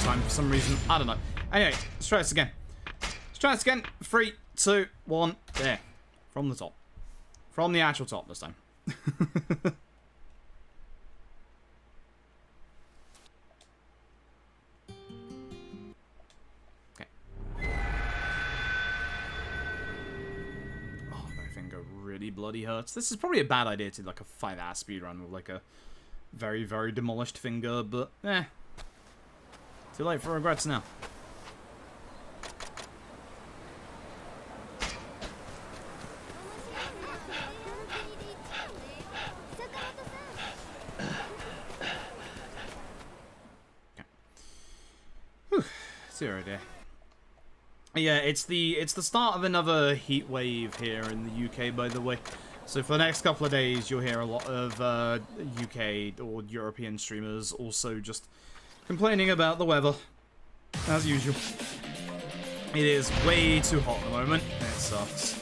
time for some reason. I don't know. Anyway, let's try this again. Let's try this again. 3, 2, 1. There. From the top. From the actual top this time. Really bloody hurts. This is probably a bad idea to like a 5-hour speedrun with like a very, very demolished finger, but too late for regrets now. Okay. Whew. 0 day. Yeah, it's the start of another heat wave here in the UK, by the way. So for the next couple of days, you'll hear a lot of UK or European streamers also just complaining about the weather, as usual. It is way too hot at the moment. It sucks.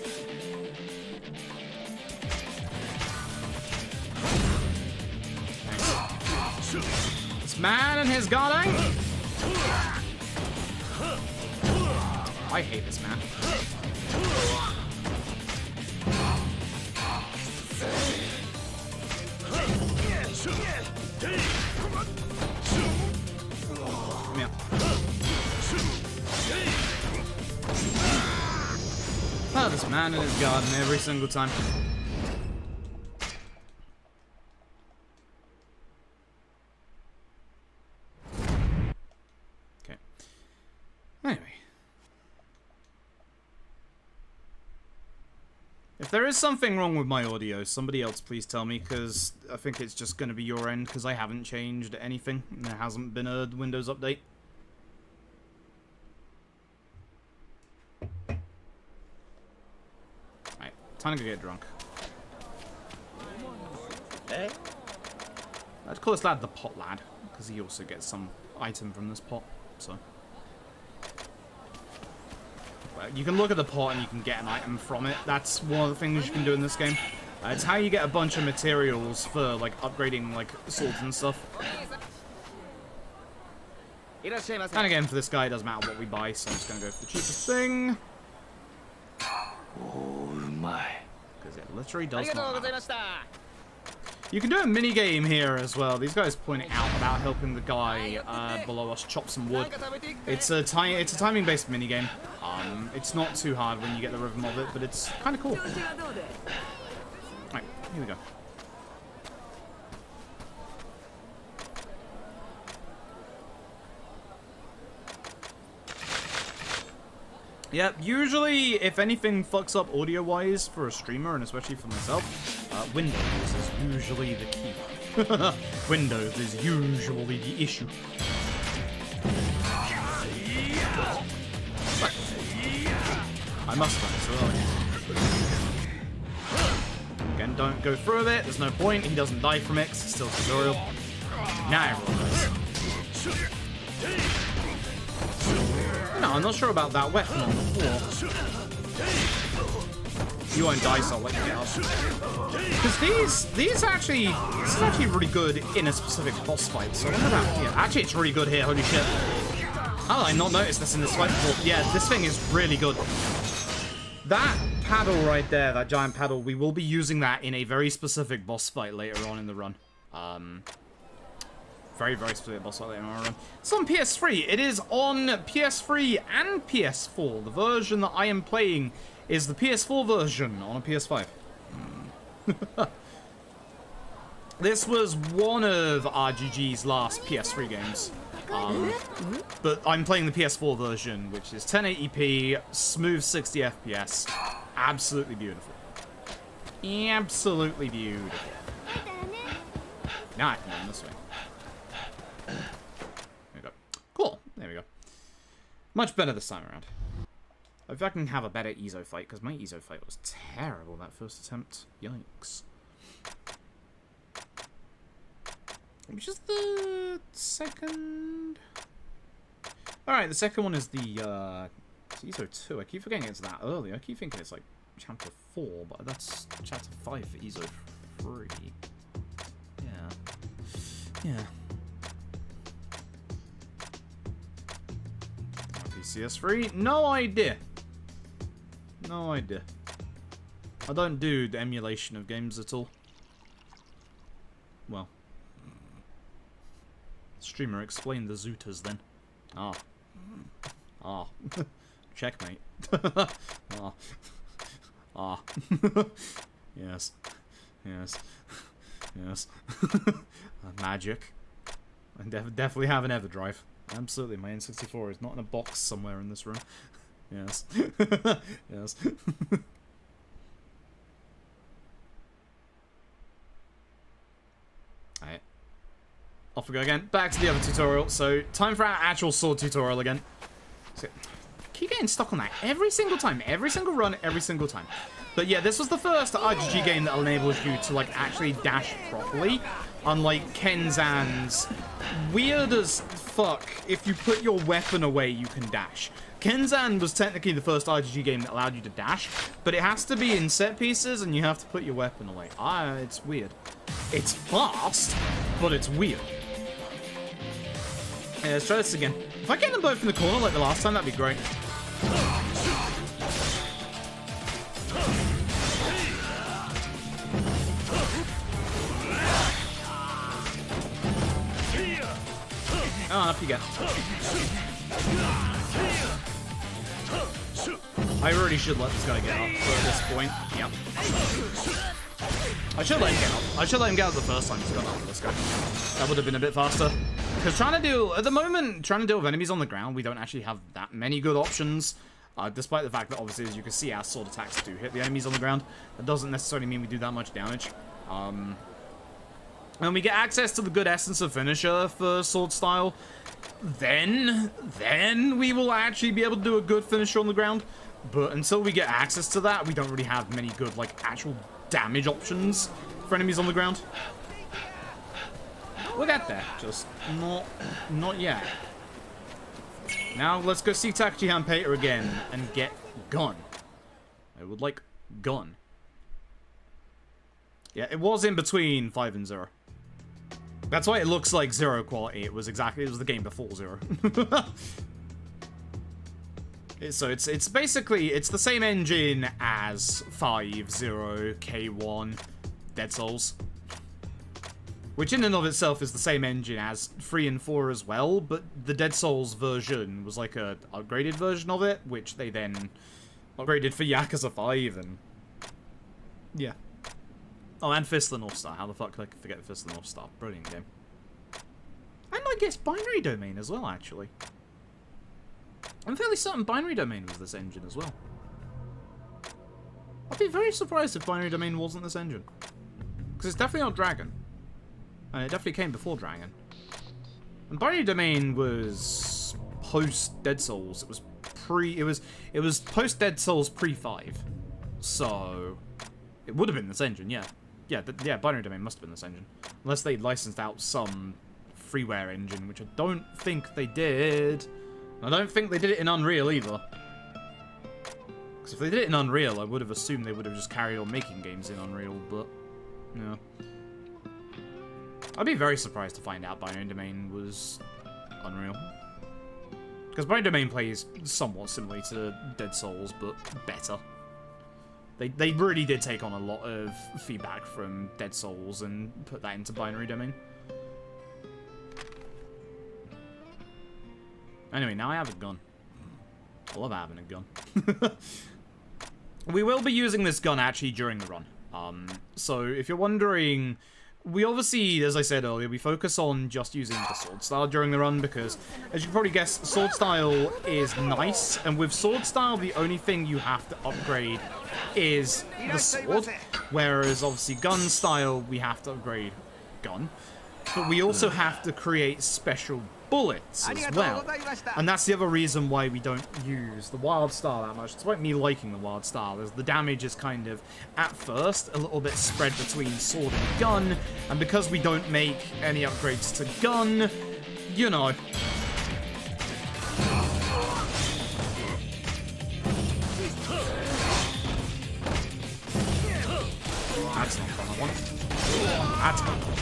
This man and his Gatling. I hate this man. Come here. Oh, this man in his garden every single time. Okay. Anyway. If there is something wrong with my audio, somebody else please tell me, because I think it's just going to be your end, because I haven't changed anything. There hasn't been a Windows update. Alright, time to go get drunk. Hey? I'd call this lad the pot lad, because he also gets some item from this pot, so... You can look at the pot and you can get an item from it. That's one of the things you can do in this game. It's how you get a bunch of materials for, like, upgrading, like, swords and stuff. And again, for this guy, it doesn't matter what we buy, so I'm just going to go for the cheapest thing. Because it literally does not matter. You can do a mini game here as well. These guys point out about helping the guy below us chop some wood. It's a timing-based mini game. It's not too hard when you get the rhythm of it, but it's kind of cool. Right, here we go. Yep, usually if anything fucks up audio-wise for a streamer, and especially for myself, Windows is usually the key. Windows is usually the issue. I must have so early. Again, don't go through with it, there's no point, he doesn't die from it, 'cause it's still a tutorial. Now everyone dies. No, I'm not sure about that weapon on the floor. You won't die, so I'll let you get up. Because this is actually really good in a specific boss fight, so I wonder about here. Actually, it's really good here, holy shit. How did I not notice this in this fight before? Yeah, this thing is really good. That paddle right there, that giant paddle, we will be using that in a very specific boss fight later on in the run. Very, very specific boss fight later on in the run. It's on PS3. It is on PS3 and PS4. The version that I am playing is the PS4 version on a PS5. This was one of RGG's last PS3 games. But I'm playing the PS4 version, which is 1080p, smooth 60 FPS. Absolutely beautiful. Absolutely beautiful. Now I can go this way. There we go. Cool. There we go. Much better this time around. If I can have a better Ezo fight, because my Ezo fight was terrible that first attempt. Yikes. Which is the second? Alright, the second one is the, Ezo 2. I keep forgetting it's that early. I keep thinking it's like chapter 4, but that's chapter 5 for Ezo 3. Yeah. Yeah. CS3? No idea. No idea. I don't do the emulation of games at all. Well. Streamer, explain the Zooters then. Ah. Ah. Checkmate. Ah. Ah. Yes. Yes. Yes. Magic. I definitely have an EverDrive. Absolutely, my N64 is not in a box somewhere in this room. Yes. Yes. Alright. Off we go again. Back to the other tutorial. So, time for our actual sword tutorial again. So, keep getting stuck on that every single time. Every single run, every single time. But yeah, this was the first RGG game that enables you to, like, actually dash properly. Unlike Kenzan's weird as fuck, if you put your weapon away, you can dash. Kenzan was technically the first RGG game that allowed you to dash, but it has to be in set pieces and you have to put your weapon away. It's weird. It's fast, but it's weird. Yeah, let's try this again. If I get them both in the corner like the last time, that'd be great. Oh, up you go. I really should let this guy get up at this point. Yep. I should let him get up. I should let him get up the first time he's got up with this guy. That would have been a bit faster. Because at the moment, trying to deal with enemies on the ground, we don't actually have that many good options. Despite the fact that, obviously, as you can see, our sword attacks do hit the enemies on the ground. That doesn't necessarily mean we do that much damage. When we get access to the good essence of finisher for sword style, then we will actually be able to do a good finisher on the ground. But until we get access to that, we don't really have many good, like, actual damage options for enemies on the ground. We'll get there, just not yet. Now let's go see Takachi Hanpeter again and get gun. I would like gun. Yeah, it was in between 5 and 0. That's why it looks like 0 quality. It was the game before 0. So it's basically, it's the same engine as 5, 0, K1, Dead Souls. Which in and of itself is the same engine as 3 and 4 as well, but the Dead Souls version was like a upgraded version of it, which they then upgraded for Yakuza 5, and yeah. Oh, and Fist of the North Star. How the fuck could I forget Fist of the North Star? Brilliant game. And I guess Binary Domain as well, actually. I'm fairly certain Binary Domain was this engine as well. I'd be very surprised if Binary Domain wasn't this engine. Because it's definitely not Dragon. And it definitely came before Dragon. And Binary Domain was post Dead Souls. It was post Dead Souls pre-5. So it would have been this engine, yeah. Yeah, Binary Domain must have been this engine. Unless they licensed out some freeware engine, which I don't think they did. I don't think they did it in Unreal either. Because if they did it in Unreal, I would have assumed they would have just carried on making games in Unreal, but yeah. I'd be very surprised to find out Binary Domain was Unreal. Because Binary Domain plays somewhat similarly to Dead Souls, but better. They really did take on a lot of feedback from Dead Souls and put that into Binary Domain. Anyway, now I have a gun. I love having a gun. We will be using this gun actually during the run. So if you're wondering, we obviously, as I said earlier, we focus on just using the sword style during the run because, as you can probably guess, sword style is nice, and with sword style, the only thing you have to upgrade is the sword, whereas obviously gun style, we have to upgrade gun, but we also have to create special bullets as well, and that's the other reason why we don't use the wild style that much. Despite me liking the wild style, the damage is kind of, at first, a little bit spread between sword and gun, and because we don't make any upgrades to gun, you know. That's not what I want. That's not what I want.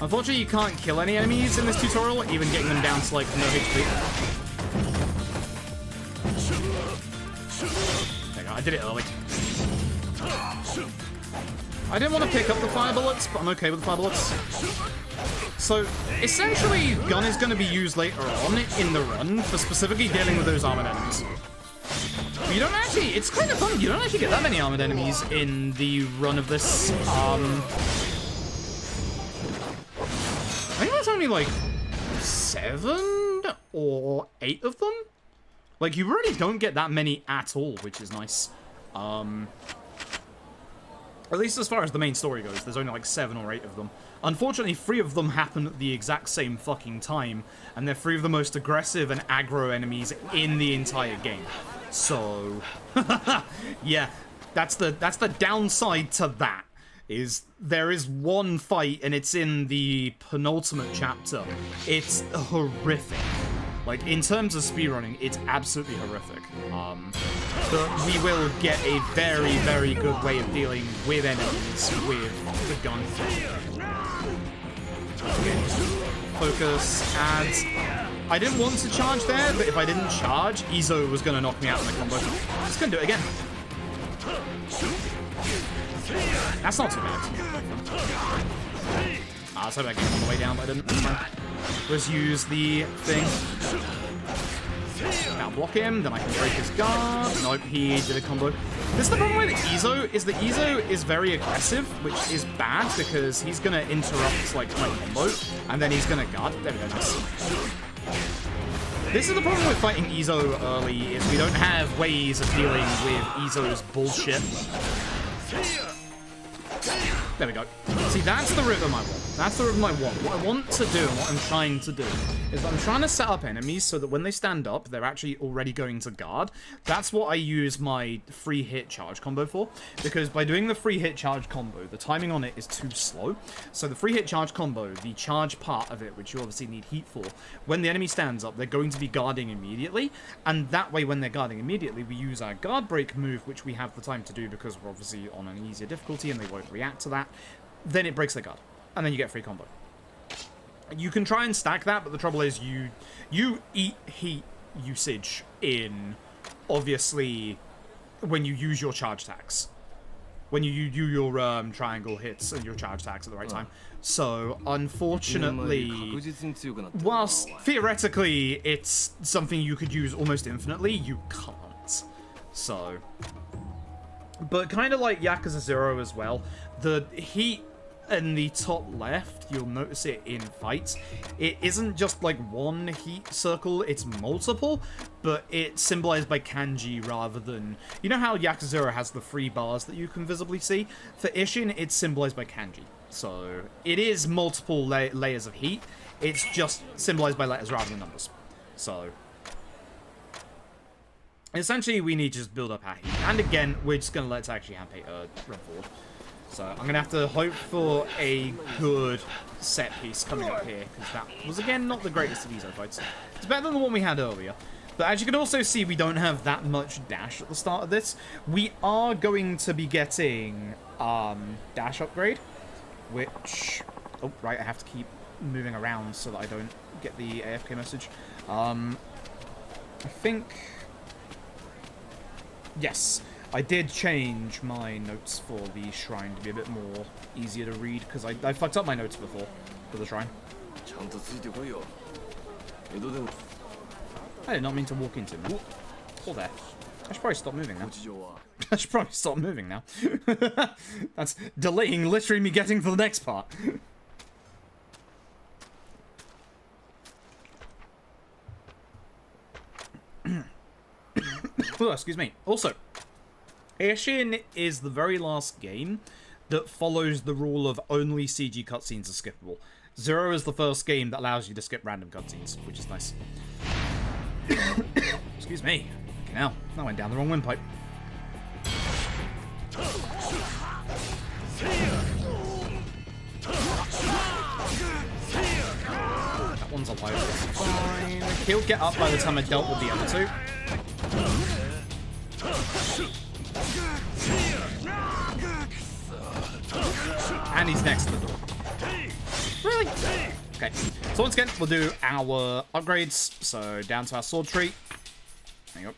Unfortunately, you can't kill any enemies in this tutorial, even getting them down to, like, no HP. There you go, I did it early. I didn't want to pick up the fire bullets, but I'm okay with the fire bullets. So, essentially, gun is going to be used later on in the run for specifically dealing with those armored enemies. But you don't actually, it's kind of fun, you don't actually get that many armored enemies in the run of this. I think there's only like 7 or 8 of them. Like, you really don't get that many at all, which is nice. At least as far as the main story goes, there's only like 7 or 8 of them. Unfortunately, 3 of them happen at the exact same fucking time, and they're 3 of the most aggressive and aggro enemies in the entire game. So, yeah, that's the downside to that. Is there is one fight, and it's in the penultimate chapter. It's horrific. Like, in terms of speedrunning, it's absolutely horrific. But we will get a very, very good way of dealing with enemies with the gun. Okay. Focus, ads. I didn't want to charge there, but if I didn't charge, Izo was going to knock me out in the combo. Just going to do it again. That's not too bad. I was hoping I get on the way down, but I didn't. Let's use the thing. Now block him, then I can break his guard. Nope, he did a combo. This is the problem with Izo, is that Izo is very aggressive, which is bad because he's gonna interrupt like my combo, and then he's gonna guard. There we go, nice. This is the problem with fighting Izo early, is we don't have ways of dealing with Izo's bullshit. There we go. See, that's the rhythm I want. That's the rhythm I want. What I want to do, and what I'm trying to do, is I'm trying to set up enemies so that when they stand up, they're actually already going to guard. That's what I use my free hit charge combo for, because by doing the free hit charge combo, the timing on it is too slow. So the free hit charge combo, the charge part of it, which you obviously need heat for, when the enemy stands up, they're going to be guarding immediately, and that way when they're guarding immediately, we use our guard break move, which we have the time to do because we're obviously on an easier difficulty and they won't react to that. Then it breaks their guard, and then you get a free combo. You can try and stack that, but the trouble is you eat heat usage in, obviously, when you use your charge attacks. When you do your triangle hits and your charge attacks at the right time. So, unfortunately, whilst theoretically it's something you could use almost infinitely, you can't. So, but kind of like Yakuza 0 as well, the heat in the top left, you'll notice it in fights. It isn't just like one heat circle, it's multiple, but it's symbolized by kanji rather than... You know how Yakuza 0 has the 3 bars that you can visibly see? For Ishin, it's symbolized by kanji. So, it is multiple layers of heat, it's just symbolized by letters rather than numbers. So, essentially, we need to just build up our heat. And again, we're just going to let it actually run forward. So I'm going to have to hope for a good set piece coming up here, because that was, again, not the greatest of Izo fights. It's better than the one we had earlier. But as you can also see, we don't have that much dash at the start of this. We are going to be getting dash upgrade, which... Oh, right, I have to keep moving around so that I don't get the AFK message. I think... Yes. I did change my notes for the shrine to be a bit more easier to read, because I fucked up my notes before for the shrine. I did not mean to walk into him. Oh, there. I should probably stop moving now. I should probably stop moving now. That's delaying literally me getting to the next part. Oh, excuse me. Also, Ishin is the very last game that follows the rule of only CG cutscenes are skippable. 0 is the first game that allows you to skip random cutscenes, which is nice. Excuse me. Okay, now, I went down the wrong windpipe. That one's alive. Fine. He'll get up by the time I dealt with the other two. And he's next to the door. Really? Okay. So once again, we'll do our upgrades. So down to our sword tree. There you go.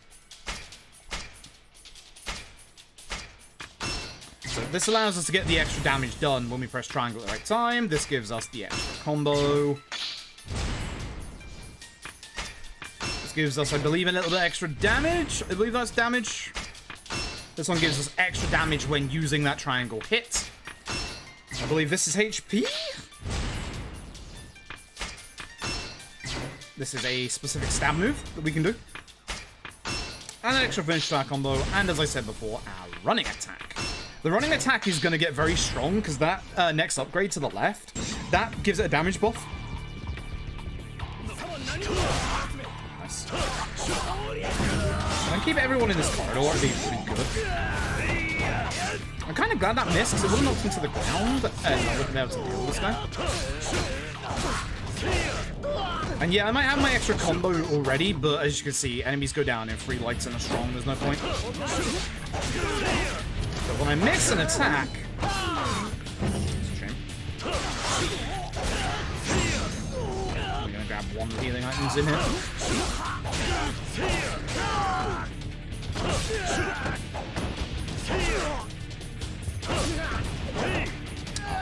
So this allows us to get the extra damage done when we press triangle at the right time. This gives us the extra combo. This gives us, I believe, a little bit extra damage. I believe that's damage. This one gives us extra damage when using that triangle hit. I believe this is HP. This is a specific stab move that we can do. And an extra finish to our combo. And as I said before, our running attack. The running attack is going to get very strong because that next upgrade to the left, that gives it a damage buff. Nice. Can I keep everyone in this corridor? It'd be pretty good. I'm kind of glad that missed because it would have knocked him to the ground and I wouldn't be able to deal with this guy. And yeah, I might have my extra combo already, but as you can see, enemies go down in 3 lights and a strong. There's no point. But when I miss an attack... It's a shame. I'm going to grab one healing items in here.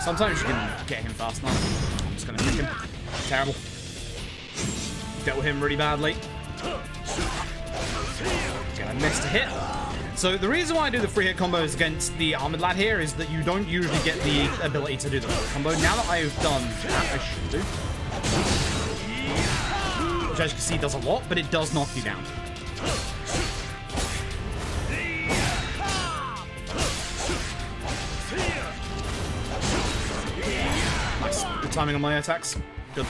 Sometimes you can get him fast enough. I'm just going to pick him. Terrible. Dealt with him really badly. Okay, I missed a hit. So the reason why I do the 3-hit combos against the armored lad here is that you don't usually get the ability to do the full combo. Now that I've done that, I should do. Which, as you can see, does a lot, but it does knock you down. Nice. Good timing on my attacks. Good.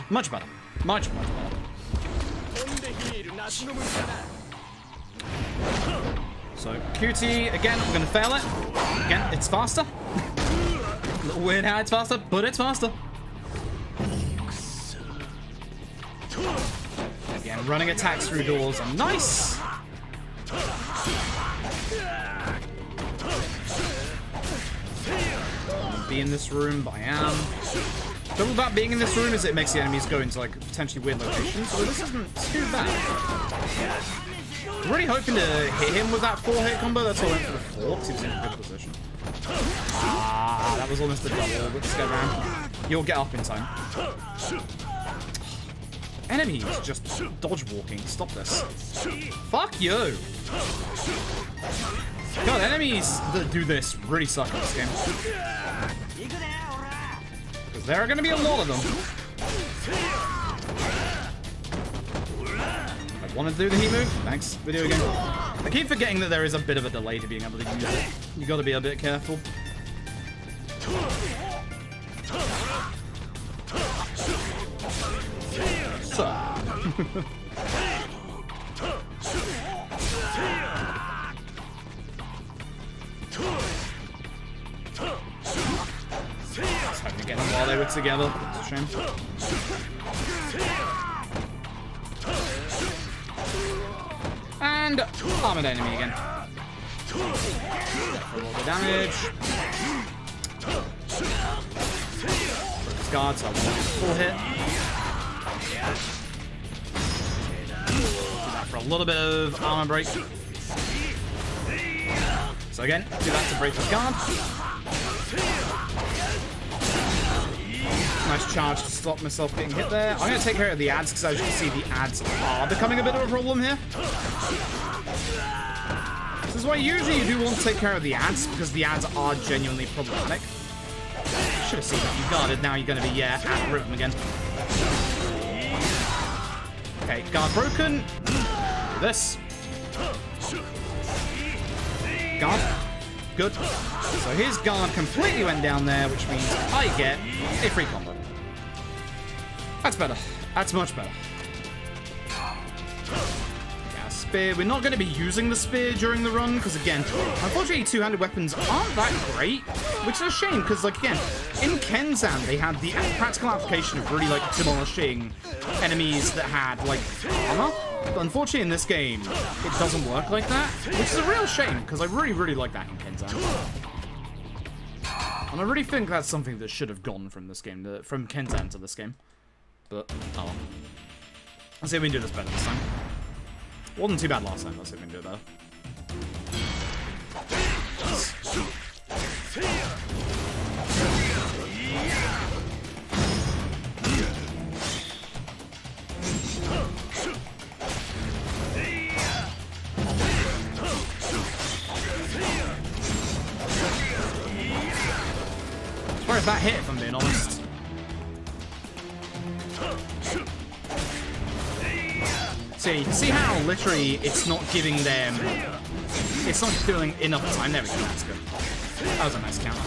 Much better. Much, much better. So, QT, again, I'm going to fail it. Again, it's faster. A little weird how it's faster, but it's faster. Again, running attacks through doors are nice. Be in this room, but I am. The trouble about being in this room is it makes the enemies go into, like, potentially weird locations, so this isn't too bad. I'm really hoping to hit him with that 4-hit combo. That's why I went for the 4, because he was in a good position. Ah, that was almost a double. Let's go around. You'll get up in time. Enemies just dodge walking. Stop this. Fuck you. God, enemies that do this really suck in this game. Because there are going to be a lot of them. I wanted to do the heat move. Thanks, video game. I keep forgetting that there is a bit of a delay to being able to use it. You got to be a bit careful. So. Let's hope to get them while they were together. It's a shame. And armored enemy again. For a little bit of damage. Broke his guard, so I want a full hit. Do that for a little bit of armor break. So again, do that to break his guard. Nice charge to stop myself getting hit there. I'm going to take care of the ads because as you can see, the ads are becoming a bit of a problem here. This is why usually you do want to take care of the ads because the ads are genuinely problematic. Should have seen that you guarded. Now you're going to be, yeah, at rhythm again. Okay, guard broken. Do this. Guard. Good. So his guard completely went down there, which means I get a free combo. That's better. That's much better. Yeah, spear. We're not going to be using the spear during the run, because again, unfortunately two-handed weapons aren't that great, which is a shame, because like again, in Kenzan they had the practical application of really like demolishing enemies that had like armor. But unfortunately in this game, it doesn't work like that, which is a real shame, because I really, really like that in Kenzan. And I really think that's something that should have gone from this game, from Kenzan to this game. But, oh well. Let's see if we can do this better this time. Wasn't too bad last time, let's see if we can do it better. Where is that hit, if I'm being honest? See how literally it's not giving them... It's not doing enough time. There we go, that's good. That was a nice counter.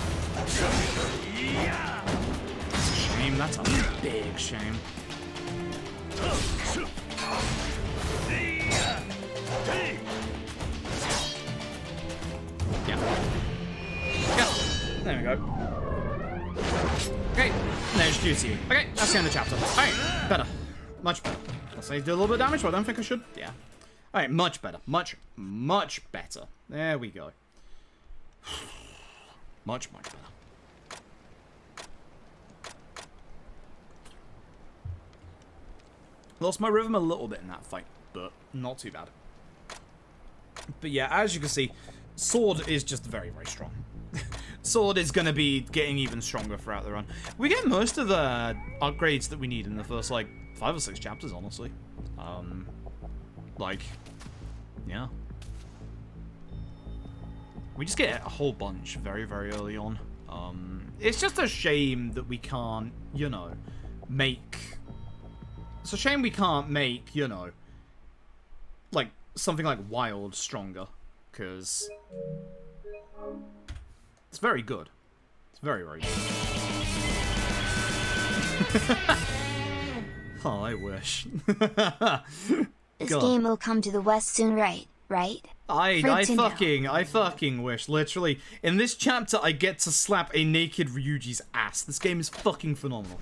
That's a shame, that's a big shame. Yeah. Yeah, there we go. Okay, there's duty. Okay, that's the end of the chapter. Alright, better. Much better. Let's say do a little bit of damage, but I don't think I should. Yeah. Alright, much better. Much better. There we go. Much better. Lost my rhythm a little bit in that fight, but not too bad. But yeah, as you can see, Sword is just very, very strong. Sword is going to be getting even stronger throughout the run. We get most of the upgrades that we need in the first, like, 5 or 6 chapters, honestly. Like, yeah. We just get a whole bunch very, very early on. It's just a shame that we can't, you know, make... It's a shame we can't make, you know, like, something like Wild stronger. Because... it's very good. It's very, very good. Oh, I wish. This game will come to the West soon, right? I fucking wish. Literally, in this chapter, I get to slap a naked Ryuji's ass. This game is fucking phenomenal.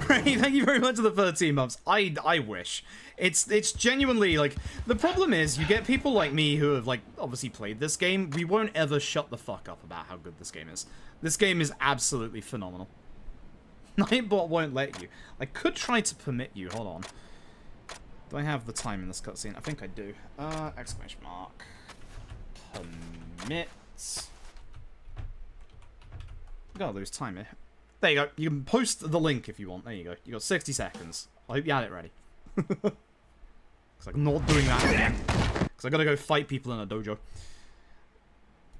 Right? Thank you very much for the 13 months. I wish. It's genuinely, like, the problem is, you get people like me who have, like, obviously played this game. We won't ever shut the fuck up about how good this game is. This game is absolutely phenomenal. Nightbot won't let you. I could try to permit you. Hold on. Do I have the time in this cutscene? I think I do. Exclamation mark. Permit. Gotta lose time here. There you go. You can post the link if you want. There you go. You got 60 seconds. I hope you had it ready. Because I'm not doing that again. Because I gotta go fight people in a dojo.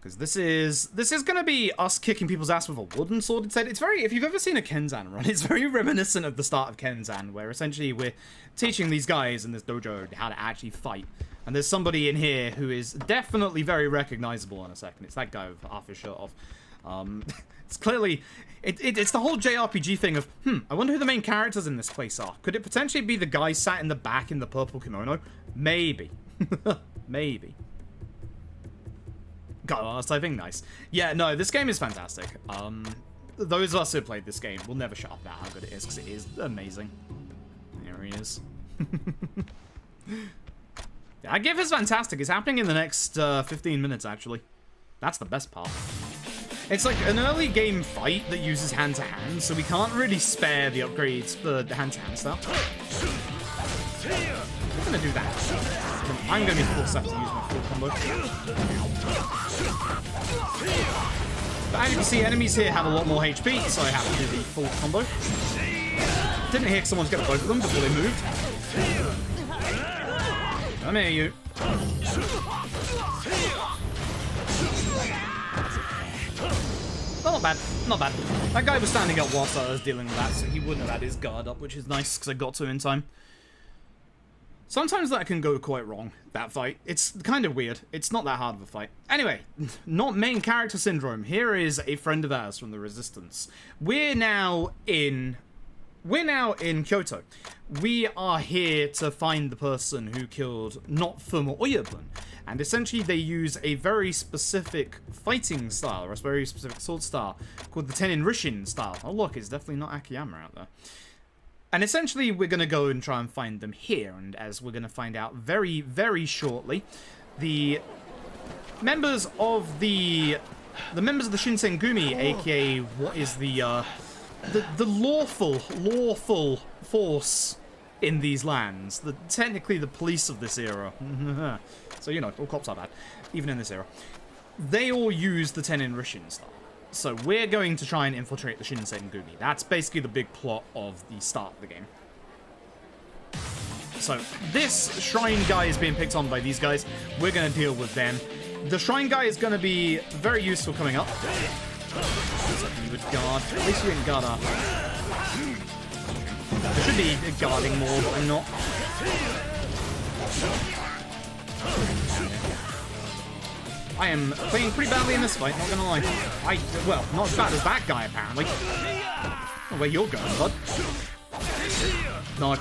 Because this is gonna be us kicking people's ass with a wooden sword instead. It's very, if you've ever seen a Kenzan run, it's very reminiscent of the start of Kenzan, where essentially we're teaching these guys in this dojo how to actually fight. And there's somebody in here who is definitely very recognizable in a second. It's that guy with half his shirt off. It's clearly, it's the whole JRPG thing of, I wonder who the main characters in this place are. Could it potentially be the guy sat in the back in the purple kimono? Maybe. Maybe. God, I was typing nice. Yeah, no, this game is fantastic. Those of us who have played this game will never shut up about how good it is, because it is amazing. There he is. That GIF is fantastic. It's happening in the next 15 minutes, actually. That's the best part. It's like an early game fight that uses hand-to-hand, so we can't really spare the upgrades for the hand-to-hand stuff. We're gonna do that. I'm gonna be forced to use my full combo. But as you can see, enemies here have a lot more HP, so I have to do the full combo. Didn't hear someone's gonna both of them before they moved. Come here, you. Not bad, not bad. That guy was standing up whilst I was dealing with that, so he wouldn't have had his guard up, which is nice, because I got to in time. Sometimes that can go quite wrong, that fight. It's kind of weird. It's not that hard of a fight. Anyway, not main character syndrome. Here is a friend of ours from the Resistance. We're now in Kyoto. We are here to find the person who killed Notfum Oyabun. And essentially they use a very specific fighting style, or a very specific sword style, called the Tenin Rishin style. Oh look, it's definitely not Akiyama out there. And essentially we're going to go and try and find them here, and as we're going to find out very, very shortly, the members of the the members of the Shinsengumi, aka what is the lawful force in these lands, technically the police of this era. So, you know, all cops are bad, even in this era. They all use the Tenin Rishin style. So we're going to try and infiltrate the Shinsengumi. That's basically the big plot of the start of the game. So this shrine guy is being picked on by these guys. We're going to deal with them. The shrine guy is going to be very useful coming up. So you would guard. At least you didn't guard up. I should be guarding more, but I'm not. I am playing pretty badly in this fight, not gonna lie. Well, not as bad as that guy, apparently. Oh, where you're going, bud. No.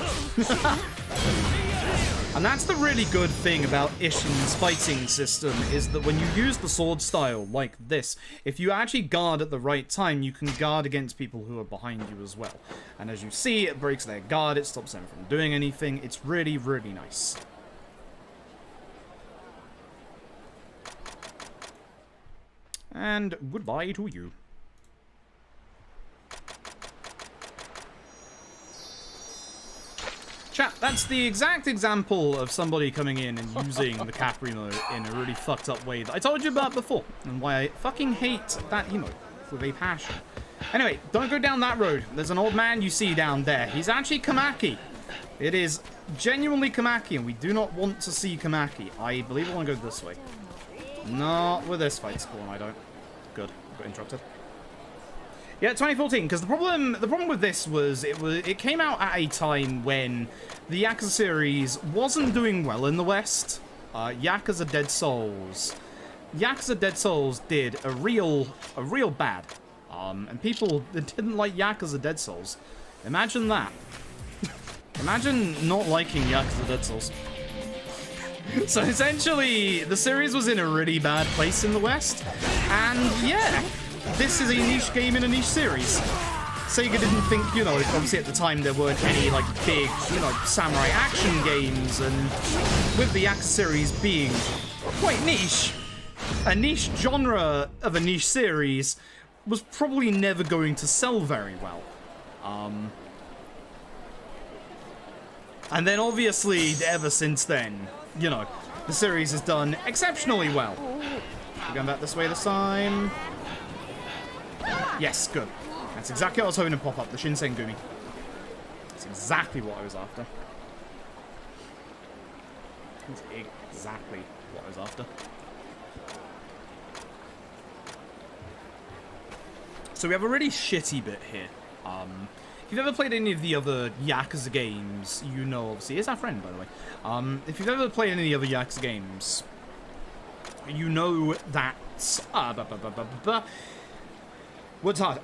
And that's the really good thing about Ishin's fighting system, is that when you use the sword style like this, if you actually guard at the right time, you can guard against people who are behind you as well. And as you see, it breaks their guard, it stops them from doing anything. It's really, really nice. And goodbye to you. Chat, that's the exact example of somebody coming in and using the cap emote in a really fucked up way that I told you about before, and why I fucking hate that emote with a passion. Anyway, don't go down that road. There's an old man you see down there. He's actually Kamaki. It is genuinely Kamaki, and we do not want to see Kamaki. I believe I want to go this way. Not with this fight spawn, I don't. Good. Got interrupted. Yeah, 2014, because the problem with this was it came out at a time when the Yakuza series wasn't doing well in the West. Yakuza Dead Souls did a real bad. And people that didn't like Yakuza Dead Souls. Imagine that. Imagine not liking Yakuza Dead Souls. So essentially, the series was in a really bad place in the West, and yeah, this is a niche game in a niche series. Sega didn't think, you know, obviously at the time there weren't any, like, big, you know, samurai action games, and with the Yakuza series being quite niche, a niche genre of a niche series was probably never going to sell very well. And then obviously, ever since then, you know, the series has done exceptionally well. We're going back this way this time. Yes, good. That's exactly what I was hoping to pop up, the Shinsengumi. That's exactly what I was after. That's exactly what I was after. So we have a really shitty bit here. If you've ever played any of the other Yakuza games, you know, obviously, it's our friend, by the way. If you've ever played any of the other Yakuza games, you know that... Words hard.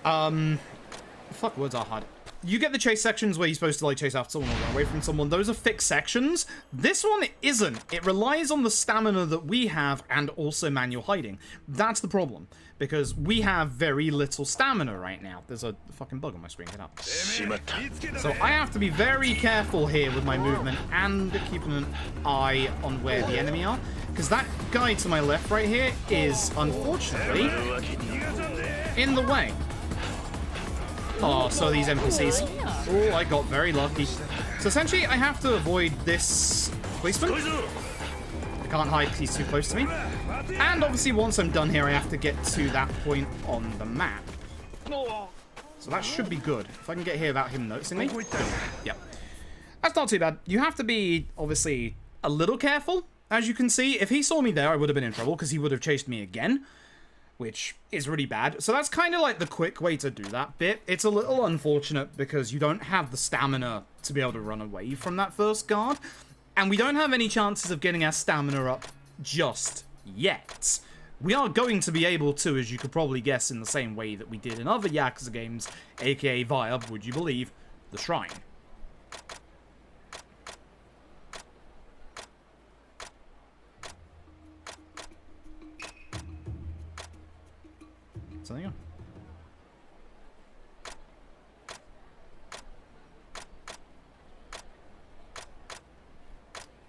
Fuck, words are hard. You get the chase sections where you're supposed to, like, chase after someone or run away from someone. Those are fixed sections. This one isn't. It relies on the stamina that we have and also manual hiding. That's the problem. Because we have very little stamina right now. There's a fucking bug on my screen. Get up. So I have to be very careful here with my movement and keeping an eye on where the enemy are. Because that guy to my left right here is, unfortunately, in the way. Oh, so these NPCs. Oh, I got very lucky. So essentially, I have to avoid this policeman. I can't hide because he's too close to me. And obviously, once I'm done here, I have to get to that point on the map. So that should be good. If I can get here without him noticing me. Good. Yep. That's not too bad. You have to be, obviously, a little careful. As you can see, if he saw me there, I would have been in trouble because he would have chased me again, which is really bad. So that's kind of like the quick way to do that bit. It's a little unfortunate because you don't have the stamina to be able to run away from that first guard, and we don't have any chances of getting our stamina up just yet. We are going to be able to, as you could probably guess, in the same way that we did in other Yakuza games, aka via, would you believe, the shrine. So there you go.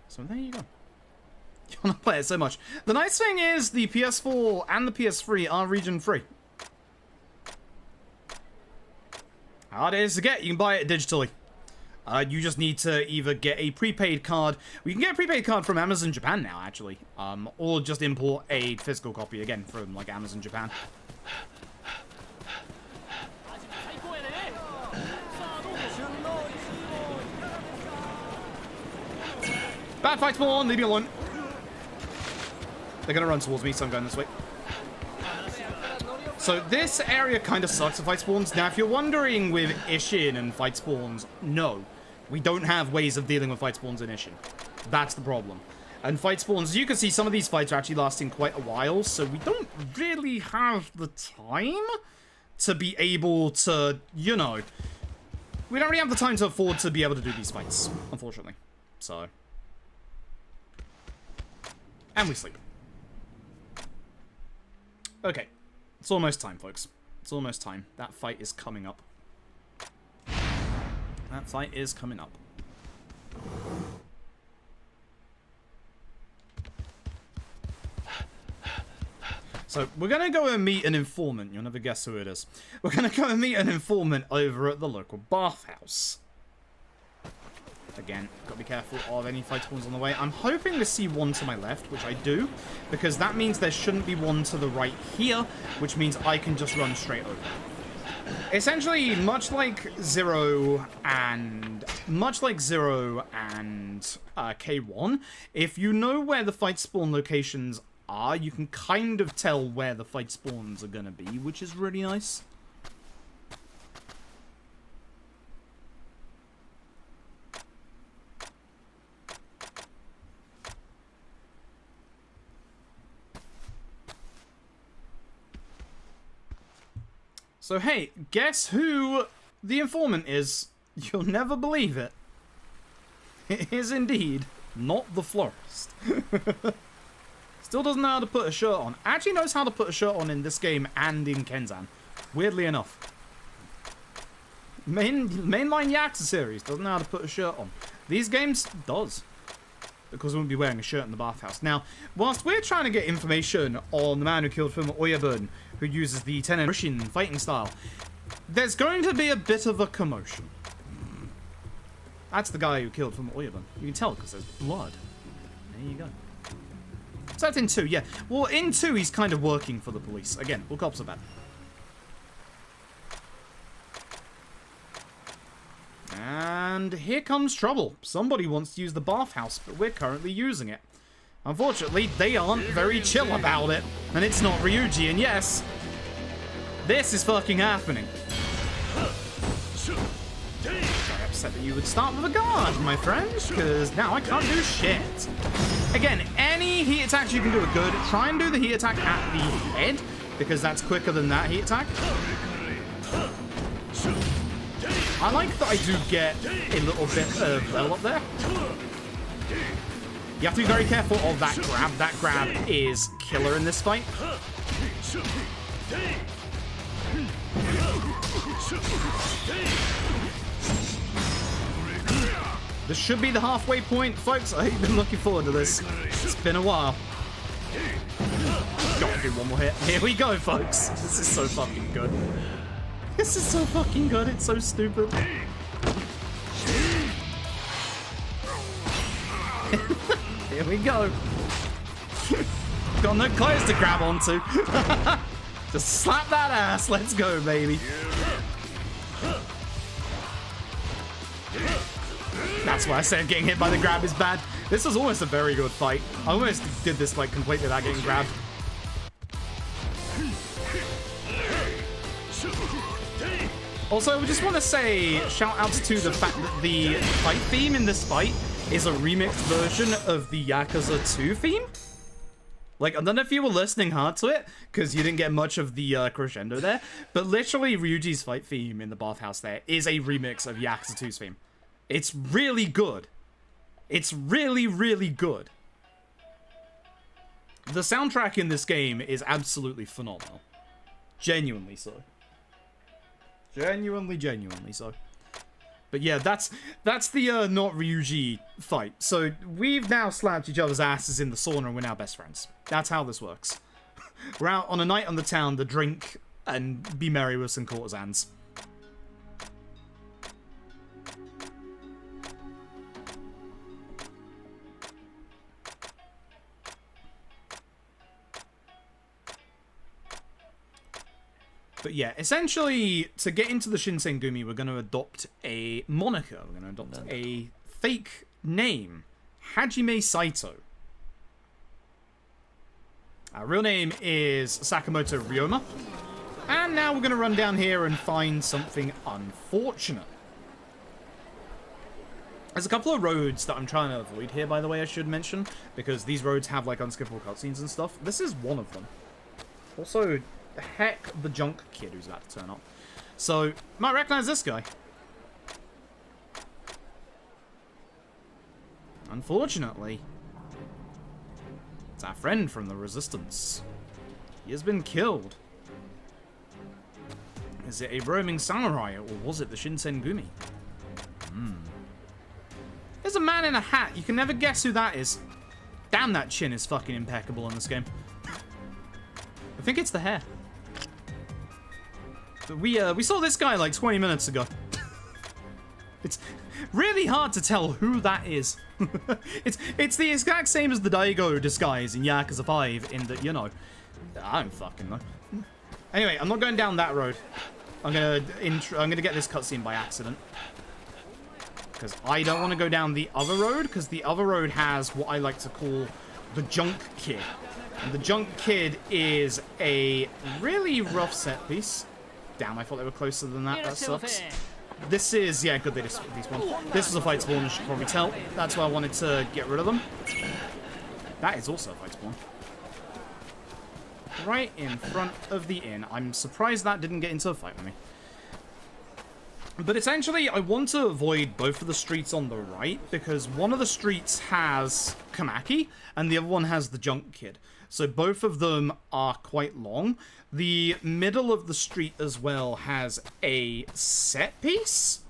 So there you go. want to play it so much. The nice thing is the PS4 and the PS3 are region free. Hard it is to get. You can buy it digitally. You just need to either get a prepaid card. We can get a prepaid card from Amazon Japan now, actually. Or just import a physical copy, again, from, like, Amazon Japan. Bad fight spawn, leave me alone. They're gonna run towards me, so I'm going this way. So this area kind of sucks at fight spawns. Now, if you're wondering with Ishin and fight spawns, no. We don't have ways of dealing with fight spawns in Ishin. That's the problem. And fight spawns, as you can see, some of these fights are actually lasting quite a while, so we don't really have the time to be able to, you know... We don't really have the time to afford to be able to do these fights, unfortunately. So... And we sleep. Okay. It's almost time, folks. It's almost time. That fight is coming up. That fight is coming up. So, we're gonna go and meet an informant. You'll never guess who it is. We're gonna go and meet an informant over at the local bathhouse. Again, gotta be careful of any fight spawns on the way. I'm hoping to see one to my left, which I do, because that means there shouldn't be one to the right here, which means I can just run straight over. Essentially, much like Zero and K1, if you know where the fight spawn locations are, you can kind of tell where the fight spawns are gonna be, which is really nice. So hey, guess who the informant is? You'll never believe it. It is indeed not the florist. Still doesn't know how to put a shirt on. Actually knows how to put a shirt on in this game and in Kenzan. Weirdly enough. Mainline Yakuza series doesn't know how to put a shirt on. These games does. Because we won't be wearing a shirt in the bathhouse. Now, whilst we're trying to get information on the man who killed Film Oyabun, who uses the Tenen Rishin fighting style, there's going to be a bit of a commotion. That's the guy who killed Film Oyabun. You can tell because there's blood. There you go. So that's in 2, yeah. Well, in 2, he's kind of working for the police. Again, all cops are bad. And here comes trouble. Somebody wants to use the bathhouse, but we're currently using it. Unfortunately, they aren't very chill about it. And it's not Ryuji, and yes, this is fucking happening. Very upset that you would start with a guard, my friend, because now I can't do shit. Again, any heat attacks you can do are good. Try and do the heat attack at the head, because that's quicker than that heat attack. I like that I do get a little bit of level up there. You have to be very careful of that grab. That grab is killer in this fight. This should be the halfway point, folks. I've been looking forward to this. It's been a while. Gotta do one more hit. Here we go, folks. This is so fucking good. This is so fucking good, it's so stupid. Here we go. Got no clothes to grab onto. Just slap that ass, let's go, baby. That's why I said getting hit by the grab is bad. This was almost a very good fight. I almost did this like completely without getting grabbed. Also, we just want to say shout-outs to the fact that the fight theme in this fight is a remixed version of the Yakuza 2 theme. Like, I don't know if you were listening hard to it, because you didn't get much of the crescendo there, but literally Ryuji's fight theme in the bathhouse there is a remix of Yakuza 2's theme. It's really good. It's really, really good. The soundtrack in this game is absolutely phenomenal. Genuinely so. Genuinely so. But yeah, that's the not Ryuji fight. So we've now slapped each other's asses in the sauna and we're now best friends. That's how this works. We're out on a night on the town to drink and be merry with some courtesans. But yeah, essentially, to get into the Shinsengumi, we're going to adopt a moniker. We're going to adopt a fake name. Hajime Saito. Our real name is Sakamoto Ryoma. And now we're going to run down here and find something unfortunate. There's a couple of roads that I'm trying to avoid here, by the way, I should mention. Because these roads have, like, unskippable cutscenes and stuff. This is one of them. Also, the heck, the junk kid who's about to turn up. So, might recognize this guy. Unfortunately, it's our friend from the Resistance. He has been killed. Is it a roaming samurai, or was it the Shinsengumi? There's a man in a hat. You can never guess who that is. Damn, that chin is fucking impeccable in this game. I think it's the hair. We saw this guy like 20 minutes ago. It's really hard to tell who that is. it's the exact same as the Daigo disguise in Yakuza 5 in that, you know, I don't fucking know. Anyway, I'm not going down that road. I'm gonna get this cutscene by accident. Because I don't want to go down the other road, because the other road has what I like to call the junk kid. And the junk kid is a really rough set piece. Damn, I thought they were closer than that. That sucks. This is, yeah, good they just despawned. This was a fight spawn, you should probably tell. That's why I wanted to get rid of them. That is also a fight spawn. Right in front of the inn. I'm surprised that didn't get into a fight with me. But essentially, I want to avoid both of the streets on the right, because one of the streets has Kamaki, and the other one has the junk kid. So both of them are quite long. The middle of the street as well has a set piece,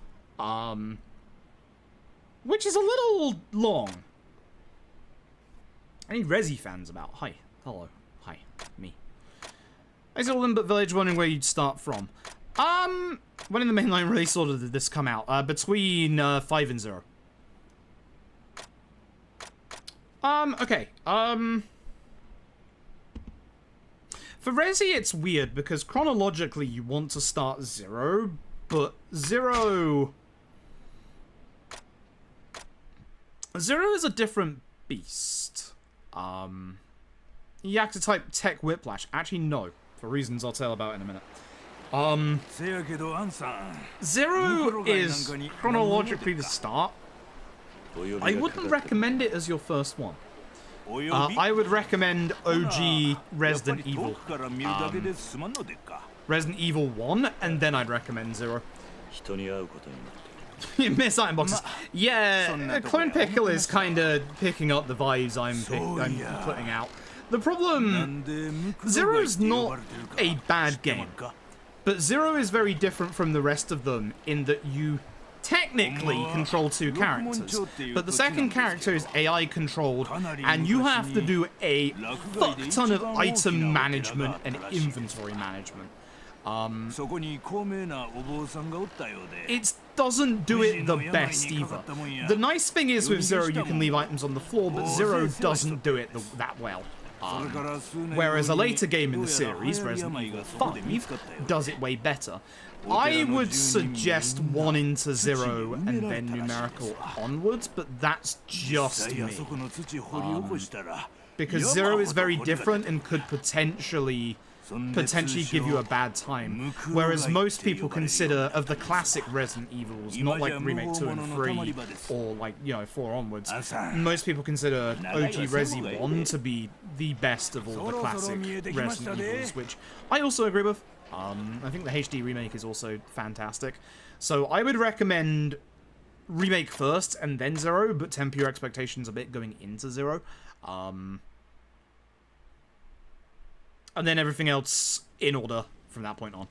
which is a little long. Any Resi fans about? Hi. Hello. Hi. Me. I said Limbit Village, wondering where you'd start from. When in the mainline release order did this come out? Between 5 and 0. Okay. For Resi, it's weird, because chronologically you want to start 0, but 0 is a different beast. Yakuza type Tech Whiplash. Actually, no. For reasons I'll tell about in a minute. 0 is chronologically the start. I wouldn't recommend it as your first one. I would recommend OG Resident Evil. Resident Evil 1, and then I'd recommend 0. You miss item boxes. Yeah, Clone Pickle is kind of picking up the vibes I'm putting out. The problem, 0 is not a bad game, but 0 is very different from the rest of them in that you technically control 2 characters, but the second character is AI controlled, and you have to do a fuck ton of item management and inventory management. It doesn't do it the best either. The nice thing is with 0 you can leave items on the floor, but 0 doesn't do it that well. Whereas a later game in the series, Resident Evil 5, does it way better. I would suggest 1 into 0 and then numerical onwards, but that's just me. Because 0 is very different and could potentially give you a bad time. Whereas most people consider, of the classic Resident Evils, not like Remake 2 and 3, or like, you know, 4 onwards, most people consider OG Resi 1 to be the best of all the classic Resident Evils, which I also agree with. I think the HD remake is also fantastic. So I would recommend Remake first and then 0, but temper your expectations a bit going into 0. And then everything else in order from that point on.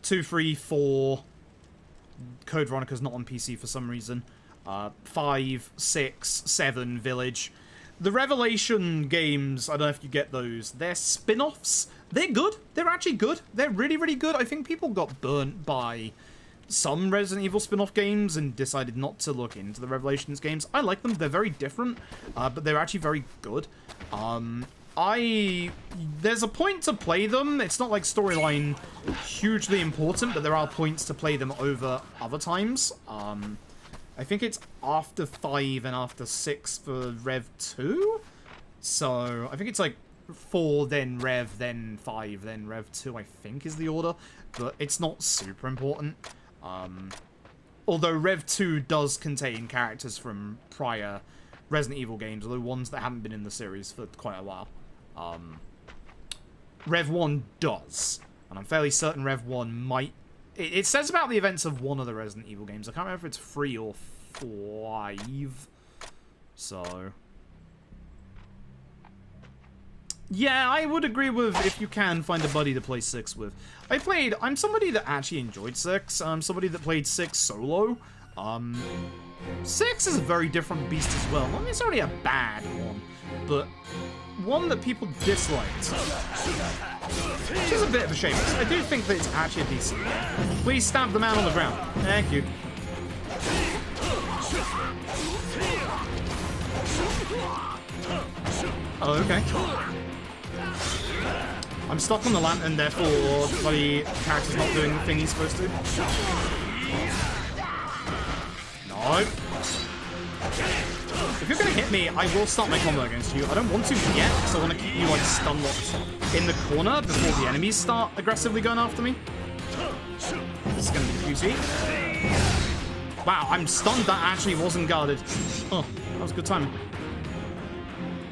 2, 3, 4, Code Veronica's not on PC for some reason. 5, 6, 7, Village. The Revelation games, I don't know if you get those. They're spin-offs. They're good. They're actually good. They're really, really good. I think people got burnt by some Resident Evil spin-off games and decided not to look into the Revelations games. I like them. They're very different, but they're actually very good. There's a point to play them. It's not like storyline hugely important, but there are points to play them over other times. I think it's after 5 and after 6 for Rev 2. So I think it's like 4, then Rev, then 5, then Rev 2, I think is the order. But it's not super important. Although Rev 2 does contain characters from prior Resident Evil games, although ones that haven't been in the series for quite a while. Rev 1 does. And I'm fairly certain Rev 1 might... It says about the events of one of the Resident Evil games. I can't remember if it's 3 or 5. So... yeah, I would agree with if you can find a buddy to play 6 with. I'm somebody that actually enjoyed 6. I'm somebody that played 6 solo. 6 is a very different beast as well. Not necessarily a bad one, but one that people disliked. Which is a bit of a shame. I do think that it's actually a decent game. Please stab the man on the ground. Thank you. Oh, okay. I'm stuck on the lantern, therefore the bloody character's not doing the thing he's supposed to. No. If you're gonna hit me, I will start my combo against you. I don't want to yet, because I want to keep you like stun locked in the corner before the enemies start aggressively going after me. This is gonna be QT. Wow, I'm stunned. That actually wasn't guarded. Oh, that was good timing.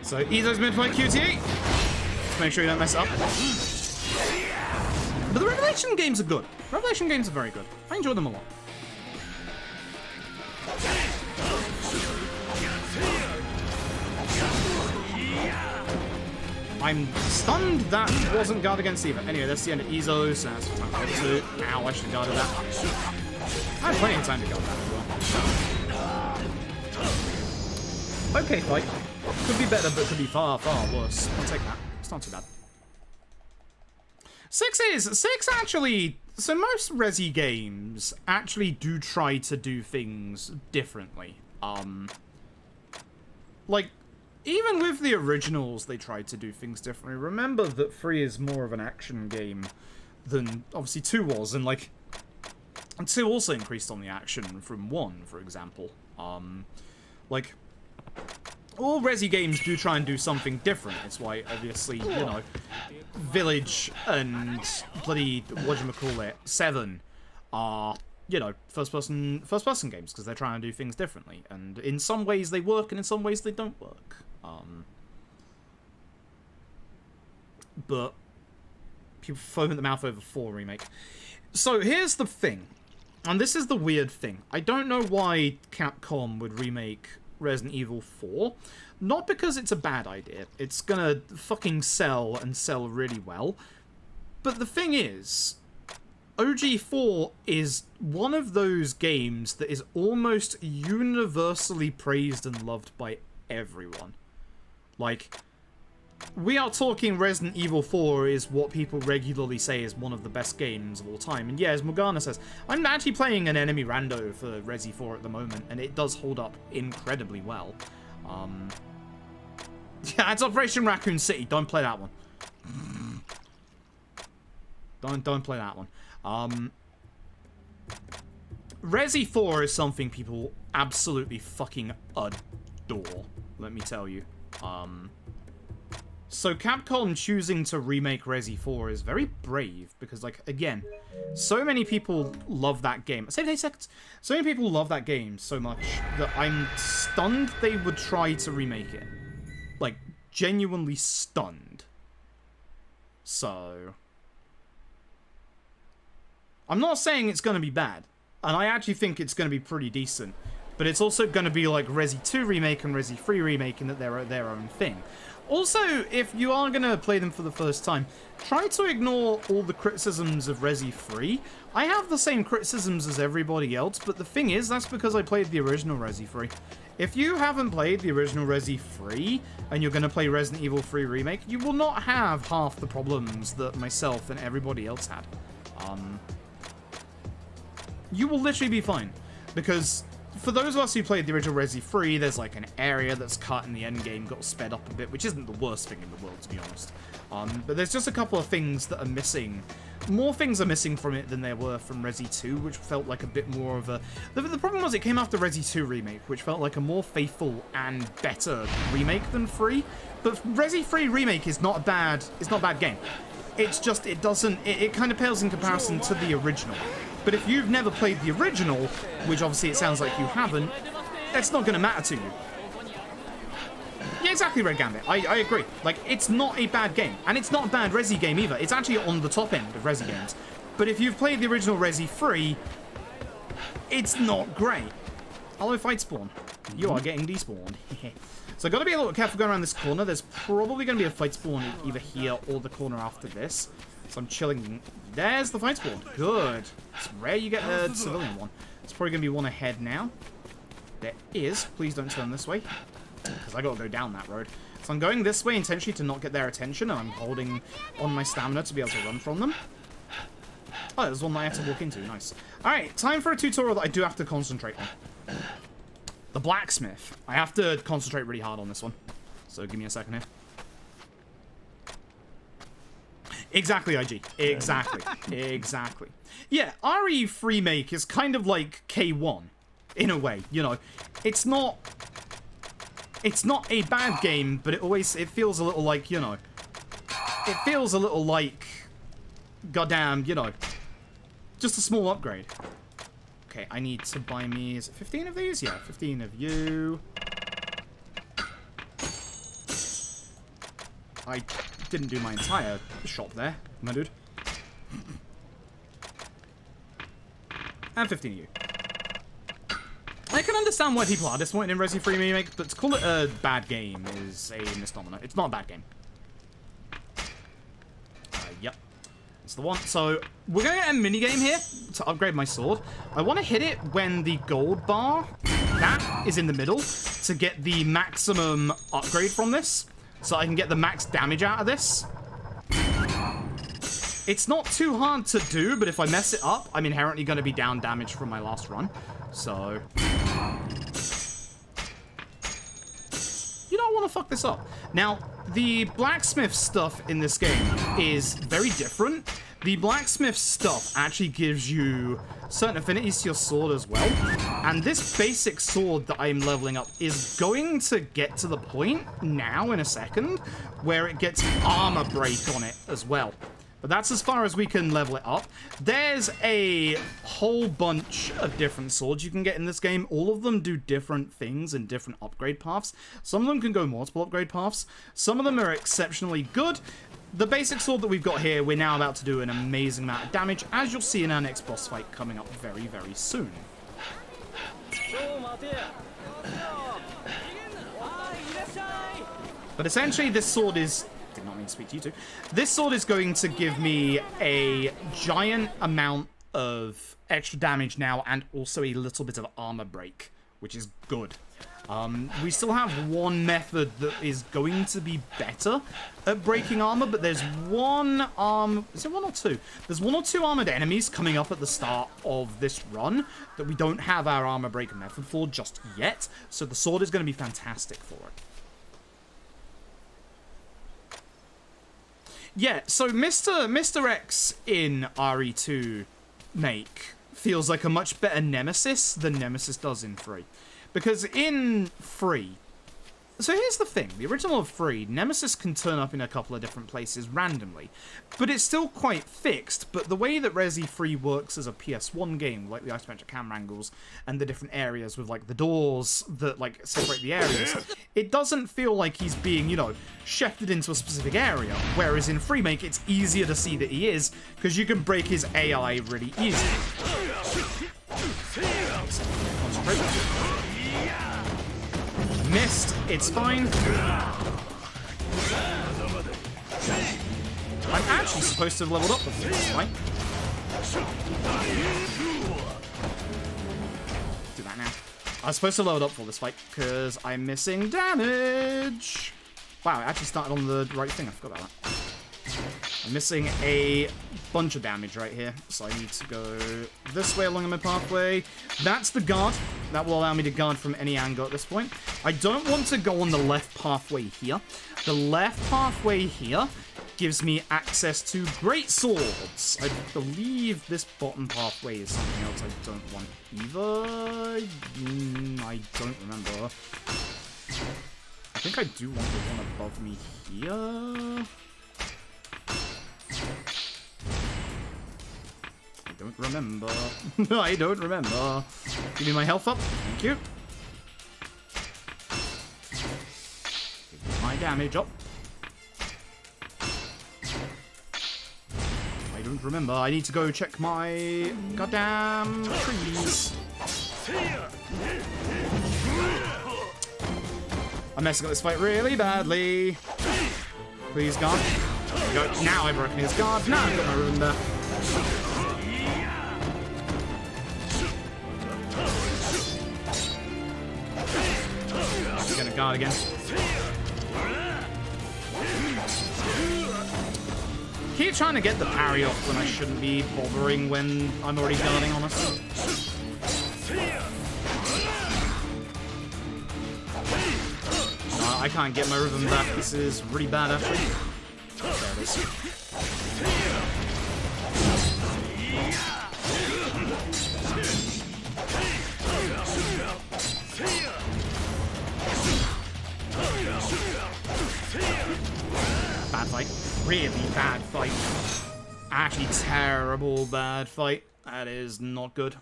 So Ezo's mid-fight QT. Just make sure you don't mess up. But the Revelation games are good. Revelation games are very good. I enjoy them a lot. I'm stunned that wasn't guard against either. Anyway, that's the end of Ezo, so that's time to ow, I should have guarded that. I had plenty of time to guard that as well. Okay, fight. Could be better, but could be far, far worse. I'll take that. It's not too bad. 6 actually... so most Resi games actually do try to do things differently. Like, even with the originals, they tried to do things differently. Remember that 3 is more of an action game than, obviously, 2 was, and, like... and 2 also increased on the action from 1, for example. Like... all Resi games do try and do something different. It's why, obviously, you know, Village and bloody, whatchamacallit, 7 are, you know, first-person games, because they're trying to do things differently. And in some ways they work, and in some ways they don't work. But people foam at the mouth over 4 Remake. So here's the thing, and this is the weird thing. I don't know why Capcom would remake Resident Evil 4. Not because it's a bad idea. It's gonna fucking sell, and sell really well. But the thing is, OG4 is one of those games that is almost universally praised and loved by everyone. Like, we are talking Resident Evil 4 is what people regularly say is one of the best games of all time. And yeah, as Morgana says, I'm actually playing an enemy rando for Resi 4 at the moment, and it does hold up incredibly well. Yeah, it's Operation Raccoon City. Don't play that one. Don't play that one. Resi 4 is something people absolutely fucking adore, let me tell you. So Capcom choosing to remake Resi 4 is very brave, because, like, again, so many people love that game. Save 8 seconds. So many people love that game so much that I'm stunned they would try to remake it. Like, genuinely stunned. So... I'm not saying it's going to be bad, and I actually think it's going to be pretty decent, but it's also going to be like Resi 2 Remake and Resi 3 Remake in that they're their own thing. Also, if you are going to play them for the first time, try to ignore all the criticisms of Resi 3. I have the same criticisms as everybody else, but the thing is, that's because I played the original Resi 3. If you haven't played the original Resi 3, and you're going to play Resident Evil 3 Remake, you will not have half the problems that myself and everybody else had. You will literally be fine, because for those of us who played the original Resi 3, there's like an area that's cut in the end game, got sped up a bit, which isn't the worst thing in the world, to be honest. But there's just a couple of things that are missing. More things are missing from it than there were from Resi 2, which felt like a bit more of a... The problem was it came after Resi 2 Remake, which felt like a more faithful and better remake than 3. But Resi 3 Remake is not a bad... It's not a bad game. It's just, it doesn't... It kind of pales in comparison to the original. But if you've never played the original, which obviously it sounds like you haven't, that's not going to matter to you. Yeah, exactly, Red Gambit. I agree. Like, it's not a bad game. And it's not a bad Resi game either. It's actually on the top end of Resi games. But if you've played the original Resi 3, it's not great. Hello, Fight Spawn. You are getting despawned. So I've got to be a little careful going around this corner. There's probably going to be a Fight Spawn either here or the corner after this. So I'm chilling. There's the Fight Spawn. Good. It's rare you get a civilian one. It's probably going to be one ahead now. There is. Please don't turn this way, because I got to go down that road. So I'm going this way intentionally to not get their attention, and I'm holding on my stamina to be able to run from them. Oh, there's one that I have to walk into. Nice. Alright, time for a tutorial that I do have to concentrate on. The Blacksmith. I have to concentrate really hard on this one. So give me a second here. Exactly, IG. Exactly. Exactly. Yeah, RE Remake is kind of like K1, in a way, you know. It's not a bad game, but it feels a little like, you know, it feels a little like, goddamn, you know, just a small upgrade. Okay, I need to buy me, is it 15 of these? Yeah, 15 of you. I didn't do my entire shop there, my dude. And 15 of you. I can understand why people are disappointed in Resi 3 Remake, but to call it a bad game is a misnomer. It's not a bad game. Yep. It's the one. So, we're going to get a minigame here to upgrade my sword. I want to hit it when the gold bar, that is in the middle, to get the maximum upgrade from this. So I can get the max damage out of this. It's not too hard to do, but if I mess it up, I'm inherently going to be down damage from my last run. So you don't want to fuck this up. Now, the blacksmith stuff in this game is very different. The blacksmith stuff actually gives you certain affinities to your sword as well. And this basic sword that I'm leveling up is going to get to the point now in a second where it gets armor break on it as well. But that's as far as we can level it up. There's a whole bunch of different swords you can get in this game. All of them do different things and different upgrade paths. Some of them can go multiple upgrade paths. Some of them are exceptionally good. The basic sword that we've got here, we're now about to do an amazing amount of damage, as you'll see in our next boss fight coming up very, very soon. But essentially, this sword is... Did not mean to speak to you two. This sword is going to give me a giant amount of extra damage now, and also a little bit of armor break, which is good. We still have one method that is going to be better at breaking armor, but there's one is it one or two? There's one or two armored enemies coming up at the start of this run that we don't have our armor break method for just yet, so the sword is going to be fantastic for it. Yeah, so Mr. X in RE2 Make feels like a much better Nemesis than Nemesis does in 3. Because in 3... So here's the thing. The original of 3, Nemesis can turn up in a couple of different places randomly. But it's still quite fixed. But the way that Resi 3 works as a PS1 game, like the isometric camera angles and the different areas with, like, the doors that, like, separate the areas, it doesn't feel like he's being, you know, shafted into a specific area. Whereas in Remake, it's easier to see that he is, because you can break his AI really easily. Concentrate. Missed. It's fine. I'm actually supposed to have leveled up before this fight. Do that now. I was supposed to load up for this fight because I'm missing damage. Wow, I actually started on the right thing. I forgot about that. I'm missing a bunch of damage right here, so I need to go this way along my pathway. That's the guard. That will allow me to guard from any angle at this point. I don't want to go on the left pathway here. The left pathway here gives me access to great swords. I believe this bottom pathway is something else I don't want either. I don't remember. I think I do want the one above me here. I don't remember. I don't remember. Give me my health up. Thank you. Give me my damage up. I don't remember. I need to go check my goddamn trees. I'm messing up this fight really badly. Please, God. There we go. Now I've broken his guard. Now I've got my rune there. He's gonna guard again. Keep trying to get the parry off when I shouldn't be bothering when I'm already guarding on us. I can't get my rhythm back. This is really bad, actually. There it is. Bad fight. Really bad fight. Actually, terrible bad fight. That is not good.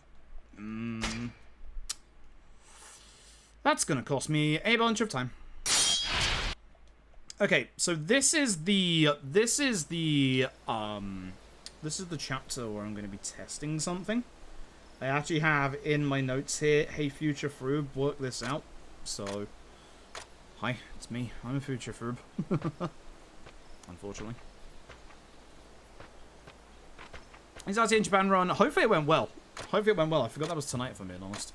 That's gonna cost me a bunch of time. Okay, so this is the chapter where I'm going to be testing something. I actually have in my notes here, hey future Froob, work this out. So, hi, it's me. I'm a future Froob. Unfortunately. Is that in Japan run? Hopefully it went well. Hopefully it went well. I forgot that was tonight, if I'm being honest.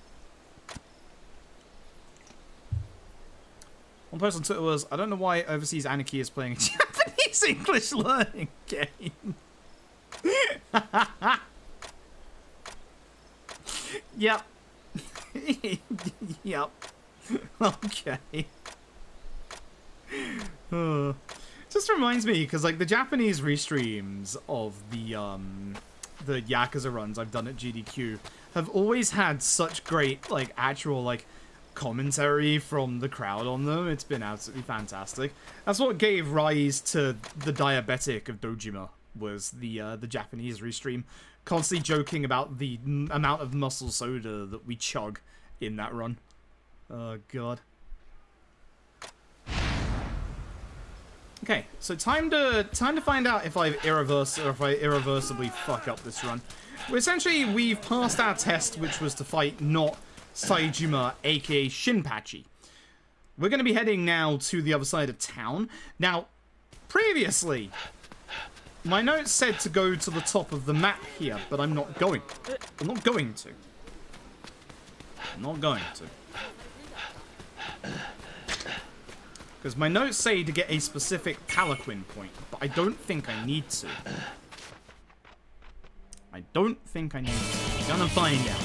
One post on Twitter was, I don't know why Overseas Anarchy is playing a Japanese English learning game. Yep. Yep. Okay. Just reminds me, because like the Japanese restreams of the Yakuza runs I've done at GDQ have always had such great like actual like commentary from the crowd on them. It's been absolutely fantastic. That's what gave rise to the Diabetic of Dojima, was the Japanese restream, constantly joking about the amount of muscle soda that we chug in that run. Oh god. Okay, so time to find out if I irreversibly fuck up this run. Well, essentially, we've passed our test, which was to fight not Saejima, aka Shinpachi. We're going to be heading now to the other side of town. Now, previously, my notes said to go to the top of the map here, but I'm not going. I'm not going to. I'm not going to. Because my notes say to get a specific Palanquin point, but I don't think I need to. I don't think I need to. I'm gonna find out.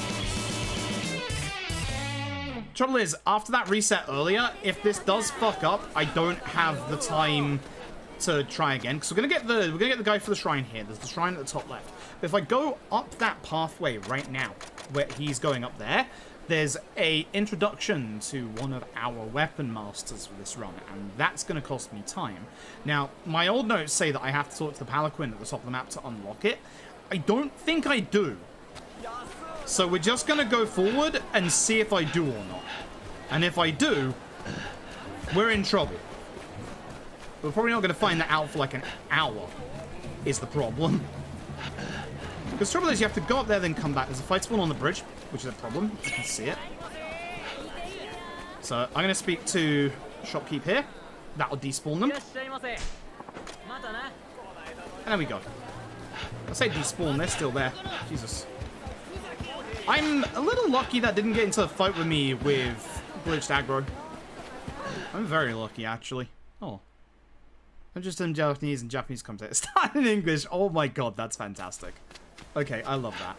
Trouble is, after that reset earlier, if this does fuck up, I don't have the time to try again. Because we're gonna get the guy for the shrine here. There's the shrine at the top left. But if I go up that pathway right now, where he's going up there, there's a introduction to one of our weapon masters for this run, and that's going to cost me time. Now, my old notes say that I have to talk to the Palanquin at the top of the map to unlock it. I don't think I do. So we're just going to go forward and see if I do or not. And if I do, we're in trouble. We're probably not going to find that out for like an hour, is the problem. Because the trouble is, you have to go up there, then come back. There's a fight spawn on the bridge, which is a problem. You can see it. So I'm going to speak to Shopkeep here. That'll despawn them. And there we go. I say despawn, they're still there. Jesus. I'm a little lucky that didn't get into a fight with me with glitched aggro. I'm very lucky, actually. Oh. I'm just in Japanese and Japanese commentators. Start in English. Oh my god, that's fantastic. Okay, I love that.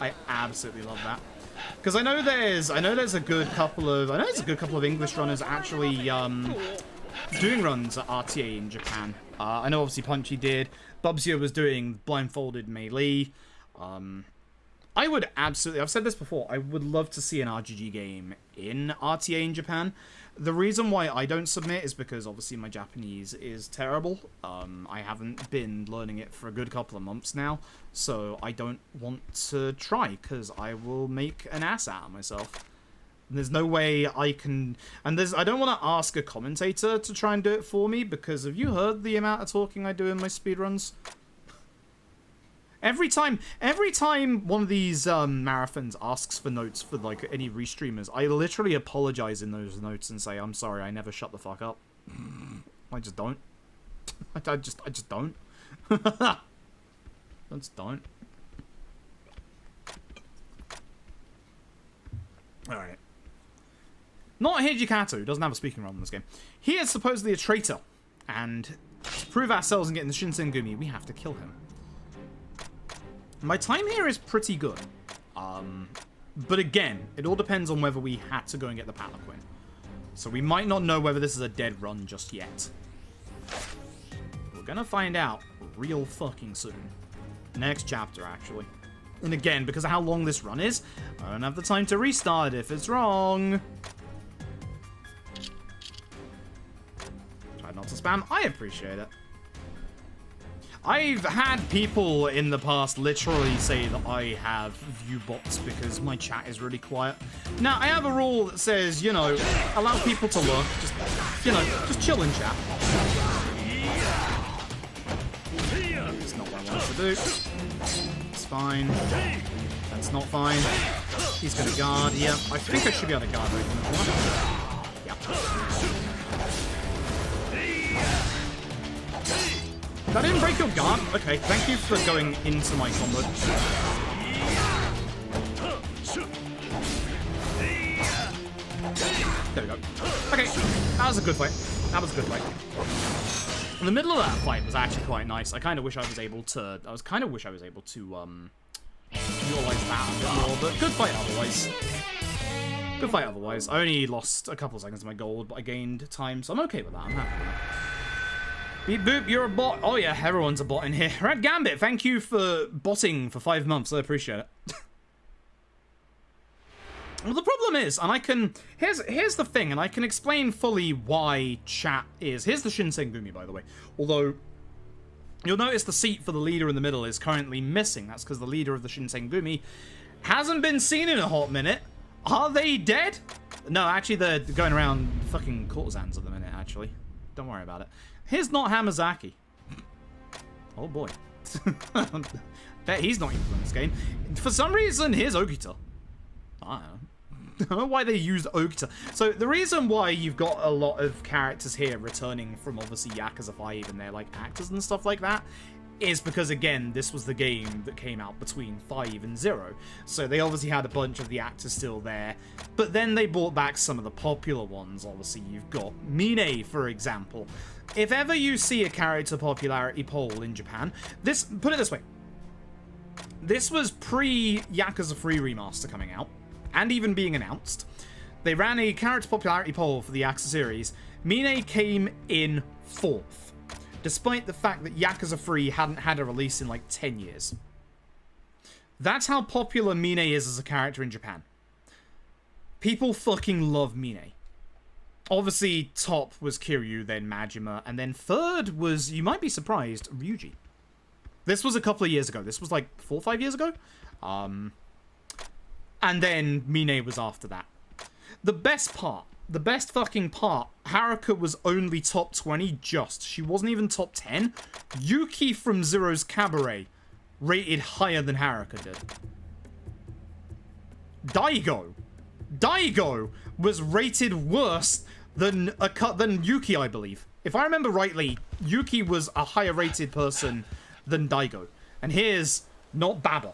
I absolutely love that. Because I know there's a good couple of English runners actually doing runs at RTA in Japan. I know obviously Punchy did. Bubsio was doing blindfolded melee. I would absolutely, I've said this before, I would love to see an RGG game in RTA in Japan. The reason why I don't submit is because obviously my Japanese is terrible. I haven't been learning it for a good couple of months now, so I don't want to try because I will make an ass out of myself. And there's no way I can, and I don't want to ask a commentator to try and do it for me because have you heard the amount of talking I do in my speedruns? Every time one of these marathons asks for notes for like any restreamers, I literally apologize in those notes and say, I'm sorry, I never shut the fuck up. I just don't. I just don't. I just don't. Alright. Not Hijikatu, doesn't have a speaking role in this game. He is supposedly a traitor. And to prove ourselves and get in the Shinsengumi, we have to kill him. My time here is pretty good. But again, it all depends on whether we had to go and get the Palanquin. So we might not know whether this is a dead run just yet. We're gonna find out real fucking soon. Next chapter, actually. And again, because of how long this run is, I don't have the time to restart if it's wrong. Try not to spam. I appreciate it. I've had people in the past literally say that I have view bots because my chat is really quiet. Now, I have a rule that says, you know, allow people to look. Just, you know, just chill in chat. That's not what I wanted to do. It's fine. That's not fine. He's going to guard. Yeah, I think I should be able to guard right from the corner. Yeah. That didn't break your guard? Okay, thank you for going into my combo. There we go. Okay, that was a good fight. That was a good fight. In the middle of that fight was actually quite nice. I kind of wish I was able to... utilize that a bit more, but good fight otherwise. Good fight otherwise. I only lost a couple of seconds of my gold, but I gained time, so I'm okay with that. I'm happy with that. Beep boop, you're a bot. Oh yeah, everyone's a bot in here. Red Gambit, thank you for botting for 5 months. I appreciate it. Well, the problem is, and I can... Here's the thing, and I can explain fully why chat is... Here's the Shinsengumi, by the way. Although, you'll notice the seat for the leader in the middle is currently missing. That's because the leader of the Shinsengumi hasn't been seen in a hot minute. Are they dead? No, actually, they're going around fucking courtesans at the minute, actually. Don't worry about it. Here's not Hamazaki. Oh boy. Bet he's not even in this game. For some reason, here's Ogita. I don't know why they used Ogita. So the reason why you've got a lot of characters here returning from obviously Yakuza 5 and they're like actors and stuff like that is because, again, this was the game that came out between 5 and 0. So they obviously had a bunch of the actors still there. But then they brought back some of the popular ones. Obviously, you've got Mine, for example. If ever you see a character popularity poll in Japan, put it this way. This was pre-Yakuza 3 remaster coming out, and even being announced. They ran a character popularity poll for the Yakuza series. Mine came in 4th. Despite the fact that Yakuza 3 hadn't had a release in like 10 years. That's how popular Mine is as a character in Japan. People fucking love Mine. Obviously, top was Kiryu, then Majima, and then third was, you might be surprised, Ryuji. This was a couple of years ago. This was like 4 or 5 years ago. And then Mine was after that. The best fucking part, Haruka was only top 20 just. She wasn't even top 10. Yuki from Zero's Cabaret rated higher than Haruka did. Daigo was rated worse than Yuki, I believe. If I remember rightly, Yuki was a higher rated person than Daigo. And here's not Baba.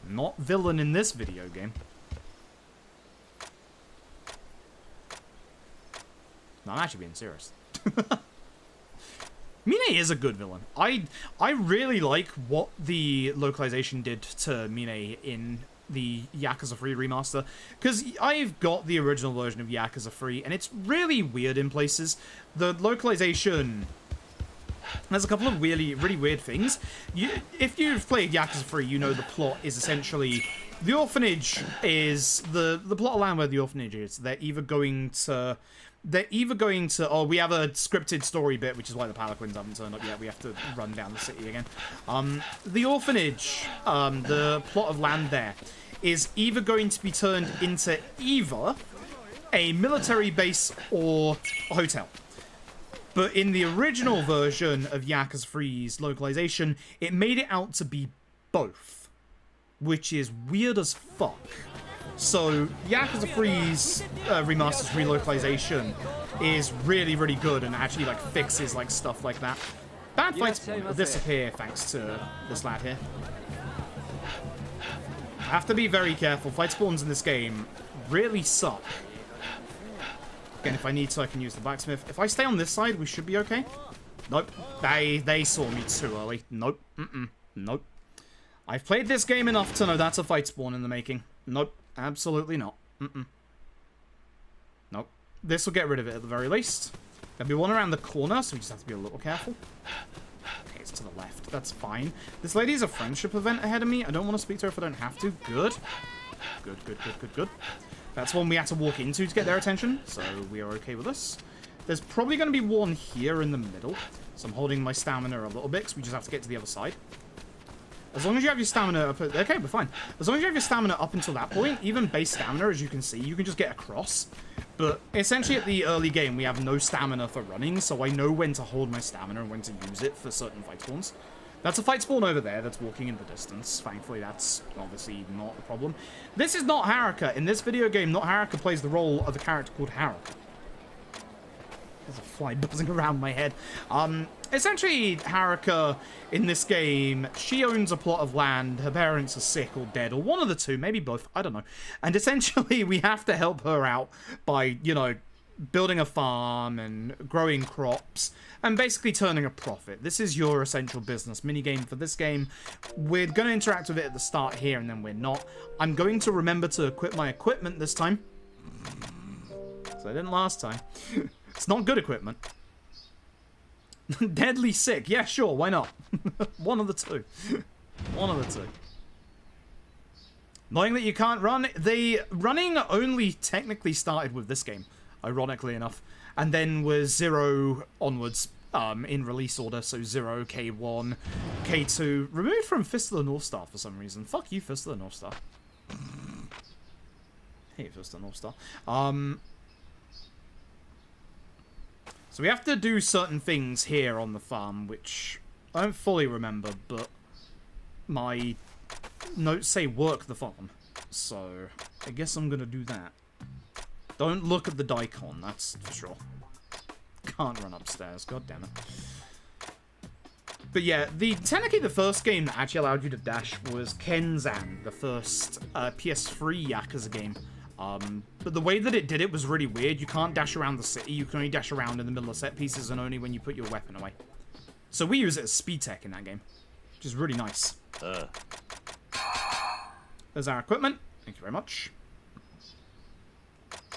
Not villain in this video game. No, I'm actually being serious. Mine is a good villain. I really like what the localization did to Mine in the Yakuza 3 remaster, because I've got the original version of Yakuza 3, and it's really weird in places. The localization has a couple of really weird things. If you've played Yakuza 3, you know the plot is essentially... The orphanage is... The plot of land where the orphanage is, they're either going to... Oh, we have a scripted story bit, which is why the Palanquins haven't turned up yet. We have to run down the city again. The orphanage, the plot of land there, is either going to be turned into either a military base or a hotel. But in the original version of Yakuza 3's localization, it made it out to be both, which is weird as fuck. So, Yakuza 3's remastered relocalization is really good and actually, like, fixes, like, stuff like that. Bad fights will disappear thanks to this lad here. I have to be very careful. Fight spawns in this game really suck. Again, if I need to, I can use the Blacksmith. If I stay on this side, we should be okay. Nope. They saw me too early. Nope. Nope. I've played this game enough to know that's a fight spawn in the making. Nope. Absolutely not. Nope. This will get rid of it at the very least. There'll be one around the corner, so we just have to be a little careful. Okay, it's to the left. That's fine. This lady's a friendship event ahead of me. I don't want to speak to her if I don't have to. Good. Good. That's one we had to walk into to get their attention, so we are okay with this. There's probably going to be one here in the middle, so I'm holding my stamina a little bit, because we just have to get to the other side. As long as you have your stamina up... Okay, we're fine. As long as you have your stamina up until that point, even base stamina, as you can see, you can just get across. But essentially at the early game, we have no stamina for running, so I know when to hold my stamina and when to use it for certain fight spawns. That's a fight spawn over there that's walking in the distance. Thankfully, that's obviously not a problem. This is not Haruka. In this video game, not Haruka plays the role of a character called Haruka. There's a fly buzzing around my head. Essentially, Haruka, in this game, she owns a plot of land, her parents are sick or dead, or one of the two, maybe both, I don't know. And essentially, we have to help her out by, you know, building a farm and growing crops, and basically turning a profit. This is your essential business minigame for this game. We're going to interact with it at the start here, and then we're not. I'm going to remember to equip my equipment this time. So I didn't last time. It's not good equipment. Deadly sick. Yeah, sure, why not? One of the two. One of the two. Knowing that you can't run, the running only technically started with this game, ironically enough, and then was 0 onwards in release order, so 0, K1, K2, removed from Fist of the North Star for some reason. Fuck you, Fist of the North Star. Hey, Fist of the North Star. So we have to do certain things here on the farm, which I don't fully remember, but my notes say work the farm. So I guess I'm going to do that. Don't look at the daikon, that's for sure. Can't run upstairs, god damn it. But yeah, technically the first game that actually allowed you to dash was Kenzan, the first PS3 Yakuza game. But the way that it did it was really weird. You can't dash around the city, you can only dash around in the middle of set pieces and only when you put your weapon away. So we use it as speed tech in that game, which is really nice. There's our equipment. Thank you very much.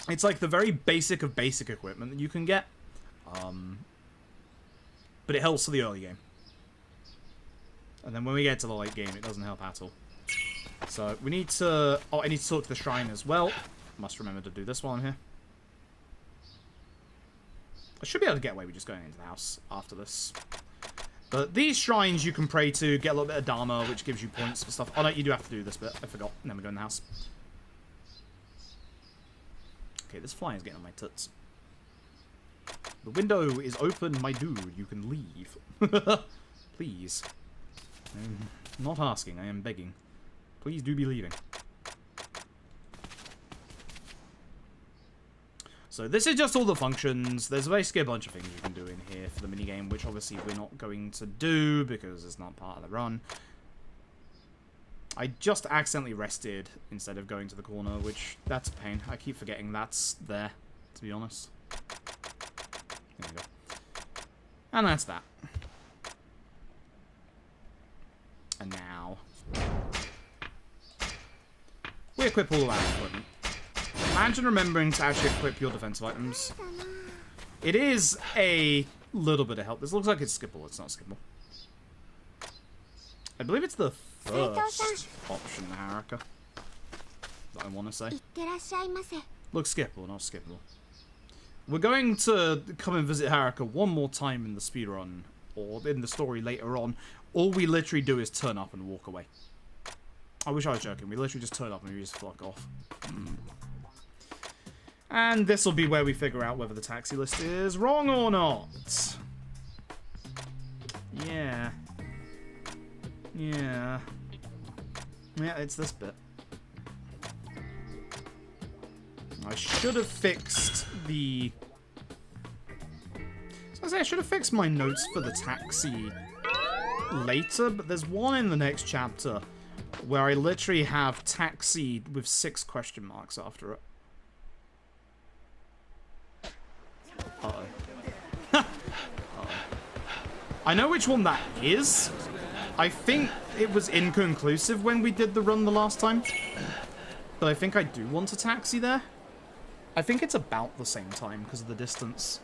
It's like the very basic of basic equipment that you can get. But it helps for the early game. And then when we get to the late game, it doesn't help at all. So we need to... Oh, I need to talk to the shrine as well. Must remember to do this while I'm here. I should be able to get away with just going into the house after this. But these shrines you can pray to, get a little bit of Dharma, which gives you points for stuff. Oh no, you do have to do this bit. I forgot. And then we go in the house. Okay, this fly is getting on my tits. The window is open, my dude. You can leave. Please. I'm not asking, I am begging. Please do be leaving. So So this is just all the functions. There's basically a bunch of things you can do in here for the minigame, which obviously we're not going to do because it's not part of the run. I just accidentally rested instead of going to the corner, which, that's a pain. I keep forgetting that's there, to be honest. There we go. And that's that. And now, we equip all our equipment. Imagine remembering to actually equip your defensive items. It is a little bit of help. This looks like it's skippable. It's not skippable. I believe it's the first option, Haruka, that I want to say. Looks skippable, not skippable. We're going to come and visit Haruka one more time in the speedrun, or in the story later on. All we literally do is turn up and walk away. I wish I was joking. We literally just turn up and we just fuck off. And this will be where we figure out whether the taxi list is wrong or not. Yeah. Yeah. Yeah, it's this bit. I should have fixed the... I should have fixed my notes for the taxi later, but there's one in the next chapter where I literally have taxi with 6 question marks after it. Uh-oh. Uh-oh. I know which one that is. I think it was inconclusive when we did the run the last time. But I think I do want a taxi there. I think it's about the same time because of the distance.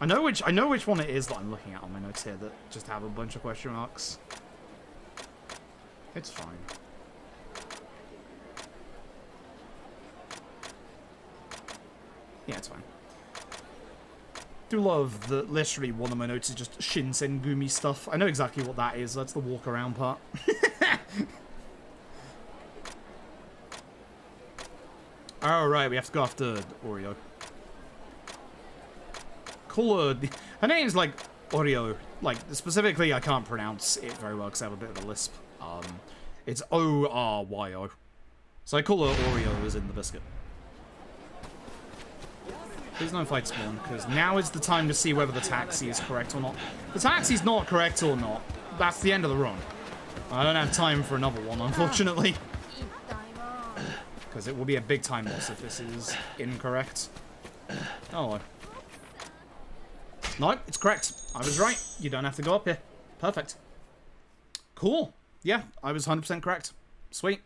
I know which one it is that I'm looking at on my notes here that just have a bunch of question marks. It's fine. Yeah, it's fine. Do love that literally one of my notes is just Shinsengumi stuff. I know exactly what that is. That's the walk around part. Alright, we have to go after Oreo. Call her... Her name's like Oreo. Like, specifically I can't pronounce it very well because I have a bit of a lisp. It's O-R-Y-O. So I call her Oreo as in the biscuit. Please no fight spawn, because now is the time to see whether the taxi is correct or not. If the taxi's not correct or not, that's the end of the run. I don't have time for another one, unfortunately. Because it will be a big time loss if this is incorrect. Oh, no, it's correct. I was right. You don't have to go up here. Perfect. Cool. Yeah, I was 100% correct. Sweet.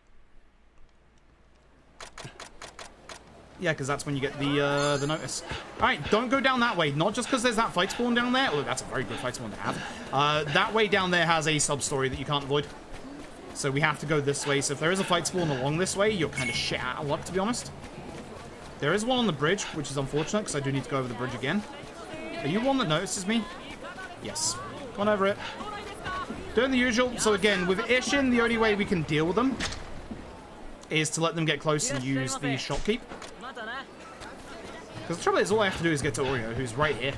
Yeah, because that's when you get the notice. Alright, don't go down that way. Not just because there's that fight spawn down there. Oh, that's a very good fight spawn to have. That way down there has a sub-story that you can't avoid. So we have to go this way. So if there is a fight spawn along this way, you're kind of shit out of luck, to be honest. There is one on the bridge, which is unfortunate, because I do need to go over the bridge again. Are you one that notices me? Yes. Come on over it. Doing the usual. So again, with Ishin, the only way we can deal with them is to let them get close and use the shopkeep. Because the trouble is, all I have to do is get to Oreo, who's right here.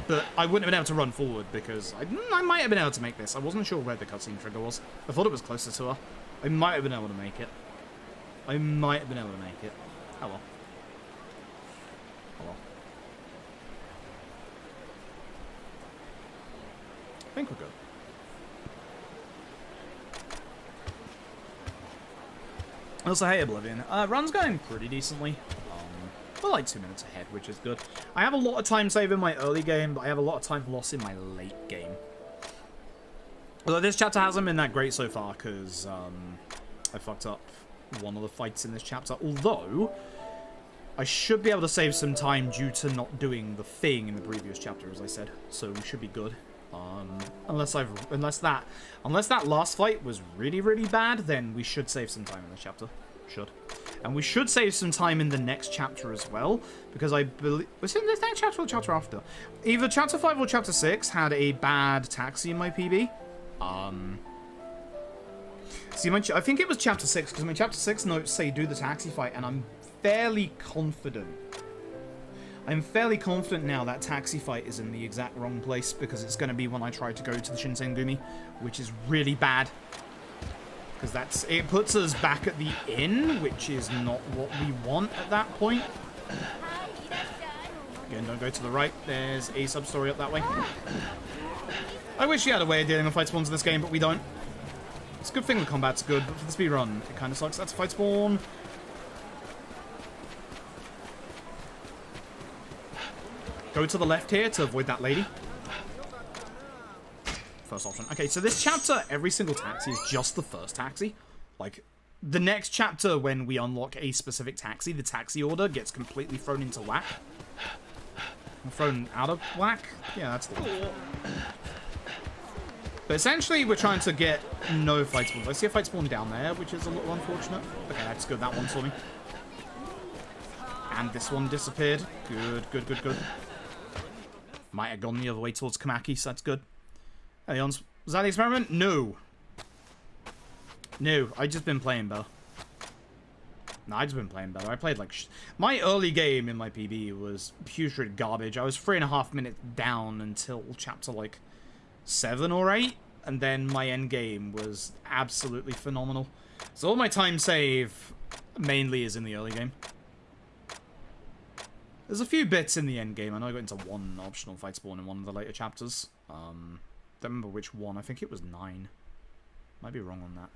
But I wouldn't have been able to run forward because I might have been able to make this. I wasn't sure where the cutscene trigger was. I thought it was closer to her. I might have been able to make it. I might have been able to make it. Oh well. Oh well. I think we're good. Also, hey Oblivion. Run's going pretty decently. We're like 2 minutes ahead, which is good. I have a lot of time saved in my early game, but I have a lot of time lost in my late game. Although this chapter hasn't been that great so far, because I fucked up one of the fights in this chapter. Although, I should be able to save some time due to not doing the thing in the previous chapter, as I said. So we should be good. Unless that last fight was really, really bad, then we should save some time in this chapter. Should. And we should save some time in the next chapter as well, because I believe... Was it in this next chapter or the chapter after? Either chapter 5 or chapter 6 had a bad taxi in my PB. See, I think it was chapter 6, because my chapter 6 notes say do the taxi fight, and I'm fairly confident now that taxi fight is in the exact wrong place, because it's going to be when I try to go to the Shinsengumi, which is really bad. Because it puts us back at the inn, which is not what we want at that point. Again, don't go to the right. There's a sub-story up that way. I wish you had a way of dealing with fight spawns in this game, but we don't. It's a good thing the combat's good, but for the speedrun, it kind of sucks. That's a fight spawn. Go to the left here to avoid that lady. First option. Okay, so this chapter, every single taxi is just the first taxi. Like, the next chapter, when we unlock a specific taxi, the taxi order gets completely thrown into whack. Thrown out of whack? Yeah, that's the one. But essentially, we're trying to get no fight spawns. I see a fight spawn down there, which is a little unfortunate. Okay, that's good. That one saw me. And this one disappeared. Good, good, good, good. Might have gone the other way towards Kamaki, so that's good. Hey, was that the experiment? No. No, I just been playing better. No, I just been playing better. I played like... My early game in my PB was putrid garbage. I was 3.5 minutes down until chapter like 7 or 8. And then my end game was absolutely phenomenal. So all my time save mainly is in the early game. There's a few bits in the end game. I know I got into one optional fight spawn in one of the later chapters. Don't remember which one. I think it was 9. Might be wrong on that.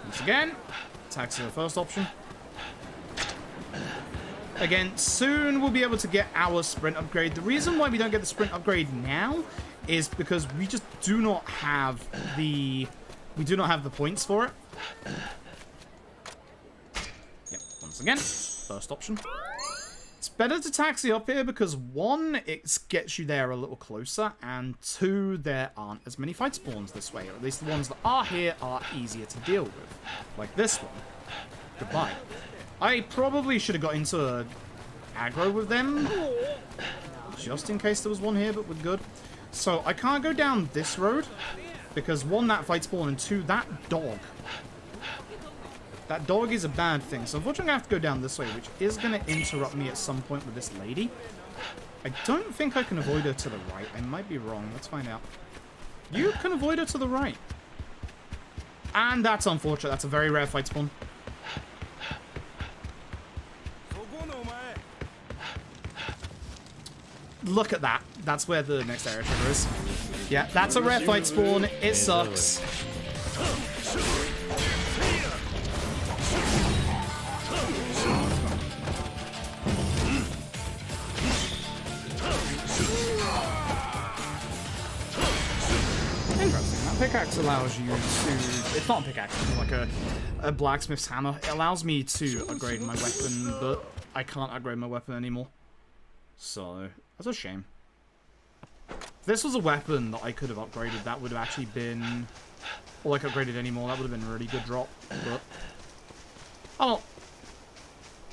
Once again, taxi the first option. Again, soon we'll be able to get our sprint upgrade. The reason why we don't get the sprint upgrade now is because we just do not have the... We do not have the points for it. Yep, once again, first option. It's better to taxi up here because 1, it gets you there a little closer, and 2, there aren't as many fight spawns this way, or at least the ones that are here are easier to deal with. Like this one. Goodbye. I probably should have got into aggro with them, just in case there was one here, but we're good. So I can't go down this road. Because 1, that fight spawn, and 2, that dog. That dog is a bad thing. So unfortunately I have to go down this way, which is going to interrupt me at some point with this lady. I don't think I can avoid her to the right. I might be wrong. Let's find out. You can avoid her to the right. And that's unfortunate. That's a very rare fight spawn. Look at that. That's where the next area trigger is. Yeah, that's a rare fight spawn. It sucks. Interesting. That pickaxe allows you to... It's not a pickaxe, it's like a blacksmith's hammer. It allows me to upgrade my weapon, but I can't upgrade my weapon anymore. So, that's a shame. If this was a weapon that I could have upgraded, that would have actually been... Or like upgraded anymore, that would have been a really good drop. But... Oh.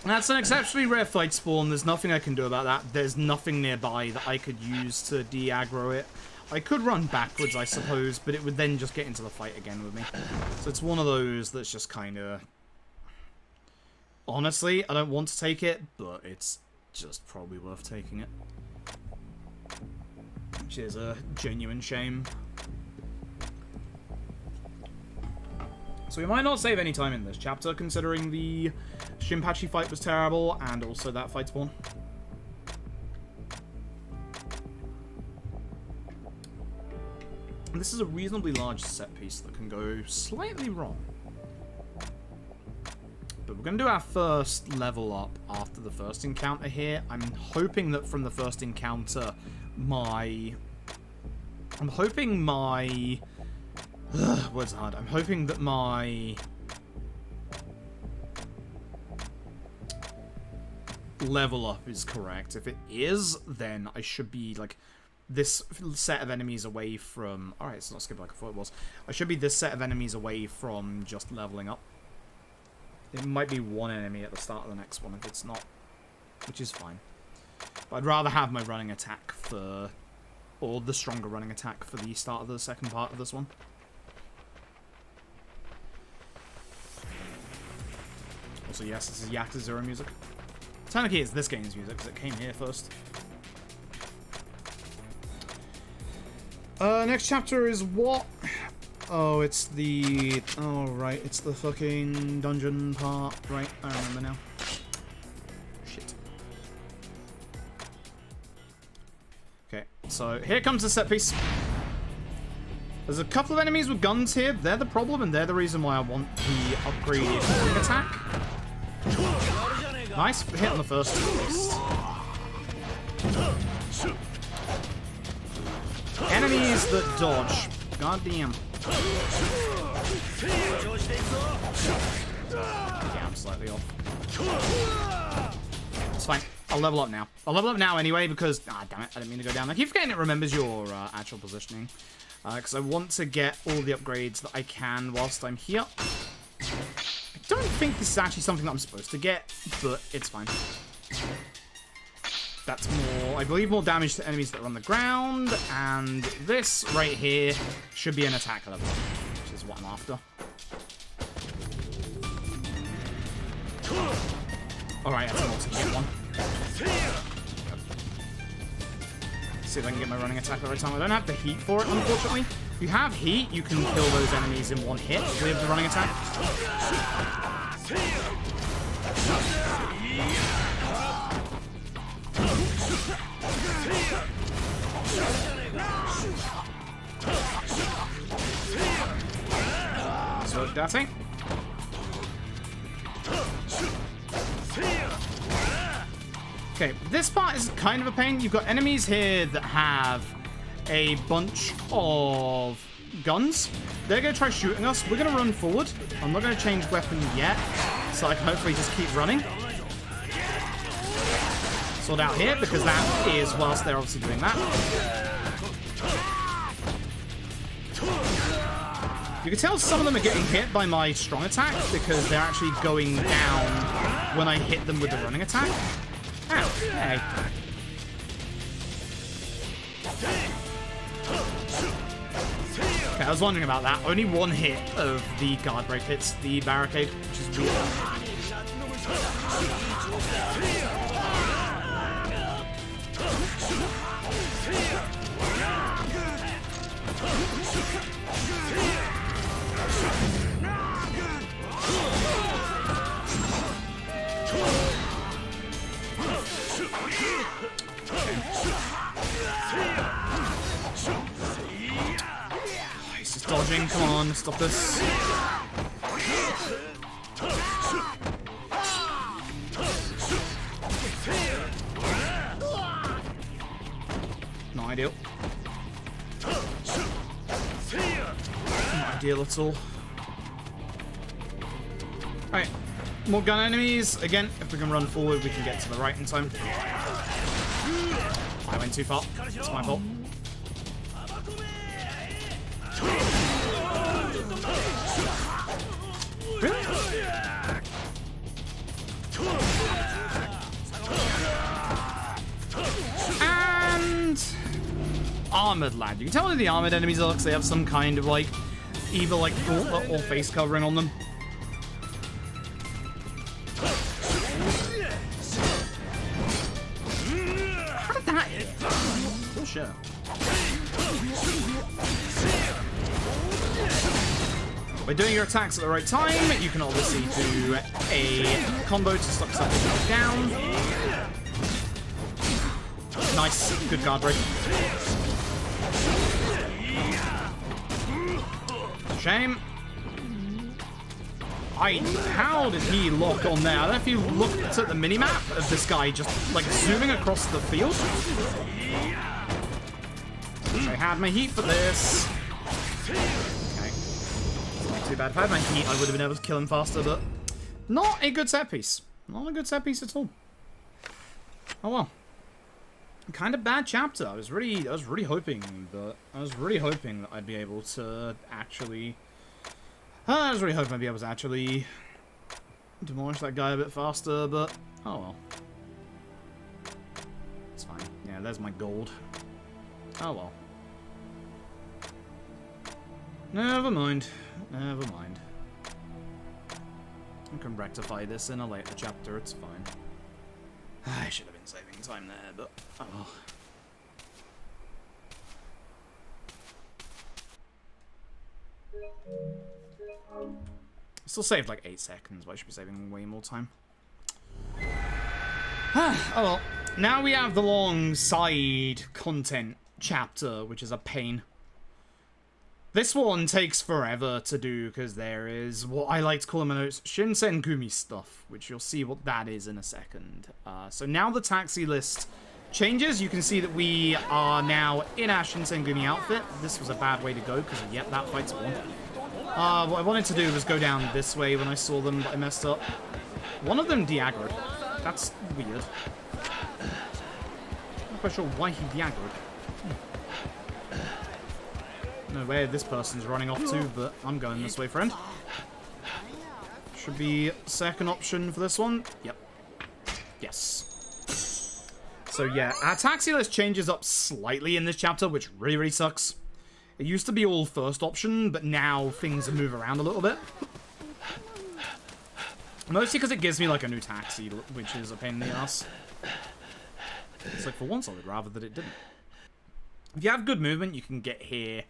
That's an exceptionally rare fight spawn. There's nothing I can do about that. There's nothing nearby that I could use to de-aggro it. I could run backwards, I suppose, but it would then just get into the fight again with me. So it's one of those that's just kind of... Honestly, I don't want to take it, but it's just probably worth taking it. Which is a genuine shame. So we might not save any time in this chapter, considering the Shinpachi fight was terrible, and also that fight spawn. And this is a reasonably large set piece that can go slightly wrong. But we're going to do our first level up after the first encounter here. I'm hoping that from the first encounter, I'm hoping that my level up is correct. If it is, then I should be, like, this set of enemies away from... Alright, it's not skipped like I thought it was. I should be this set of enemies away from just leveling up. It might be one enemy at the start of the next one if it's not, which is fine. But I'd rather have my running attack for... Or the stronger running attack for the start of the second part of this one. Also, yes, this is Yakuza music. Technically, it's this game's music, because it came here first. Next chapter is what? Oh, it's the... Oh, right. It's the fucking dungeon part. Right, I remember now. Shit. Okay, so here comes the set piece. There's a couple of enemies with guns here. They're the problem, and they're the reason why I want the upgraded attack. Nice hit on the first at least. Enemies that dodge. God damn. Yeah, I'm slightly off. It's fine. I'll level up now. I'll level up now anyway because... Ah, damn it. I didn't mean to go down. I keep forgetting it remembers your actual positioning. Because I want to get all the upgrades that I can whilst I'm here. I don't think this is actually something that I'm supposed to get, but it's fine. That's more, I believe, more damage to enemies that are on the ground, and this right here should be an attack level, which is what I'm after. Alright, that's a multi-hit one. See if I can get my running attack at the right time. I don't have the heat for it, unfortunately. If you have heat, you can kill those enemies in one hit with the running attack. So Gatling. Okay, this part is kind of a pain. You've got enemies here that have a bunch of guns. They're going to try shooting us. We're going to run forward. I'm not going to change weapon yet, so I can hopefully just keep running. Sword out here, because that is whilst they're obviously doing that. You can tell some of them are getting hit by my strong attack, because they're actually going down when I hit them with the running attack. Ow. Hey. Okay, I was wondering about that. Only one hit of the guard break hits the barricade, which is weird. He's just dodging. Come on, stop this. Not ideal. Not ideal at all. Alright. More gun enemies. Again, if we can run forward, we can get to the right in time. I went too far. It's my fault. Really? And armored lad. You can tell who the armored enemies are because they have some kind of like either like gauntlet or face covering on them. How did that hit? For sure. By doing your attacks at the right time, you can obviously do a combo to stop something down. Nice, good guard break. Shame. How did he lock on there? I don't know if you looked at the minimap of this guy just like zooming across the field. I had my heat for this. Too bad. If I had my heat, I would have been able to kill him faster, but not a good set piece. Not a good set piece at all. Oh well. Kind of bad chapter. I was really hoping that I'd be able to actually. I was really hoping I'd be able to actually demolish that guy a bit faster, but oh well. It's fine. Yeah, there's my gold. Oh well. Never mind. Never mind. I can rectify this in a later chapter, it's fine. I should have been saving time there, but oh well. Still saved like 8 seconds, but I should be saving way more time. Oh well. Now we have the long side content chapter, which is a pain. This one takes forever to do because there is what I like to call in my notes Shinsengumi stuff, which you'll see what that is in a second. So now the taxi list changes. You can see that we are now in our Shinsengumi outfit. This was a bad way to go because, yep, that fight's won. What I wanted to do was go down this way when I saw them, but I messed up. One of them de-aggroed. That's weird. I'm not quite sure why he de-aggroed. No way this person's running off to, but I'm going this way, friend. Should be second option for this one. Yep. Yes. So yeah, our taxi list changes up slightly in this chapter, which really, really sucks. It used to be all first option, but now things move around a little bit. Mostly because it gives me like a new taxi, which is a pain in the ass. It's like, for once I would rather that it didn't. If you have good movement, you can get here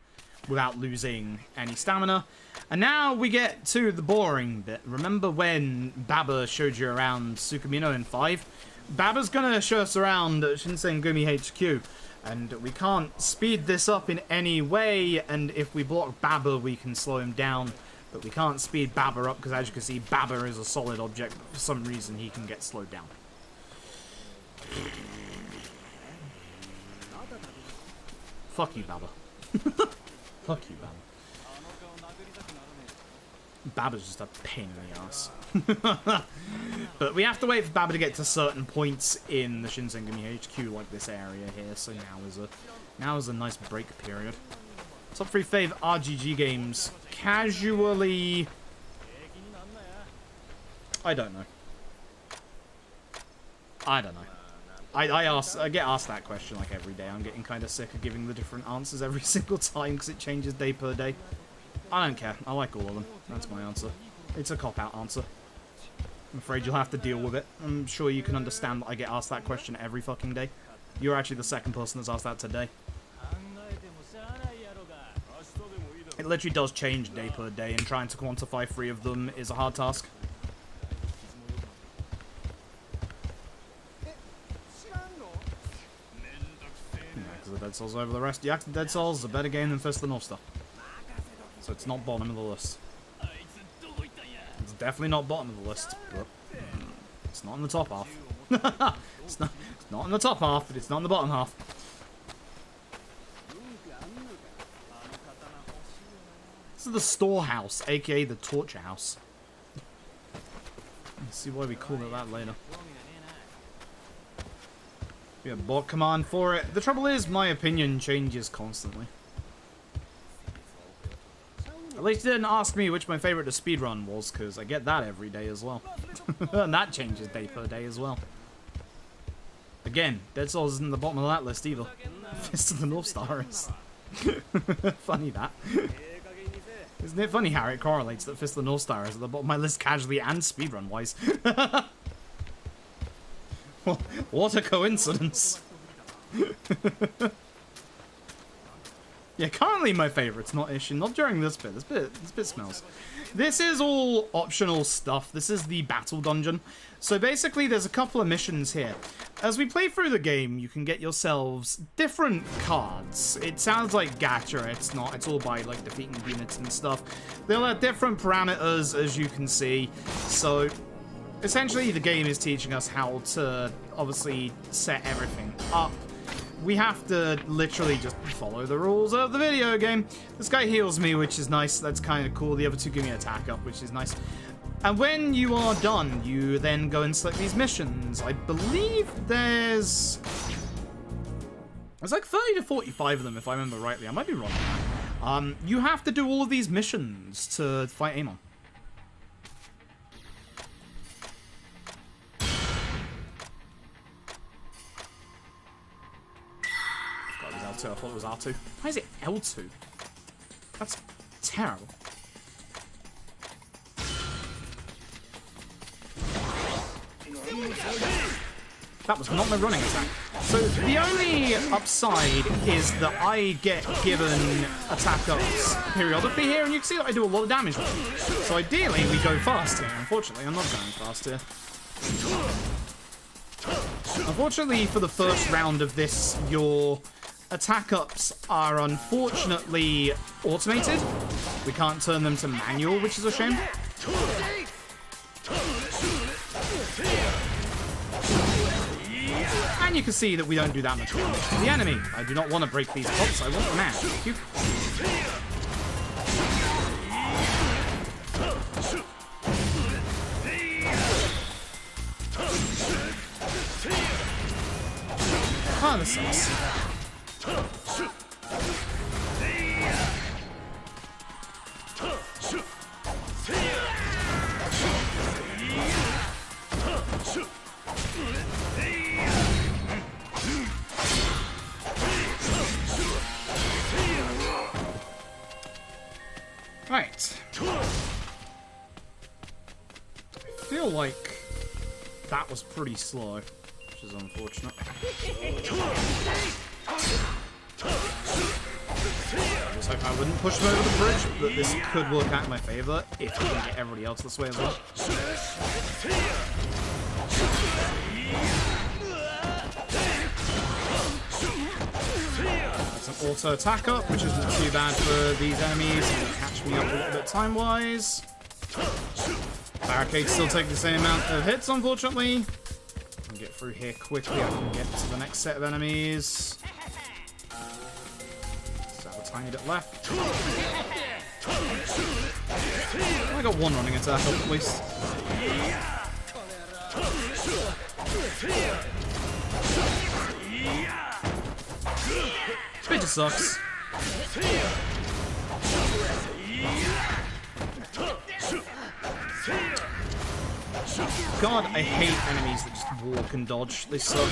without losing any stamina. And now we get to the boring bit. Remember when Baba showed you around Tsukumino in 5? Baba's gonna show us around Shinsengumi HQ. And we can't speed this up in any way, and if we block Baba, we can slow him down. But we can't speed Baba up, because as you can see, Baba is a solid object, but for some reason he can get slowed down. Fuck you, Baba. Fuck you, Baba. Baba's just a pain in the ass. But we have to wait for Baba to get to certain points in the Shinsengumi HQ, like this area here. So now is a nice break period. Top 3 Fave RGG games. Casually, I don't know. I get asked that question like every day. I'm getting kind of sick of giving the different answers every single time because it changes day per day. I don't care. I like all of them. That's my answer. It's a cop-out answer. I'm afraid you'll have to deal with it. I'm sure you can understand that I get asked that question every fucking day. You're actually the second person that's asked that today. It literally does change day per day, and trying to quantify 3 of them is a hard task. Yakuza Dead Souls over the rest. Yakuza Dead Souls is a better game than Fist of the North Star. So it's not bottom of the list. It's definitely not bottom of the list, but it's not in the top half. It's not in the top half, but it's not in the bottom half. This is the storehouse, aka the torture house. Let's see why we call it that later. We have bot command for it. The trouble is, my opinion changes constantly. At least you didn't ask me which my favorite to speedrun was, because I get that every day as well. And that changes day per day as well. Again, Dead Souls isn't at the bottom of that list either. Fist of the North Star is. Funny that. Isn't it funny how it correlates that Fist of the North Star is at the bottom of my list casually and speedrun-wise? What a coincidence. Yeah, currently my favourite's not Ishin, not during this bit. This bit smells. This is all optional stuff. This is the battle dungeon. So basically there's a couple of missions here. As we play through the game, you can get yourselves different cards. It sounds like Gacha, it's not. It's all by like defeating units and stuff. They'll have different parameters, as you can see. So essentially the game is teaching us how to obviously set everything up. We have to literally just follow the rules of the video game. This guy heals me, which is nice. That's kind of cool. The other two give me an attack up, which is nice. And when you are done, you then go and select these missions. I believe there's like 30 to 45 of them, if I remember rightly. I might be wrong. You have to do all of these missions to fight Amon. I thought it was R2. Why is it L2? That's terrible. That was not my running attack. So the only upside is that I get given attack ups periodically here, and you can see that I do a lot of damage with them. So ideally we go fast here. Unfortunately, I'm not going fast here. Unfortunately, for the first round of this, your attack ups are unfortunately automated. We can't turn them to manual, which is a shame. And you can see that we don't do that much damage to the enemy. I do not want to break these pots, I want the man. Thank you. Oh, this sucks. Right. I feel like that was pretty slow, which is unfortunate. I just hope I wouldn't push him over the bridge, but this could work out in my favour if we can get everybody else this way as well. That's an auto attack up, which isn't too bad for these enemies. It'll catch me up a little bit time-wise. Barricades still take the same amount of hits, unfortunately. I can get through here quickly. I can get to the next set of enemies. Just have a tiny bit left. I got one running attack up at least. It just sucks. God, I hate enemies that just walk and dodge. They suck.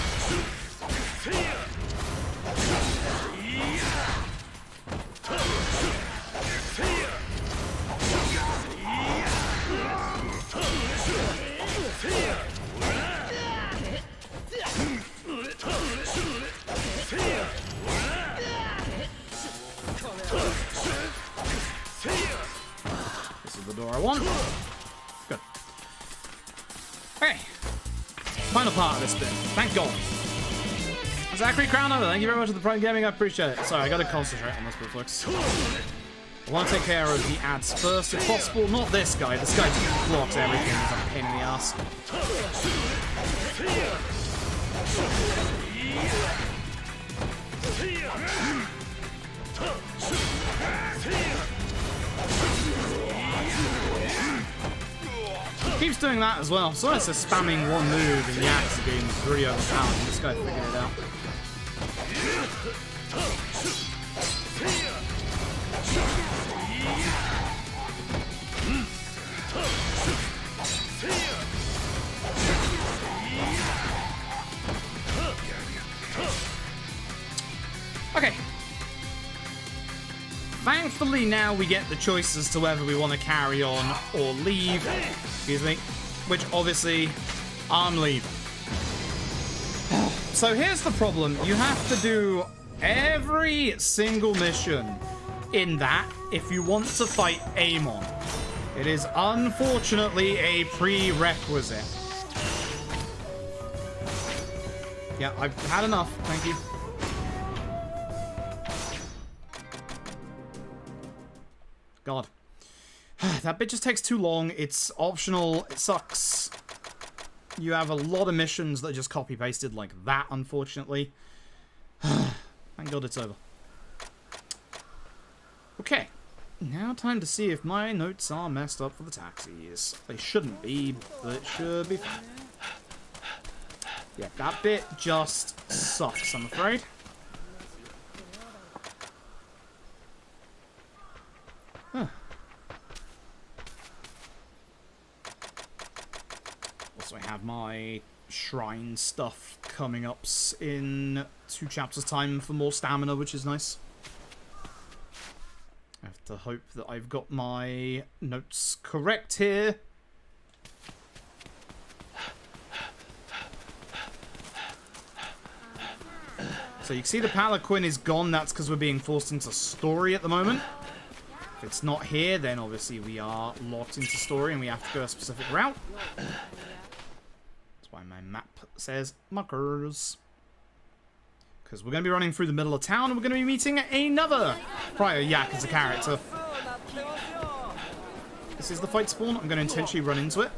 This is the door I want. Good. Okay. Final part of this bit. Thank God. Zachary Crownover, thank you very much for the Prime Gaming. I appreciate it. Sorry, I gotta concentrate on this bit, folks. I want to take care of the ads first, if possible. Not this guy. This guy just blocks everything. He's a pain in the ass. Keeps doing that as well. So it's just spamming one move and Yaks being really overpowered. And this guy figured it out. Okay. Thankfully now we get the choice as to whether we want to carry on or leave. Excuse me. Which obviously I'm leaving. So here's the problem. You have to do every single mission in that if you want to fight Amon. It is unfortunately a prerequisite. Yeah, I've had enough. Thank you. God. That bit just takes too long. It's optional. It sucks. You have a lot of missions that are just copy-pasted like that, unfortunately. Thank God it's over. Okay. Now time to see if my notes are messed up for the taxis. They shouldn't be, but it should be. Yeah, that bit just sucks, I'm afraid. Huh. Also, I have my shrine stuff coming up in 2 chapters' time for more stamina, which is nice. I have to hope that I've got my notes correct here. So you can see the Palanquin is gone. That's because we're being forced into story at the moment. If it's not here, then obviously we are locked into story and we have to go a specific route. That's why my map says muckers. Because we're going to be running through the middle of town and we're going to be meeting another prior Yakuza character. This is the fight spawn. I'm going to intentionally run into it.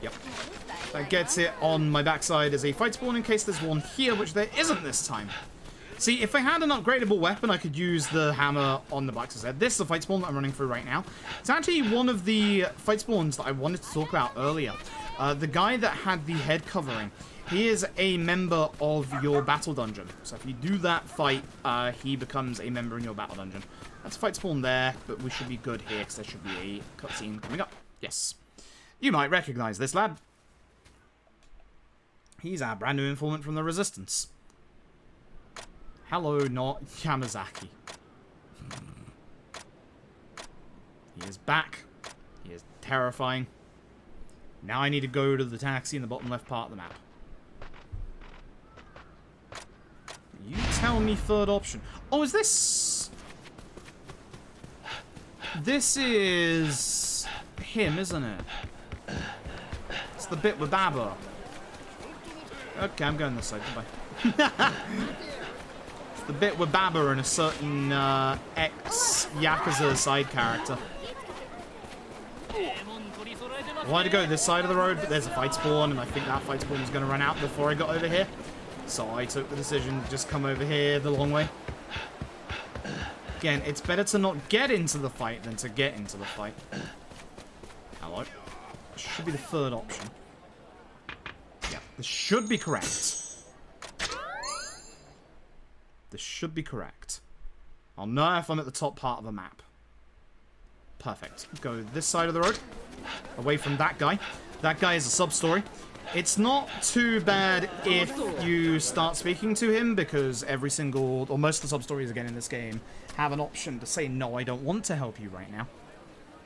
Yep. That gets it on my backside as a fight spawn in case there's one here, which there isn't this time. See, if I had an upgradable weapon, I could use the hammer on the Blacksmith's head. This is the fight spawn that I'm running through right now. It's actually one of the fight spawns that I wanted to talk about earlier. The guy that had the head covering, he is a member of your battle dungeon. So if you do that fight, he becomes a member in your battle dungeon. That's a fight spawn there, but we should be good here because there should be a cutscene coming up. Yes. You might recognize this lad. He's our brand new informant from the Resistance. Hello, not Yamazaki. He is back. He is terrifying. Now I need to go to the taxi in the bottom left part of the map. You tell me third option. Oh, is this... This is... him, isn't it? It's the bit with Baba. Okay, I'm going this side. Goodbye. It's the bit with Baba and a certain ex-Yakuza side character. I wanted to go this side of the road, but there's a fight spawn, and I think that fight spawn was going to run out before I got over here. So I took the decision to just come over here the long way. Again, it's better to not get into the fight than to get into the fight. Hello. Should be the third option. Yeah, this should be correct. This should be correct. I'll know if I'm at the top part of the map. Perfect. Go this side of the road. Away from that guy. That guy is a sub-story. It's not too bad if you start speaking to him, because every single, or most of the sub-stories again in this game, have an option to say, no, I don't want to help you right now.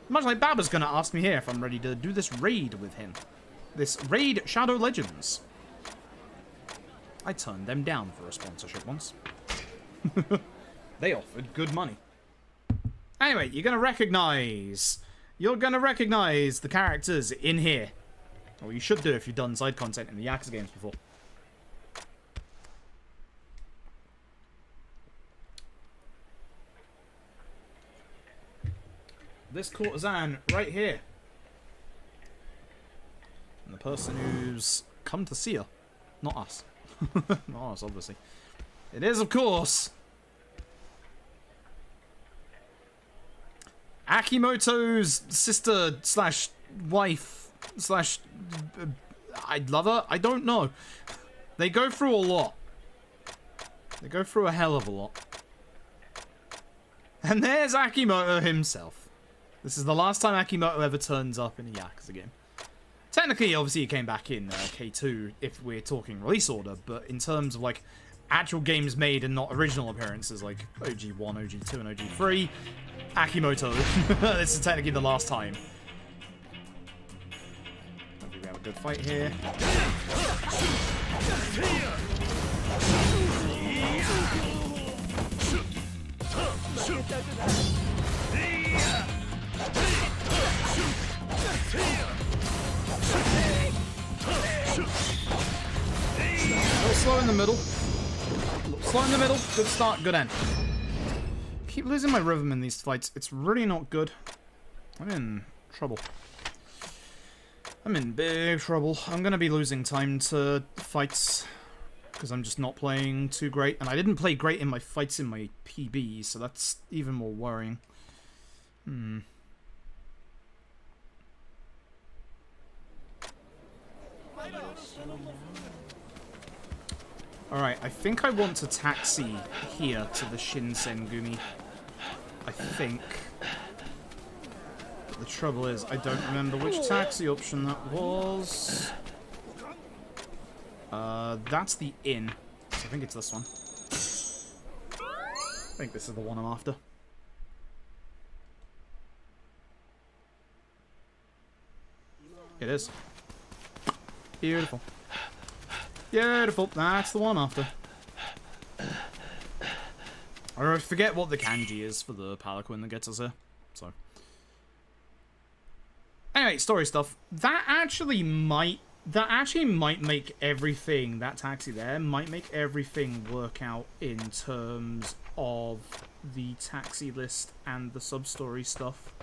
Much like Baba's going to ask me here if I'm ready to do this raid with him. This raid Shadow Legends. I turned them down for a sponsorship once. They offered good money. Anyway, you're going to recognize the characters in here. Or you should do if you've done side content in the Yakuza games before. This courtesan right here. And the person who's come to see her. Not us. Not us, obviously. It is, of course, Akimoto's sister slash wife slash I'd love her. I don't know. They go through a lot. They go through a hell of a lot. And there's Akimoto himself. This is the last time Akimoto ever turns up in a Yakuza game. Technically, obviously, he came back in K2 if we're talking release order, but in terms of like actual games made and not original appearances like OG1, OG2, and OG3, Akimoto. This is technically the last time. Hopefully we have a good fight here. A little slow in the middle. Slow in the middle. Good start, good end. Keep losing my rhythm in these fights. It's really not good. I'm in trouble. I'm in big trouble. I'm going to be losing time to fights because I'm just not playing too great. And I didn't play great in my fights in my PB, so that's even more worrying. Alright, I think I want to taxi here to the Shinsengumi. I think. But the trouble is, I don't remember which taxi option that was. That's the inn. So I think it's this one. I think this is the one I'm after. It is. Beautiful. Beautiful. That's the one after. I forget what the kanji is for the palanquin that gets us here. So. Anyway, story stuff. That actually might make everything, that taxi there, might make everything work out in terms of the taxi list and the sub-story stuff.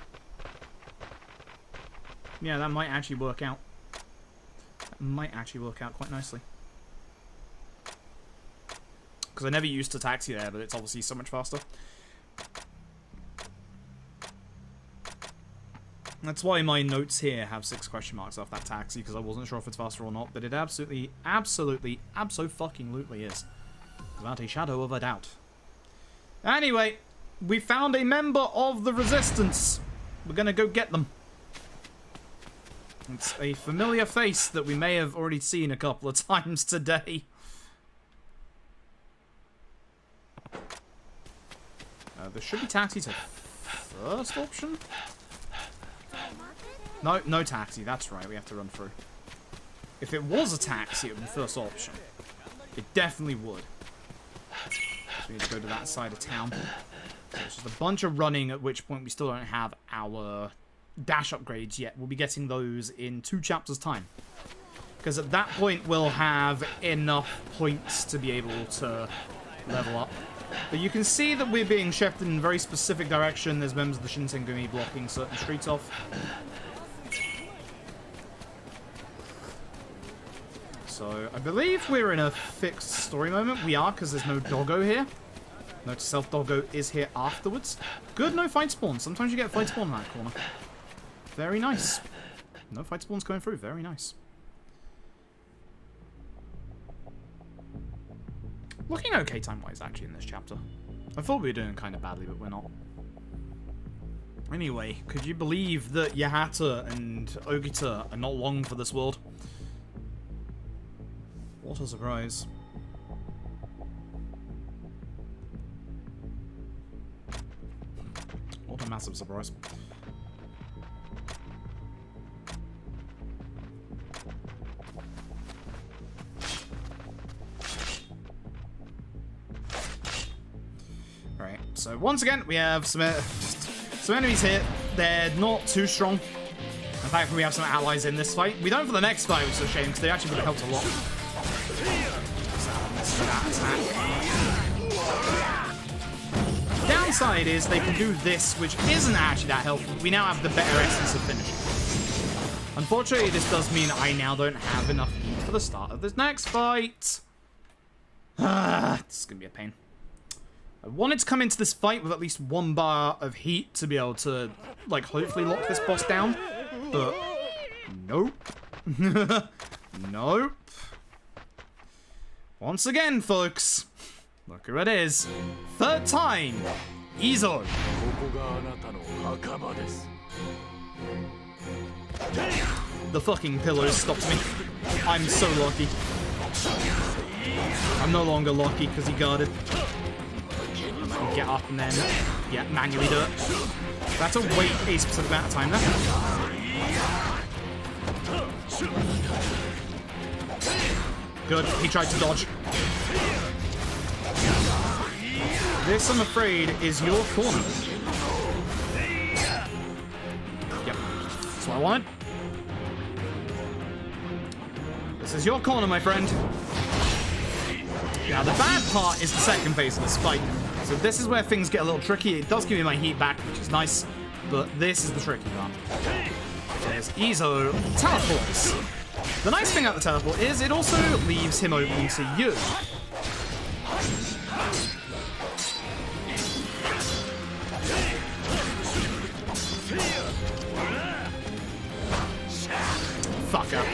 Yeah, that might actually work out. That might actually work out quite nicely. Because I never used to taxi there, but it's obviously so much faster. That's why my notes here have 6 question marks off that taxi, because I wasn't sure if it's faster or not, but it absolutely, abso-fucking-lutely is. Without a shadow of a doubt. Anyway, we found a member of the Resistance. We're gonna go get them. It's a familiar face that we may have already seen a couple of times today. There should be taxi to first option? No, no taxi. That's right. We have to run through. If it was a taxi, it would be first option. It definitely would. So we need to go to that side of town. So it's just a bunch of running, at which point we still don't have our dash upgrades yet. We'll be getting those in 2 chapters' time. Because at that point, we'll have enough points to be able to level up. But you can see that we're being shifted in a very specific direction. There's members of the Shinsengumi blocking certain streets off. So, I believe we're in a fixed story moment. We are, because there's no doggo here. Note to self, doggo is here afterwards. Good, no fight spawn. Sometimes you get a fight spawn in that corner. Very nice. No fight spawns going through. Very nice. Looking okay time-wise, actually, in this chapter. I thought we were doing kind of badly, but we're not. Anyway, could you believe that Yahata and Ogita are not long for this world? What a surprise. What a massive surprise. Alright, so once again, we have some enemies here. They're not too strong. In fact, we have some allies in this fight. We don't for the next fight, which is a shame, because they actually would have helped a lot. Downside is they can do this, which isn't actually that helpful. We now have the better essence of finishing. Unfortunately, this does mean I now don't have enough heat for the start of this next fight. This is going to be a pain. I wanted to come into this fight with at least 1 bar of heat to be able to, like, hopefully lock this boss down. But, nope. Nope. Once again, folks. Look who it is. 3rd time. Izo. The fucking pillows stopped me. I'm so lucky. I'm no longer lucky because he guarded. Get up and then, yeah, manually do it. That's to wait a specific amount of time there. Good, he tried to dodge. This, I'm afraid, is your corner. Yep, that's what I wanted. This is your corner, my friend. Now, the bad part is the second phase of this fight. So this is where things get a little tricky. It does give me my heat back, which is nice, but this is the tricky one. There's Izo teleports. The nice thing about the teleport is it also leaves him open to you. Fucker.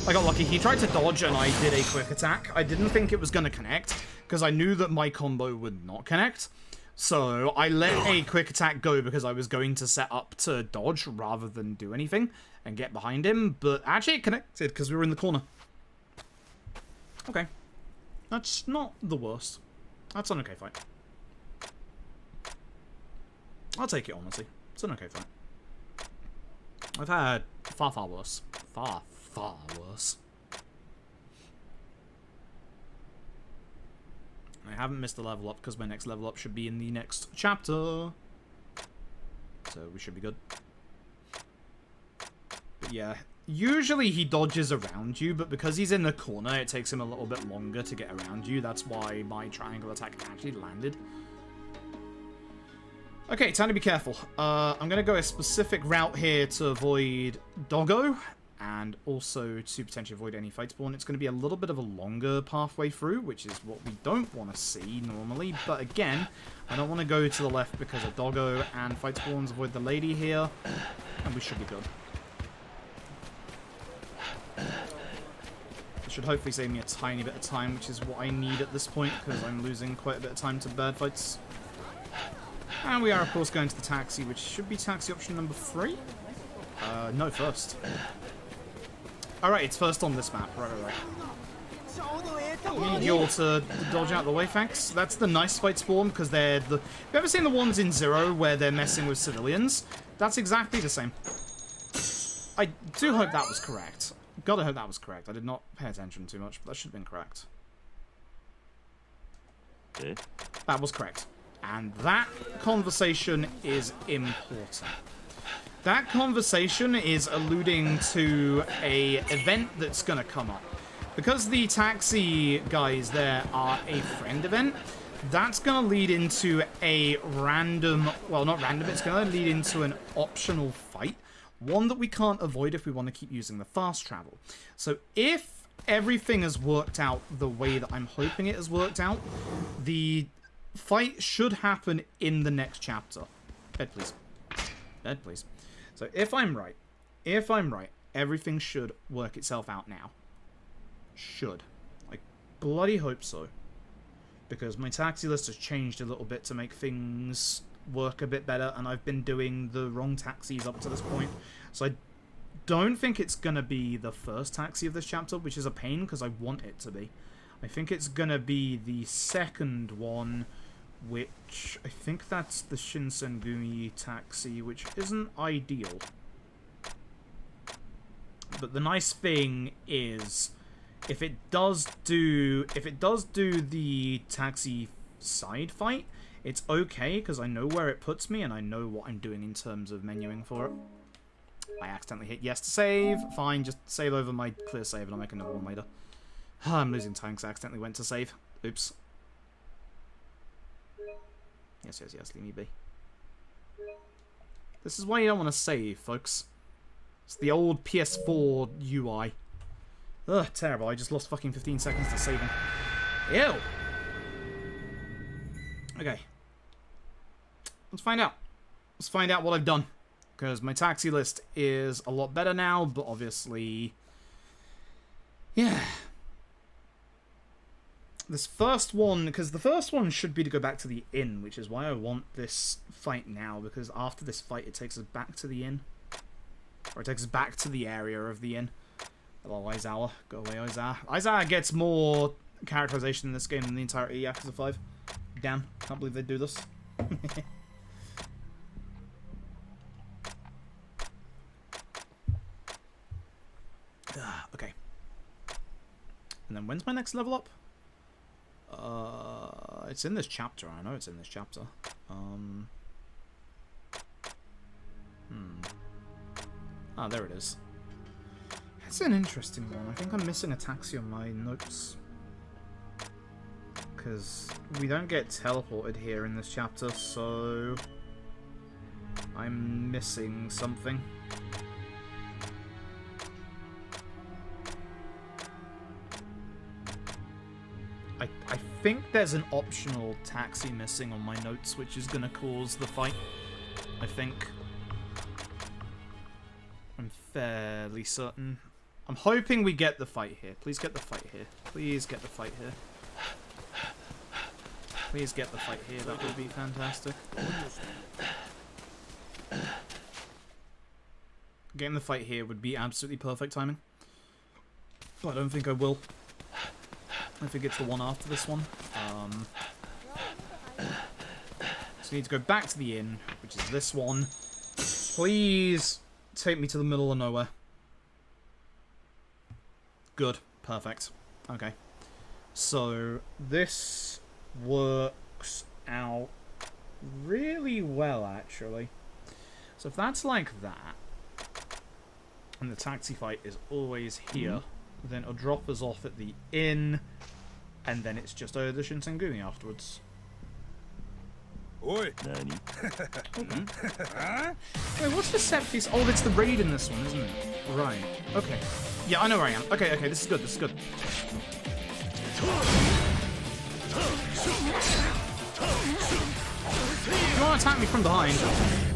I got lucky. He tried to dodge and I did a quick attack. I didn't think it was going to connect because I knew that my combo would not connect. So I let a quick attack go because I was going to set up to dodge rather than do anything and get behind him. But actually it connected because we were in the corner. Okay. That's not the worst. That's an okay fight. I'll take it, honestly. It's an okay fight. I've had far, far worse. Far, far worse. I haven't missed a level up because my next level up should be in the next chapter. So we should be good. But yeah, usually he dodges around you, but because he's in the corner, it takes him a little bit longer to get around you. That's why my triangle attack actually landed. Okay, time to be careful. I'm going to go a specific route here to avoid Dojo, and also to potentially avoid any fight spawn. It's going to be a little bit of a longer pathway through, which is what we don't want to see normally. But again, I don't want to go to the left because of Dojo and fight spawns. Avoid the lady here, and we should be good. It should hopefully save me a tiny bit of time, which is what I need at this point, because I'm losing quite a bit of time to bad fights. And we are, of course, going to the taxi, which should be taxi option number 3. No, first. Alright, it's first on this map. Right. Need you all to dodge out of the way, thanks. That's the nice fight spawn, because they're the... Have you ever seen the ones in Zero where they're messing with civilians? That's exactly the same. I do hope that was correct. Gotta hope that was correct. I did not pay attention too much, but that should have been correct. That was correct. And that conversation is important. That conversation is alluding to a event that's going to come up. Because the taxi guys there are a friend event, that's going to lead into a random... Well, not random, it's going to lead into an optional fight. One that we can't avoid if we want to keep using the fast travel. So if everything has worked out the way that I'm hoping it has worked out, the fight should happen in the next chapter. Bed, please. Bed, please. So if I'm right, everything should work itself out now. Should. I bloody hope so. Because my taxi list has changed a little bit to make things work a bit better, and I've been doing the wrong taxis up to this point. So I don't think it's going to be the first taxi of this chapter, which is a pain because I want it to be. I think it's going to be the second one, which I think that's the Shinsengumi taxi, which isn't ideal. But the nice thing is, if it does do the taxi side fight, it's okay because I know where it puts me and I know what I'm doing in terms of menuing for it. I accidentally hit yes to save. Fine, just save over my clear save and I'll make another one later. I'm losing time because I accidentally went to save. Oops. Yes, leave me be. This is why you don't want to save, folks. It's the old PS4 UI. Ugh, terrible. I just lost fucking 15 seconds to saving. Ew! Okay. Let's find out. Let's find out what I've done. Because my taxi list is a lot better now, but obviously... Yeah. This first one, because the first one should be to go back to the inn, which is why I want this fight now, because after this fight it takes us back to the inn. Or it takes us back to the area of the inn. Hello, Aizawa. Go away, Aizawa. Aizawa gets more characterization in this game than the entire Yakuza 5. Damn, can't believe they do this. Okay. And then when's my next level up? It's in this chapter. I know it's in this chapter. Ah, there it is. It's an interesting one. I think I'm missing a taxi on my notes. Because we don't get teleported here in this chapter, so... I'm missing something. I think there's an optional taxi missing on my notes, which is going to cause the fight. I think. I'm fairly certain. I'm hoping we get the fight here. Please get the fight here. Please get the fight here. Please get the fight here. That would be fantastic. Getting the fight here would be absolutely perfect timing. But I don't think I will. I think it's the one after this one. So we need to go back to the inn, which is this one. Please. take me to the middle of nowhere. Good. Perfect. Okay. So, this works out really well, actually. So if that's like that, and the taxi fight is always here, then it'll drop us off at the inn, and then it's just over the Shinsengumi afterwards. Oi! Wait, what's the set piece? Oh, it's the raid in this one, isn't it? Right. Okay. Yeah, I know where I am. Okay, okay, this is good, this is good. If you want to attack me from behind,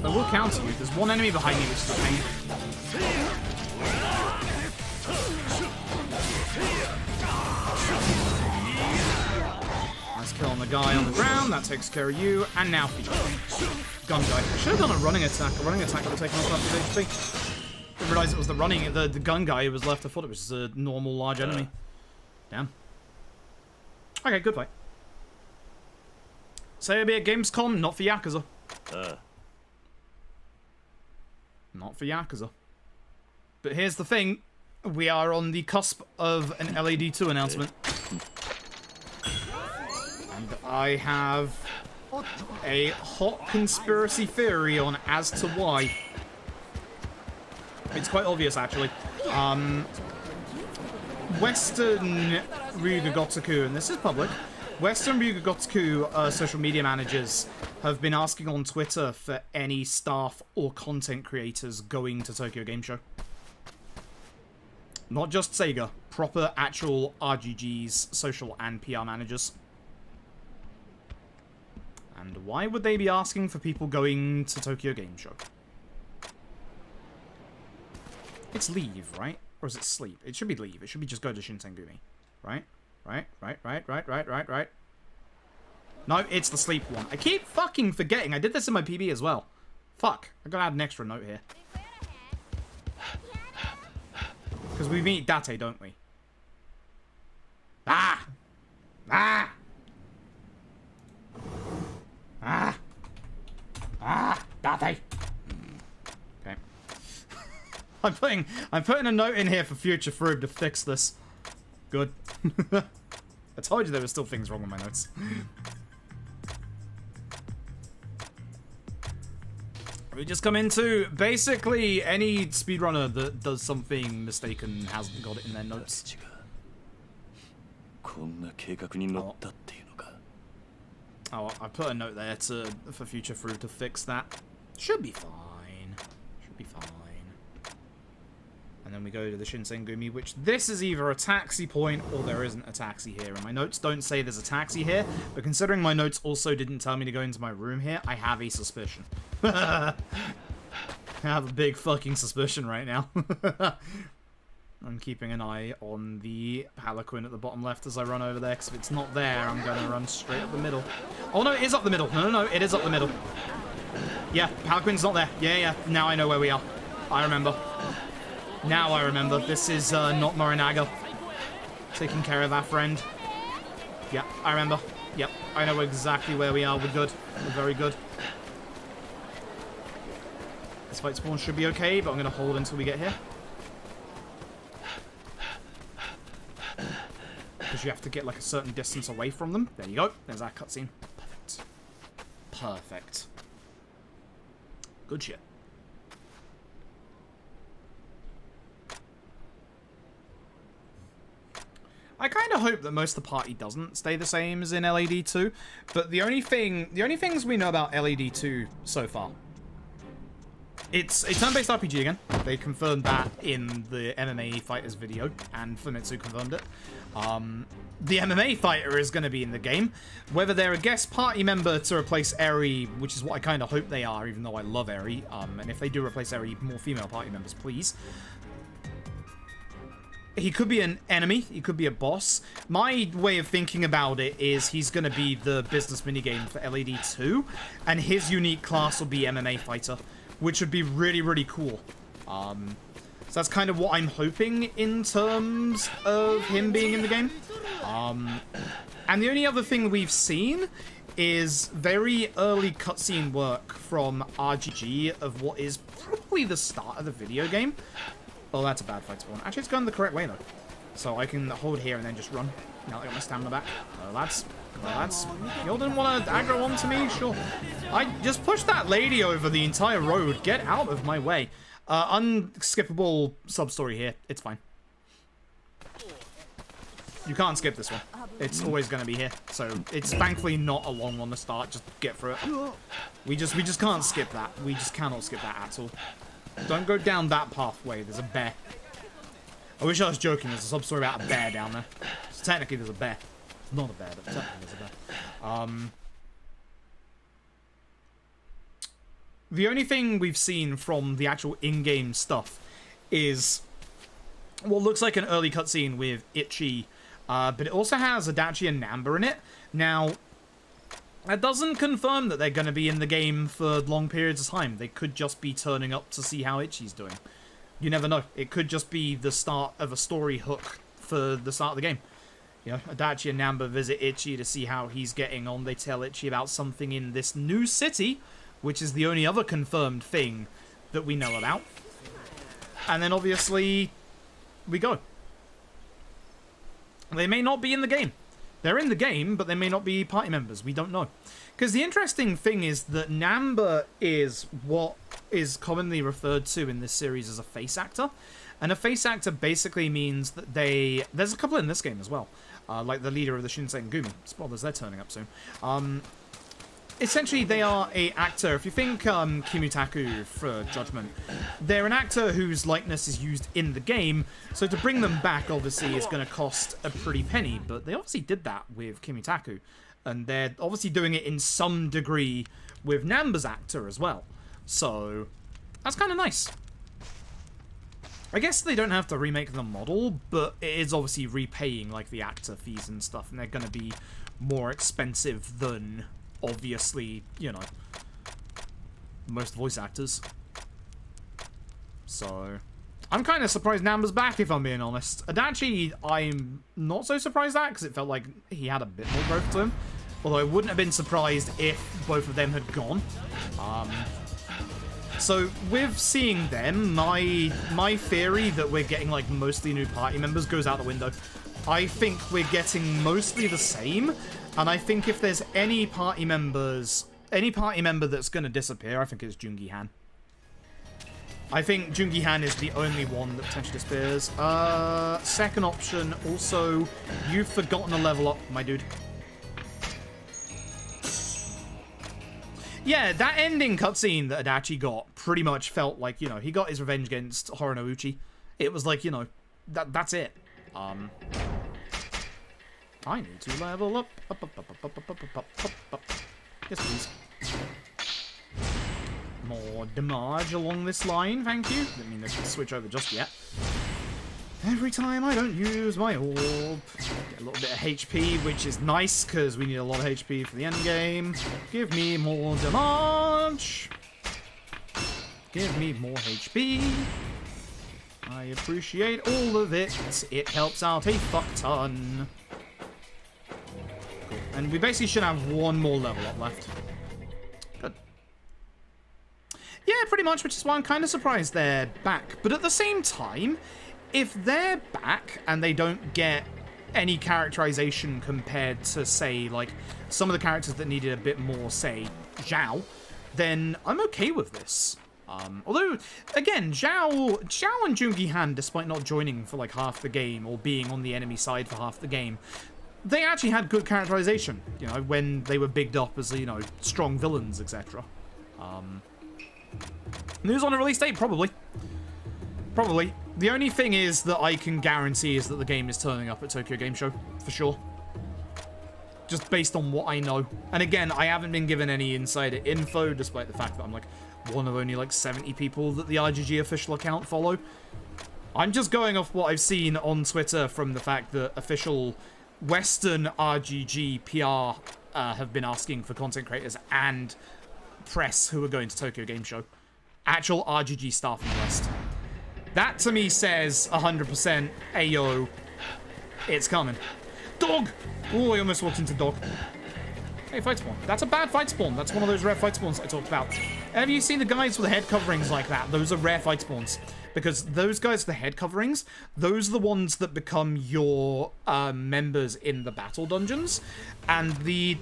I will counter you. There's one enemy behind me which is a pain. Nice kill on the guy on the ground. That takes care of you. And now for you. Gun guy. I should have done a running attack. A running attack would have taken off half his HP. Didn't realise it was the gun guy who was left. I thought it was a normal large enemy. Damn. Okay, good fight. Say it'll be at Gamescom, not for Yakuza. Not for Yakuza. But here's the thing. We are on the cusp of an LAD2 announcement. And I have a hot conspiracy theory on as to why. It's quite obvious, actually. Western Ryuga Gotoku, and this is public, Western Ryuga Gotoku social media managers have been asking on Twitter for any staff or content creators going to Tokyo Game Show. Not just Sega, proper actual RGG's social and PR managers. And why would they be asking for people going to Tokyo Game Show? It's leave, right? Or is it sleep? It should be leave. It should be just go to Shinsengumi. Right? Right? No, it's the sleep one. I keep fucking forgetting. I did this in my PB as well. Fuck. I gotta add an extra note here. Because we meet Date, don't we? Ah! Ah! Ah! Ah! Date! Okay. I'm putting a note in here for future Fave to fix this. Good. I told you there were still things wrong with my notes. We just come into basically any speedrunner that does something mistaken hasn't got it in their notes. Oh, I put a note there for future Fave to fix that. Should be fine. Should be fine. And then we go to the Shinsengumi, which this is either a taxi point or there isn't a taxi here. And my notes don't say there's a taxi here, but considering my notes also didn't tell me to go into my room here, I have a suspicion. I have a big fucking suspicion right now. I'm keeping an eye on the Palanquin at the bottom left as I run over there, because if it's not there, I'm going to run straight up the middle. Oh no, it is up the middle. No, it is up the middle. Yeah, Palanquin's not there. Yeah, now I know where we are. I remember. Now I remember. This is not Morinaga. Taking care of our friend. Yeah, I remember. Yep, I know exactly where we are. We're good. We're very good. This fight spawn should be okay, but I'm going to hold until we get here. Because you have to get like a certain distance away from them. There you go. There's our cutscene. Perfect. Perfect. Good shit. I kind of hope that most of the party doesn't stay the same as in LAD2, but the only things we know about LAD2 so far, it's a turn-based RPG again. They confirmed that in the MMA Fighters video, and Famitsu confirmed it. The MMA fighter is going to be in the game. Whether they're a guest party member to replace Eri, which is what I kind of hope they are, even though I love Eri, and if they do replace Eri, more female party members, please. He could be an enemy, he could be a boss. My way of thinking about it is he's going to be the business minigame for LAD2, and his unique class will be MMA fighter, which would be really, really cool. So that's kind of what I'm hoping in terms of him being in the game. And the only other thing we've seen is very early cutscene work from RGG of what is probably the start of the video game. Oh, that's a bad fight spawn. Actually, it's going the correct way, though. So I can hold here and then just run. Now I got my stamina back. Oh, lads. You all didn't want to aggro onto me? Sure. I just pushed that lady over the entire road. Get out of my way. Unskippable sub-story here. It's fine. You can't skip this one. It's always going to be here. So it's thankfully not a long one to start. Just get through it. We just can't skip that. We just cannot skip that at all. Don't go down that pathway. There's a bear. I wish I was joking. There's a sub-story about a bear down there. So technically there's a bear. It's not a bear, but technically there's a bear. The only thing we've seen from the actual in-game stuff is what looks like an early cutscene with Ichi, but it also has Adachi and Namba in it. Now, that doesn't confirm that they're going to be in the game for long periods of time. They could just be turning up to see how Ichi's doing. You never know. It could just be the start of a story hook for the start of the game. You know, Adachi and Namba visit Ichi to see how he's getting on. They tell Ichi about something in this new city, which is the only other confirmed thing that we know about. And then, obviously, we go. They may not be in the game. They're in the game, but they may not be party members. We don't know. Because the interesting thing is that Namba is what is commonly referred to in this series as a face actor. And a face actor basically means that they... There's a couple in this game as well. Like the leader of the Shinsengumi. Spoilers, they're turning up soon. Essentially, they are a actor. If you think Kimutaku for Judgment, they're an actor whose likeness is used in the game. So to bring them back, obviously, is going to cost a pretty penny. But they obviously did that with Kimutaku. And they're obviously doing it in some degree with Namba's actor as well. So that's kind of nice. I guess they don't have to remake the model, but it is obviously repaying like the actor fees and stuff. And they're going to be more expensive than... obviously, you know, most voice actors. So, I'm kind of surprised Namba's back, if I'm being honest. Adachi, I'm not so surprised at, because it felt like he had a bit more growth to him. Although I wouldn't have been surprised if both of them had gone. So, with seeing them, my theory that we're getting, like, mostly new party members goes out the window. I think we're getting mostly the same. And I think if there's any party member that's going to disappear, I think it's Jungi-han. I think Jungi-han is the only one that potentially disappears. Second option, also, you've forgotten to level up, my dude. Yeah, that ending cutscene that Adachi got pretty much felt like, you know, he got his revenge against Horonouchi. It was like, you know, that's it. I need to level up. Up. Yes, please. More damage along this line, thank you. Didn't mean to switch over just yet. Every time I don't use my orb, get a little bit of HP, which is nice, because we need a lot of HP for the end game. Give me more damage. Give me more HP. I appreciate all of it. It helps out a fuck ton. And we basically should have one more level up left. Good. Yeah, pretty much, which is why I'm kind of surprised they're back. But at the same time, if they're back and they don't get any characterization compared to, say, like, some of the characters that needed a bit more, say, Zhao, then I'm okay with this. Although, again, Zhao and Jungi-han, despite not joining for, like, half the game or being on the enemy side for half the game, they actually had good characterization, you know, when they were bigged up as, you know, strong villains, etc. News on a release date? Probably. Probably. The only thing is that I can guarantee is that the game is turning up at Tokyo Game Show, for sure. Just based on what I know. And again, I haven't been given any insider info, despite the fact that I'm, like, one of only, like, 70 people that the RGG official account follow. I'm just going off what I've seen on Twitter from the fact that official Western RGG PR have been asking for content creators and press who are going to Tokyo Game Show. Actual RGG staff in the West. That to me says 100% ayo, it's coming. Dog! Oh, I almost walked into dog. Hey, fight spawn. That's a bad fight spawn. That's one of those rare fight spawns I talked about. Have you seen the guys with the head coverings like that? Those are rare fight spawns. Because those guys with the head coverings, those are the ones that become your members in the battle dungeons. And the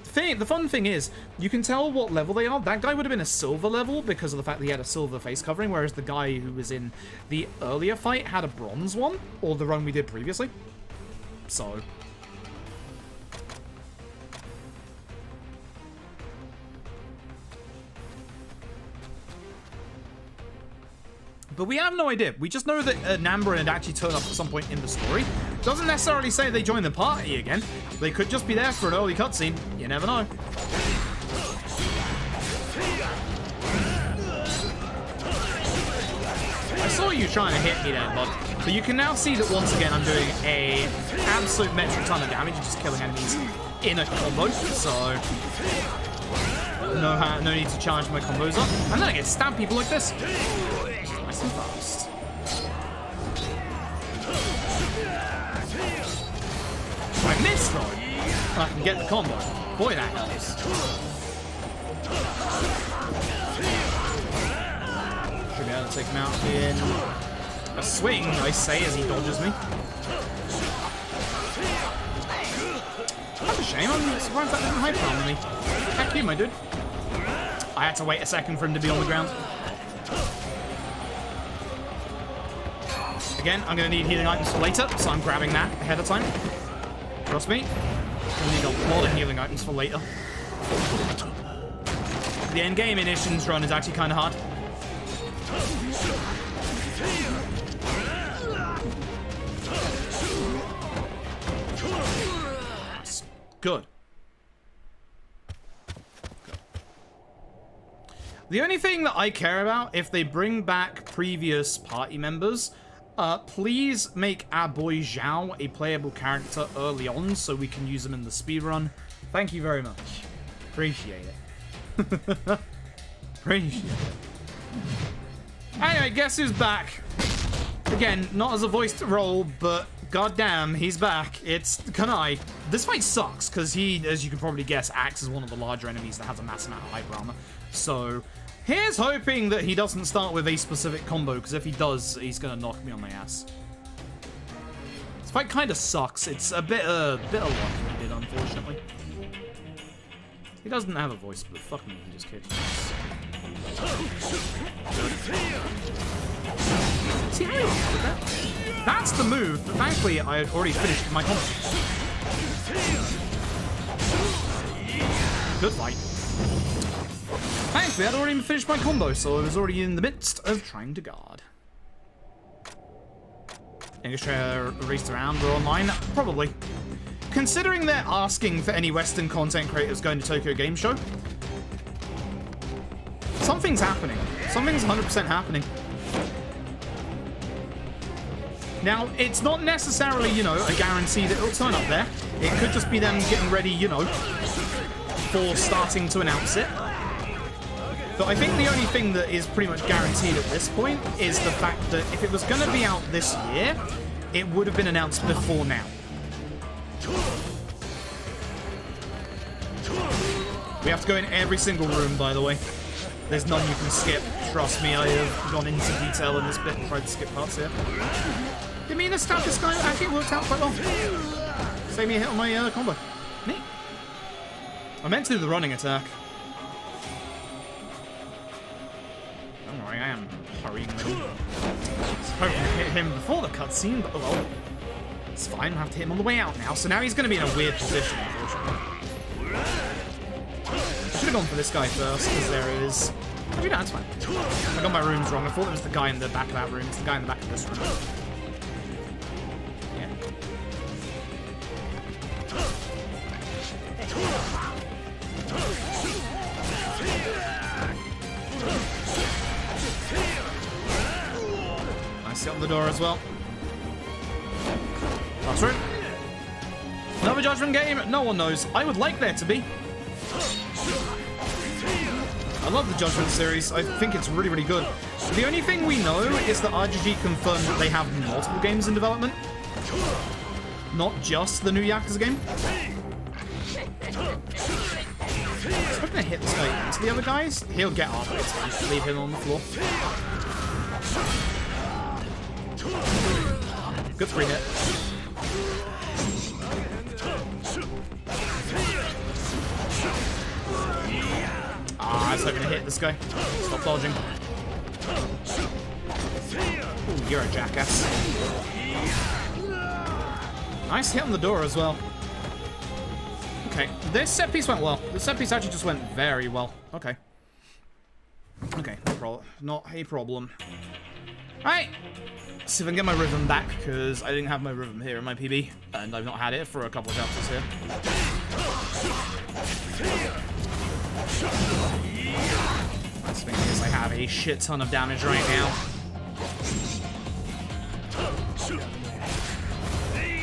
fun thing is, you can tell what level they are. That guy would have been a silver level because of the fact that he had a silver face covering, whereas the guy who was in the earlier fight had a bronze one, or the run we did previously. So... But we have no idea. We just know that Nambra had actually turned up at some point in the story. Doesn't necessarily say they joined the party again. They could just be there for an early cutscene. You never know. I saw you trying to hit me there, bud. But you can now see that once again I'm doing a absolute metric ton of damage, just killing enemies in a combo. So no need to charge my combos up. And then I get to stab people like this. Nice and fast. I missed though. And I can get the combo. Boy, that helps. Should be able to take him out in a swing, I say, as he dodges me. That's a shame. I'm surprised that didn't hyper on me. Heck you, my dude. I had to wait a second for him to be on the ground. Again, I'm going to need healing items for later, so I'm grabbing that ahead of time. Trust me. I'll need a lot of healing items for later. The end game in Ishin's run is actually kind of hard. Good. The only thing that I care about, if they bring back previous party members, please make our boy Zhao a playable character early on so we can use him in the speedrun. Thank you very much. Appreciate it. Appreciate it. Anyway, guess who's back? Again, not as a voiced role, but goddamn, he's back. It's Kanai. This fight sucks, because he, as you can probably guess, acts as one of the larger enemies that has a massive amount of hyper armor. So, here's hoping that he doesn't start with a specific combo, because if he does, he's going to knock me on my ass. This fight kind of sucks. It's a bit of luck needed, unfortunately. He doesn't have a voice, but fuck me, he just kicked me. See how he did that? That's the move, but thankfully I had already finished my combo. Good fight. Thankfully I'd already finished my combo, so I was already in the midst of trying to guard. English trailer released around or online? Probably. Considering they're asking for any Western content creators going to Tokyo Game Show, something's happening. Something's 100% happening. Now, it's not necessarily, you know, a guarantee that it'll turn up there. It could just be them getting ready, you know, for starting to announce it. But I think the only thing that is pretty much guaranteed at this point is the fact that if it was going to be out this year, it would have been announced before now. We have to go in every single room, by the way. There's none you can skip. Trust me, I have gone into detail in this bit and tried to skip parts here. Didn't mean to stab this guy. Actually, it worked out quite well. Save me a hit on my combo. Neat. I meant to do the running attack. Don't worry, I am hurrying with him. I was hoping to hit him before the cutscene, but oh, it's fine. I have to hit him on the way out now. So now he's going to be in a weird position, unfortunately. I should have gone for this guy first, because there is... Actually, no, that's fine. I got my rooms wrong. I thought it was the guy in the back of that room. It's the guy in the back of this room. Yeah. Nice hit on the door as well. Last room. Another Judgment game? No one knows. I would like there to be. I love the Judgment series. I think it's really, really good. The only thing we know is that RGG confirmed that they have multiple games in development. Not just the new Yakuza game. I was hoping to hit this guy into the other guys. He'll get up. It's fine. Leave him on the floor. Good 3-hit. Ah, I was hoping to hit this guy. Stop dodging. Ooh, you're a jackass. Nice hit on the door as well. Okay, this set piece went well. This set piece actually just went very well. Okay. Okay, not a problem. Alright! See if I can get my rhythm back, because I didn't have my rhythm here in my PB, and I've not had it for a couple of chapters here. Nice thing is I have a shit ton of damage right now.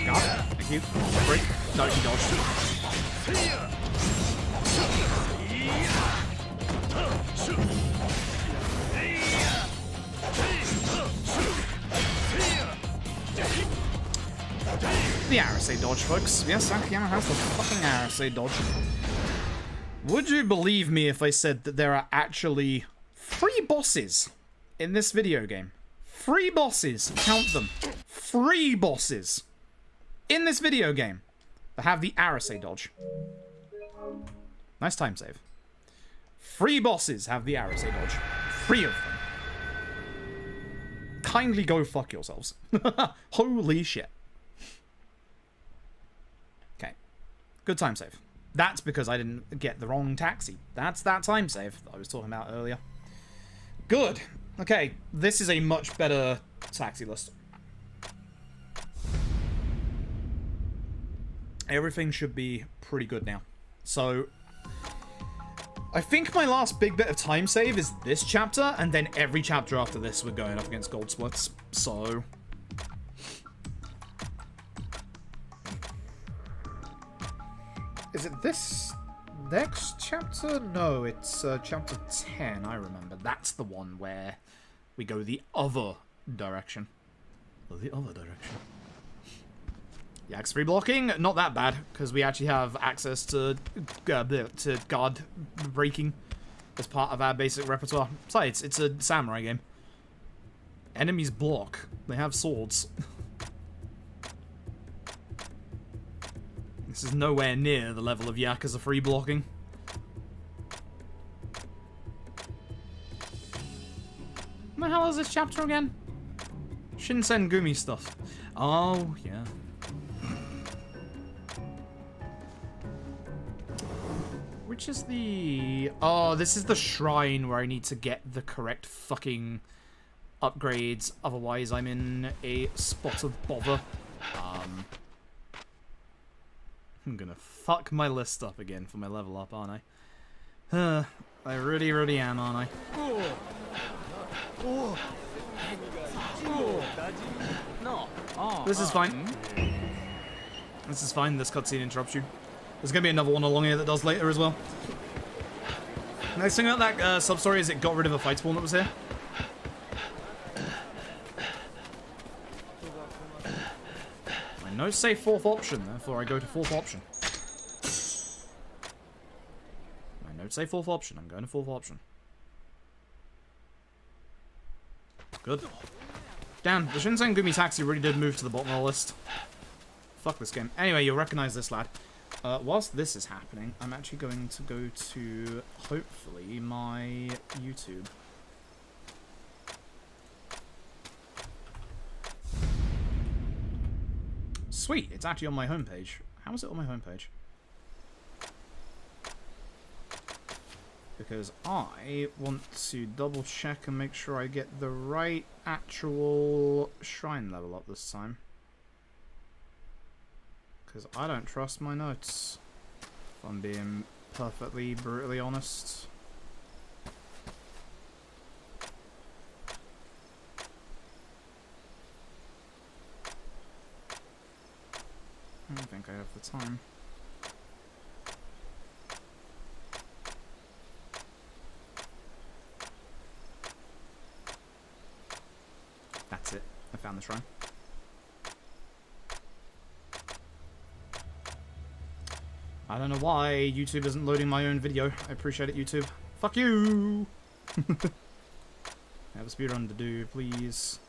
Got it. Thank you. Break. No, he dodged. The RSA dodge, folks. Yes, Akiyama has the fucking RSA dodge. Would you believe me if I said that there are actually 3 bosses in this video game? 3 bosses. Count them. 3 bosses in this video game that have the RSA dodge. Nice time save. 3 bosses have the RSA dodge. 3 of them. Kindly go fuck yourselves. Holy shit. Okay. Good time save. That's because I didn't get the wrong taxi. That's that time save that I was talking about earlier. Good. Okay, this is a much better taxi list. Everything should be pretty good now. So, I think my last big bit of time save is this chapter, and then every chapter after this we're going up against gold splits. So, is it this next chapter? No, it's chapter 10, I remember. That's the one where we go the other direction. The other direction. Yak's free blocking, not that bad, because we actually have access to guard breaking as part of our basic repertoire. Besides, it's a samurai game. Enemies block. They have swords. This is nowhere near the level of Yakuza free blocking. What the hell is this chapter again? Shinsengumi stuff. Oh, yeah. Which is the... Oh, this is the shrine where I need to get the correct fucking upgrades. Otherwise, I'm in a spot of bother. I'm gonna fuck my list up again for my level up, aren't I? I really, really am, aren't I? This is fine. This is fine. This cutscene interrupts you. There's gonna be another one along here that does later as well. Nice thing about that sub-story is it got rid of a fight spawn that was here. My notes say 4th option, therefore I go to 4th option. My notes say 4th option, I'm going to 4th option. Good. Damn, the Shinsengumi taxi really did move to the bottom of the list. Fuck this game. Anyway, you'll recognize this lad. Whilst this is happening, I'm actually going to go to, hopefully, my YouTube. Sweet, it's actually on my homepage. How is it on my homepage? Because I want to double check and make sure I get the right actual shrine level up this time. Because I don't trust my notes, if I'm being perfectly, brutally honest. I don't think I have the time. That's it. I found the shrine. I don't know why YouTube isn't loading my own video. I appreciate it, YouTube. Fuck you! I have a speedrun to do, please.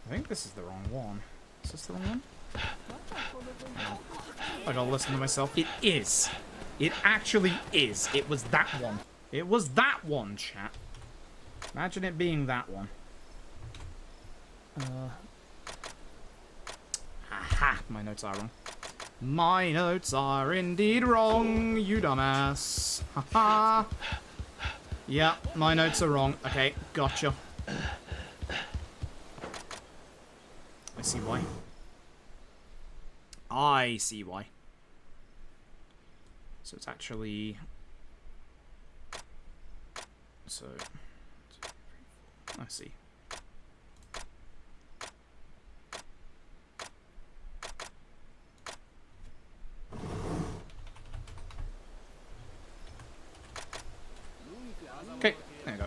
I think this is the wrong one. Is this the wrong one? No. I gotta listen to myself. It is. It actually is. It was that one. It was that one, chat. Imagine it being that one. Aha! My notes are wrong. My notes are indeed wrong, you dumbass. Haha. Yeah, my notes are wrong. Okay, gotcha. I see why. I see why. So it's actually... So... I see. Okay, there you go.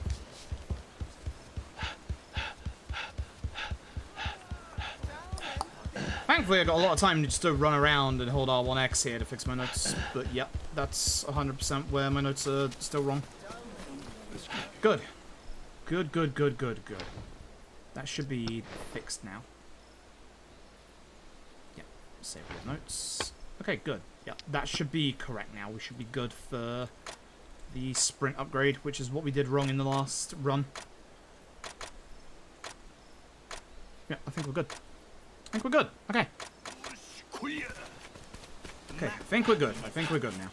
Thankfully, I got a lot of time just to run around and hold R1X here to fix my notes. But yep, that's 100% where my notes are still wrong. Good. Good, good, good, good, good. That should be fixed now. Yep, save those notes. Okay, good. Yep, that should be correct now. We should be good for the sprint upgrade, which is what we did wrong in the last run. Yeah, I think we're good. I think we're good. Okay. Okay, I think we're good. I think we're good now.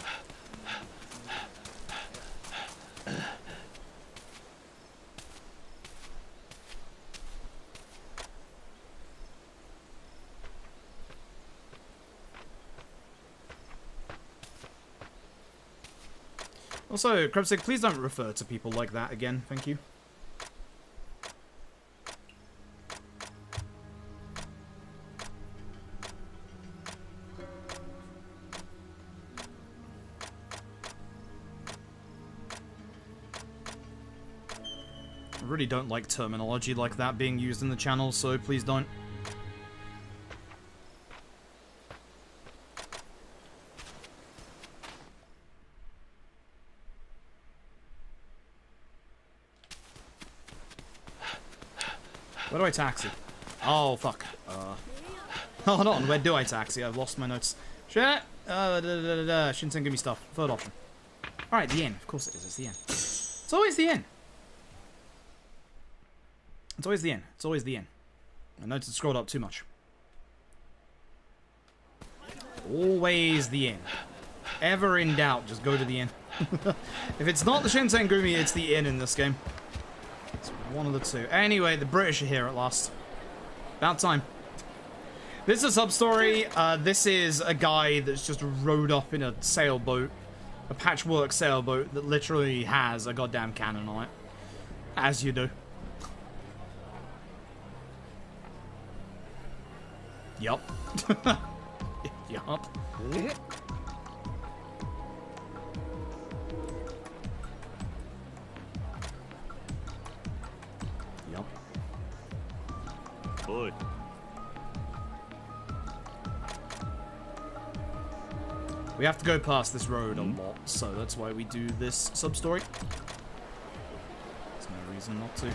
Also, Krebsig, please don't refer to people like that again. Thank you. I really don't like terminology like that being used in the channel, so please don't. Where do I taxi? Oh, fuck. Hold on, where do I taxi? I've lost my notes. Shit! Shinsengumi stuff. Third option. Alright, the inn. Of course it is. It's the inn. It's always the inn. It's always the inn. It's always the inn. My notes have scrolled up too much. Always the inn. Ever in doubt, just go to the inn. If it's not the Shinsengumi, it's the inn in this game. It's one of the two. Anyway, the British are here at last. About time. This is a sub-story. This is a guy that's just rowed up in a sailboat. A patchwork sailboat that literally has a goddamn cannon on it. As you do. Yup. Yup. Yup. Boy. We have to go past this road a lot, so that's why we do this sub-story. There's no reason not to.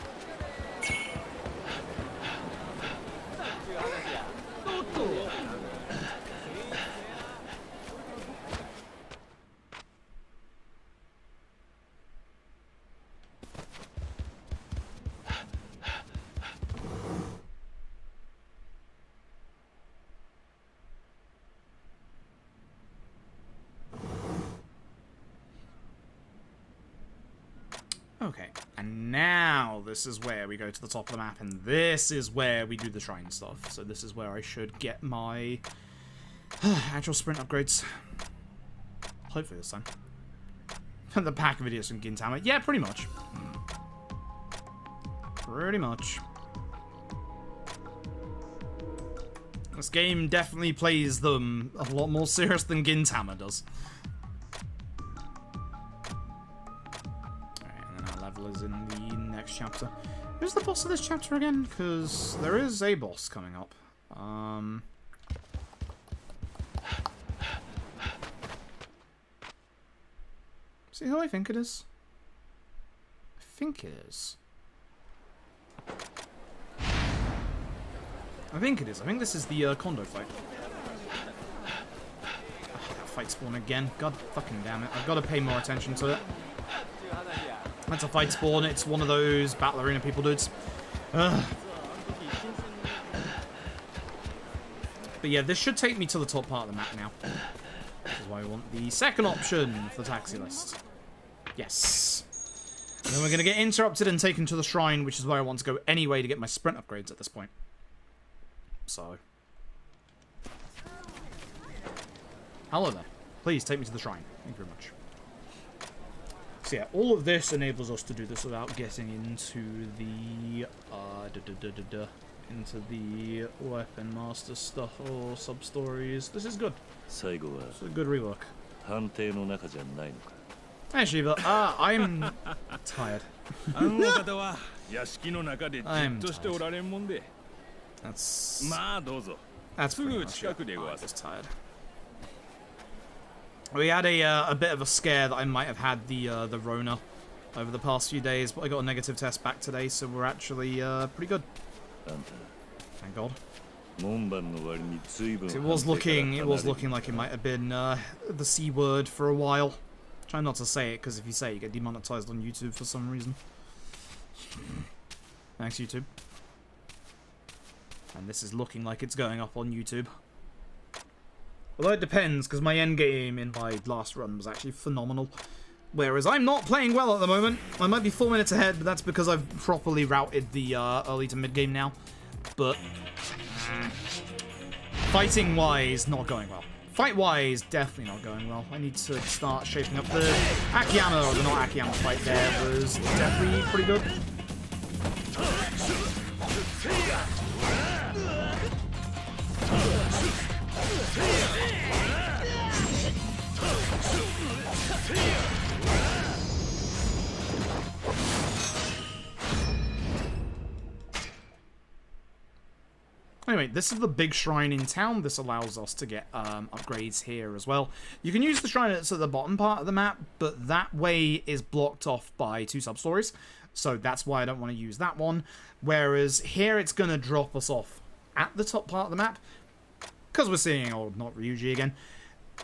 Okay, and now this is where we go to the top of the map, and this is where we do the shrine stuff. So this is where I should get my actual sprint upgrades. Hopefully this time. The pack videos from Gintama. Yeah, pretty much. Pretty much. This game definitely plays them a lot more serious than Gintama does. Alright, and then our level is in the next chapter. Who's the boss of this chapter again? Because there is a boss coming up. See who I think it is? I think it is. I think it is. I think this is the Kondo fight. That fight spawn again. God fucking damn it. I've got to pay more attention to it. That's a fight spawn. It's one of those battle arena people dudes. Ugh. But yeah, this should take me to the top part of the map now. This is why we want the second option for the taxi list. Yes. And then we're going to get interrupted and taken to the shrine, which is where I want to go anyway to get my sprint upgrades at this point. So. Hello there. Please take me to the shrine. Thank you very much. So yeah, all of this enables us to do this without getting into the into the weapon master stuff or sub stories. This is good. It's a good rework. Hey Shiva, I'm tired. I'm tired. That's pretty much it. I'm just tired. We had a bit of a scare that I might have had the Rona over the past few days, but I got a negative test back today, so we're actually pretty good. Thank God. It was looking like it might have been the C word for a while. Try not to say it, because if you say it, you get demonetized on YouTube for some reason. Thanks, YouTube. And this is looking like it's going up on YouTube. Although it depends, because my endgame in my last run was actually phenomenal. Whereas I'm not playing well at the moment. I might be 4 minutes ahead, but that's because I've properly routed the early to mid game now. But fighting-wise, not going well. Fight-wise, definitely not going well. I need to start shaping up the Akiyama, or the not Akiyama fight there was definitely pretty good. Anyway, this is the big shrine in town. This allows us to get upgrades here as well. You can use the shrine that's at the bottom part of the map, but that way is blocked off by 2 sub-stories. So that's why I don't want to use that one. Whereas here it's going to drop us off at the top part of the map, because we're seeing old not Ryuji again.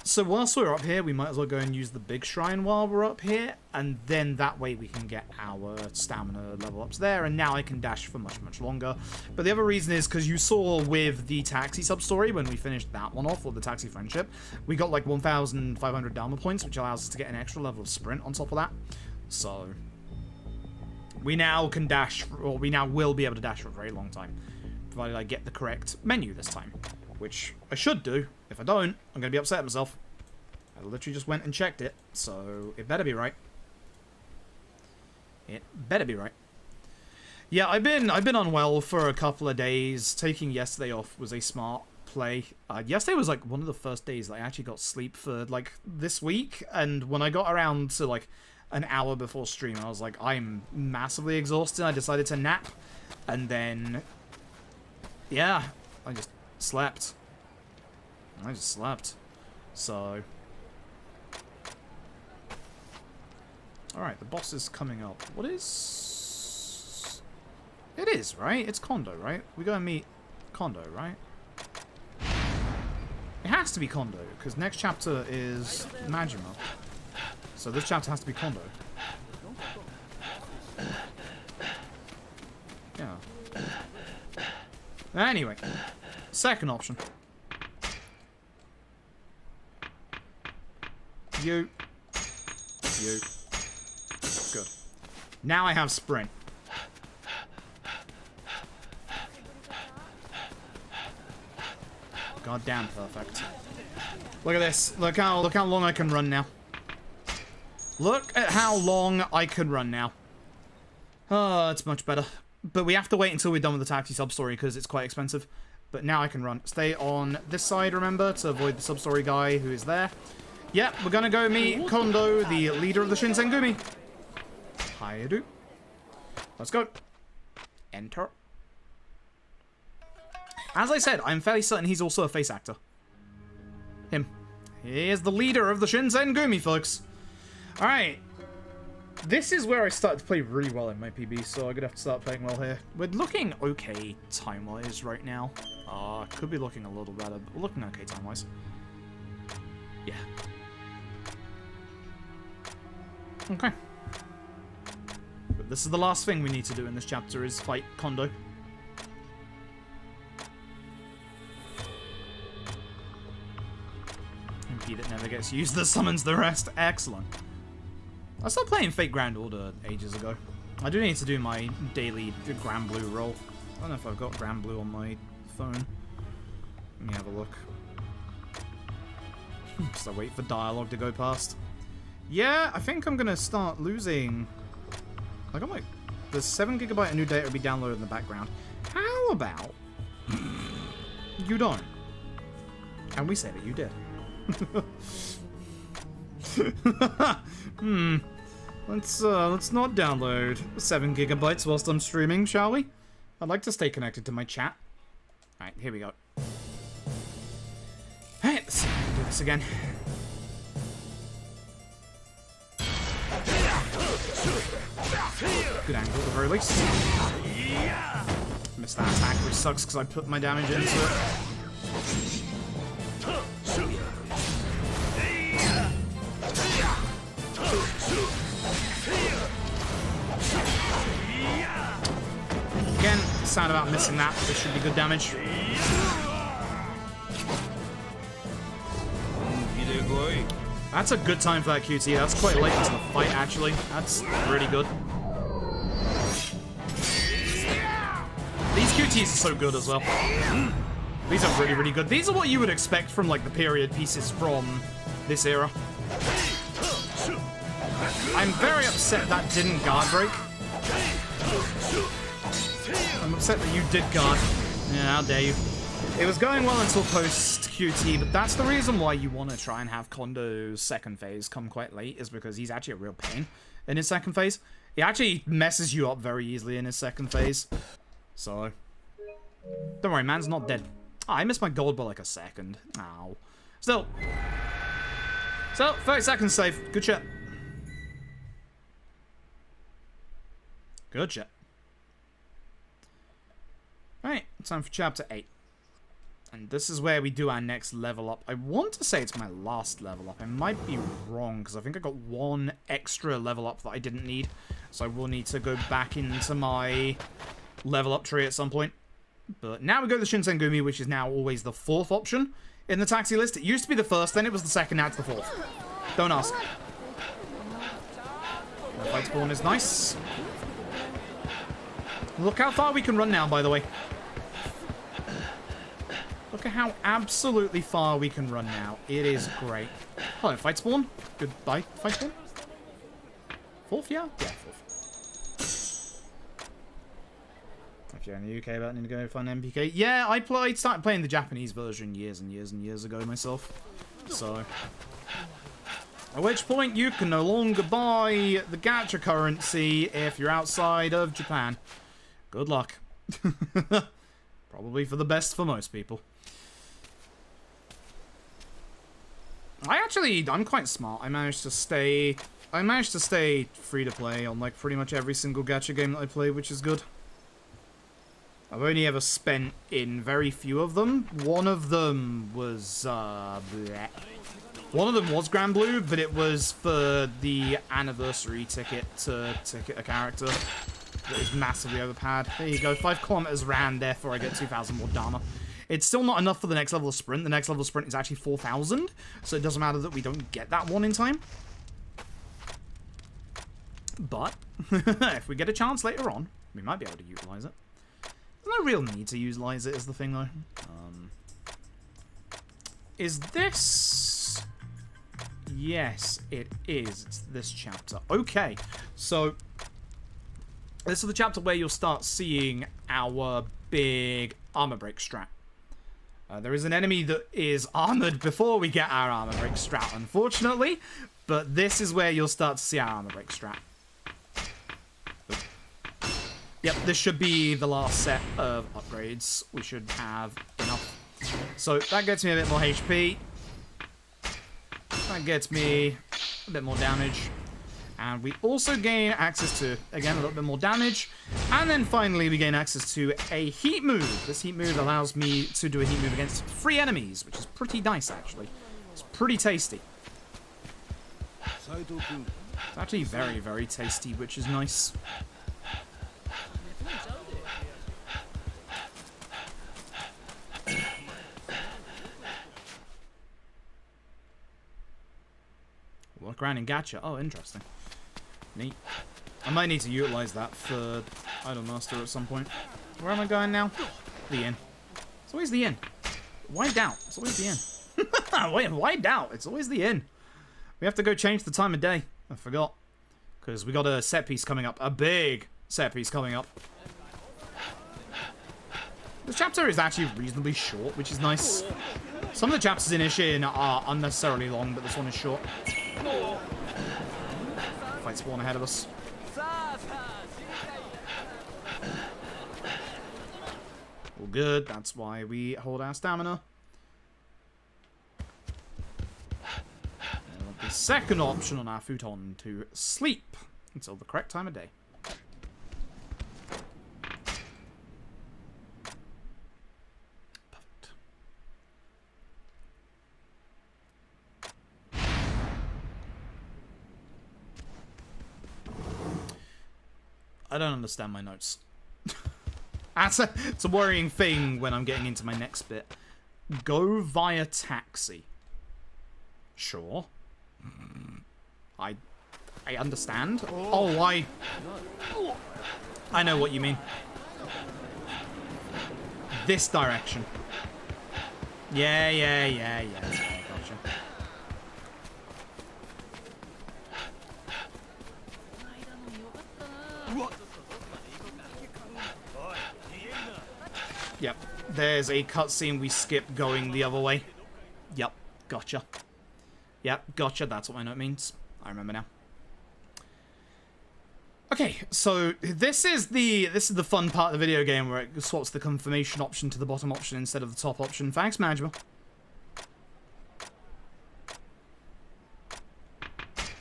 So whilst we're up here, we might as well go and use the big shrine while we're up here, and then that way we can get our stamina level ups there, and now I can dash for much, much longer. But the other reason is because you saw with the taxi sub-story, when we finished that one off, or the taxi friendship, we got like 1,500 Dharma points, which allows us to get an extra level of sprint on top of that. So we now can dash, or we now will be able to dash for a very long time, provided I get the correct menu this time. Which I should do. If I don't, I'm going to be upset at myself. I literally just went and checked it, so it better be right. It better be right. Yeah, I've been unwell for a couple of days. Taking yesterday off was a smart play. Yesterday was like one of the first days that I actually got sleep for like this week, and when I got around to like an hour before stream, I was like, I'm massively exhausted. I decided to nap, and then yeah, I just slept. I just slept. So alright, the boss is coming up. What is... It is, right? It's Kondo, right? We go and meet Kondo, right? It has to be Kondo, because next chapter is Majima. So this chapter has to be Kondo. Yeah. Anyway. Second option. You. Good. Now I have sprint. Goddamn perfect. Look at this. Look how long I can run now. Look at how long I can run now. Oh, it's much better. But we have to wait until we're done with the taxi sub-story because it's quite expensive. But now I can run. Stay on this side, remember, to avoid the sub-story guy who is there. Yep, we're gonna go meet Kondo, the leader of the Shinsengumi. Hi-do. Let's go. Enter. As I said, I'm fairly certain he's also a face actor. Him. He is the leader of the Shinsengumi, folks. Alright. This is where I started to play really well in my PB, so I'm gonna have to start playing well here. We're looking okay time-wise right now. Could be looking a little better, but we're looking okay time-wise. Yeah. Okay. But this is the last thing we need to do in this chapter, is fight Kondo. MP that never gets used that summons the rest. Excellent. I started playing Fate Grand Order ages ago. I do need to do my daily Grand Blue roll. I don't know if I've got Grand Blue on my phone. Let me have a look. Just I wait for dialogue to go past. Yeah, I think I'm gonna start losing. I got like the 7 GB of new data will be downloaded in the background. How about you don't? And we say that you did. Let's not download 7 GB whilst I'm streaming, shall we? I'd like to stay connected to my chat. Alright, here we go. Alright, let's do this again. Good angle at the very least. Missed that attack, which sucks because I put my damage into it. Again, sad about missing that, but this should be good damage. That's a good time for that QT. That's quite late into the fight, actually. That's really good. These QTs are so good as well. These are really, really good. These are what you would expect from, like, the period pieces from this era. I'm very upset that didn't guard break. I'm upset that you did guard. Yeah, how dare you. It was going well until post-QT, but that's the reason why you want to try and have Kondo's second phase come quite late, is because he's actually a real pain in his second phase. He actually messes you up very easily in his second phase. So, don't worry, man's not dead. Oh, I missed my gold by like a second. Ow. Still. So, 30 seconds safe. Good shit. Good shit. Alright, time for chapter 8. And this is where we do our next level up. I want to say it's my last level up. I might be wrong, because I think I got one extra level up that I didn't need. So I will need to go back into my level up tree at some point. But now we go to the Shinsengumi, which is now always the 4th option in the taxi list. It used to be the 1st, then it was the 2nd, now it's the 4th. Don't ask. The fight spawn is nice. Look how far we can run now, by the way. Look at how absolutely far we can run now. It is great. Hello, fight spawn. Goodbye, fight spawn. 4th, yeah? Yeah, 4th. If you're in the UK about need to go find MPK. Yeah, I started playing the Japanese version years and years and years ago myself. So, at which point you can no longer buy the Gacha currency if you're outside of Japan. Good luck. Probably for the best for most people. I'm quite smart. I managed to stay free to play on like pretty much every single gacha game that I play, which is good. I've only ever spent in very few of them. One of them was Grand Blue, but it was for the anniversary ticket to ticket a character that is massively overpowered. There you go, 5 kilometers ran, therefore I get 2,000 more Dharma. It's still not enough for the next level of sprint. The next level of sprint is actually 4,000, so it doesn't matter that we don't get that one in time. But, if we get a chance later on, we might be able to utilize it. There's no real need to utilize it, is the thing, though. Is this... Yes, it is. It's this chapter. Okay, so... This is the chapter where you'll start seeing our big armor break strat. There is an enemy that is armored before we get our armor break strat, unfortunately. But this is where you'll start to see our armor break strat. Yep, this should be the last set of upgrades. We should have enough. So that gets me a bit more HP. That gets me a bit more damage. And we also gain access to, again, a little bit more damage. And then finally we gain access to a heat move. This heat move allows me to do a heat move against 3 enemies, which is pretty nice, actually. It's pretty tasty. It's actually very, very tasty, which is nice. Walk around in Gacha. Oh, interesting. Neat. I might need to utilize that for Idolmaster at some point. Where am I going now? The inn. It's always the inn. Why doubt? It's always the inn. Wait, why doubt? It's always the inn. We have to go change the time of day. I forgot. Because we got a set piece coming up. A big set piece coming up. This chapter is actually reasonably short, which is nice. Some of the chapters in Ishin are unnecessarily long, but this one is short. Fight spawn ahead of us. All good. That's why we hold our stamina. And the second option on our futon to sleep until the correct time of day. I don't understand my notes. It's a worrying thing when I'm getting into my next bit. Go via taxi. Sure. I understand. Oh, I know what you mean. This direction. Yeah. Gotcha. Yep, there's a cutscene we skip going the other way. Yep, gotcha. Yep, gotcha, that's what my note means. I remember now. Okay, so this is the fun part of the video game where it swaps the confirmation option to the bottom option instead of the top option. Thanks, Majma.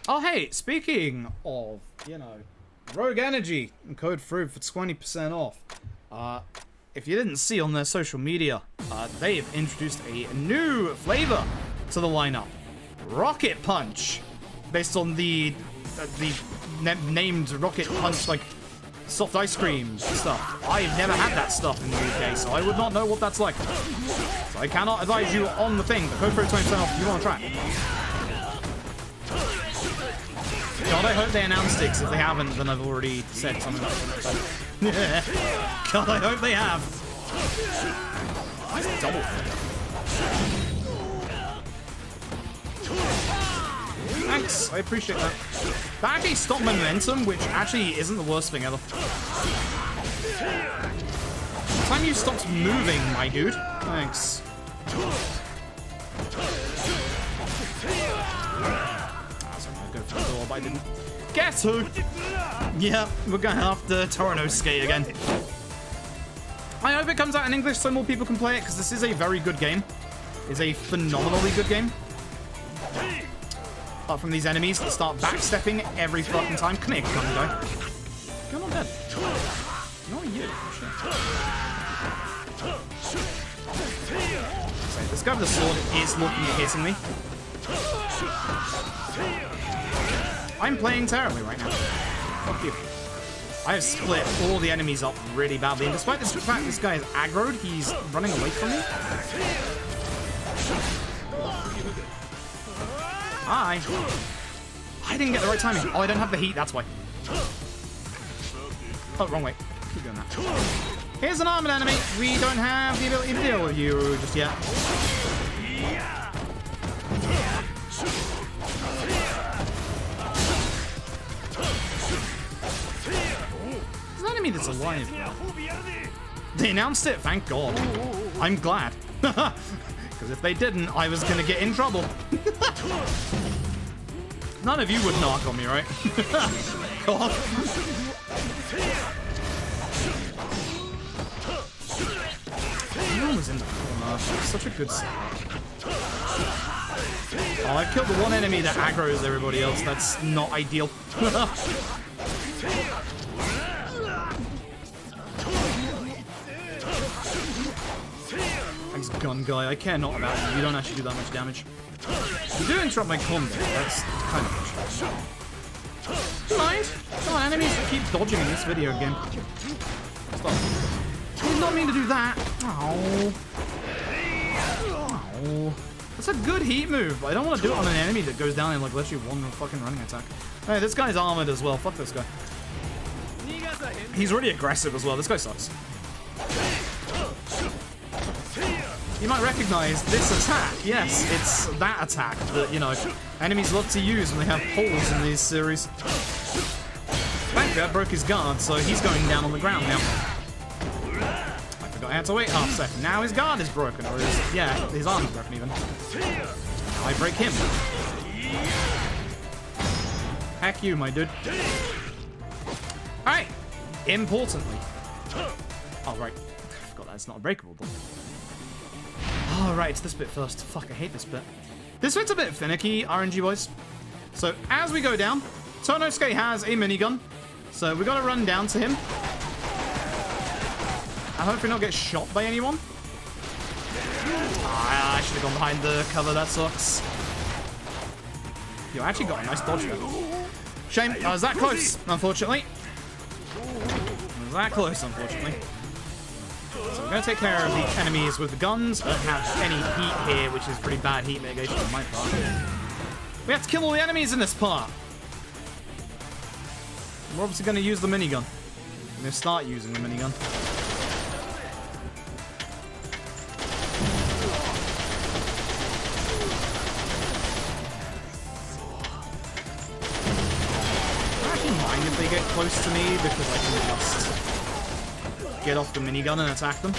Oh, hey, speaking of, you know, Rogue Energy and code through for 20% off. If you didn't see on their social media, they've introduced a new flavor to the lineup. Rocket Punch. Based on the named Rocket Punch, like, soft ice cream stuff. I've never had that stuff in the UK, so I would not know what that's like. So I cannot advise you on the thing, but code through 20% off if you want to try it. God, I hope they announced it, because if they haven't, then I've already said something like that. God, I hope they have. Nice double. Thanks, I appreciate that. That actually stopped my momentum, which actually isn't the worst thing ever. The time you stopped moving, my dude. Thanks. Go for the door, but I didn't. Guess who? Yeah, we're gonna have to Torino skate again. I hope it comes out in English so more people can play it, because this is a very good game. It's a phenomenally good game. Apart from these enemies that start backstepping every fucking time. Come here, come guy. You're not dead. Not you. So this guy with the sword is looking at hitting me. I'm playing terribly right now. Fuck you. I have split all the enemies up really badly, and despite the fact this guy is aggroed, he's running away from me. Hi. I didn't get the right timing. Oh, I don't have the heat, that's why. Oh, wrong way. Keep doing that. Here's an armored enemy. We don't have the ability to deal with you just yet. There's an enemy that's alive now. They announced it, thank God. I'm glad. Because if they didn't, I was going to get in trouble. None of you would knock on me, right? God. Everyone was in the corner. Such a good setup. Oh, I've killed the one enemy that aggroes everybody else. That's not ideal. Thanks, gun guy. I care not about you. You don't actually do that much damage. You do interrupt my combo. That's kind of frustrating. Do you mind? Come on, enemies keep dodging in this video game. Stop. I did not mean to do that. Oh. Oh. That's a good heat move, but I don't want to do it on an enemy that goes down in like literally one fucking running attack. Hey, this guy's armored as well. Fuck this guy. He's really aggressive as well. This guy sucks. You might recognize this attack. Yes, it's that attack that, you know, enemies love to use when they have holes in these series. Thankfully, I broke his guard, so he's going down on the ground now. I forgot I had to wait half a second. Now his guard is broken, or his, yeah, his arm is broken even. I break him. Heck you, my dude. Alright, importantly. Oh, right. I forgot that's not a breakable door. Oh, right, it's this bit first. Fuck, I hate this bit. This bit's a bit finicky, RNG-wise. So, as we go down, Tonosuke has a minigun. So, we gotta run down to him. I hope we not get shot by anyone. I should have gone behind the cover, that sucks. Yo, I actually got a nice dodge there. Shame, I was that close, unfortunately. I was that close, unfortunately. So we're going to take care of the enemies with the guns. I don't have any heat here, which is pretty bad heat mitigation on my part. We have to kill all the enemies in this part. We're obviously going to use the minigun. I'm going to start using the minigun. I actually mind if they get close to me because I can just get off the minigun and attack them.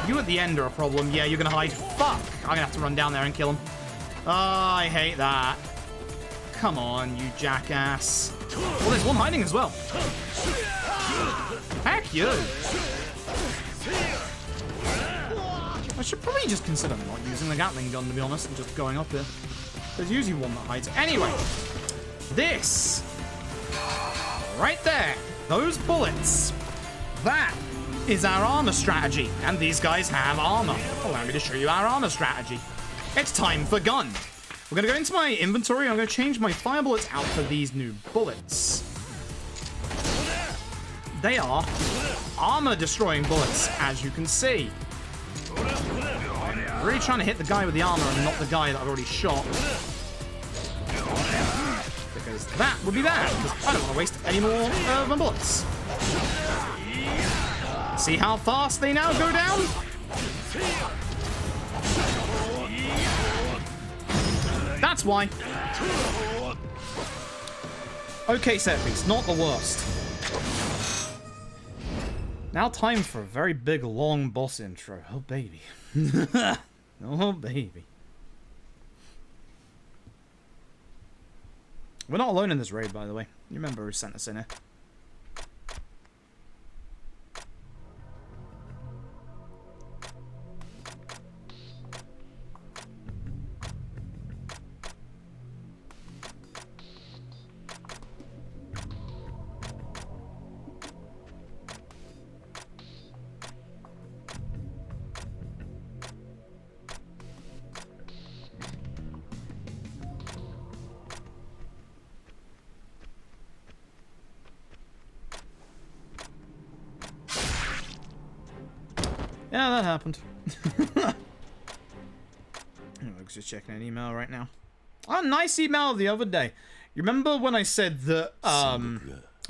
You at the end are a problem. Yeah, you're gonna hide. Fuck! I'm gonna have to run down there and kill him. Oh, I hate that. Come on, you jackass. Well, there's one hiding as well. Heck you! I should probably just consider not using the Gatling gun, to be honest, and just going up here. There's usually one that hides. Anyway, this right there, those bullets. That is our armor strategy, and these guys have armor. Allow me to show you our armor strategy. It's time for gun. We're going to go into my inventory. I'm going to change my fire bullets out for these new bullets. They are armor-destroying bullets, as you can see. I'm really trying to hit the guy with the armor and not the guy that I've already shot. Because that would be bad, because I don't want to waste any more of my bullets. See how fast they now go down? That's why. Okay, set piece, not the worst. Now time for a very big, long boss intro. Oh, baby. Oh, baby. We're not alone in this raid, by the way. You remember who sent us in here. Yeah, that happened. I'm just checking an email right now. Oh, nice email the other day. You remember when I said that, oh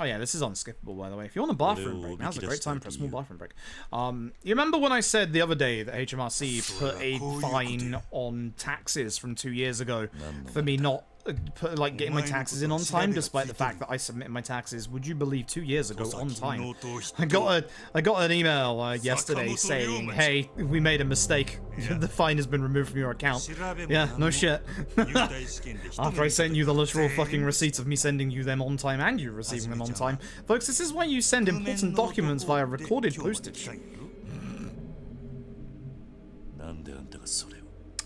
yeah, this is unskippable, by the way. If you want a bathroom break, now's a great time for a small bathroom break. You remember when I said the other day that HMRC put a fine on taxes from 2 years ago for me not like getting my taxes in on time, despite the fact that I submitted my taxes, would you believe, 2 years ago on time. I got an email yesterday saying, hey, we made a mistake. The fine has been removed from your account. Yeah, no shit. After I sent you the literal fucking receipts of me sending you them on time and you receiving them on time. Folks, this is why you send important documents via recorded postage.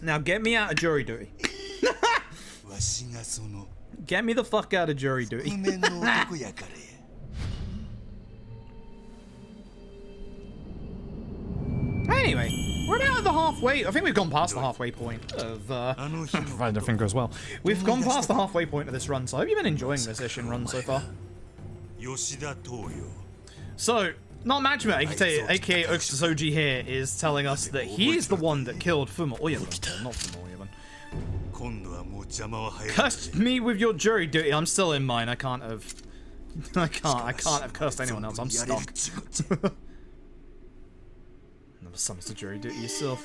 Now get me out of jury duty. Get me the fuck out of jury duty. Anyway, we're about at the halfway. I think we've gone past the halfway point of. Provided everything goes well. We've gone past the halfway point of this run. So, have you been enjoying this Ishin run so far? So, not Majima, aka Okusasoji here, is telling us that he is the one that killed Fuma Oyama. Not Fuma Oyama. Cursed me with your jury duty. I'm still in mine. I can't have cursed anyone else. I'm stuck. Never summons the jury duty yourself.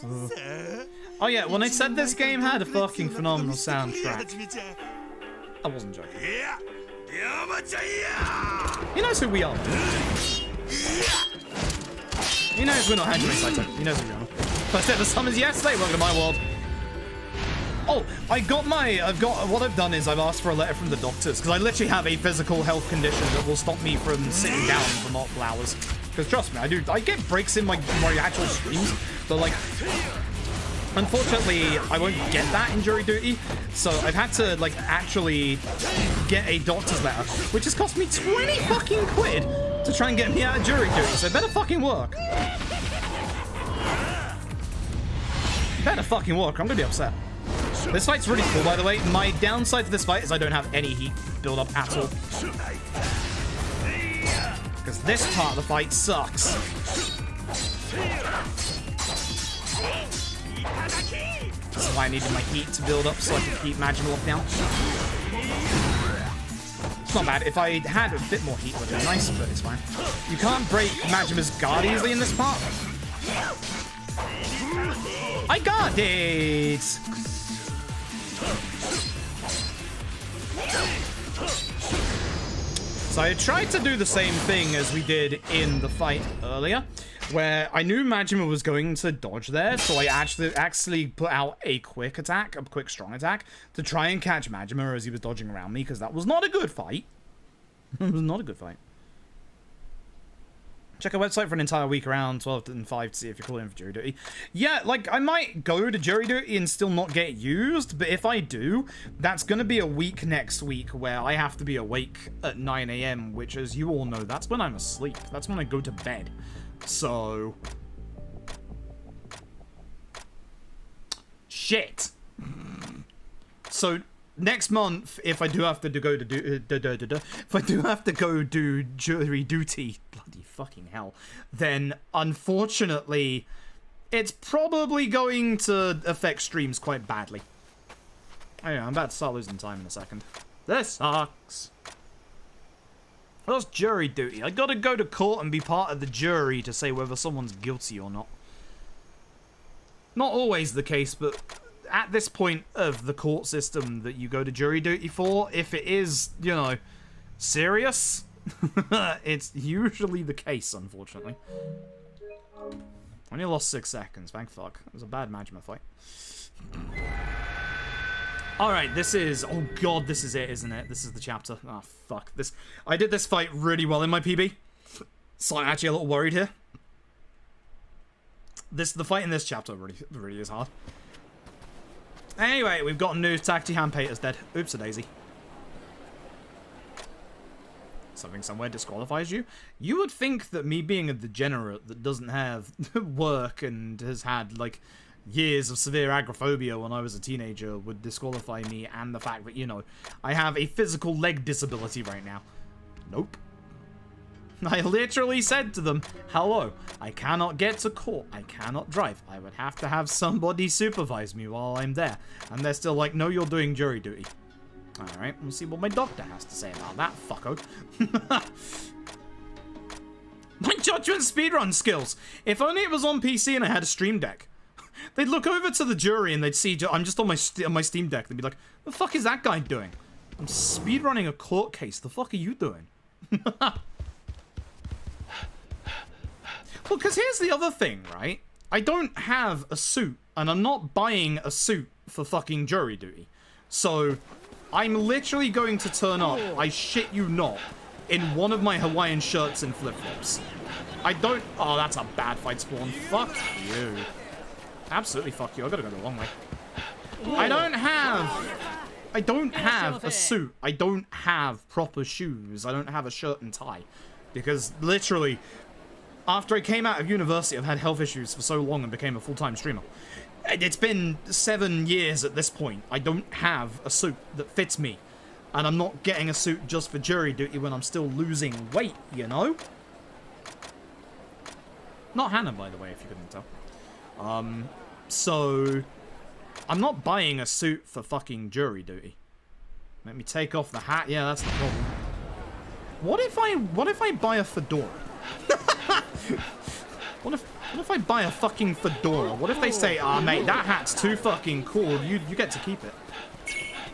Oh yeah, when I said this game had a fucking phenomenal soundtrack, I wasn't joking. He knows who we are. He knows we're not Hajime Saito. He knows who we are. First ever summons yesterday. Welcome to my world. Oh, what I've done is I've asked for a letter from the doctors, because I literally have a physical health condition that will stop me from sitting down for multiple hours. Because trust me, I get breaks in my actual streams, but like, unfortunately, I won't get that in jury duty, so I've had to like actually get a doctor's letter, which has cost me 20 fucking quid to try and get me out of jury duty, so it better fucking work. Better fucking work, I'm gonna be upset. This fight's really cool, by the way. My downside to this fight is I don't have any heat build up at all. Because this part of the fight sucks. That's why I needed my heat to build up so I could keep Majima locked down. It's not bad. If I had a bit more heat, it would have been nice, but it's fine. You can't break Majima's guard easily in this part. I got it! So I tried to do the same thing as we did in the fight earlier, where I knew Majima was going to dodge there, so I actually put out a quick attack, a quick strong attack, to try and catch Majima as he was dodging around me, because that was not a good fight. It was not a good fight. Check our website for an entire week around 12 and 5 to see if you're calling in for jury duty. Yeah, like, I might go to jury duty and still not get used, but if I do, that's going to be a week next week where I have to be awake at 9 AM, which, as you all know, that's when I'm asleep. That's when I go to bed. So... shit. So... next month, if I do have to go do jury duty, bloody fucking hell, then unfortunately, it's probably going to affect streams quite badly. Oh yeah, I'm about to start losing time in a second. This sucks. That's jury duty. I gotta go to court and be part of the jury to say whether someone's guilty or not. Not always the case, but at this point of the court system that you go to jury duty for, if it is, you know, serious, it's usually the case, unfortunately. Only lost 6 seconds, thank fuck. It was a bad Majima fight. Alright, this is... oh god, this is it, isn't it? This is the chapter. Oh, fuck. I did this fight really well in my PB, so I'm actually a little worried here. The fight in this chapter really is hard. Anyway, we've got news. Takti Hanpeiter's dead. Oops-a-daisy. Something somewhere disqualifies you? You would think that me being a degenerate that doesn't have work and has had, like, years of severe agoraphobia when I was a teenager would disqualify me, and the fact that, you know, I have a physical leg disability right now. Nope. I literally said to them, hello, I cannot get to court, I cannot drive, I would have to have somebody supervise me while I'm there. And they're still like, no, you're doing jury duty. Alright, we'll see what my doctor has to say about that, fucko. My judgment speedrun skills! If only it was on PC and I had a stream deck. They'd look over to the jury and they'd see I'm just on my Steam Deck. They'd be like, "The fuck is that guy doing? I'm speedrunning a court case. The fuck are you doing?" Well, because here's the other thing, right? I don't have a suit, and I'm not buying a suit for fucking jury duty. So, I'm literally going to turn up, I shit you not, in one of my Hawaiian shirts and flip-flops. I don't... Oh, that's a bad fight spawn. Fuck you. Absolutely fuck you. I gotta go the long way. I don't have a suit. I don't have proper shoes. I don't have a shirt and tie. Because, literally, after I came out of university, I've had health issues for so long and became a full-time streamer. It's been 7 years at this point. I don't have a suit that fits me. And I'm not getting a suit just for jury duty when I'm still losing weight, you know? Not Hannah, by the way, if you couldn't tell. So... I'm not buying a suit for fucking jury duty. Let me take off the hat. Yeah, that's the problem. What if I buy a fedora? What if I buy a fucking fedora? What if they say, "Ah, mate, that hat's too fucking cool. You get to keep it."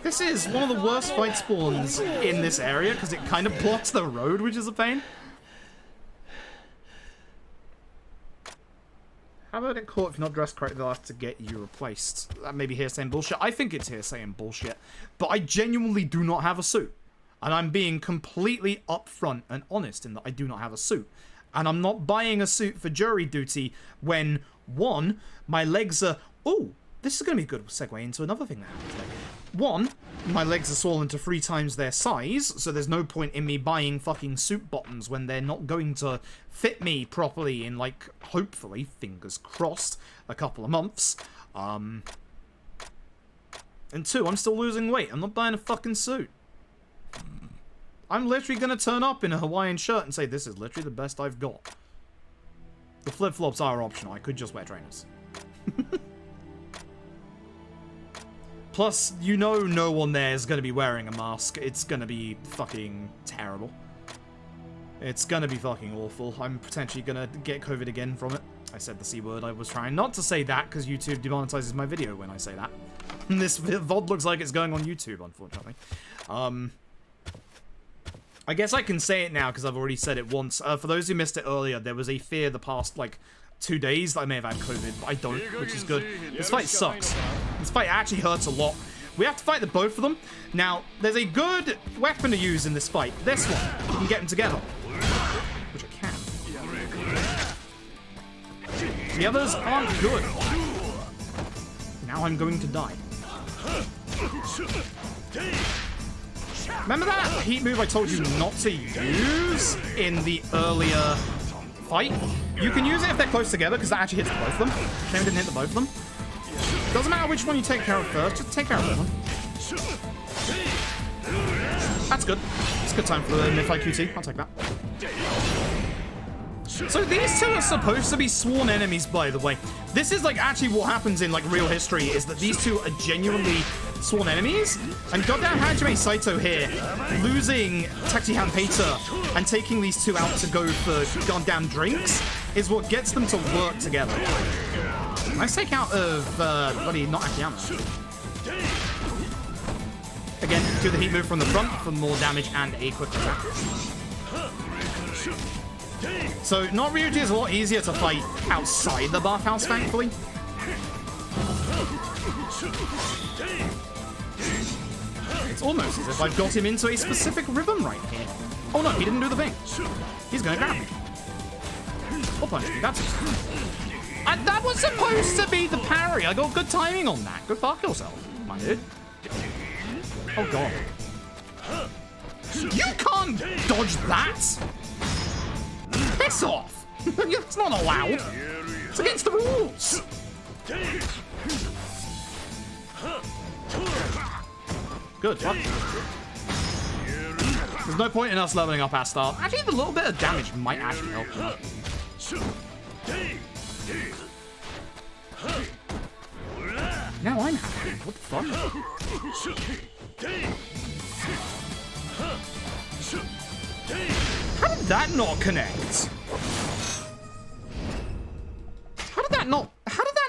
This is one of the worst fight spawns in this area because it kind of blocks the road, which is a pain. How about in court, if you're not dressed correctly, they'll have to get you replaced? That may be hearsay and bullshit. I think it's hearsay and bullshit. But I genuinely do not have a suit. And I'm being completely upfront and honest in that I do not have a suit. And I'm not buying a suit for jury duty when, one, my legs are... Oh, this is going to be a good segue into another thing that happened today. One, my legs are swollen to 3 times their size, so there's no point in me buying fucking suit bottoms when they're not going to fit me properly in, like, hopefully, fingers crossed, a couple of months. And 2, I'm still losing weight. I'm not buying a fucking suit. I'm literally going to turn up in a Hawaiian shirt and say, this is literally the best I've got. The flip-flops are optional. I could just wear trainers. Plus, you know no one there is going to be wearing a mask. It's going to be fucking terrible. It's going to be fucking awful. I'm potentially going to get COVID again from it. I said the C word. I was trying not to say that because YouTube demonetizes my video when I say that. This VOD looks like it's going on YouTube, unfortunately. I guess I can say it now because I've already said it once. For those who missed it earlier, there was a fear the past, like, 2 days that I may have had COVID, but I don't, which is good. This fight sucks. This fight actually hurts a lot. We have to fight the both of them. Now, there's a good weapon to use in this fight. This one. You can get them together. Which I can. The others aren't good. Now I'm going to die. Remember that heat move I told you not to use in the earlier fight? You can use it if they're close together, because that actually hits the both of them. Shame it didn't hit the both of them. Doesn't matter which one you take care of first, just take care of one. That's good. It's a good time for the mid-fight QT. I'll take that. So these two are supposed to be sworn enemies, by the way. This is like actually what happens in like real history, is that these two are genuinely sworn enemies. And goddamn Hajime Saito here, losing Tachihan Peita and taking these two out to go for goddamn drinks is what gets them to work together. Nice take out of bloody not Akiyama. Again, do the heat move from the front for more damage and a quick attack. So, not Ryuji is a lot easier to fight outside the bathhouse, thankfully. It's almost as if I've got him into a specific rhythm right here. Oh no, he didn't do the thing. He's gonna grab me. Or punch me, that's it. And that was supposed to be the parry. I got good timing on that. Go fuck yourself, my dude. Oh god. You can't dodge that! Piss off! It's not allowed! It's against the rules! Good, fuck. There's no point in us leveling up our start. Actually, the little bit of damage might actually help. Now I'm happy. What the fuck? How did that not connect? How did that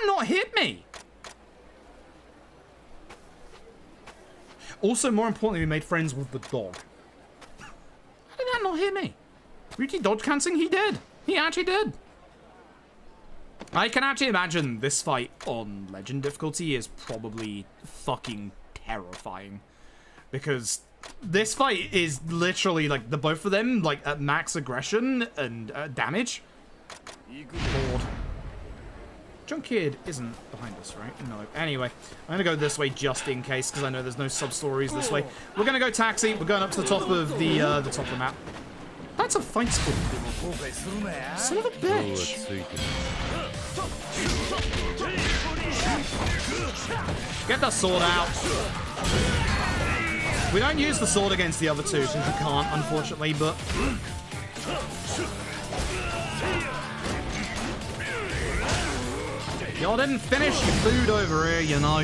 not hit me? Also, more importantly, we made friends with the dog. How did that not hit me? Ryuki dodge cancelling? He did. He actually did. I can actually imagine this fight on Legend difficulty is probably fucking terrifying. Because this fight is literally, like, the both of them, like, at max aggression and damage. Lord. Junkid isn't behind us, right? No. Anyway, I'm gonna go this way just in case, because I know there's no sub-stories this way. We're gonna go taxi. We're going up to the top of the top of the map. That's a fight spawn. Son of a bitch. Get the sword out. We don't use the sword against the other two, since you can't, unfortunately, but... Y'all didn't finish your food over here, you know.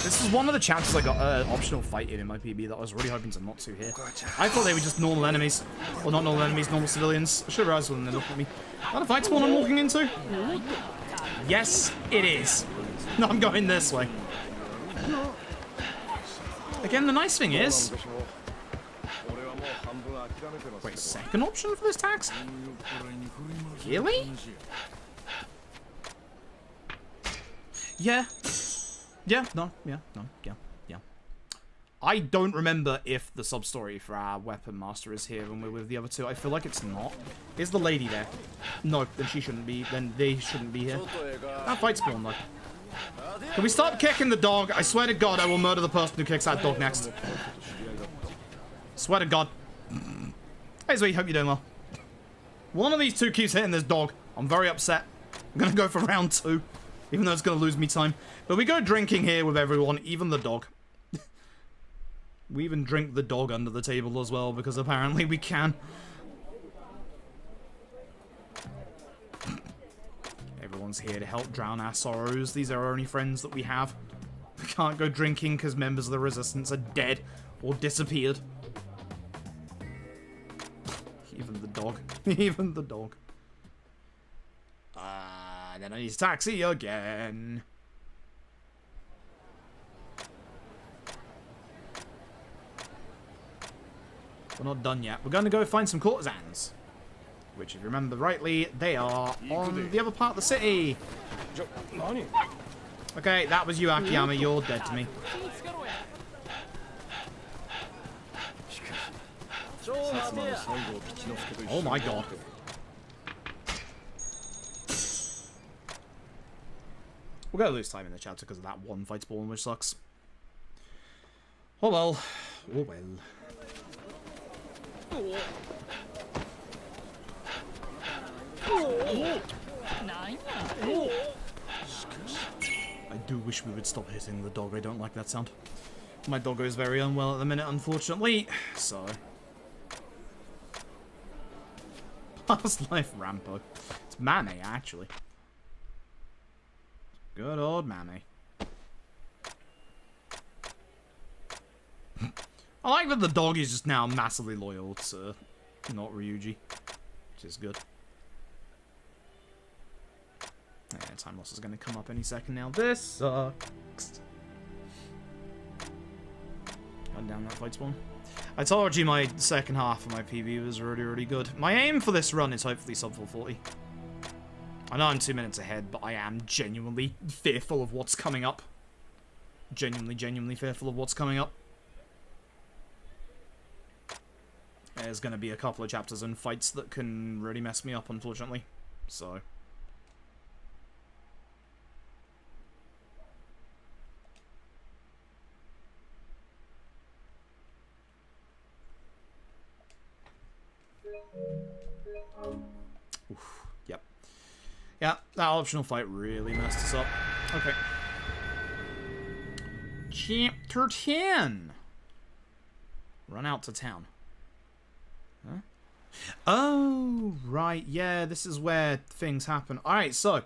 This is one of the chapters I got an optional fight in my PB that I was really hoping to not to here. I thought they were just normal enemies. Well, not normal enemies, normal civilians. I should have realized when they looked at me. Is that a fight spawn I'm walking into? Yes, it is. No, I'm going this way. Again, the nice thing is... Wait, second option for this tax? Really? Yeah. Yeah, no, yeah. I don't remember if the sub-story for our weapon master is here when we're with the other two. I feel like it's not. Is the lady there? No, then she shouldn't be. Then they shouldn't be here. That fight spawn, though. Can we stop kicking the dog? I swear to God, I will murder the person who kicks that dog next. Swear to God. Hey, Zoe, hope you're doing well. One of these two keeps hitting this dog. I'm very upset. I'm gonna go for round 2. Even though it's going to lose me time. But we go drinking here with everyone, even the dog. We even drink the dog under the table as well, because apparently we can. Everyone's here to help drown our sorrows. These are our only friends that we have. We can't go drinking because members of the Resistance are dead or disappeared. Even the dog. Even the dog. Then I need a taxi again. We're not done yet. We're going to go find some courtesans. Which, if you remember rightly, they are on the other part of the city. Okay, that was you, Akiyama. You're dead to me. Oh my God. We're going to lose time in the chapter because of that one fight spawn, which sucks. Oh well. Oh well. I do wish we would stop hitting the dog. I don't like that sound. My doggo is very unwell at the minute, unfortunately. So. Past life Rampo. It's Mame, actually. Good old Mammy. I like that the dog is just now massively loyal to not Ryuji, which is good. Yeah, time loss is going to come up any second now. This sucks. Gun down that fight spawn. I told you my second half of my PB was really, really good. My aim for this run is hopefully sub 440. I know I'm 2 minutes ahead, but I am genuinely fearful of what's coming up. Genuinely fearful of what's coming up. There's going to be a couple of chapters and fights that can really mess me up, unfortunately. So. Oof. Yep. Yeah, that optional fight really messed us up. Okay. Chapter 10. Run out to town. Huh? Oh, right. Yeah, this is where things happen. Alright, so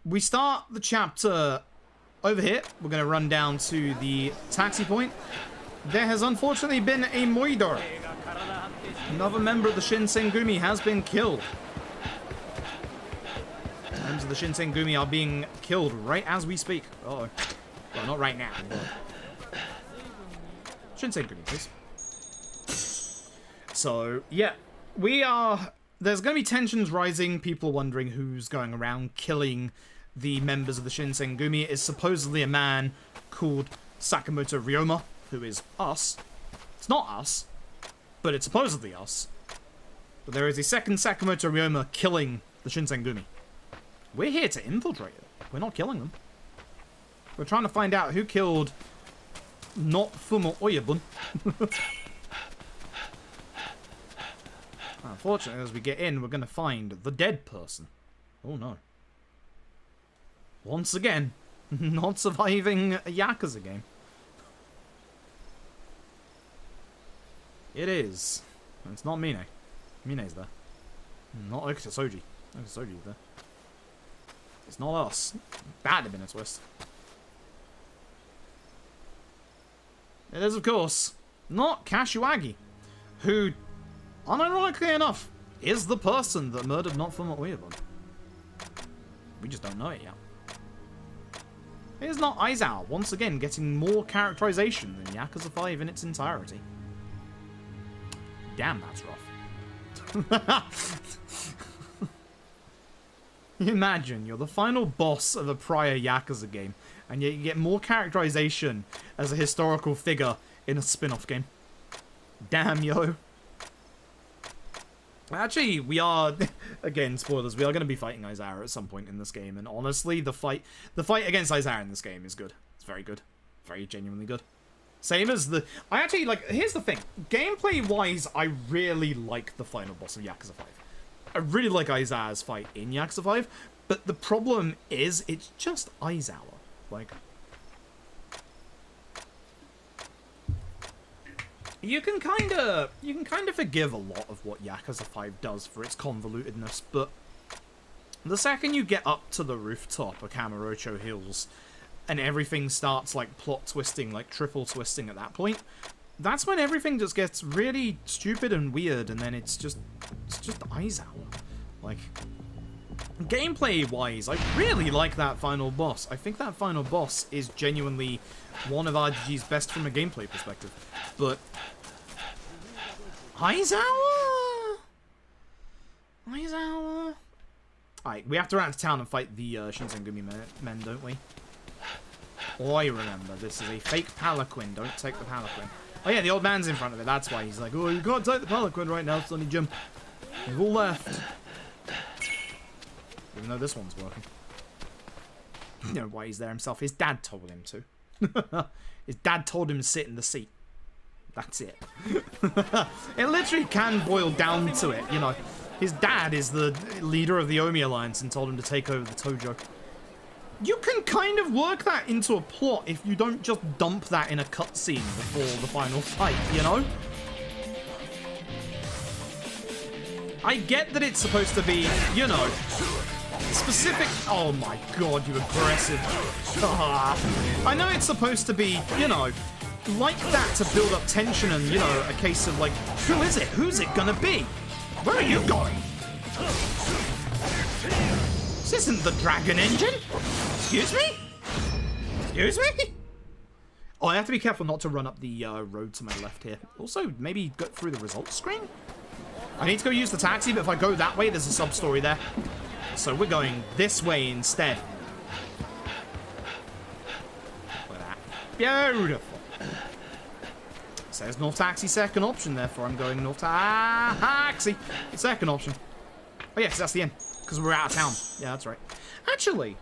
we start the chapter over here. We're going to run down to the taxi point. There has unfortunately been a moider. Another member of the Shinsengumi has been killed. Members of the Shinsengumi are being killed right as we speak. Uh-oh. Well, not right now, but... Shinsengumi, please. So, yeah. There's going to be tensions rising, people wondering who's going around killing the members of the Shinsengumi. It is supposedly a man called Sakamoto Ryoma, who is us. It's not us, but it's supposedly us. But there is a second Sakamoto Ryoma killing the Shinsengumi. We're here to infiltrate it. We're not killing them. We're trying to find out who killed not Fumo Oyabun. Unfortunately, as we get in, we're going to find the dead person. Oh no. Once again, not surviving a Yakuza game. It is. It's not Mine. Mine's there. Not Okuta Soji. Okuta Soji's there. It's not us. That'd have been a twist. It is, of course, not Kashiwagi, who, unironically enough, is the person that murdered Notfuma Oyabun. We just don't know it yet. Here's not Aizawa, once again getting more characterization than Yakuza 5 in its entirety. Damn, that's rough. Imagine, you're the final boss of a prior Yakuza game, and yet you get more characterization as a historical figure in a spin-off game. Damn, yo. Actually, we are, again, spoilers, we are going to be fighting Aizawa at some point in this game, and honestly, the fight against Aizawa in this game is good. It's very good. Very genuinely good. Same as the... I actually, like, here's the thing. Gameplay-wise, I really like the final boss of Yakuza 5. I really like Aizawa's fight in Yakuza 5, but the problem is, it's just Aizawa. Like... You can kind of forgive a lot of what Yakuza 5 does for its convolutedness, but the second you get up to the rooftop of Kamurocho Hills and everything starts like plot twisting, like triple twisting at that point, that's when everything just gets really stupid and weird, and then it's just Aizawa. Like, gameplay-wise, I really like that final boss. I think that final boss is genuinely one of RGG's best from a gameplay perspective. But Aizawa? Alright, we have to run out to town and fight the Shinsengumi men, don't we? Oh, I remember. This is a fake palanquin. Don't take the palanquin. Oh yeah, the old man's in front of it. That's why he's like, oh, you can't take the palanquin right now, Sonny Jim. They've all left. Even though this one's working. You know why he's there himself. His dad told him to. His dad told him to sit in the seat. That's it. It literally can boil down to it, you know. His dad is the leader of the Omi Alliance and told him to take over the Dojo. You can kind of work that into a plot if you don't just dump that in a cutscene before the final fight, you know? I get that it's supposed to be, you know, specific... Oh my god, you aggressive. I know it's supposed to be, you know, like that to build up tension and, you know, a case of like, who is it? Who's it gonna be? Where are you going? This isn't the Dragon Engine. Excuse me? Excuse me? Oh, I have to be careful not to run up the road to my left here. Also, maybe go through the results screen? I need to go use the taxi, but if I go that way, there's a sub-story there. So we're going this way instead. Look at that. Beautiful. Says North Taxi, second option, therefore I'm going North Taxi. Second option. Oh yeah, 'cause that's the end. Because we're out of town. Yeah, that's right. Actually,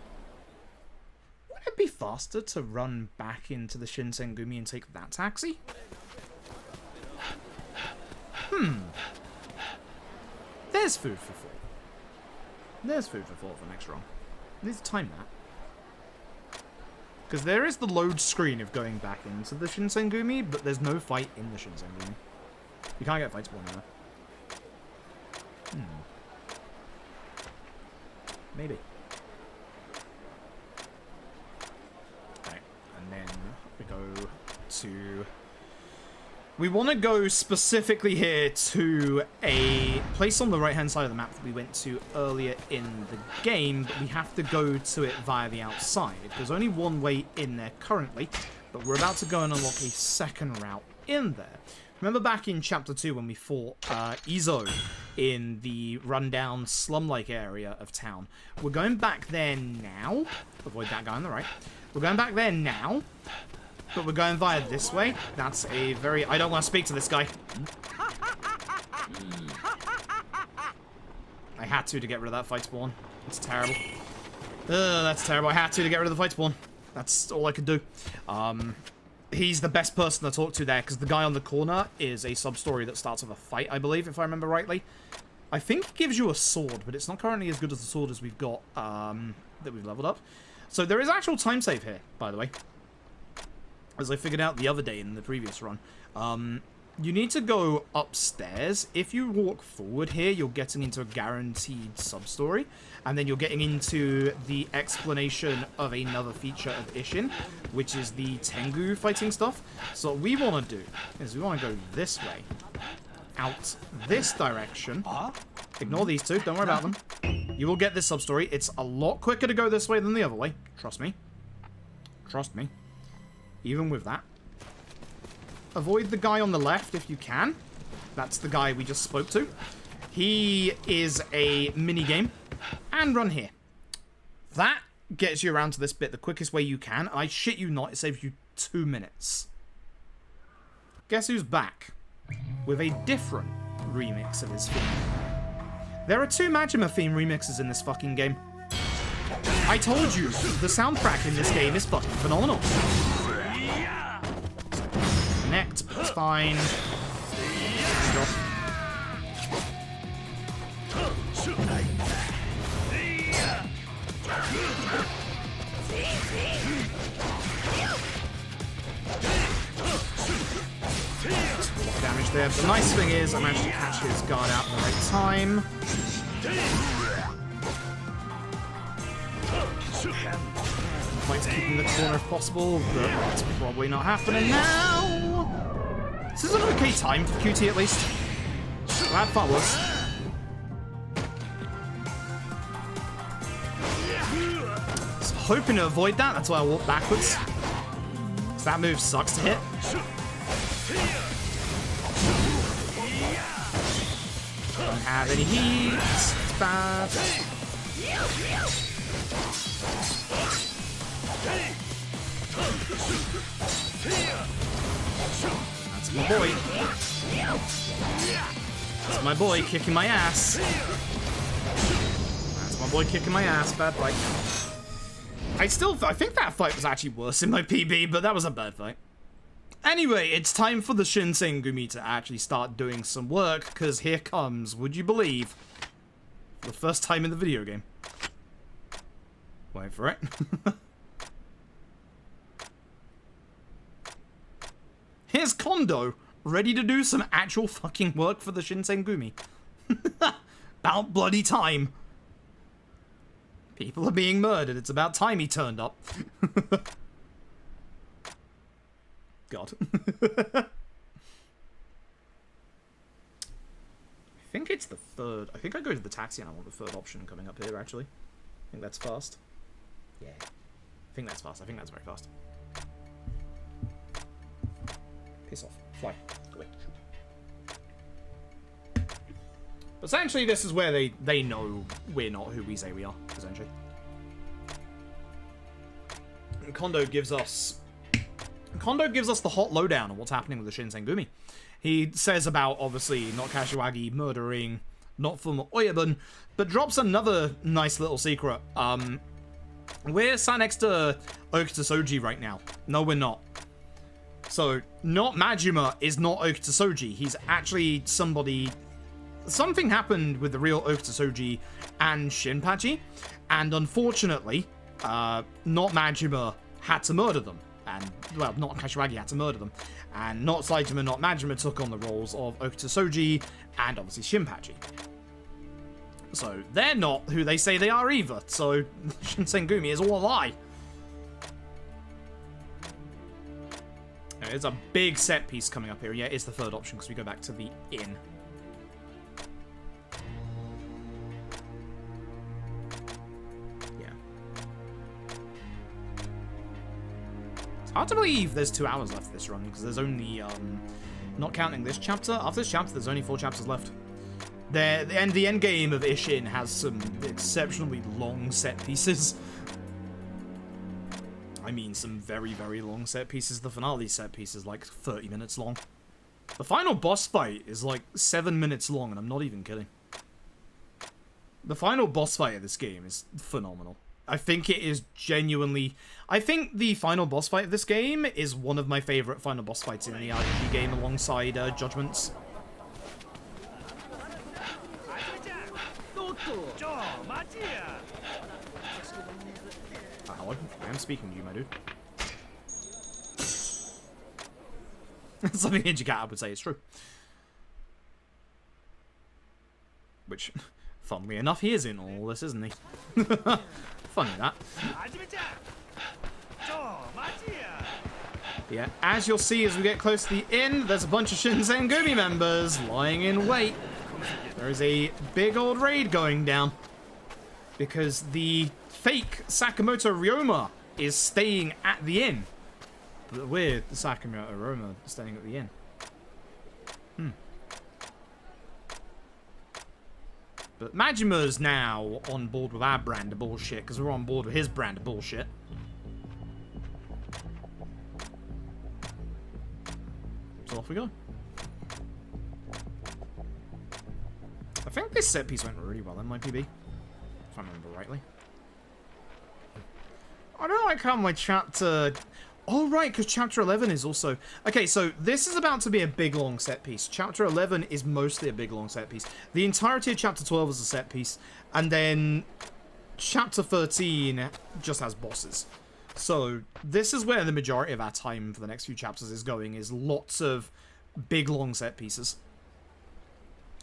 would it be faster to run back into the Shinsengumi and take that taxi? There's food for thought. There's food for thought for next run. I need to time that. Because there is the load screen of going back into the Shinsengumi, but there's no fight in the Shinsengumi. You can't get fights spawn there. Maybe. Right, and then we go to We want to go specifically here to a place on the right-hand side of the map that we went to earlier in the game, but we have to go to it via the outside. There's only one way in there currently, but we're about to go and unlock a second route in there. Remember back in Chapter 2 when we fought Izo in the rundown slum-like area of town? We're going back there now. Avoid that guy on the right. We're going back there now, but we're going via this way. That's a very... I don't want to speak to this guy. I had to get rid of that fight spawn. It's terrible. That's terrible. I had to get rid of the fight spawn. That's all I could do. He's the best person to talk to there, because the guy on the corner is a sub-story that starts with a fight, I believe, if I remember rightly. I think it gives you a sword, but it's not currently as good as the sword as we've got, that we've leveled up. So there is actual time save here, by the way. As I figured out the other day in the previous run. You need to go upstairs. If you walk forward here, you're getting into a guaranteed sub-story. And then you're getting into the explanation of another feature of Ishin, which is the Tengu fighting stuff. So what we want to do is we want to go this way. Out this direction. Ignore these two. Don't worry about them. You will get this sub-story. It's a lot quicker to go this way than the other way. Trust me. Trust me. Even with that. Avoid the guy on the left if you can. That's the guy we just spoke to. He is a mini-game. And run here. That gets you around to this bit the quickest way you can. I shit you not, it saves you 2 minutes. Guess who's back? With a different remix of his theme. There are 2 Majima theme remixes in this fucking game. I told you, the soundtrack in this game is fucking phenomenal. Connect, but it's fine. Damage there. The nice thing is I managed to catch his guard out in the right time. Like to keep in the corner if possible, but that's probably not happening now. This is an okay time for QT at least. Well, that far worse. I was hoping to avoid that, that's why I walked backwards. Because that move sucks to hit. Don't have any heat. It's bad. That's my boy. That's my boy kicking my ass. That's my boy kicking my ass. Bad fight. I think that fight was actually worse in my PB, but that was a bad fight. Anyway, it's time for the Shinsengumi to actually start doing some work, because here comes, would you believe, the first time in the video game. Wait for it. Here's Kondo, ready to do some actual fucking work for the Shinsengumi. About bloody time. People are being murdered, it's about time he turned up. God. I think it's the third. I think I go to the taxi and I want the third option coming up here, actually. I think that's fast. Yeah. I think that's fast. I think that's very fast. Piss off. Fly. Go away. But essentially, this is where they know we're not who we say we are, essentially. And Kondo gives us the hot lowdown on what's happening with the Shinsengumi. He says about, obviously, not Kashiwagi murdering, not from Oyabun, but drops another nice little secret. We're sat next to Okuta Soji right now. No, we're not. So, not Majima is not Okuta Soji. He's actually somebody... Something happened with the real Okuta Soji and Shinpachi, and unfortunately, not Majima had to murder them. And, well, not Kashiwagi had to murder them. And not Saitama, not Majima took on the roles of Okuta Soji and obviously Shinpachi. So, they're not who they say they are either. So, Shinsengumi is all a lie. there's a big set piece coming up here. Yeah, it's the third option because we go back to the inn. Yeah. It's hard to believe there's 2 hours left of this run because there's only, not counting this chapter. After this chapter, there's only 4 chapters left. The end game of Ishin has some exceptionally long set pieces. I mean, some very, very long set pieces. The finale set piece is like 30 minutes long. The final boss fight is like 7 minutes long, and I'm not even kidding. The final boss fight of this game is phenomenal. I think it is genuinely... I think the final boss fight of this game is one of my favorite final boss fights in the RPG game alongside Judgments. Hello, I am speaking to you, my dude. Something Hijikata would say is true. Which, funnily enough, he is in all this, isn't he? Funny that. Yeah, as you'll see as we get close to the inn, there's a bunch of Shinsengumi members lying in wait. There is a big old raid going down. Because the fake Sakamoto Ryoma is staying at the inn. But we're the Sakamoto Ryoma staying at the inn. But Majima's now on board with our brand of bullshit, because we're on board with his brand of bullshit. So off we go. I think this set piece went really well in my PB, if I remember rightly. I don't like how my chapter... Oh, right, because Chapter 11 is also... Okay, so this is about to be a big, long set piece. Chapter 11 is mostly a big, long set piece. The entirety of Chapter 12 is a set piece. And then Chapter 13 just has bosses. So this is where the majority of our time for the next few chapters is going, is lots of big, long set pieces.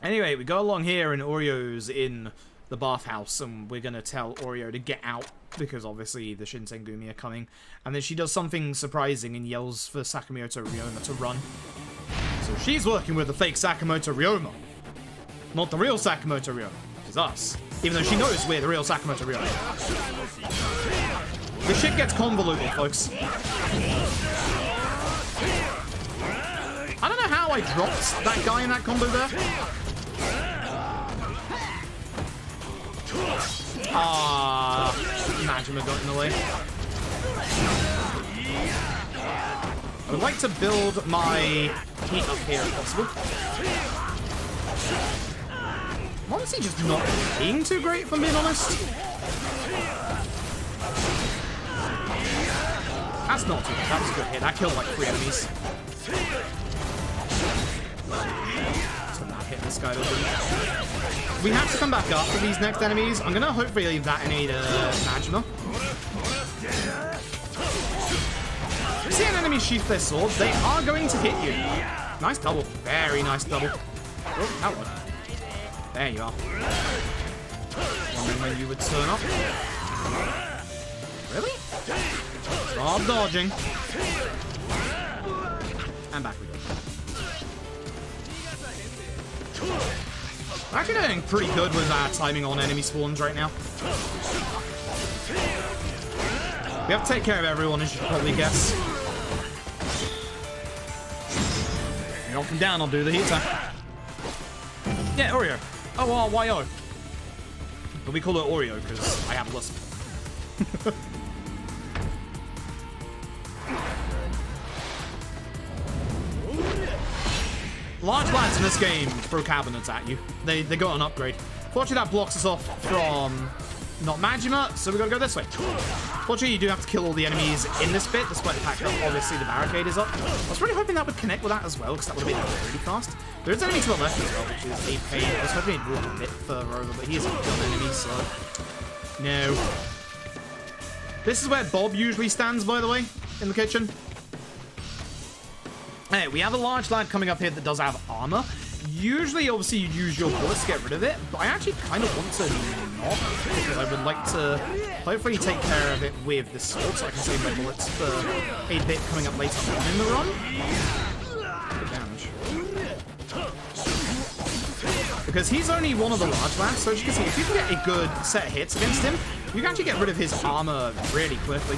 Anyway, we go along here, and Orio's in the bathhouse, and we're going to tell Oreo to get out, because obviously the Shinsengumi are coming. And then she does something surprising and yells for Sakamoto Ryoma to run. So she's working with the fake Sakamoto Ryoma. Not the real Sakamoto Ryoma. It's us. Even though she knows we're the real Sakamoto Ryoma. This shit gets convoluted, folks. I don't know how I dropped that guy in that combo there. Ah, Majima got in the way. I would like to build my heat up here if possible. I'm honestly just not being too great, if I'm being honest. That's not too bad. That was a good hit. That killed like 3 enemies. So that hit this guy over. We have to come back up for these next enemies. I'm gonna hopefully leave that in aid of Majima. If you see an enemy sheath their sword, they are going to hit you. Nice double. Very nice double. Oh, hello. There you are. Wondering when you would turn up. Really? Stop dodging. And back we go. We're actually doing pretty good with our timing on enemy spawns right now. We have to take care of everyone, as you should probably guess. You knock him down, I'll do the heat attack. Yeah, Oreo. O-R-Y-O. But we call it Oreo because I have a list. Large lads in this game throw cabinets at you. They got an upgrade. Fortunately, that blocks us off from not Majima, so we gotta go this way. Fortunately, you do have to kill all the enemies in this bit, despite the fact that obviously the barricade is up. I was really hoping that would connect with that as well, because that would have been really fast. There is an enemy to the left as well, which is a pain. I was hoping he'd run a bit further over, but he is a gun enemy, so... No. This is where Bob usually stands, by the way, in the kitchen. Hey, we have a large lad coming up here that does have armor. Usually, obviously, you'd use your bullets to get rid of it, but I actually kind of want to not, because I would like to hopefully take care of it with the sword so I can save my bullets for a bit coming up later on in the run. Good damage. Because he's only one of the large lads, so as you can see, if you can get a good set of hits against him, you can actually get rid of his armor really quickly.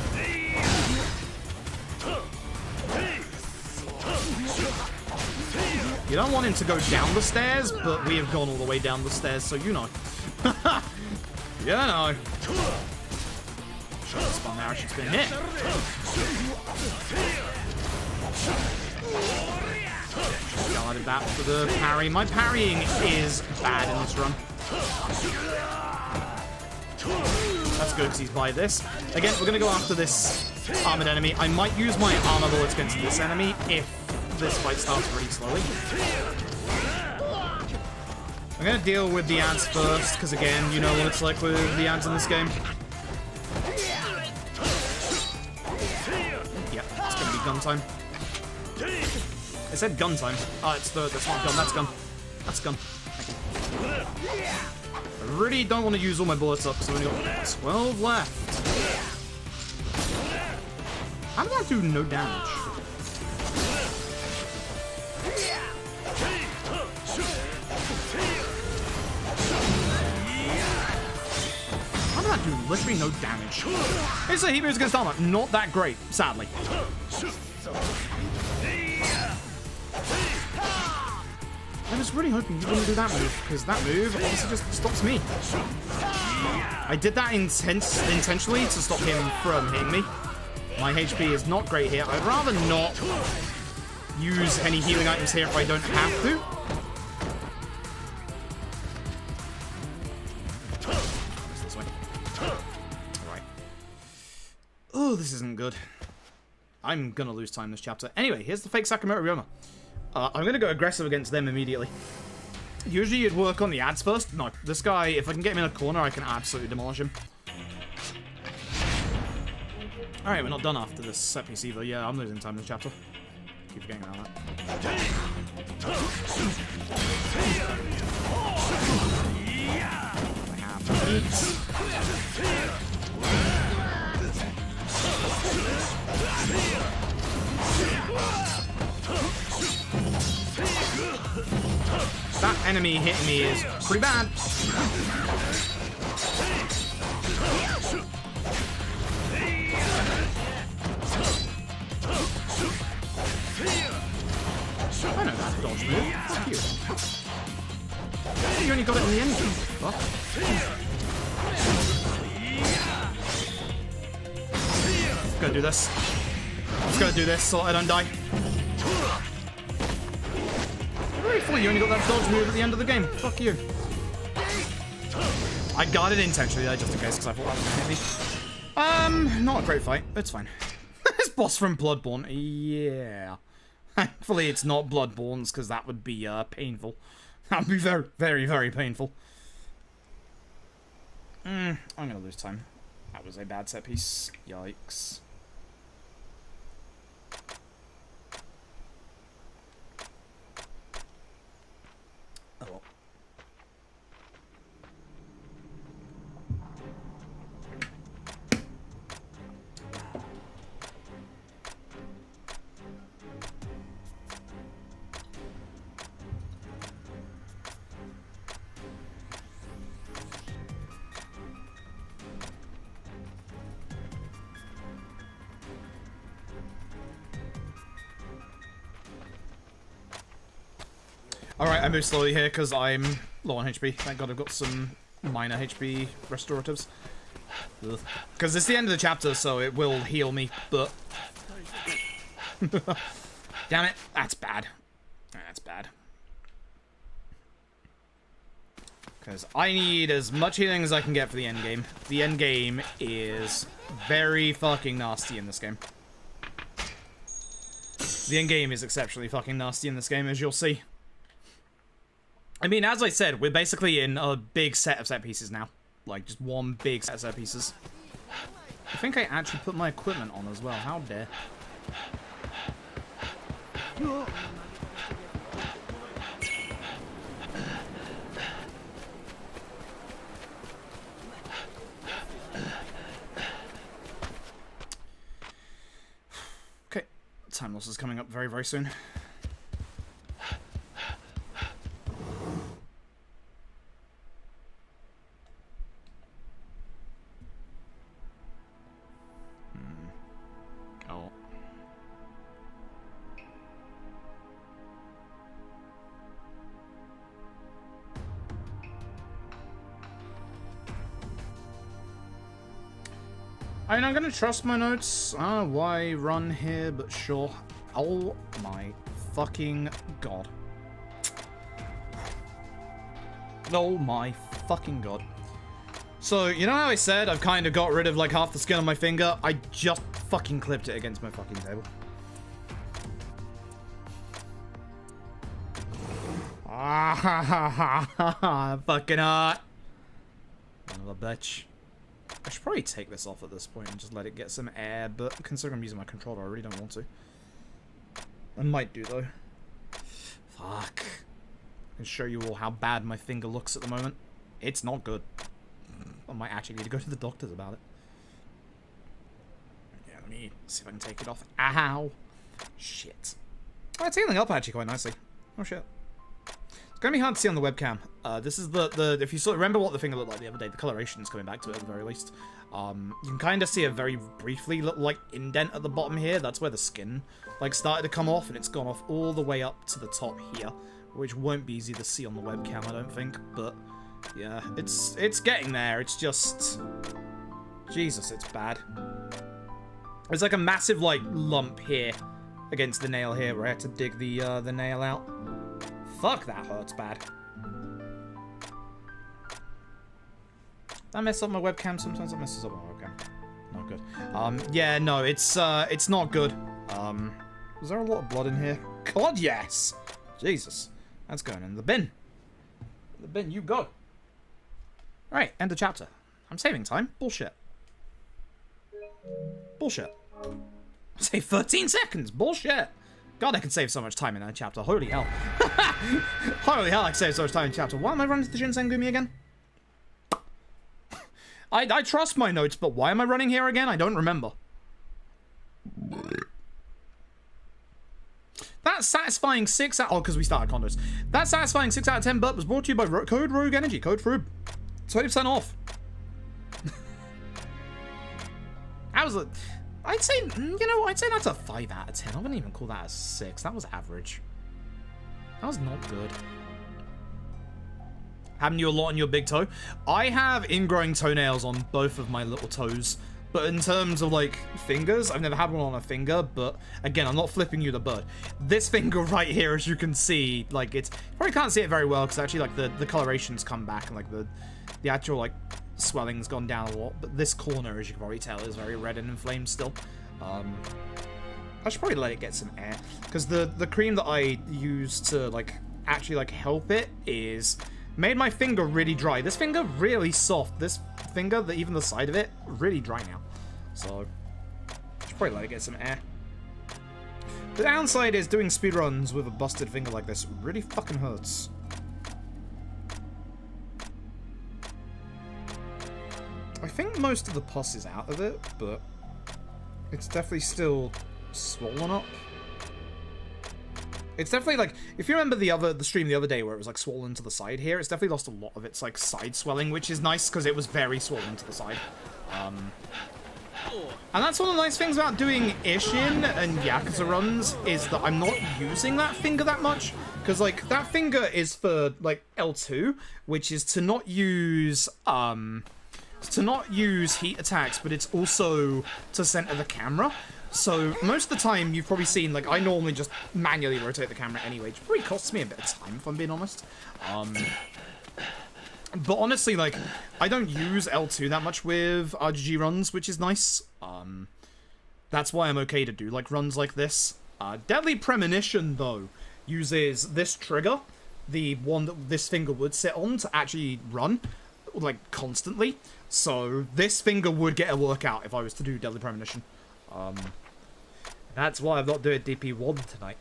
You don't want him to go down the stairs, but we have gone all the way down the stairs, so you know. You know. Shot spawn now, she's been hit. Guarded that for the parry. My parrying is bad in this run. That's good because he's by this. Again, we're going to go after this armored enemy. I might use my armor bullets against this enemy if this fight starts really slowly. I'm going to deal with the ads first because, again, you know what it's like with the ads in this game. Yeah, it's going to be gun time. I said gun time. Oh, that's not gun, that's gun. That's gun. Thank you. I really don't want to use all my bullets up because I've only got 12 left. How did that do no damage? How did that do literally no damage? It's a Hebrews against armor. Not that great, sadly. I was really hoping you wouldn't do that move, because that move obviously just stops me. I did that intentionally to stop him from hitting me. My HP is not great here. I'd rather not use any healing items here if I don't have to. This way. Alright. Oh, this isn't good. I'm gonna lose time this chapter. Anyway, here's the fake Sakamoto Ryoma. I'm going to go aggressive against them immediately. Usually you'd work on the ads first. No, this guy, if I can get him in a corner, I can absolutely demolish him. Alright, we're not done after this set piece either. Yeah, I'm losing time this chapter. Keep forgetting about that. I have to eat. That enemy hitting me is pretty bad. I know that dodge move. Fuck you. You only got it in the end game. What? Gotta do this. Let's go do this so I don't die. You only got that dodge move at the end of the game. Fuck you. I got it intentionally there just in case because I thought that was gonna hit me. Not a great fight. It's fine. This boss from Bloodborne. Yeah. Thankfully it's not Bloodborne's because that would be painful. That would be very, very, very painful. I'm gonna lose time. That was a bad set piece. Yikes. Oh. Alright, I move slowly here because I'm low on HP. Thank God I've got some minor HP restoratives. Because it's the end of the chapter, so it will heal me, but... Damn it, that's bad. That's bad. Because I need as much healing as I can get for the end game. The end game is very fucking nasty in this game. The end game is exceptionally fucking nasty in this game, as you'll see. I mean, as I said, we're basically in a big set of set pieces now. Like, just one big set of set pieces. I think I actually put my equipment on as well. How dare. is coming up very, very soon. Oh. I mean, I'm gonna trust my notes. I don't know why run here, but sure. Oh my fucking god. Oh my fucking god. So, you know how I said I've kind of got rid of like half the skin on my finger? I just fucking clipped it against my fucking table. Ah ha ha ha ha ha. Fucking hot. Son of a bitch. I should probably take this off at this point and just let it get some air, but considering I'm using my controller, I really don't want to. I might do, though. Fuck. I can show you all how bad my finger looks at the moment. It's not good. I might actually need to go to the doctors about it. Yeah, let me see if I can take it off. Ow! Shit. Oh, it's healing up actually quite nicely. Oh, shit. It's gonna be hard to see on the webcam. This is the if you remember what the finger looked like the other day, the coloration's coming back to it at the very least. You can kind of see a very briefly little like indent at the bottom here. That's where the skin like started to come off, and it's gone off all the way up to the top here, which won't be easy to see on the webcam, I don't think. But yeah, it's getting there. It's just Jesus, it's bad. There's like a massive like lump here against the nail here where I had to dig the nail out. Fuck, that hurts bad. That messes up my webcam. Sometimes it messes up my webcam. Not good. Yeah, no, it's not good. Was there a lot of blood in here? God, yes! Jesus. That's going in the bin. The bin, you go. Right, end of chapter. I'm saving time. Bullshit. Bullshit. Save 13 seconds. Bullshit. God, I can save so much time in that chapter. Holy hell. Holy hell, I can save so much time in chapter. Why am I running to the Shinsengumi again? I trust my notes, but why am I running here again? I don't remember. That satisfying 6 out... Oh, because we started condos. That satisfying 6 out of 10 burp was brought to you by Code Rogue Energy. Code FRUB. 20% off. That was a... I'd say, you know, I'd say that's a 5 out of 10. I wouldn't even call that a 6. That was average. That was not good. Haven't you a lot on your big toe? I have ingrowing toenails on both of my little toes. But in terms of, like, fingers, I've never had one on a finger. But, again, I'm not flipping you the bird. This finger right here, as you can see, like, it's... You probably can't see it very well, because actually, like, the coloration's come back. And, like, the actual, like... swelling's gone down a lot, but this corner, as you can probably tell, is very red and inflamed still. I should probably let it get some air, because the cream that I use to like actually like help it is made my finger really dry. This finger really soft. This finger, even the side of it, really dry now. So I should probably let it get some air. The downside is doing speedruns with a busted finger like this really fucking hurts. I think most of the pus is out of it, but it's definitely still swollen up. It's definitely like, if you remember the stream the other day where it was like swollen to the side here, it's definitely lost a lot of its like side swelling, which is nice because it was very swollen to the side. And that's one of the nice things about doing Ishin and Yakuza runs, is that I'm not using that finger that much. Because, like, that finger is for, like, L2, which is to not use heat attacks, but it's also to center the camera. So most of the time you've probably seen, like, I normally just manually rotate the camera anyway, which probably costs me a bit of time if I'm being honest. But honestly, like, I don't use L2 that much with RGG runs, which is nice. That's why I'm okay to do, like, runs like this. Deadly Premonition, though, uses this trigger, the one that this finger would sit on, to actually run, like, constantly. So this finger would get a workout if I was to do Deadly Premonition. That's why I'm not doing DP1 tonight.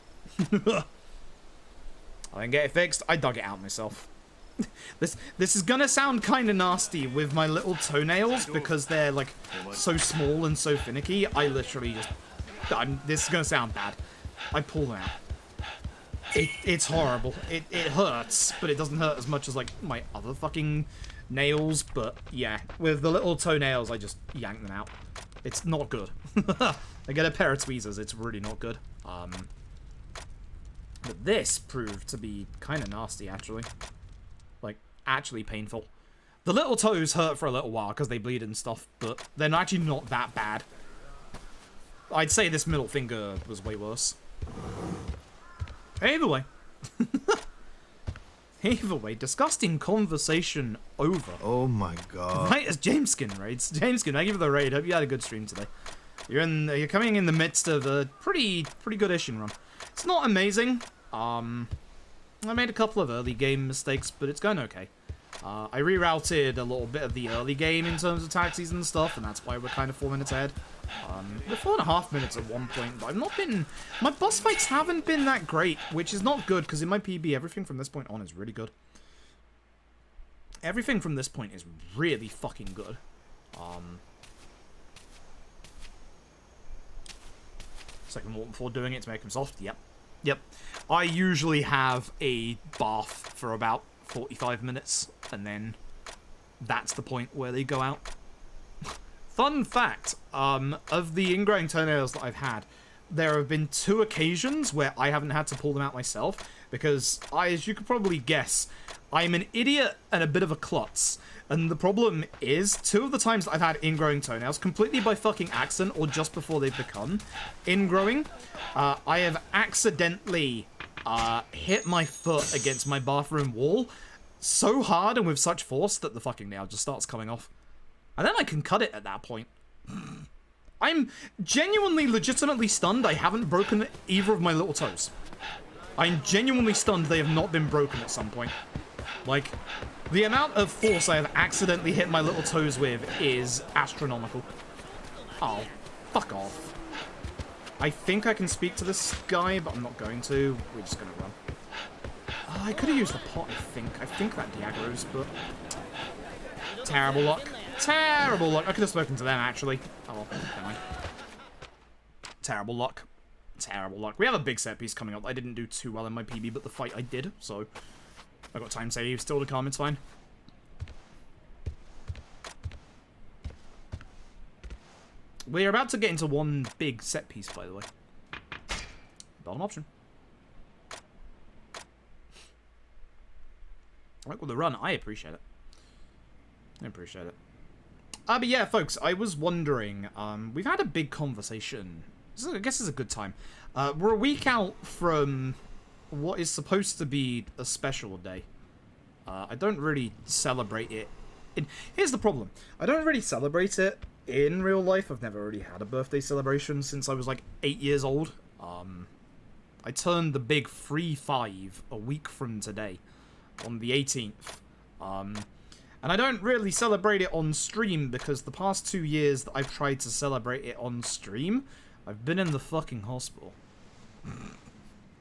I didn't get it fixed. I dug it out myself. This is gonna sound kind of nasty with my little toenails because they're like so small and so finicky. I literally just... this is gonna sound bad. I pull them out. It's horrible. It hurts, but it doesn't hurt as much as, like, my other fucking nails. But, yeah, with the little toenails, I just yank them out. It's not good. I get a pair of tweezers, it's really not good. But this proved to be kind of nasty, actually. Like, actually painful. The little toes hurt for a little while because they bleed and stuff, but they're actually not that bad. I'd say this middle finger was way worse. Either way. Either way, disgusting conversation over. Oh my god. Right as Jameskin raids. Jameskin, thank you for the raid. Hope you had a good stream today. You're coming in the midst of a pretty good Ishin run. It's not amazing. I made a couple of early game mistakes, but it's going okay. I rerouted a little bit of the early game in terms of taxis and stuff, and that's why we're kind of 4 minutes ahead. We're 4.5 minutes at one point, but I've not been... My boss fights haven't been that great, which is not good, because in my PB, everything from this point on is really good. Everything from this point is really fucking good. Second water before doing it to make them soft. Yep. I usually have a bath for about 45 minutes, and then that's the point where they go out. Fun fact, of the ingrowing toenails that I've had, there have been 2 occasions where I haven't had to pull them out myself, because as you could probably guess, I'm an idiot and a bit of a klutz. And the problem is, 2 of the times that I've had ingrowing toenails, completely by fucking accident or just before they've become ingrowing, I have accidentally hit my foot against my bathroom wall so hard and with such force that the fucking nail just starts coming off. And then I can cut it at that point. I'm genuinely, legitimately stunned I haven't broken either of my little toes. I'm genuinely stunned they have not been broken at some point. Like, the amount of force I have accidentally hit my little toes with is astronomical. Oh, fuck off. I think I can speak to this guy, but I'm not going to. We're just going to run. Oh, I could have used the pot, I think. I think that Diagro's, but... Terrible luck. Terrible luck. I could have spoken to them, actually. Oh, well, never mind. Terrible luck. Terrible luck. We have a big set piece coming up. I didn't do too well in my PB, but the fight I did, so... I got time save still to come, it's fine. We're about to get into one big set piece, by the way. Bottom option. Right, well, the run, I appreciate it. I appreciate it. But yeah, folks, I was wondering, we've had a big conversation. I guess it's a good time. We're a week out from what is supposed to be a special day. I don't really celebrate it. Here's the problem. I don't really celebrate it in real life. I've never really had a birthday celebration since I was like 8 years old. I turned the big 3-5 a week from today, on the 18th. And I don't really celebrate it on stream because the past 2 years that I've tried to celebrate it on stream, I've been in the fucking hospital.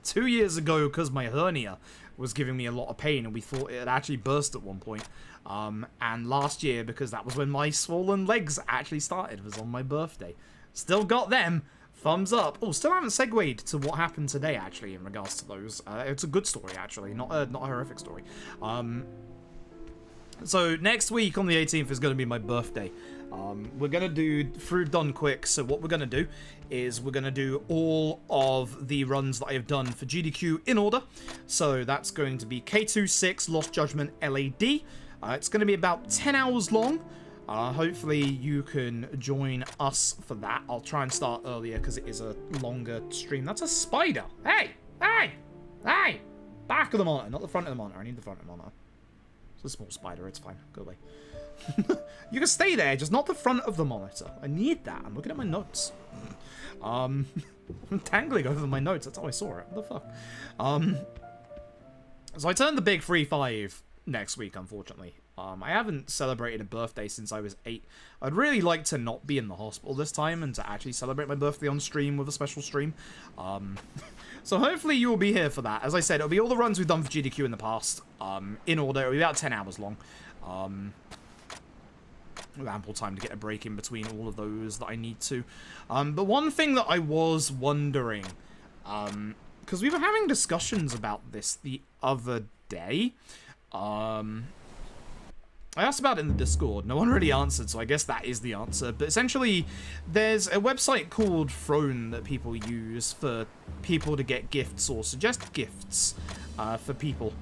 2 years ago, because my hernia was giving me a lot of pain and we thought it had actually burst at one point. And last year, because that was when my swollen legs actually started, was on my birthday. Still got them. Thumbs up. Oh, still haven't segued to what happened today, actually, in regards to those. It's a good story, actually, not a horrific story. So next week on the 18th is going to be my birthday. We're going to do through done quick. So what we're going to do is we're going to do all of the runs that I have done for GDQ in order. So that's going to be K26, Lost Judgment, LAD. It's going to be about 10 hours long. Hopefully you can join us for that. I'll try and start earlier because it is a longer stream. That's a spider. Hey! Hey! Hey! Back of the monitor, not the front of the monitor. I need the front of the monitor. It's a small spider, it's fine. Go away. You can stay there, just not the front of the monitor. I need that. I'm looking at my notes. I'm tangling over my notes. That's how I saw it. What the fuck? So I turned the big 3-5 next week, unfortunately. I haven't celebrated a birthday since I was 8. I'd really like to not be in the hospital this time and to actually celebrate my birthday on stream with a special stream. So hopefully you will be here for that. As I said, it'll be all the runs we've done for GDQ in the past, in order. It'll be about 10 hours long. With ample time to get a break in between all of those that I need to. But one thing that I was wondering, because we were having discussions about this the other day. I asked about it in the Discord. No one really answered, so I guess that is the answer. But essentially, there's a website called Throne that people use for people to get gifts or suggest gifts for people.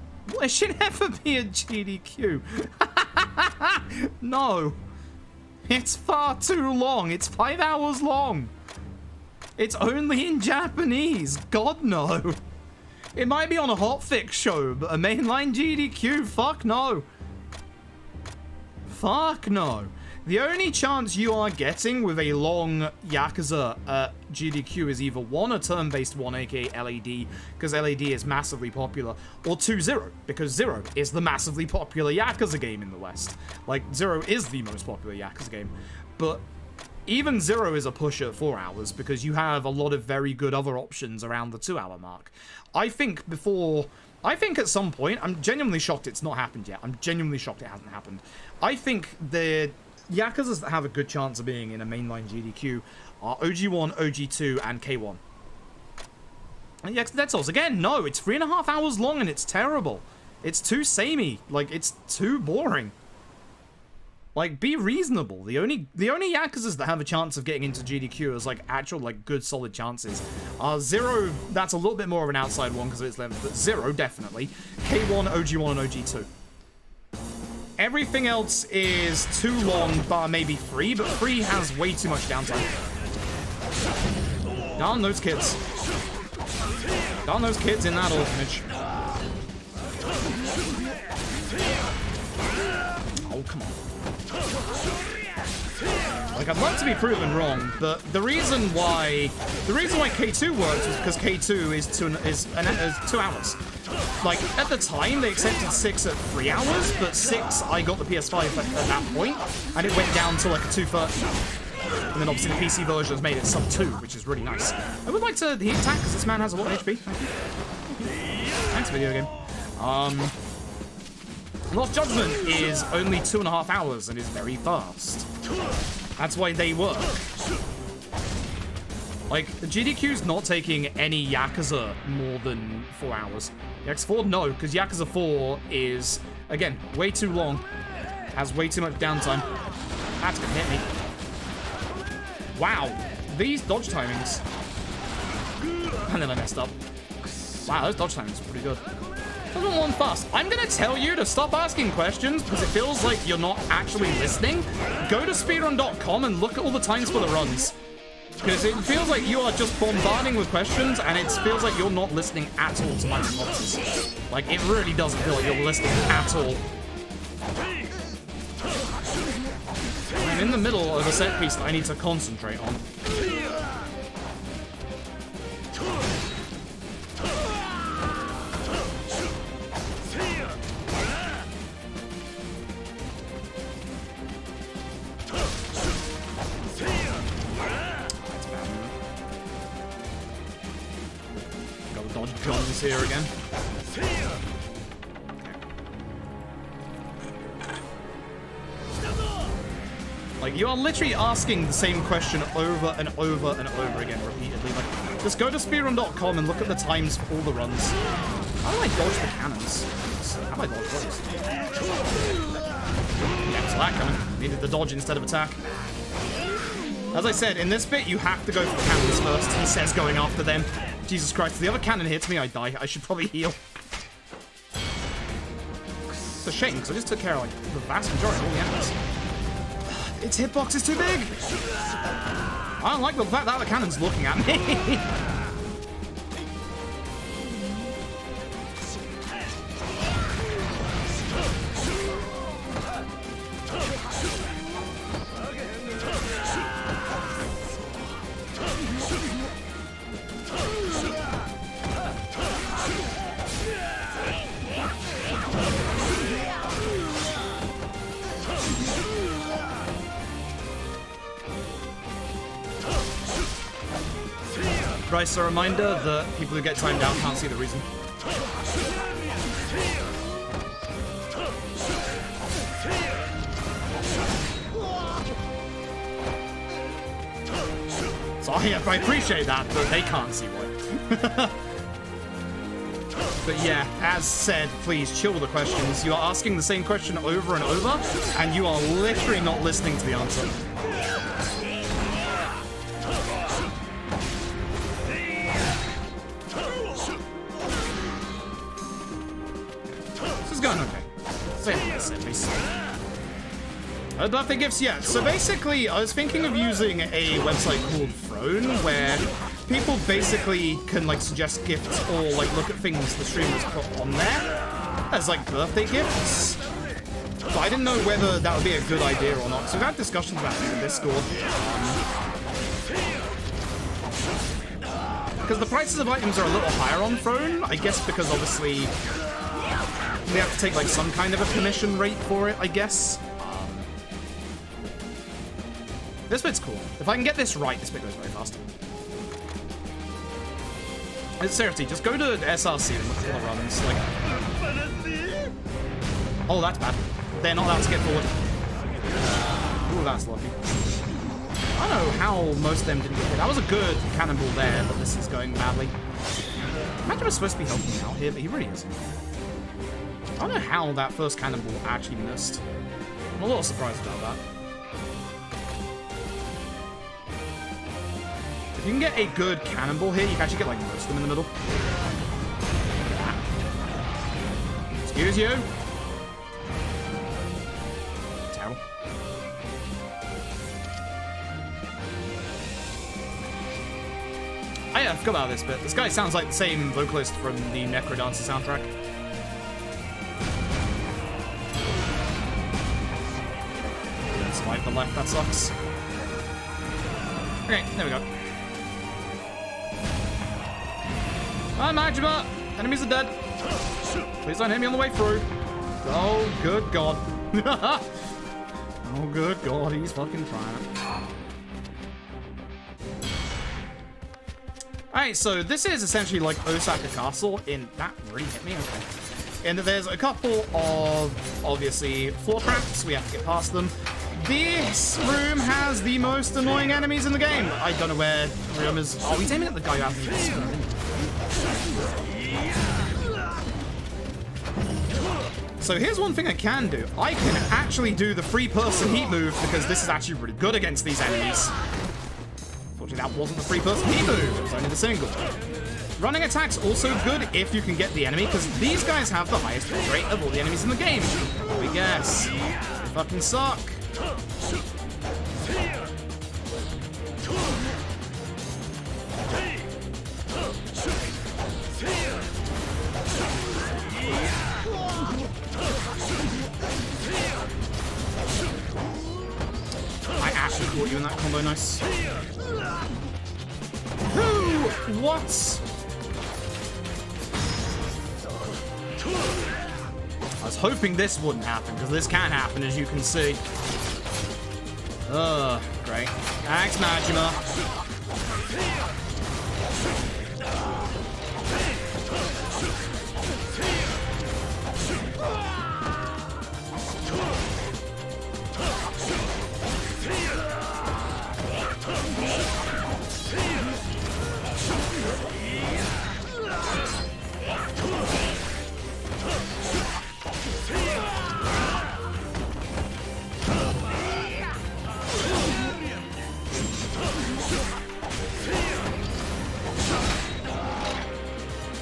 It should never be a GDQ. No. It's far too long. It's 5 hours long. It's only in Japanese. God, no. It might be on a hotfix show, but a mainline GDQ? Fuck no. Fuck no. The only chance you are getting with a long Yakuza GDQ is either 1, a turn-based one, aka LAD, because LAD is massively popular, or 2, Zero, because Zero is the massively popular Yakuza game in the West. Like, Zero is the most popular Yakuza game. But even Zero is a push at 4 hours, because you have a lot of very good other options around the 2-hour mark. I think at some point, I'm genuinely shocked it's not happened yet. I'm genuinely shocked it hasn't happened. I think the Yakuzas that have a good chance of being in a mainline GDQ are OG1, OG2, and K1. And the Accidentals, again, no, it's 3.5 hours long and it's terrible. It's too samey. Like, it's too boring. Like, be reasonable. The only Yakuzas that have a chance of getting into GDQ as, like, actual, like, good, solid chances are Zero, that's a little bit more of an outside one because of its length, but Zero, definitely. K1, OG1, and OG2. Everything else is too long, bar maybe 3, but 3 has way too much downtime. Darn those kids. Darn those kids in that orphanage. Oh, come on. Like, I'd love to be proven wrong, but the reason why K2 works is because K2 is 2 hours. Like, at the time, they accepted 6 at 3 hours, but 6, I got the PS5 at that point, and it went down to like a 2:30. And then obviously the PC version has made it sub 2, which is really nice. I would like to heat attack, because this man has a lot of HP. Thanks, video game. Lost Judgment is only 2.5 hours and is very fast. That's why they work. Like, the GDQ's not taking any Yakuza more than 4 hours. Yakuza 4, no, because Yakuza 4 is, again, way too long. Has way too much downtime. That's gonna hit me. Wow, these dodge timings. And then I messed up. Wow, those dodge timings are pretty good. Doesn't want fast. I'm gonna tell you to stop asking questions because it feels like you're not actually listening. Go to speedrun.com and look at all the times for the runs. Because it feels like you are just bombarding with questions and it feels like you're not listening at all to my responses. Like, it really doesn't feel like you're listening at all. I'm in the middle of a set piece that I need to concentrate on. Guns here again. Like, you are literally asking the same question over and over and over again repeatedly. Like, just go to speedrun.com and look at the times for all the runs. How do I dodge the cannons? How do I dodge those? Yeah, so that coming. Needed the dodge instead of attack. As I said, in this bit, you have to go for the cannons first. He says going after them. Jesus Christ, if the other cannon hits me, I die. I should probably heal. It's a shame, because I just took care of, like, the vast majority of all the enemies. Its hitbox is too big! I don't like the fact that the cannon's looking at me. Bryce, a reminder that people who get timed out can't see the reason. So I appreciate that, but they can't see why. But yeah, as said, please chill with the questions. You are asking the same question over and over, and you are literally not listening to the answer. This is going okay. Birthday gifts, yeah. So basically, I was thinking of using a website called Throne, where people basically can like suggest gifts or like look at things the streamers put on there as like birthday gifts. But I didn't know whether that would be a good idea or not. So we've had discussions about it in Discord. Because the prices of items are a little higher on Throne, I guess because obviously we have to take like some kind of a commission rate for it, I guess. This bit's cool. If I can get this right, this bit goes very fast. Seriously, just go to SRC and look at all the runs. Like, oh, that's bad. They're not allowed to get forward. Ooh, that's lucky. I don't know how most of them didn't get hit. That was a good cannonball there, but this is going badly. Imagine was supposed to be helping me out here, but he really isn't. I don't know how that first cannonball actually missed. I'm a little surprised about that. If you can get a good cannonball here, you can actually get like most of them in the middle. Excuse you. Terrible. Oh yeah, I forgot about this bit. This guy sounds like the same vocalist from the Necrodancer soundtrack. Didn't swipe the left, that sucks. Okay, there we go. Hi, Majima! Enemies are dead. Please don't hit me on the way through. Oh, good God. Oh, good God, he's fucking trying it. Alright, so this is essentially like Osaka Castle in... That really hit me? Okay. And there's a couple of, obviously, floor traps. We have to get past them. This room has the most annoying enemies in the game. I don't know where Ryoma's... Oh, he's aiming at the guy who hasn't even spawned in. So here's one thing I can do. I can actually do the three-person heat move because this is actually really good against these enemies. Unfortunately, that wasn't the three-person heat move. It was only the single. Running attack's also good if you can get the enemy because these guys have the highest hit rate of all the enemies in the game. We guess. They fucking suck. I actually caught you in that combo, nice. Who? What? I was hoping this wouldn't happen, because this can happen, as you can see. Ugh, great. Thanks, Majima.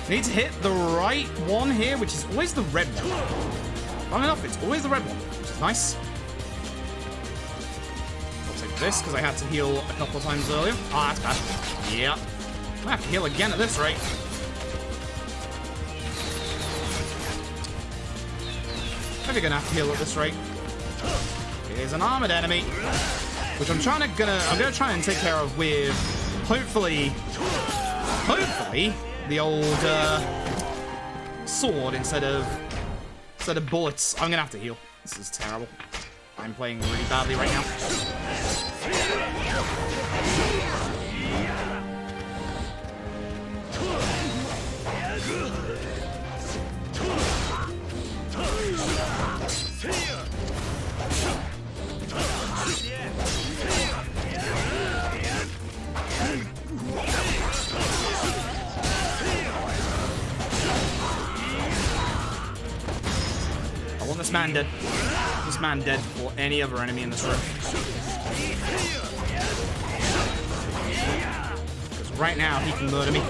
Need to hit the right one here, which is always the red one. Fun enough, it's always the red one, which is nice. I'll take this, because I had to heal a couple of times earlier. Ah, that's bad. Yeah. I have to heal again at this rate. Maybe gonna have to heal at this rate. Here's an armored enemy, which I'm gonna try and take care of with hopefully the old sword instead of bullets. I'm gonna have to heal. This is terrible. I'm playing really badly right now. this man dead. This man dead before any other enemy in this room. Because right now he can murder me.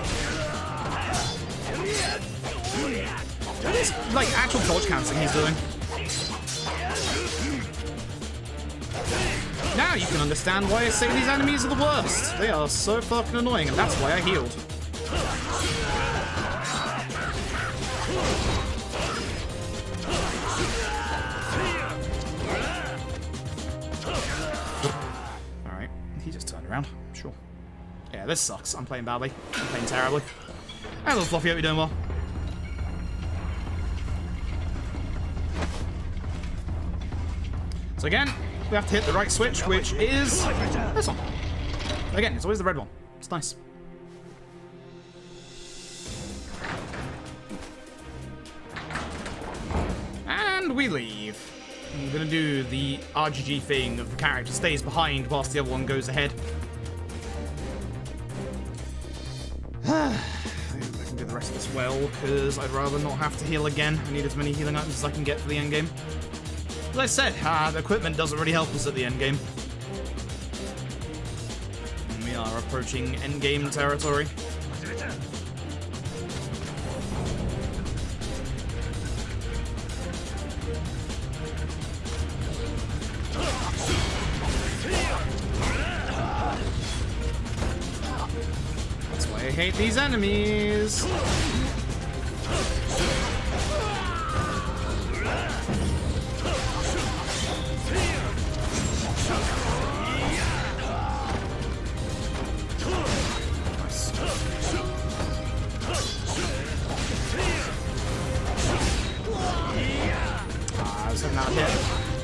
What is, like, actual dodge cancelling he's doing? Now you can understand why I say these enemies are the worst. They are so fucking annoying, and that's why I healed. Alright, he just turned around. Sure. Yeah, this sucks. I'm playing badly. I'm playing terribly. Hey, little Fluffy, hope you're doing well. So again, we have to hit the right switch, which is this one. Again, it's always the red one. It's nice. And we leave. I'm gonna do the RGG thing of the character stays behind whilst the other one goes ahead. I can do the rest of this well, because I'd rather not have to heal again. I need as many healing items as I can get for the end game. As I said, the equipment doesn't really help us at the end game. And we are approaching end game territory. That's why I hate these enemies.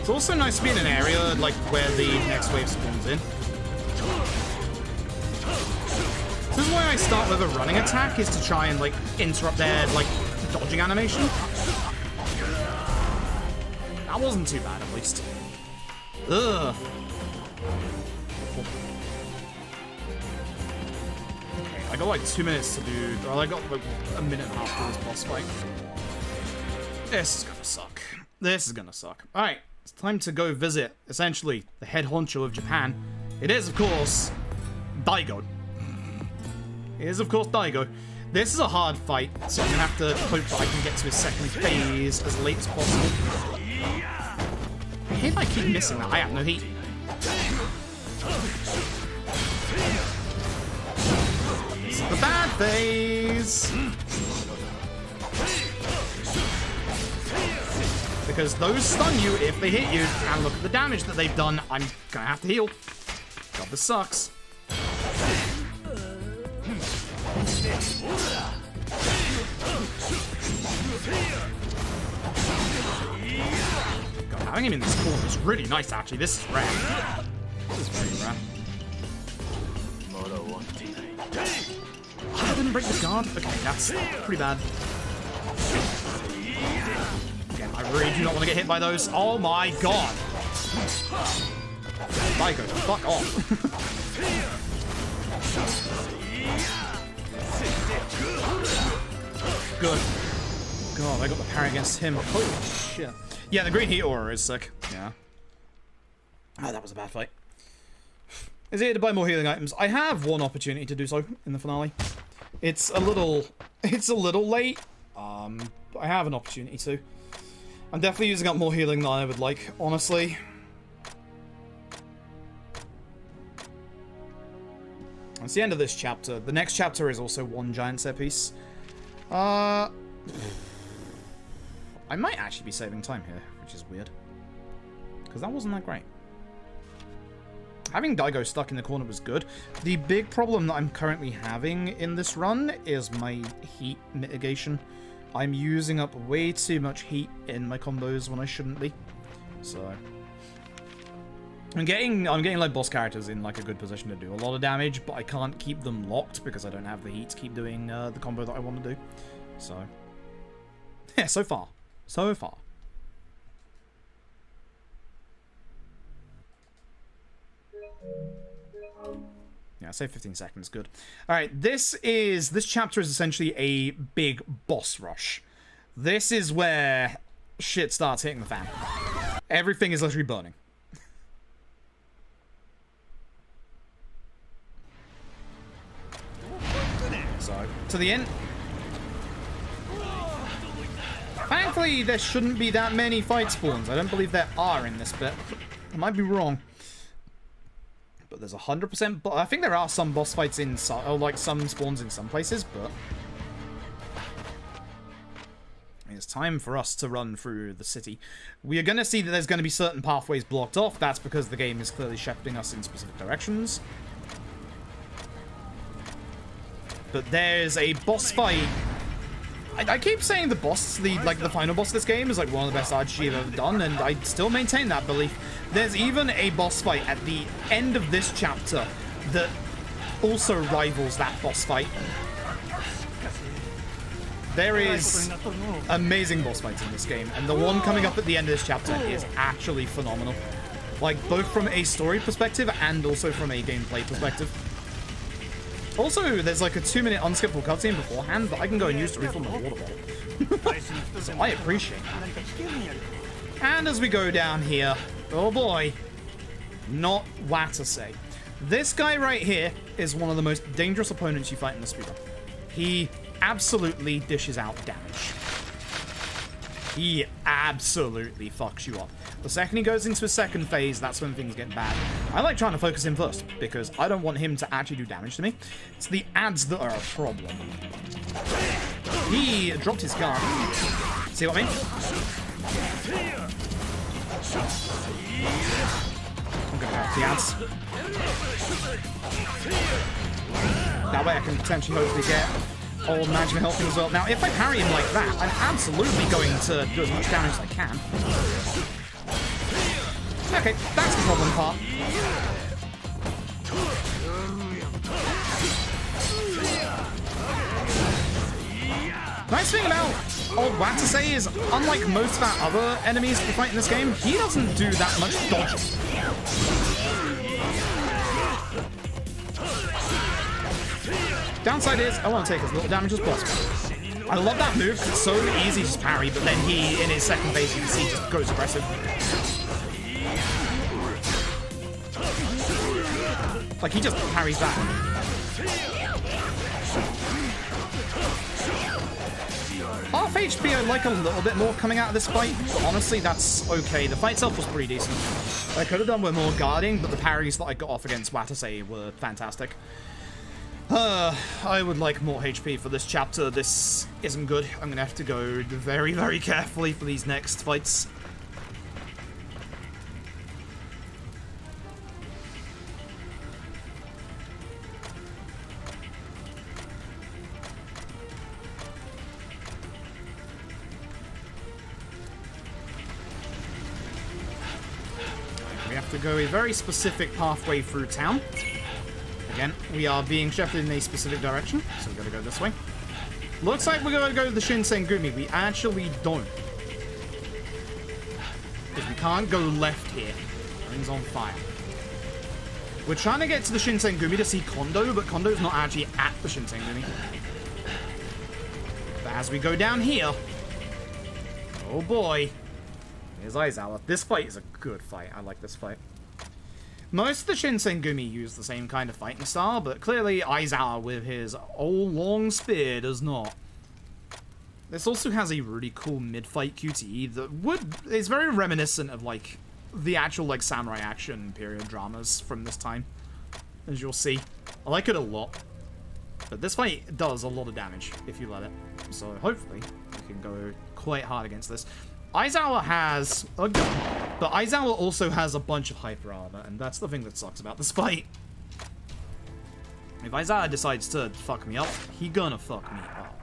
It's also nice to be in an area like where the next wave spawns in. This is why I start with a running attack, is to try and like interrupt their like dodging animation. That wasn't too bad, at least. Ugh. Okay, I got like 2 minutes to do. Well, I got like a minute and a half for this boss fight. This is gonna suck. This is gonna suck. Alright, it's time to go visit, essentially, the head honcho of Japan. It is, of course, Daigo. It is, of course, Daigo. This is a hard fight, so I'm gonna have to hope that I can get to his second phase as late as possible. I hate I keep missing that. I have no heat. This is the bad phase. Because those stun you if they hit you, and look at the damage that they've done. I'm gonna have to heal. God, this sucks. God, having him in this corner is really nice, actually. This is rare. This is very rare. Oh, I didn't break the guard? Okay, that's pretty bad. I really do not want to get hit by those. Oh my god. Daigo, fuck off. Good. God, I got the parry against him. Holy shit. Yeah, the green heat aura is sick. Yeah. Oh, that was a bad fight. Is it to buy more healing items? I have one opportunity to do so in the finale. It's a little late. But I have an opportunity to. I'm definitely using up more healing than I would like, honestly. That's the end of this chapter. The next chapter is also one giant set piece. I might actually be saving time here, which is weird. Because that wasn't that great. Having Daigo stuck in the corner was good. The big problem that I'm currently having in this run is my heat mitigation. I'm using up way too much heat in my combos when I shouldn't be. So I'm getting like boss characters in like a good position to do a lot of damage, but I can't keep them locked because I don't have the heat to keep doing the combo that I want to do. So yeah, so far. Yeah, say 15 seconds, good. Alright, this chapter is essentially a big boss rush. This is where shit starts hitting the fan. Everything is literally burning. So, to the end. Thankfully, there shouldn't be that many fight spawns. I don't believe there are in this bit. I might be wrong. But there's 100%... I think there are some boss fights in... Or, like, some spawns in some places, but... It's time for us to run through the city. We are going to see that there's going to be certain pathways blocked off. That's because the game is clearly shepherding us in specific directions. But there's a boss fight. I keep saying the boss, the final boss of this game is like one of the best RGs I've ever done, and I still maintain that belief. There's even a boss fight at the end of this chapter that also rivals that boss fight. There is amazing boss fights in this game, and the one coming up at the end of this chapter is actually phenomenal. Like, both from a story perspective and also from a gameplay perspective. Also, there's like a 2-minute unskippable cutscene beforehand that I can go and use to refill my water bottle. So I appreciate that. And as we go down here, oh boy, not Watasei. This guy right here is one of the most dangerous opponents you fight in the speedrun. He absolutely dishes out damage. He absolutely fucks you up. The second he goes into his second phase, that's when things get bad. I like trying to focus him first, because I don't want him to actually do damage to me. It's the ads that are a problem. He dropped his guard. See what I mean? I'm gonna have the ads. That way I can potentially hopefully get old magic helping as well. Now, if I parry him like that, I'm absolutely going to do as much damage as I can. Okay, that's the problem part. Nice thing about old Watasei is, unlike most of our other enemies we fight in this game, he doesn't do that much dodging. Downside is, I want to take as little damage as possible. I love that move, because it's so easy to just parry, but then he, in his second phase, you can see, just goes aggressive. Like, he just parries that. Half HP I like a little bit more coming out of this fight, but honestly, that's okay. The fight itself was pretty decent. I could have done with more guarding, but the parries that I got off against Watasei were fantastic. I would like more HP for this chapter. This isn't good. I'm gonna have to go very, very carefully for these next fights. We have to go a very specific pathway through town. Again, we are being shepherded in a specific direction, so we've got to go this way. Looks like we're going to go to the Shinsengumi. We actually don't. Because we can't go left here. Everything's on fire. We're trying to get to the Shinsengumi to see Kondo, but Kondo's not actually at the Shinsengumi. But as we go down here... Oh boy. Here's Aizawa. This fight is a good fight. I like this fight. Most of the Shinsengumi use the same kind of fighting style, but clearly Aizawa with his old long spear does not. This also has a really cool mid-fight QTE that is very reminiscent of, like, the actual, like, samurai action period dramas from this time, as you'll see. I like it a lot. But this fight does a lot of damage, if you let it. So hopefully we can go quite hard against this. Aizawa has a gun, but Aizawa also has a bunch of hyper armor, and that's the thing that sucks about this fight. If Aizawa decides to fuck me up, he gonna fuck me up.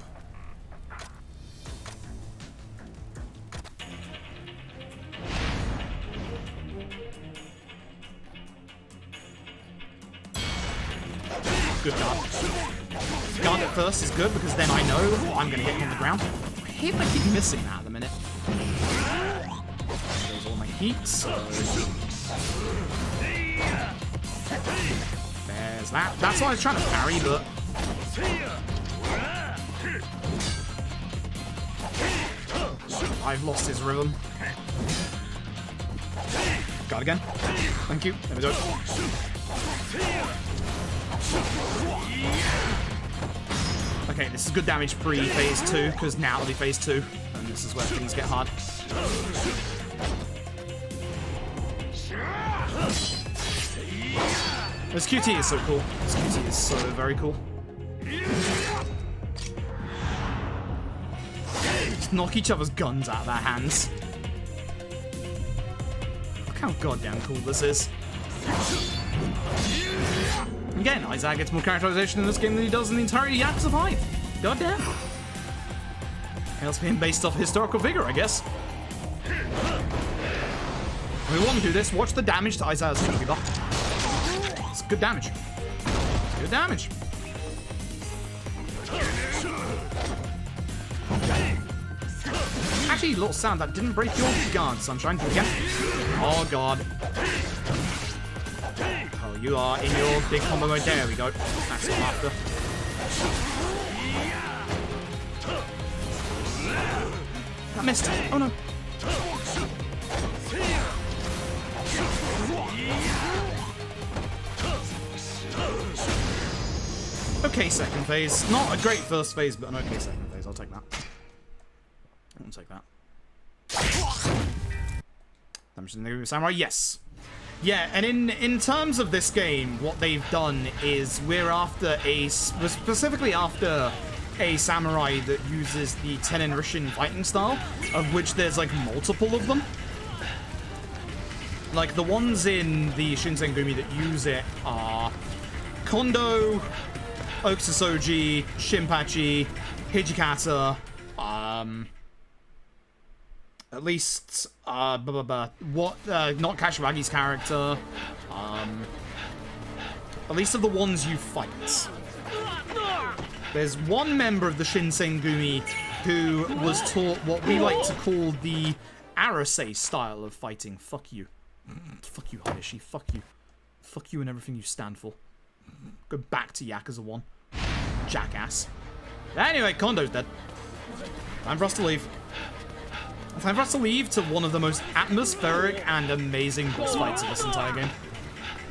Good guard. Guard at first is good, because then I know I'm gonna hit him on the ground. I hate that I keep missing that at the minute. There's all my heat, so... There's that. That's what I was trying to parry, but... I've lost his rhythm. Guard again. Thank you. There we go. Okay, this is good damage pre-phase 2, because now it'll be phase 2, and this is where things get hard. This QT is so cool. This QT is so very cool. Just knock each other's guns out of their hands. Look how goddamn cool this is. Again, Isaac gets more characterization in this game than he does in the entirety of Yakuza 5. Goddamn. Else being based off historical figure, I guess. If we want to do this, watch the damage to Isaiah's Jugular. It's good damage. It's good damage. Actually, little sound that didn't break your guard, Sunshine. Do it again. Oh god. Oh, you are in your big combo mode. There we go. That's what I'm after. That missed. Oh no. Okay, second phase. Not a great first phase, but an okay second phase. I'll take that. I'll take that. Damage to the samurai. Yes. Yeah, and in terms of this game, what they've done is we're specifically after a samurai that uses the Tenin Rishin fighting style, of which there's like multiple of them. Like the ones in the Shinsengumi that use it are Kondo, Okusasoji, Shinpachi, Hijikata, at least, not Kashiwagi's character, at least of the ones you fight. There's one member of the Shinsengumi who was taught what we like to call the Arase style of fighting. Fuck you. Fuck you, Hayashi. Fuck you. Fuck you and everything you stand for. Go back to Yakuza 1. Jackass. Anyway, Kondo's dead. Time for us to leave. Time for us to leave to one of the most atmospheric and amazing boss fights of this entire game.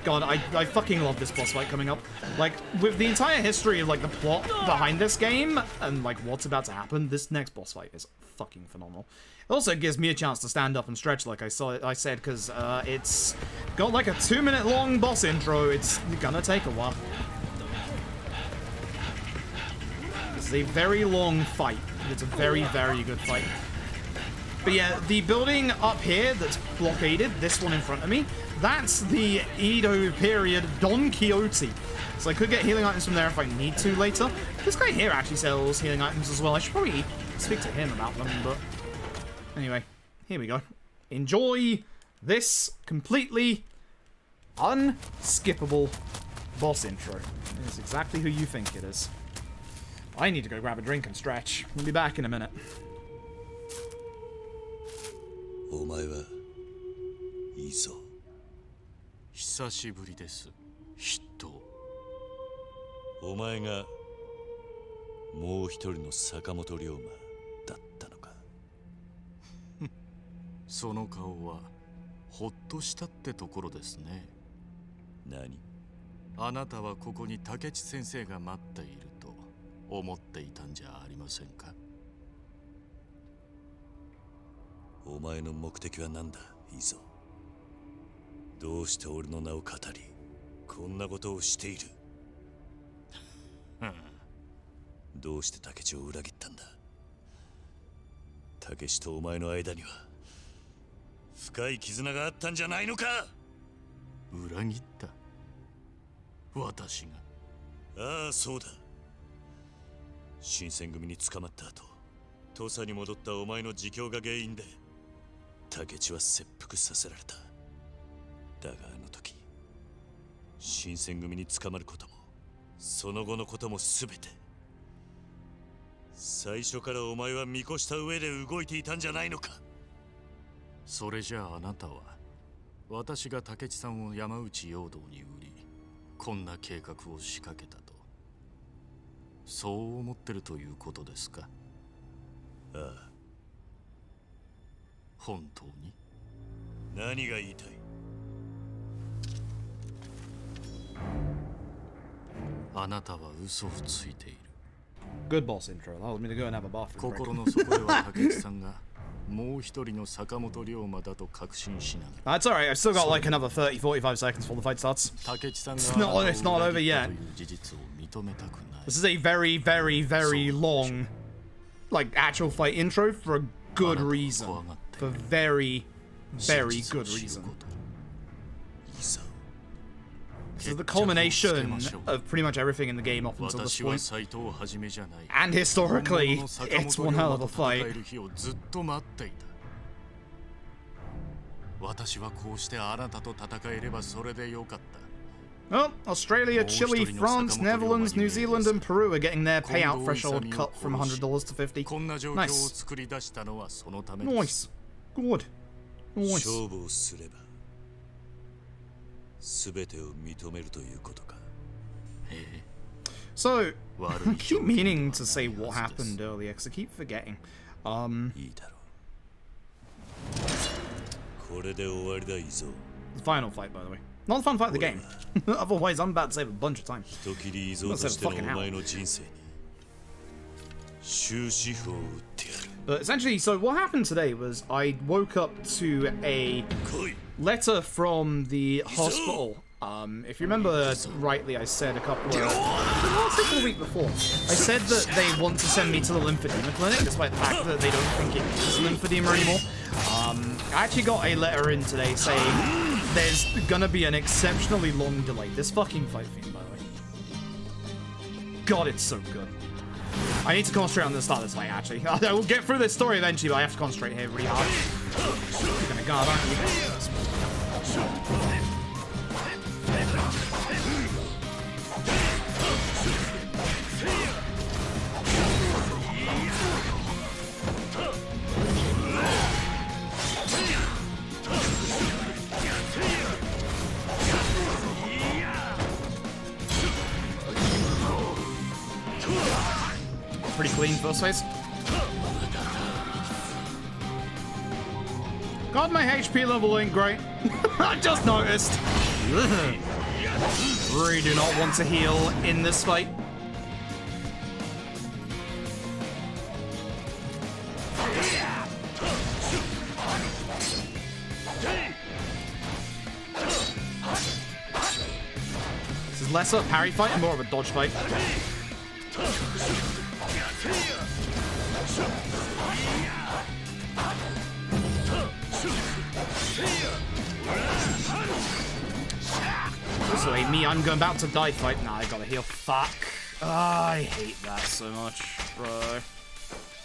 God, I fucking love this boss fight coming up. Like, with the entire history of, like, the plot behind this game and, like, what's about to happen, this next boss fight is fucking phenomenal. It also gives me a chance to stand up and stretch, like I said, because it's got, like, a 2-minute long boss intro. It's gonna take a while. This is a very long fight. It's a very, very good fight. But yeah, the building up here that's blockaded, this one in front of me, that's the Edo period Don Quixote. So I could get healing items from there if I need to later. This guy here actually sells healing items as well. I should probably speak to him about them, but anyway, here we go. Enjoy this completely unskippable boss intro. It is exactly who you think it is. I need to go grab a drink and stretch. We'll be back in a minute. お前はいいぞ。久しぶりです、筆頭。お前がもう一人の坂本龍馬だったのか。その顔はほっとしたってところですね。何？あなたはここに竹地先生が待っていると思っていたんじゃありませんか。お前の目的は何だ、いいぞ。どうして俺の名を語り、こんなことをしている。どうして竹地を裏切ったんだ。竹地とお前の間には深い絆があったんじゃないのか。裏切った。私が。ああ、そうだ。新選組に捕まった後、土佐に戻ったお前の自供が原因で竹地は切腹させられた。だがあの時、新選組に捕まることもその後のことも全て最初からお前は見越した上で動いていたんじゃないのか。それじゃああなたは私が竹地さんを山内陽道に売り、こんな計画を仕掛けたとそう思ってるということですか。ああ、本当に何が言いたいあなたは嘘をついている Good boss intro. Allows me to go and have a bathroom break. 心の底では竹内さんがもう一人の坂本龍馬だと確信しながら That's alright, I've still got like another 30, 45 seconds before the fight starts. 竹内さんが It's not over yet. 事実を認めたくない This is a very, very, very long, like, actual fight intro for a good reason. For very, very good reason. This is the culmination of pretty much everything in the game up until this point. And historically, it's one hell of a fight. 私はこうしてあなたと戦えればそれでよかった Well, Australia, Chile, France, Netherlands, New Zealand, and Peru are getting their payout threshold cut from $100 to $50. こんな状況を作り出したのはそのためです Nice. Good. Nice. 勝負をすれば全てを認めるということか So, I keep meaning to say what happened earlier, because I keep forgetting. いいだろうこれで終わりだいぞ The final fight, by the way. Not the final fight of the game. Otherwise, I'm about to save a bunch of time. 人切り依存としてのお前の人生に終止符を打ってやる But essentially, so what happened today was I woke up to a letter from the hospital. If you remember rightly, I said a couple of week before, I said that they want to send me to the lymphedema clinic, despite the fact that they don't think it is lymphedema anymore. I actually got a letter in today saying there's gonna be an exceptionally long delay. This fucking fight theme, by the way. God, it's so good. I need to concentrate on the start of this fight, actually. I will get through this story eventually, but I have to concentrate here really hard. You're gonna guard, aren't you? Pretty clean first phase. God, my HP level ain't great. I just noticed. Really do not want to heal in this fight. This is less of a parry fight and more of a dodge fight. So me, I'm about to die fight. Nah, I gotta heal. Fuck. I hate that so much, bro.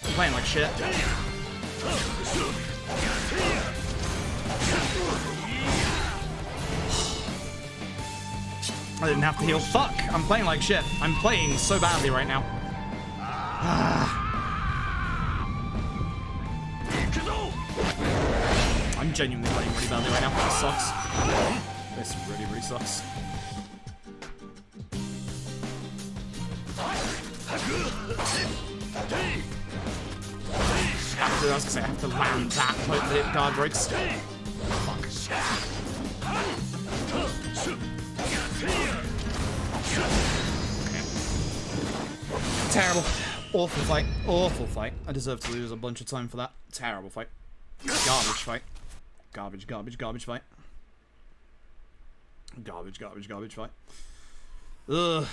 I'm playing like shit. I didn't have to heal. Fuck! I'm playing like shit. I'm playing so badly right now. I'm genuinely playing really badly right now. This sucks. This really, really sucks. I was gonna say I have to land that, hope that it guard breaks. Fuck. Okay. Terrible. Awful fight. Awful fight. I deserve to lose a bunch of time for that. Terrible fight. Garbage fight. Garbage, garbage, garbage fight. Garbage, garbage, garbage fight. Ugh.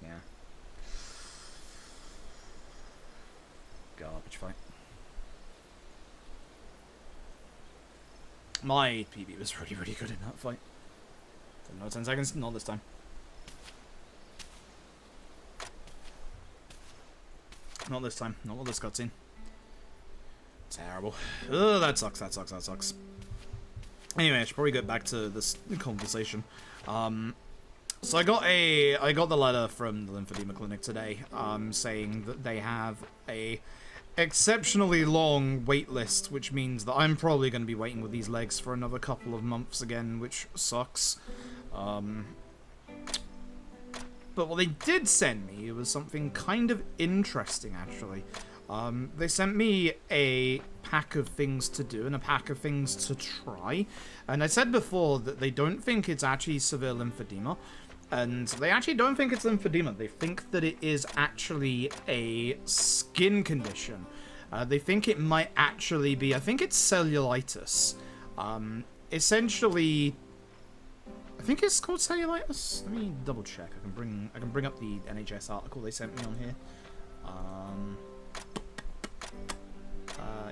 Yeah. Garbage fight. My PB was really, really good in that fight. No 10 seconds, not this time. Not this time, not with this cutscene. Terrible. Ugh, that sucks, that sucks, that sucks. Anyway, I should probably get back to this conversation. So I got the letter from the lymphedema clinic today, saying that they have a exceptionally long wait list, which means that I'm probably going to be waiting with these legs for another couple of months again, which sucks. But what they did send me was something kind of interesting, actually. They sent me a pack of things to do and a pack of things to try. And I said before that they don't think it's actually severe lymphedema. And they actually don't think it's lymphedema. They think that it is actually a skin condition. They think it might actually be, I think it's cellulitis. Essentially, I think it's called cellulitis. Let me double check. I can bring up the NHS article they sent me on here.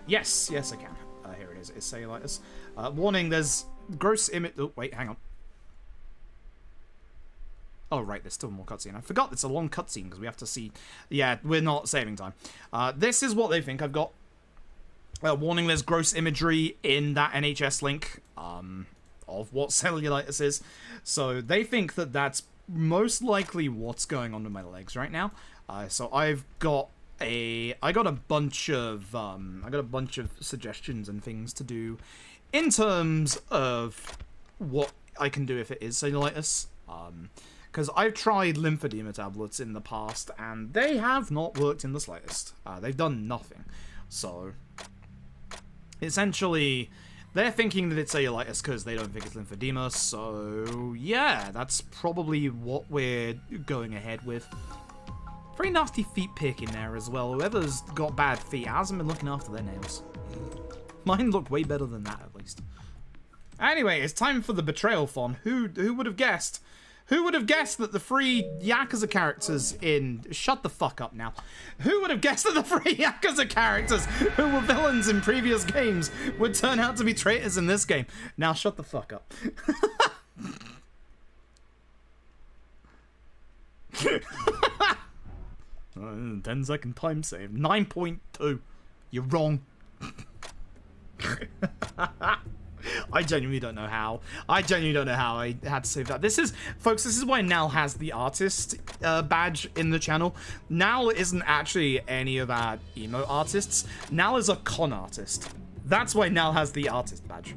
Yes, I can. Here it is. It's cellulitis. Warning: there's gross image. Oh, wait, hang on. Oh, right, there's still more cutscene. I forgot it's a long cutscene because we have to see... Yeah, we're not saving time. This is what they think. I've got... warning, there's gross imagery in that NHS link of what cellulitis is. So they think that that's most likely what's going on with my legs right now. So I've got I got a bunch of suggestions and things to do in terms of what I can do if it is cellulitis. Because I've tried lymphedema tablets in the past, and they have not worked in the slightest. They've done nothing. So, essentially, they're thinking that it's cellulitis because they don't think it's lymphedema. So, yeah, that's probably what we're going ahead with. Very nasty feet pick in there as well. Whoever's got bad feet hasn't been looking after their nails. Mine look way better than that, at least. Anyway, it's time for the betrayal font. Who would have guessed? Who would have guessed that the 3 Yakuza characters in... Shut the fuck up now. Who would have guessed that the 3 Yakuza characters who were villains in previous games would turn out to be traitors in this game? Now shut the fuck up. 10-second time save. 9.2. You're wrong. I genuinely don't know how. I had to save that. This is, folks, this is why Nal has the artist badge in the channel. Nal isn't actually any of our emo artists. Nal is a con artist. That's why Nal has the artist badge.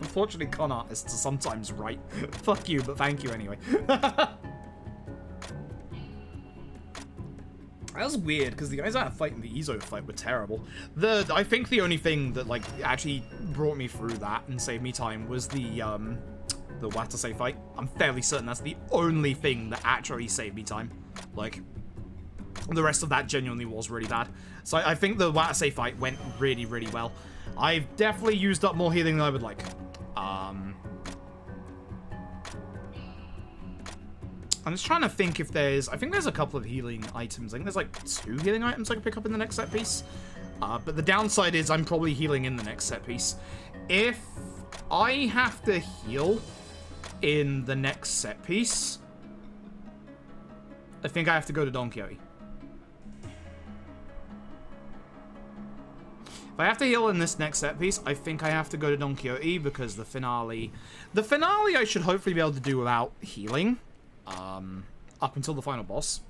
Unfortunately, con artists are sometimes right. Fuck you, but thank you anyway. That was weird, because the guys that are fighting the Izo fight were terrible. I think the only thing that, like, actually brought me through that and saved me time was the Watase fight. I'm fairly certain that's the only thing that actually saved me time. Like, the rest of that genuinely was really bad. So I think the Watase fight went really, really well. I've definitely used up more healing than I would like. I'm just trying to think if there's... I think there's a couple of healing items. I think there's like 2 healing items I can pick up in the next set piece. But the downside is I'm probably healing in the next set piece. If I have to heal in the next set piece, I think I have to go to Don Quixote. If I have to heal in this next set piece, I think I have to go to Don Quixote because the finale... The finale I should hopefully be able to do without healing. Up until the final boss,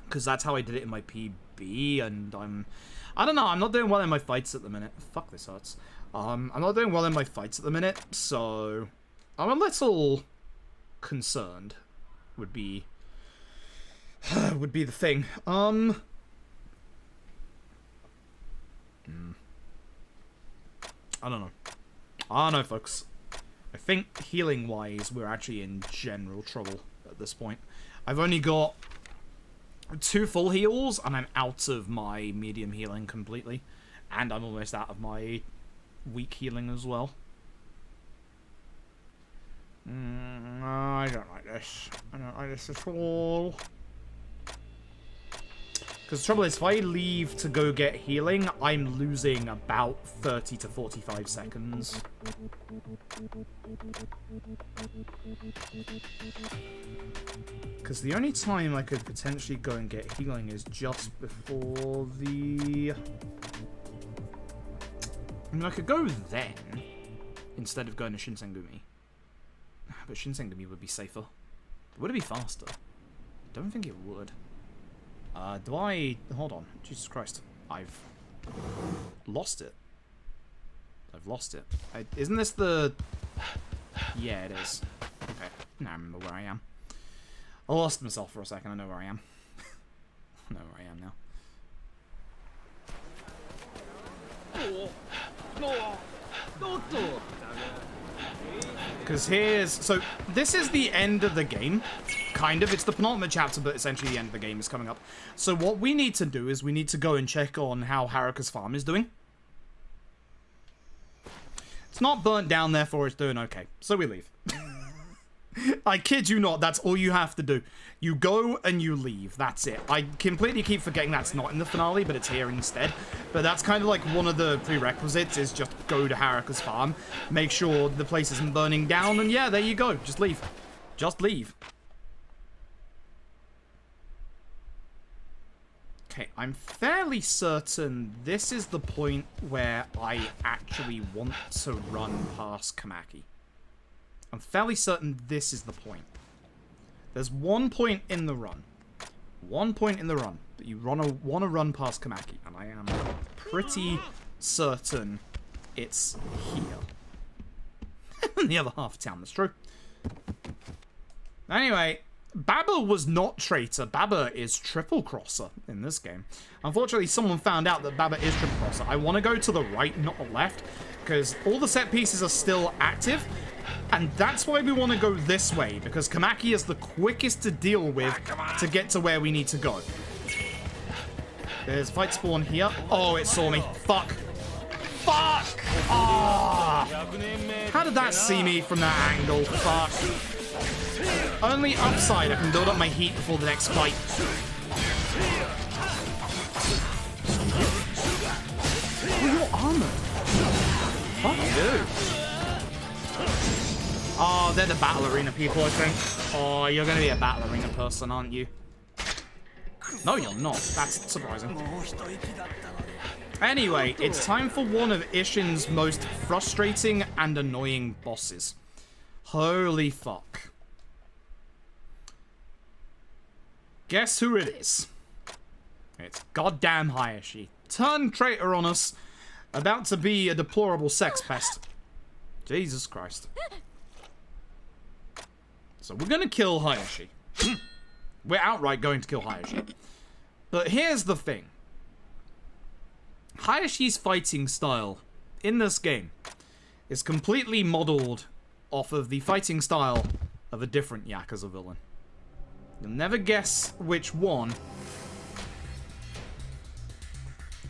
because that's how I did it in my PB, and I don't know, I'm not doing well in my fights at the minute. Fuck, this hurts. I'm not doing well in my fights at the minute, so I'm a little concerned. Would be the thing. I don't know. I don't know, folks. I think healing-wise, we're actually in general trouble at this point. I've only got 2 full heals, and I'm out of my medium healing completely. And I'm almost out of my weak healing as well. I don't like this. I don't like this at all. Because the trouble is, if I leave to go get healing, I'm losing about 30 to 45 seconds. Because the only time I could potentially go and get healing is just before the... I mean, I could go then, instead of going to Shinsengumi. But Shinsengumi would be safer. Would it be faster? I don't think it would. Do I... Hold on. Jesus Christ. I've lost it. I've lost it. Isn't this the... Yeah, it is. Now I remember where I am. I lost myself for a second. I know where I am. I know where I am now. Because so this is the end of the game. Kind of. It's the penultimate chapter, but essentially the end of the game is coming up. So what we need to do is we need to go and check on how Haruka's farm is doing. It's not burnt down, therefore it's doing okay. So we leave. I kid you not, that's all you have to do. You go and you leave, that's it. I completely keep forgetting that's not in the finale, but it's here instead. But that's kind of like one of the prerequisites, is just go to Haruka's farm, make sure the place isn't burning down, and yeah, there you go, just leave. Just leave. Okay, I'm fairly certain this is the point where I actually want to run past Kamaki. I'm fairly certain this is the point. There's one point in the run. One point in the run that you want to run past Kamaki, and I am pretty certain it's here. In the other half of town, that's true. Anyway, Baba was not traitor. Baba is triple crosser in this game. Unfortunately, someone found out that Baba is triple crosser. I want to go to the right, not the left, because all the set pieces are still active. And that's why we want to go this way, because Kamaki is the quickest to deal with to get to where we need to go. There's fight spawn here. Oh, it saw me. Fuck. Fuck! Oh. How did that see me from that angle? Fuck. Only upside I can build up my heat before the next fight. Oh, your armor. Fuck you. Oh, they're the battle arena people, I think. Oh, you're gonna be a battle arena person, aren't you? No, you're not. That's surprising. Anyway, it's time for one of Ishin's most frustrating and annoying bosses. Holy fuck. Guess who it is? It's goddamn Hayashi. Turned traitor on us. About to be a deplorable sex pest. Jesus Christ. So we're going to kill Hayashi. We're outright going to kill Hayashi. But here's the thing. Hayashi's fighting style in this game is completely modeled off of the fighting style of a different Yakuza villain. You'll never guess which one,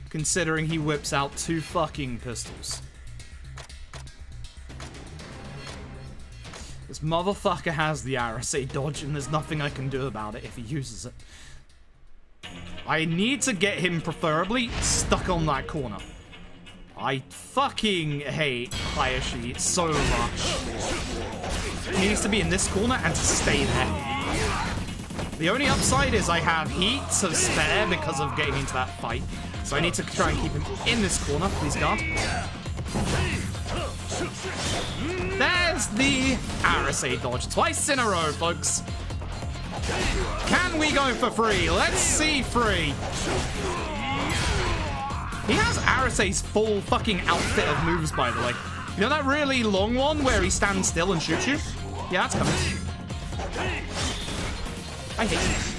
considering he whips out 2 fucking pistols. This motherfucker has the RSA dodge, and there's nothing I can do about it if he uses it. I need to get him preferably stuck on that corner. I fucking hate Hayashi so much. He needs to be in this corner and to stay there. The only upside is I have heat to spare because of getting into that fight. So I need to try and keep him in this corner. Please, guard. There's the RSA dodge. Twice in a row, folks. Can we go for free? Let's see free. He has RSA's full fucking outfit of moves, by the way. You know that really long one where he stands still and shoots you? Yeah, that's coming. I hate it.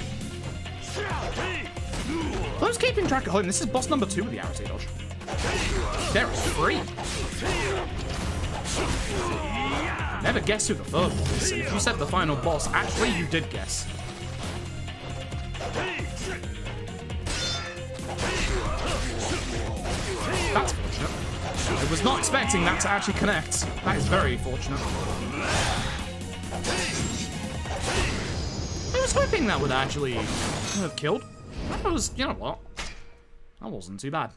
Those keeping track at home, this is boss number 2 with the RSA dodge. There is free. Never guess who the third one is. And if you said the final boss, actually you did guess. That's fortunate. I was not expecting that to actually connect. That is very fortunate. I was hoping that would actually have killed. That was, you know what? That wasn't too bad.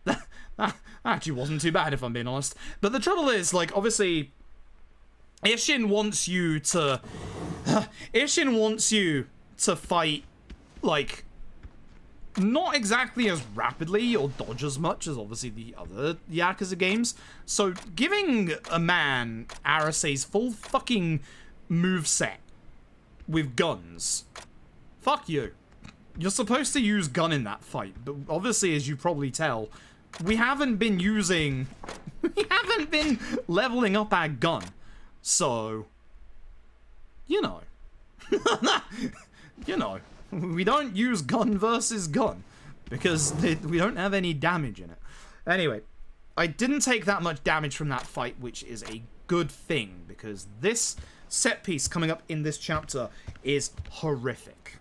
that actually wasn't too bad, if I'm being honest. But the trouble is, like, obviously, Ishin wants you to... Ishin wants you to fight, like, not exactly as rapidly or dodge as much as, obviously, the other Yakuza games. So, giving a man Arase's full fucking moveset with guns, fuck you. You're supposed to use gun in that fight, but obviously, as you probably tell, we haven't been using... we haven't been leveling up our gun. So, you know. You know. We don't use gun versus gun. Because we don't have any damage in it. Anyway, I didn't take that much damage from that fight, which is a good thing. Because this set piece coming up in this chapter is horrific.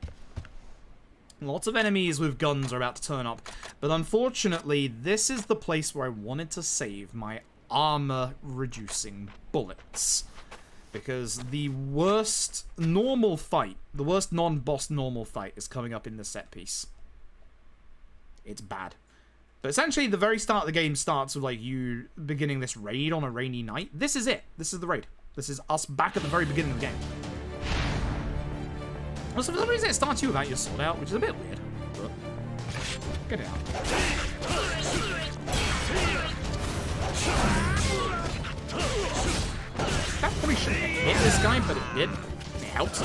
Lots of enemies with guns are about to turn up. But unfortunately, this is the place where I wanted to save my armor-reducing bullets. Because the worst normal fight, the worst non-boss normal fight is coming up in the set piece. It's bad. But essentially, the very start of the game starts with, like, you beginning this raid on a rainy night. This is it. This is the raid. This is us back at the very beginning of the game. Also, for some reason, it starts you without your sword out, which is a bit weird. But get it out. That probably shouldn't have hit this guy, but it did. It helped.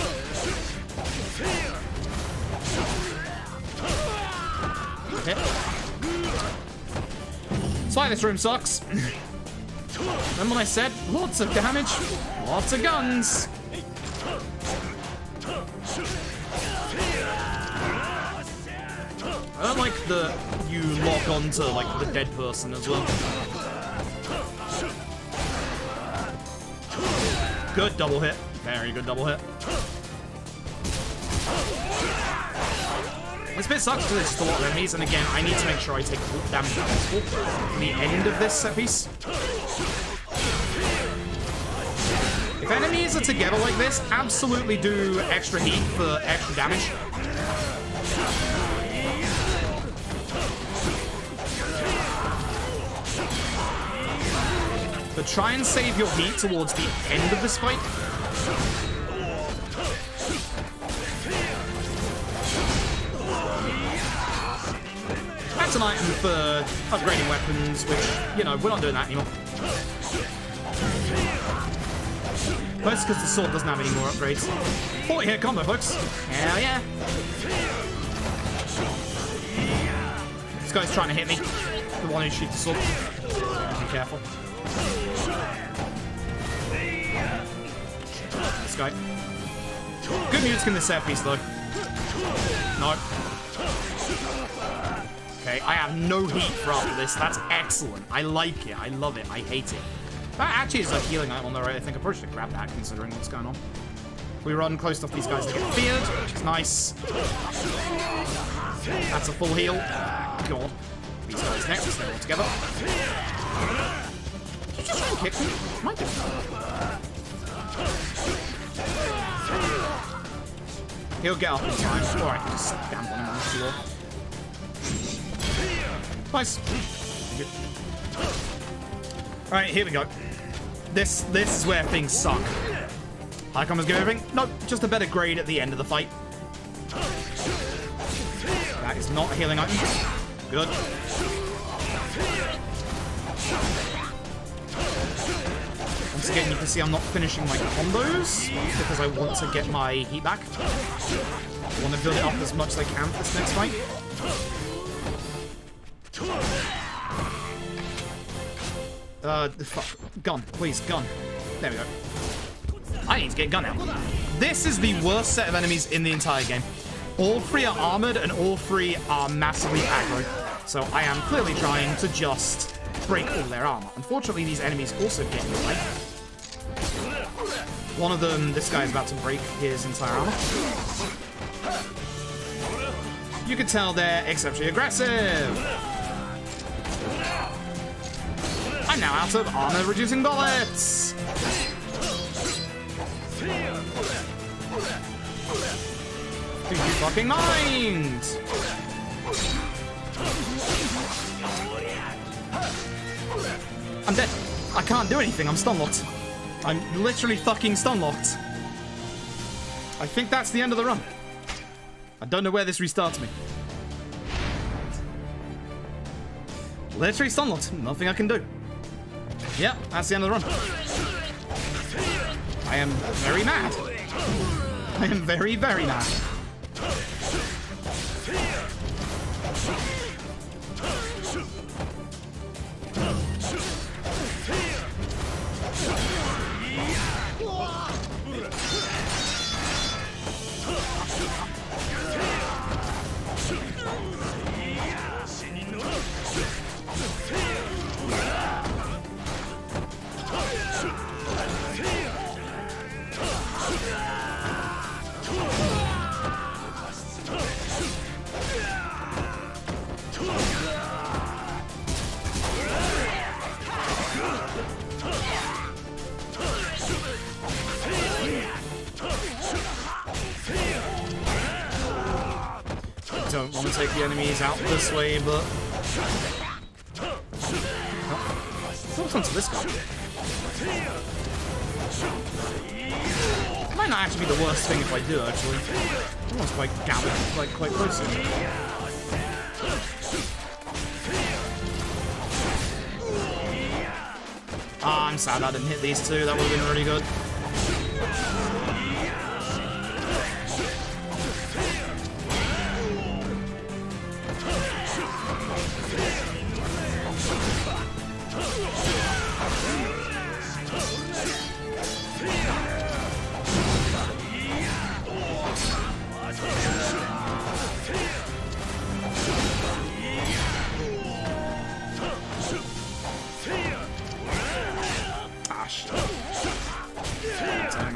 Hit. That's why this room sucks. Remember what I said? Lots of damage, lots of guns. I don't like that you lock onto, like, the dead person as well. Good double hit. Very good double hit. This bit sucks because there's just a lot of enemies, and again, I need to make sure I take all the damage possible at the end of this set piece. If enemies are together like this, absolutely do extra heat for extra damage. But try and save your heat towards the end of this fight. That's an item for upgrading weapons, which, you know, we're not doing that anymore. Mostly because the sword doesn't have any more upgrades. 40 hit combo, folks. Hell yeah. This guy's trying to hit me. The one who shoots the sword. Be careful. This guy. Good music in this set piece, though. No. Okay, I have no heat for after this. That's excellent. I like it. I love it. I hate it. That actually is a healing item on the right. I think I probably should grab that, considering what's going on. We run close enough these guys to get feared, which is nice. That's a full heal. God. These guys next. Let's stay all together. Did you just try and kick me? My God. He'll get up in time. Or I can just stamp on him on the floor. Nice. Alright, here we go. This is where things suck. High combos give everything? Nope, just a better grade at the end of the fight. That is not a healing item. Good. Once again, you can see I'm not finishing my combos because I want to get my heat back. I want to build it up as much as I can for this next fight. Fuck. Gun. Please, gun. There we go. I need to get gun out. This is the worst set of enemies in the entire game. All three are armored and all three are massively aggro. So I am clearly trying to just break all their armor. Unfortunately, these enemies also get me right. One of them, this guy is about to break his entire armor. You can tell they're exceptionally aggressive. I'm now out of armor-reducing bullets! Do you fucking mind? I'm dead. I can't do anything. I'm stun-locked. I'm literally fucking stun-locked. I think that's the end of the run. I don't know where this restarts me. Literally stun-locked. Nothing I can do. Yep, that's the end of the run. I am very mad. I am very, very mad. Don't want to take the enemies out this way, but... What's onto this guy? Might not actually be the worst thing if I do, actually. Almost quite gathered, like, quite close to me. Ah, I'm sad I didn't hit these two, that would have been really good.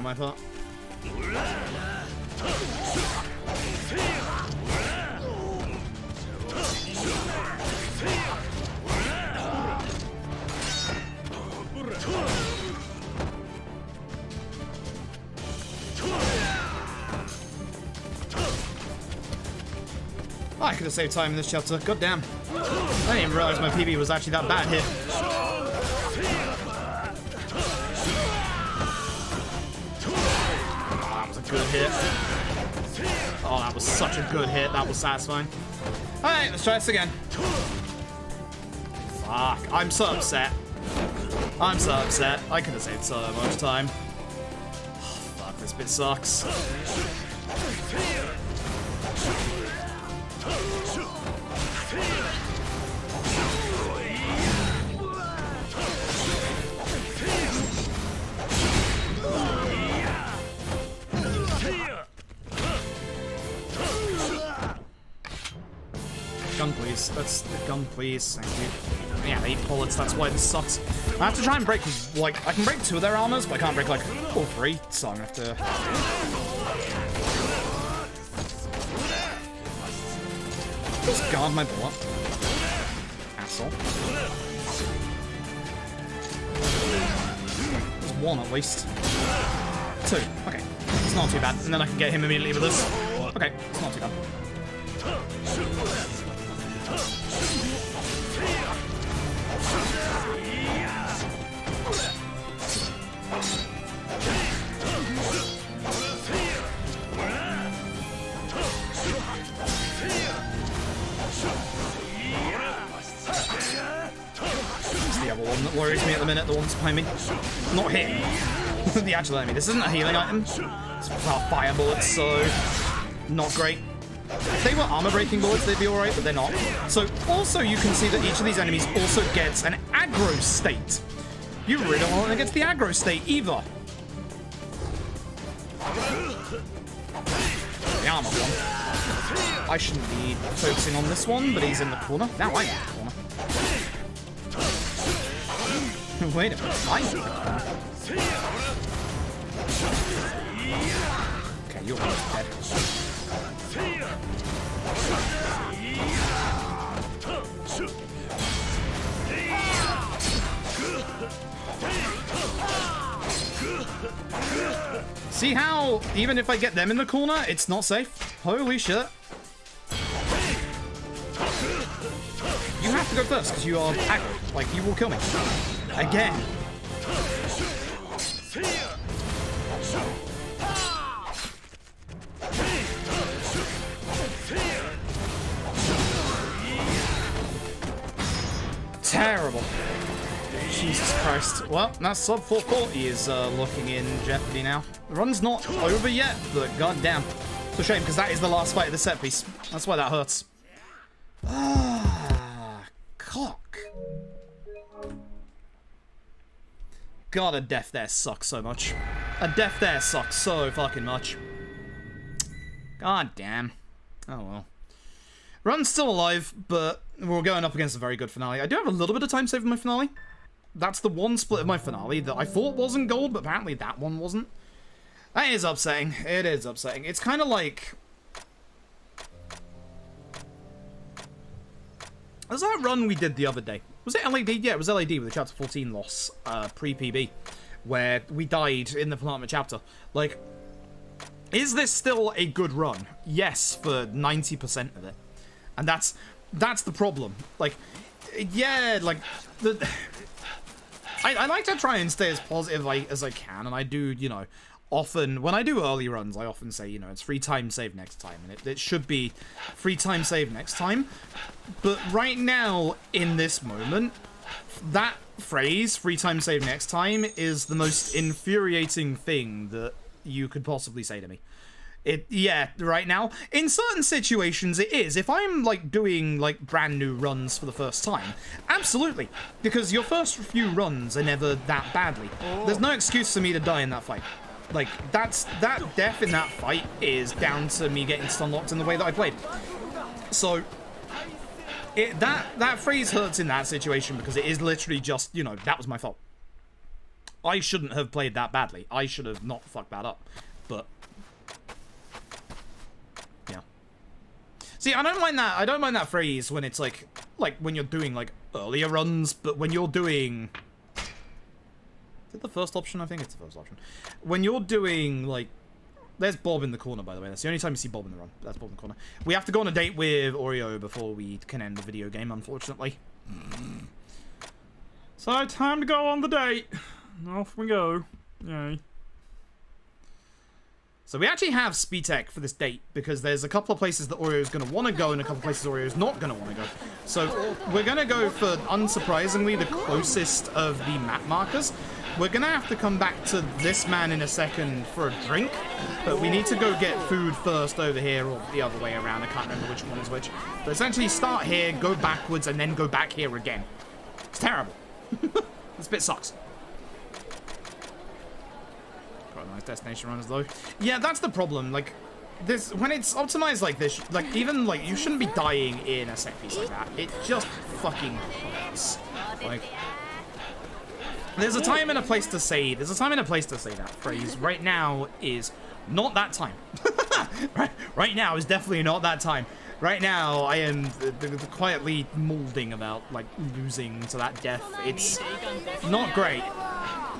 My part. Oh, I could have saved time in this chapter. God damn. I didn't even realize my PB was actually that bad here. Good hit. Oh, that was such a good hit. That was satisfying. Alright, let's try this again. Fuck. I'm so upset. I'm so upset. I could have saved so much time. Oh, fuck, this bit sucks. Gun, please. That's the gun, please. Thank you. Yeah, 8 bullets. That's why this sucks. I have to try and break, like, I can break 2 of their armors, but I can't break, like, all 3. So I'm gonna have to... Just guard my bullet. Asshole. There's 1 at least. 2. Okay. It's not too bad. And then I can get him immediately with this. Okay. It's not too bad. The other one that worries me at the minute, the one's behind me. Not him. The actual enemy. This isn't a healing item. It's fire bullets, so not great. If they were armor breaking bullets, they'd be alright, but they're not. So also you can see that each of these enemies also gets an aggro state. You really don't want to get the aggro state either. The armor one. I shouldn't be focusing on this one, but he's in the corner. Now I'm in the corner. Wait a minute, I'm in the corner. Okay, you're dead. See how, even if I get them in the corner, it's not safe? Holy shit. You have to go first, because you are aggro. Like, you will kill me. Again. Terrible. Jesus Christ. Well, that sub 440 is looking in jeopardy now. The run's not over yet, but goddamn. It's a shame, because that is the last fight of the set piece. That's why that hurts. Ah, cock. God, a death there sucks so much. A death there sucks so fucking much. God damn. Oh well. Run's still alive, but we're going up against a very good finale. I do have a little bit of time saved in my finale. That's the one split of my finale that I thought wasn't gold, but apparently that one wasn't. That is upsetting. It is upsetting. It's kind of like... Was that run we did the other day? Was it LAD? Yeah, it was LAD with the Chapter 14 loss, pre-PB, where we died in the penultimate chapter. Like, is this still a good run? Yes, for 90% of it. And that's the problem. Like, yeah, like, I like to try and stay as positive as I can, and I do, you know, often, when I do early runs, I often say, you know, it's free time save next time, and it should be free time save next time. But right now, in this moment, that phrase, free time save next time, is the most infuriating thing that you could possibly say to me. Yeah, right now, in certain situations it is. If I'm, like, doing, like, brand new runs for the first time, absolutely. Because your first few runs are never that badly. There's no excuse for me to die in that fight. Like, that death in that fight is down to me getting stun locked in the way that I played. So, that phrase hurts in that situation because it is literally just, you know, that was my fault. I shouldn't have played that badly. I should have not fucked that up. But, yeah. See, I don't mind that phrase when it's like when you're doing, like, earlier runs, but when you're doing... Is it the first option? I think it's the first option. When you're doing, like... There's Bob in the corner, by the way. That's the only time you see Bob in the run. That's Bob in the corner. We have to go on a date with Oreo before we can end the video game, unfortunately. So, time to go on the date. Off we go. Yay. So we actually have speed tech for this date because there's a couple of places that Oreo is going to want to go and a couple of places Oreo is not going to want to go. So we're going to go for, unsurprisingly, the closest of the map markers. We're going to have to come back to this man in a second for a drink, but we need to go get food first over here or the other way around. I can't remember which one is which. But essentially start here, go backwards, and then go back here again. It's terrible. This bit sucks. Nice destination runners though. Yeah, that's the problem. Like this, when it's optimized like this, like even like you shouldn't be dying in a set piece like that. It just fucking hurts. Like there's a time and a place to say. There's a time and a place to say that phrase. Right now is not that time. right now is definitely not that time. Right now, I am quietly molding about like losing to that death. It's not great.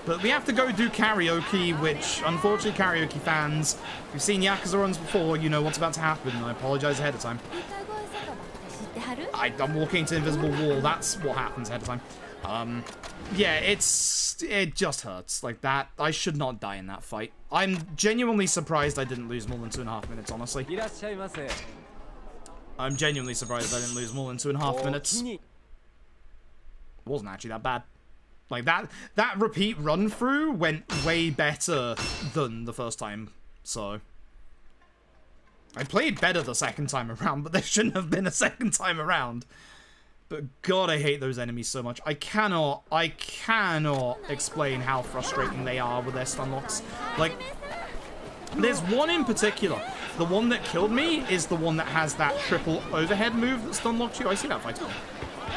But we have to go do karaoke, which, unfortunately, karaoke fans, if you've seen Yakuza runs before, you know what's about to happen. I apologize ahead of time. I'm walking into invisible wall. That's what happens ahead of time. Yeah, it just hurts. Like that, I should not die in that fight. I'm genuinely surprised I didn't lose more than 2.5 minutes, honestly. I'm genuinely surprised I didn't lose more than 2.5 minutes. It wasn't actually that bad. Like, that repeat run-through went way better than the first time, so... I played better the second time around, but there shouldn't have been a second time around. But God, I hate those enemies so much. I cannot explain how frustrating they are with their stun locks. Like, there's one in particular. The one that killed me is the one that has that triple overhead move that stun locked you. I see that fight.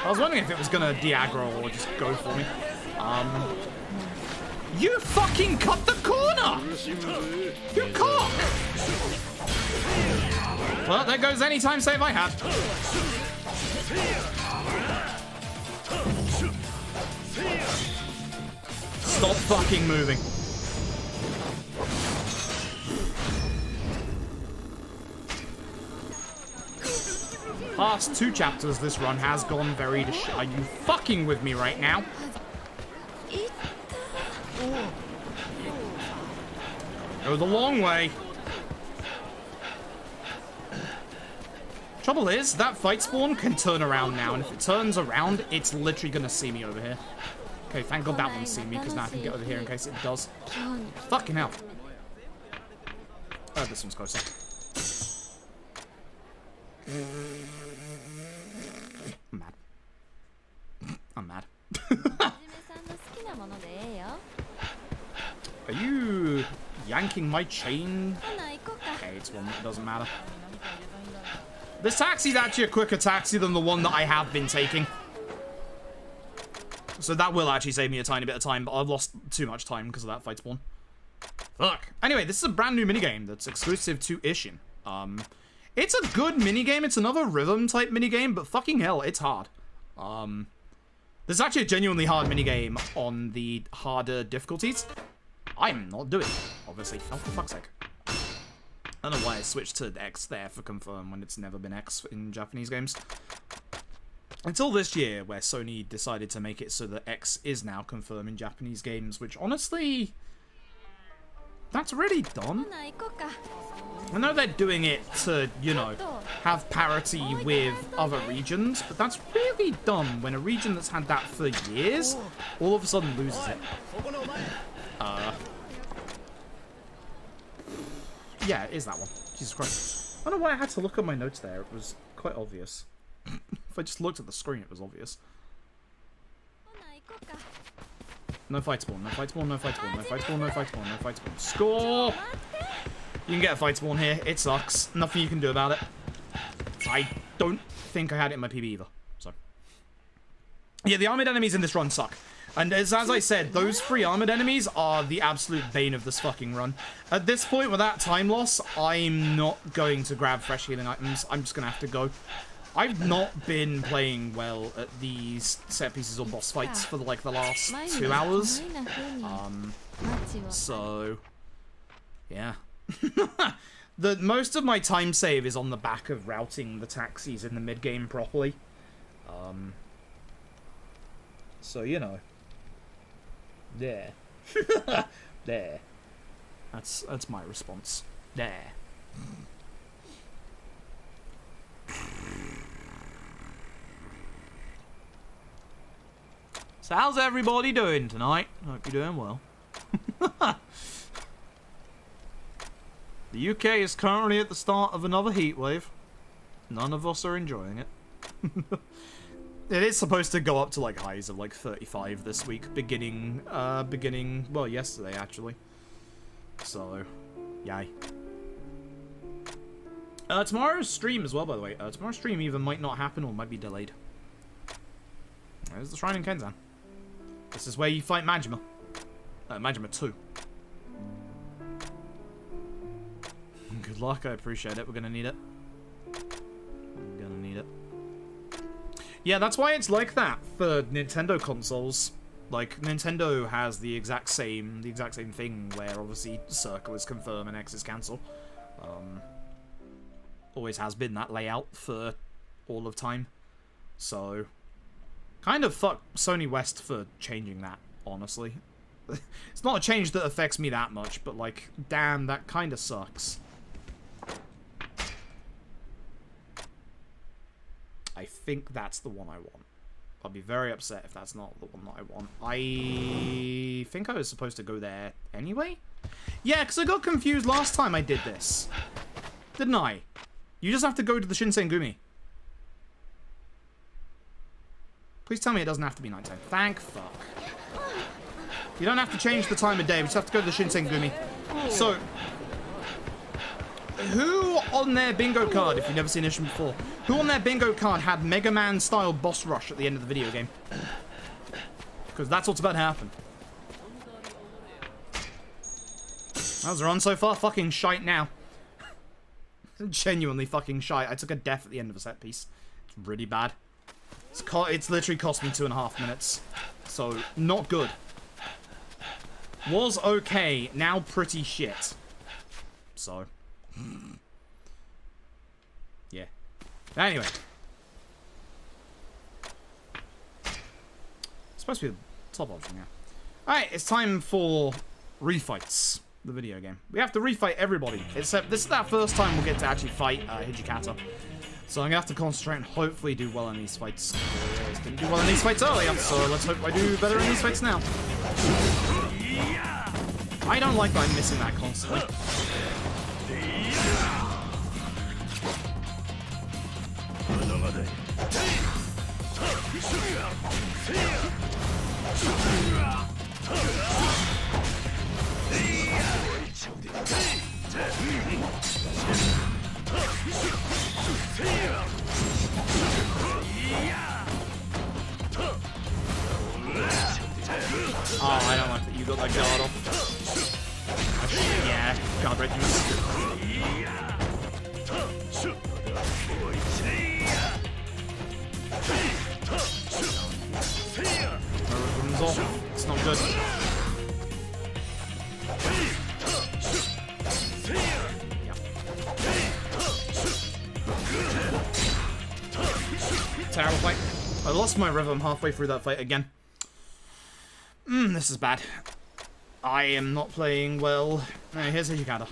I was wondering if it was gonna de-aggro or just go for me. You fucking cut the corner! You cock! Well, there goes any time save I had. Stop fucking moving. Past 2 chapters, this run has gone very to shit. Are you fucking with me right now? Go the long way. Trouble is, that fight spawn can turn around now, and if it turns around, it's literally gonna see me over here. Okay, thank God that one's seen me, because now I can get over here in case it does. Fucking hell. Oh, this one's closer. I'm mad. I'm mad. Are you yanking my chain? Okay, it's one that doesn't matter. This taxi's actually a quicker taxi than the one that I have been taking. So that will actually save me a tiny bit of time, but I've lost too much time because of that fight spawn. Fuck. Anyway, this is a brand new minigame that's exclusive to Ishin. It's a good minigame. It's another rhythm type minigame, but fucking hell, it's hard. This is actually a genuinely hard minigame on the harder difficulties. I'm not doing it, obviously. Oh, for fuck's sake. I don't know why I switched to X there for confirm when it's never been X in Japanese games. Until this year, where Sony decided to make it so that X is now confirmed in Japanese games, which honestly, that's really dumb. I know they're doing it to, you know, have parity with other regions, but that's really dumb when a region that's had that for years all of a sudden loses it. Yeah, it is that one. Jesus Christ. I don't know why I had to look at my notes there. It was quite obvious. If I just looked at the screen, it was obvious. No fight spawn, no fight spawn, no fight spawn, no fight spawn, no fight spawn, no fight spawn. Score! You can get a fight spawn here. It sucks. Nothing you can do about it. I don't think I had it in my PB either. So. Yeah, the armored enemies in this run suck. And as I said, those 3 armored enemies are the absolute bane of this fucking run. At this point, with that time loss, I'm not going to grab fresh healing items. I'm just going to have to go. I've not been playing well at these set pieces or boss fights for like the last 2 hours. So, yeah. Most of my time save is on the back of routing the taxis in the mid-game properly. So, you know. There. There. That's my response. There. So how's everybody doing tonight? Hope you're doing well. The UK is currently at the start of another heat wave. None of us are enjoying it. It is supposed to go up to like highs of like 35 this week, beginning, well, yesterday actually. So, yay. Tomorrow's stream as well, by the way. Tomorrow's stream either might not happen or might be delayed. There's the Shrine in Kenzan. This is where you fight Majima. Majima 2. Good luck, I appreciate it. We're gonna need it. We're gonna need it. Yeah, that's why it's like that for Nintendo consoles. Like, Nintendo has the exact same thing where obviously circle is confirm and X is cancel. Always has been that layout for all of time. So, kind of fuck Sony West for changing that, honestly. It's not a change that affects me that much, but like, damn, that kind of sucks. I think that's the one I want. I'll be very upset if that's not the one that I want. I think I was supposed to go there anyway? Yeah, because I got confused last time I did this. Didn't I? You just have to go to the Shinsengumi. Please tell me it doesn't have to be nighttime. Thank fuck. You don't have to change the time of day. We just have to go to the Shinsengumi. So, who on their bingo card, if you've never seen Ishin before, who on their bingo card had Mega Man style boss rush at the end of the video game? Because that's what's about to happen. How's the run so far? Fucking shite now. Genuinely fucking shite. I took a death at the end of a set piece. It's really bad. It's literally cost me 2.5 minutes. So, not good. Was okay, now pretty shit. So. Yeah. Anyway. It's supposed to be the top option, yeah. Alright, it's time for Refights, the video game. We have to refight everybody, except this is that first time we'll get to actually fight Hijikata. So I'm gonna have to concentrate and hopefully do well in these fights. I didn't do well in these fights earlier, so let's hope I do better in these fights now. I don't like that I'm missing that constantly. Oh, I don't like that you got that guard off. Yeah, guard regimes. It's not good. Terrible fight. I lost my rhythm halfway through that fight again. This is bad. I am not playing well. Here's a Yukata.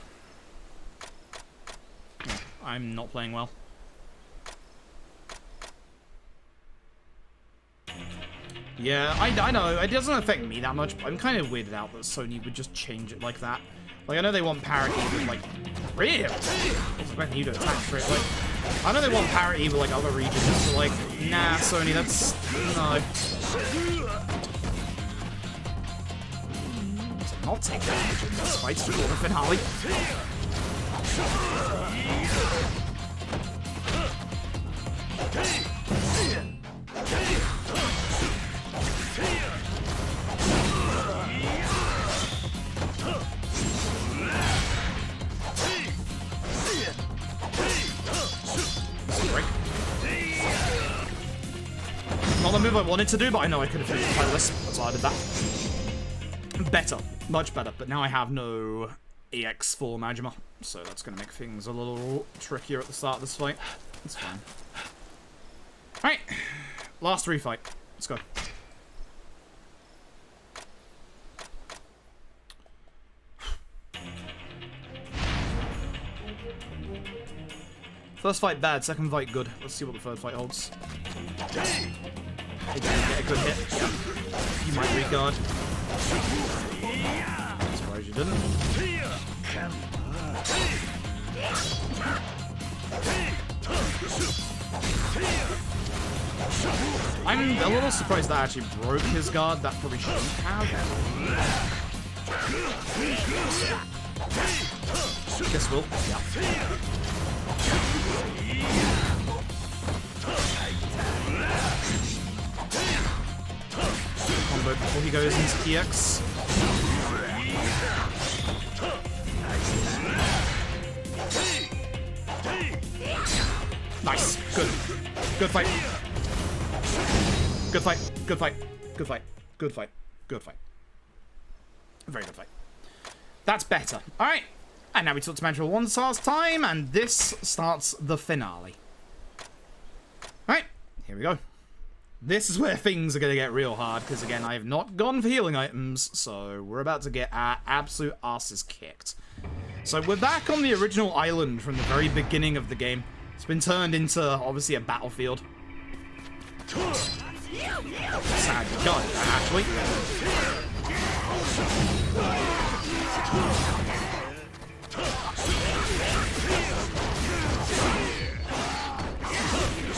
Yeah, I'm not playing well. Yeah, I know, it doesn't affect me that much, but I'm kind of weirded out that Sony would just change it like that. Like, I know they want parity, but like, really? I was expecting you to attack straight away. I know they want parity with like other regions, but like, nah, Sony, that's, no. I'll take damage in this fight before the finale. Not the move I wanted to do, but I know I could have finished the fight list, so I did that. Better. Much better, but now I have no EX for Majima, so that's going to make things a little trickier at the start of this fight. That's fine. Alright, last refight. Let's go. First fight bad, second fight good. Let's see what the third fight holds. Hey, get a good hit. Yeah. You might regard. Surprised you didn't. I'm a little surprised that actually broke his guard. That probably shouldn't have. Guess will. Yeah. Combo before he goes into EX. Nice. Good. Good fight. Good fight. Good fight. Good fight. Good fight. Good fight. Very good fight. That's better. Alright. And now we talk to Mantra 1 star's time, and this starts the finale. Alright. Here we go. This is where things are going to get real hard, because again, I have not gone for healing items, so we're about to get our absolute asses kicked. So we're back on the original island from the very beginning of the game. It's been turned into, obviously, a battlefield. Sad God, actually.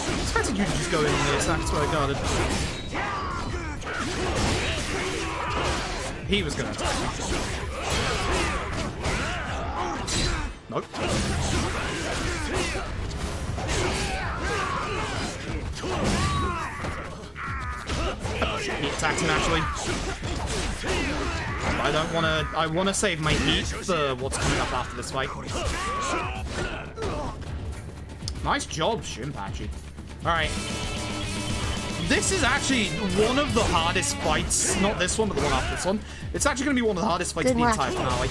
I expected you to just go in the attack, that's where I guarded. He was going to attack me. Nope. He attacked him, actually. I don't want to... I want to save my heat for what's coming up after this fight. Nice job, Shinpachi. Alright. This is actually one of the hardest fights. Not this one, but the one after this one. It's actually going to be one of the hardest fights of the entire finale.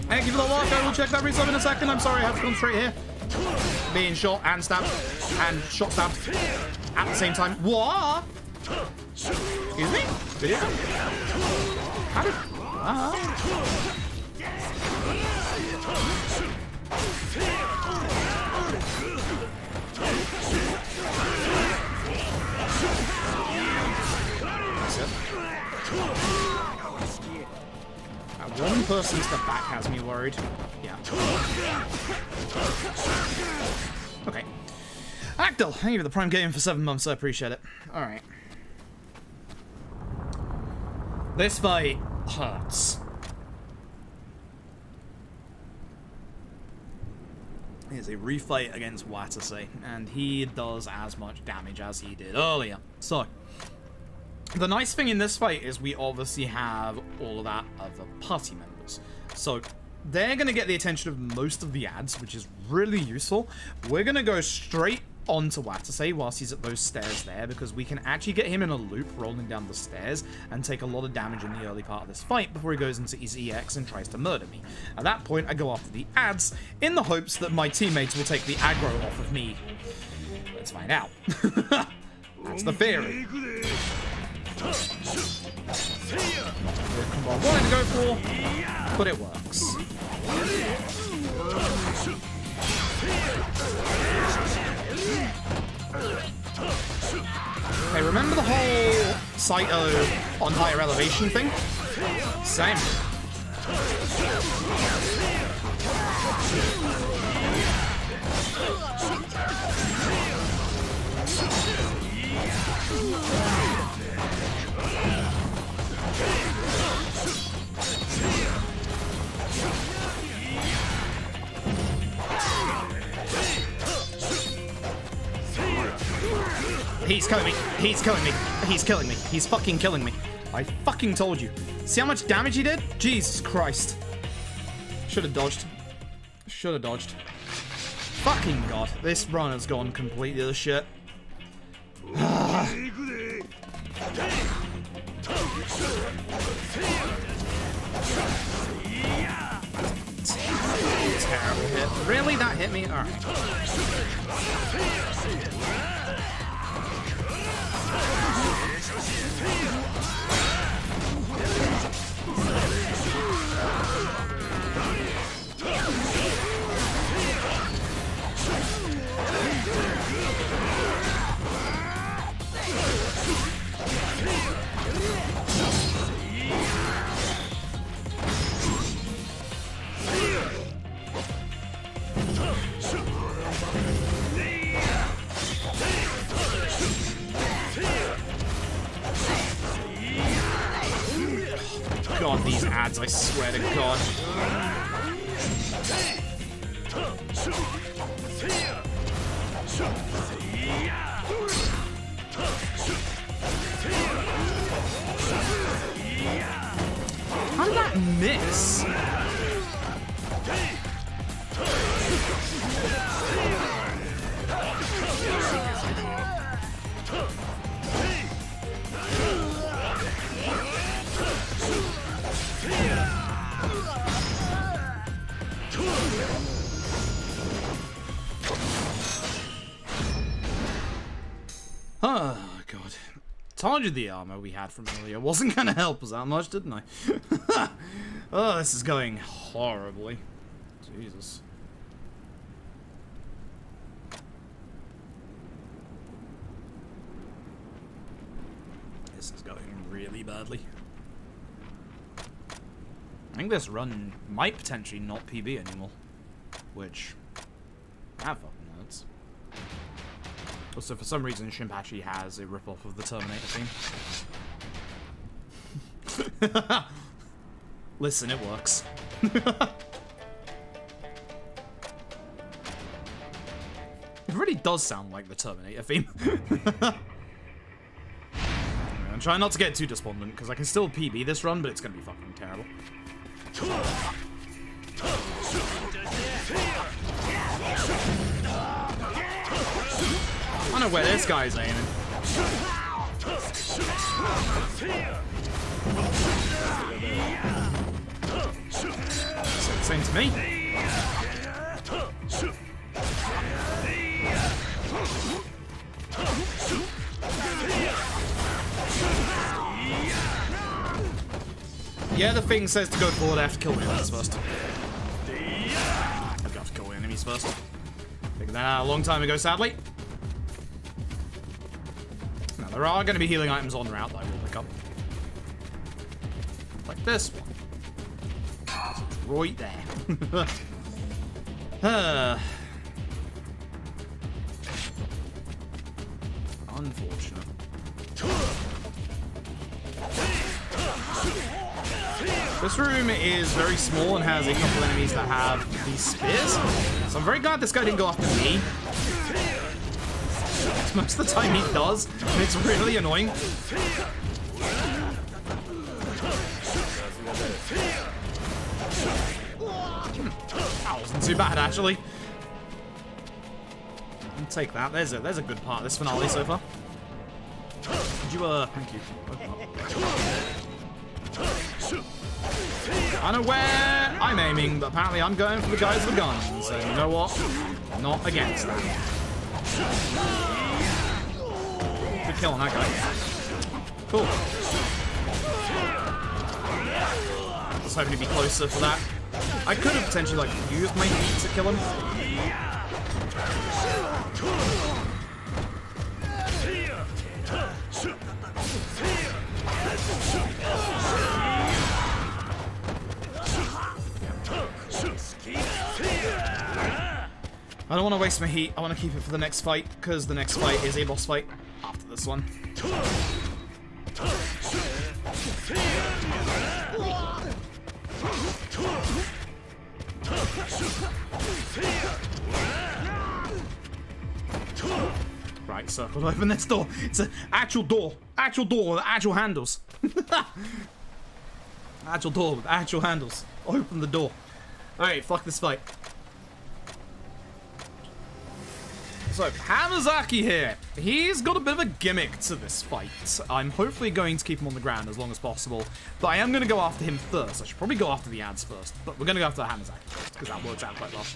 Thank you for the lock. I will check that resub in a second. I'm sorry, I have to concentrate here. Being shot and stabbed. And shot stabbed. At the same time. What? Excuse me? Video? How did... One person step back has me worried. Yeah. Okay. Actil, thank you for the Prime game for 7 months. I appreciate it. Alright. This fight hurts. Here's a refight against Watase, and he does as much damage as he did earlier. So, The nice thing in this fight is we obviously have all of that other party members. So they're going to get the attention of most of the ads, which is really useful. We're going to go straight onto Watase whilst he's at those stairs there, because we can actually get him in a loop rolling down the stairs and take a lot of damage in the early part of this fight before he goes into his EX and tries to murder me. At that point, I go after the ads in the hopes that my teammates will take the aggro off of me. Let's find out. That's the theory. The combo I wanted to go for, but it works. Hey, remember the whole Saito on higher elevation thing? Same. He's killing me. He's killing me. He's killing me. He's fucking killing me. I fucking told you. See how much damage he did? Jesus Christ. Should have dodged. Should have dodged. Fucking god. This run has gone completely to shit. Terrible hit. Really? That hit me? Alright. God, these ads, I swear to God. How did that miss? Oh, God. Told you the armor we had from earlier wasn't going to help us that much, didn't I? Oh, this is going horribly. Jesus. This is going really badly. I think this run might potentially not PB anymore. Which, that fucking hurts. Also, for some reason, Shimp actually has a ripoff of the Terminator theme. Listen, it works. It really does sound like the Terminator theme. I'm trying not to get too despondent, because I can still PB this run, but it's going to be fucking terrible. I don't know where this guy's aiming. Same to me. Yeah, the thing says to go forward, I have to kill the enemies first. I've got to kill the enemies first. Figured that out a long time ago, sadly. Now, there are going to be healing items en route that I will pick up. Like this one. It's right there. Unfortunate. This room is very small and has a couple enemies that have these spears. So I'm very glad this guy didn't go after me. Most of the time he does, and it's really annoying. That wasn't too bad, actually. I'll take that. There's a good part of this finale so far. Could you, thank you. Open up. I know where I'm aiming, but apparently I'm going for the guys with the guns. So you know what? I'm not against that. Good kill on that guy. Cool. I was hoping to be closer for that. I could have potentially, like, used my heat to kill him. I don't want to waste my heat. I want to keep it for the next fight, because the next fight is a boss fight after this one. Right, circle to open this door. It's an actual door. Actual door with actual handles. Actual door with actual handles. Open the door. Alright, fuck this fight. So, Hamazaki here. He's got a bit of a gimmick to this fight. I'm hopefully going to keep him on the ground as long as possible, but I am going to go after him first. I should probably go after the ads first, but we're going to go after Hamazaki first, because that works out quite well.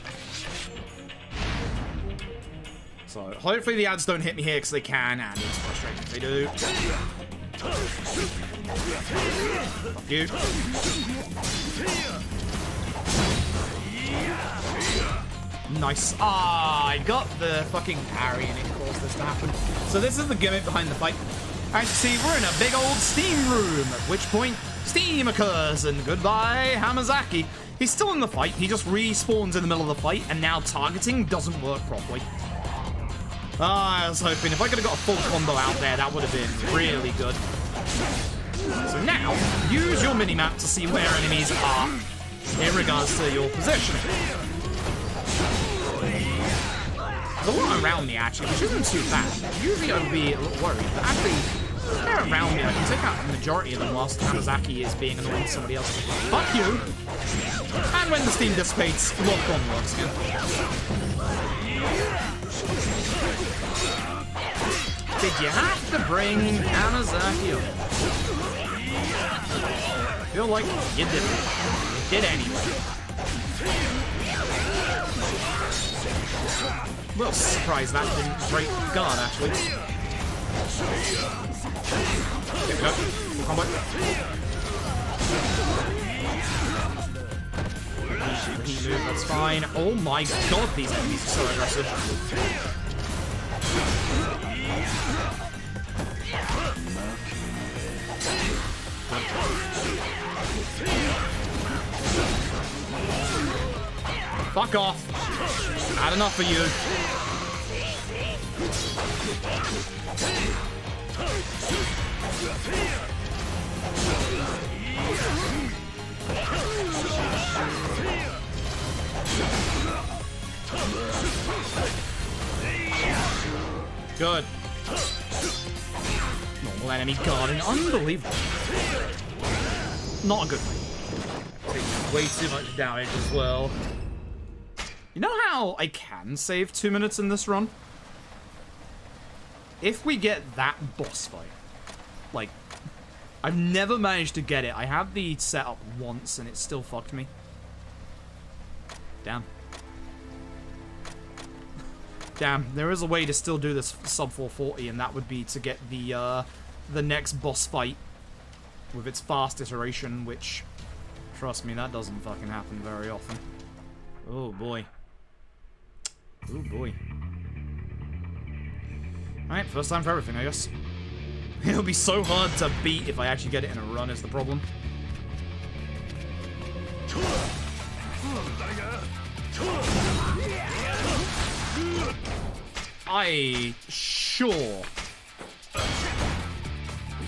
So, hopefully the ads don't hit me here, because they can, and it's frustrating if they do. Fuck you. Nice. Ah, I got the fucking parry and it caused this to happen. So this is the gimmick behind the fight. As you see, we're in a big old steam room, at which point steam occurs, and goodbye, Hamazaki. He's still in the fight, he just respawns in the middle of the fight, and now targeting doesn't work properly. Ah, I was hoping if I could have got a full combo out there, that would have been really good. So now, use your minimap to see where enemies are in regards to your positioning. There's a lot around me, actually, which isn't too bad. Usually I would be a little worried, but actually, they're around me. I can take out the majority of them whilst Hamazaki is being annoying to somebody else. Fuck you! And when the steam dissipates, lock on works good. Did you have to bring Hamazaki up? I feel like you didn't. You did anyway. A little surprised that didn't break guard, actually. There we go. Full combo. Heat move, that's fine. Oh my god, these enemies are so aggressive. Fuck off. Not enough for you. Good. Normal enemy guarding. Unbelievable. Not a good thing. Taking way too much damage as well. You know how I can save 2 minutes in this run? If we get that boss fight. Like, I've never managed to get it. I had the setup once and it still fucked me. Damn. Damn, there is a way to still do this sub 440, and that would be to get the next boss fight with its fast iteration, which, trust me, that doesn't fucking happen very often. Oh boy. Oh boy. Alright, first time for everything, I guess. It'll be so hard to beat if I actually get it in a run is the problem. Sure.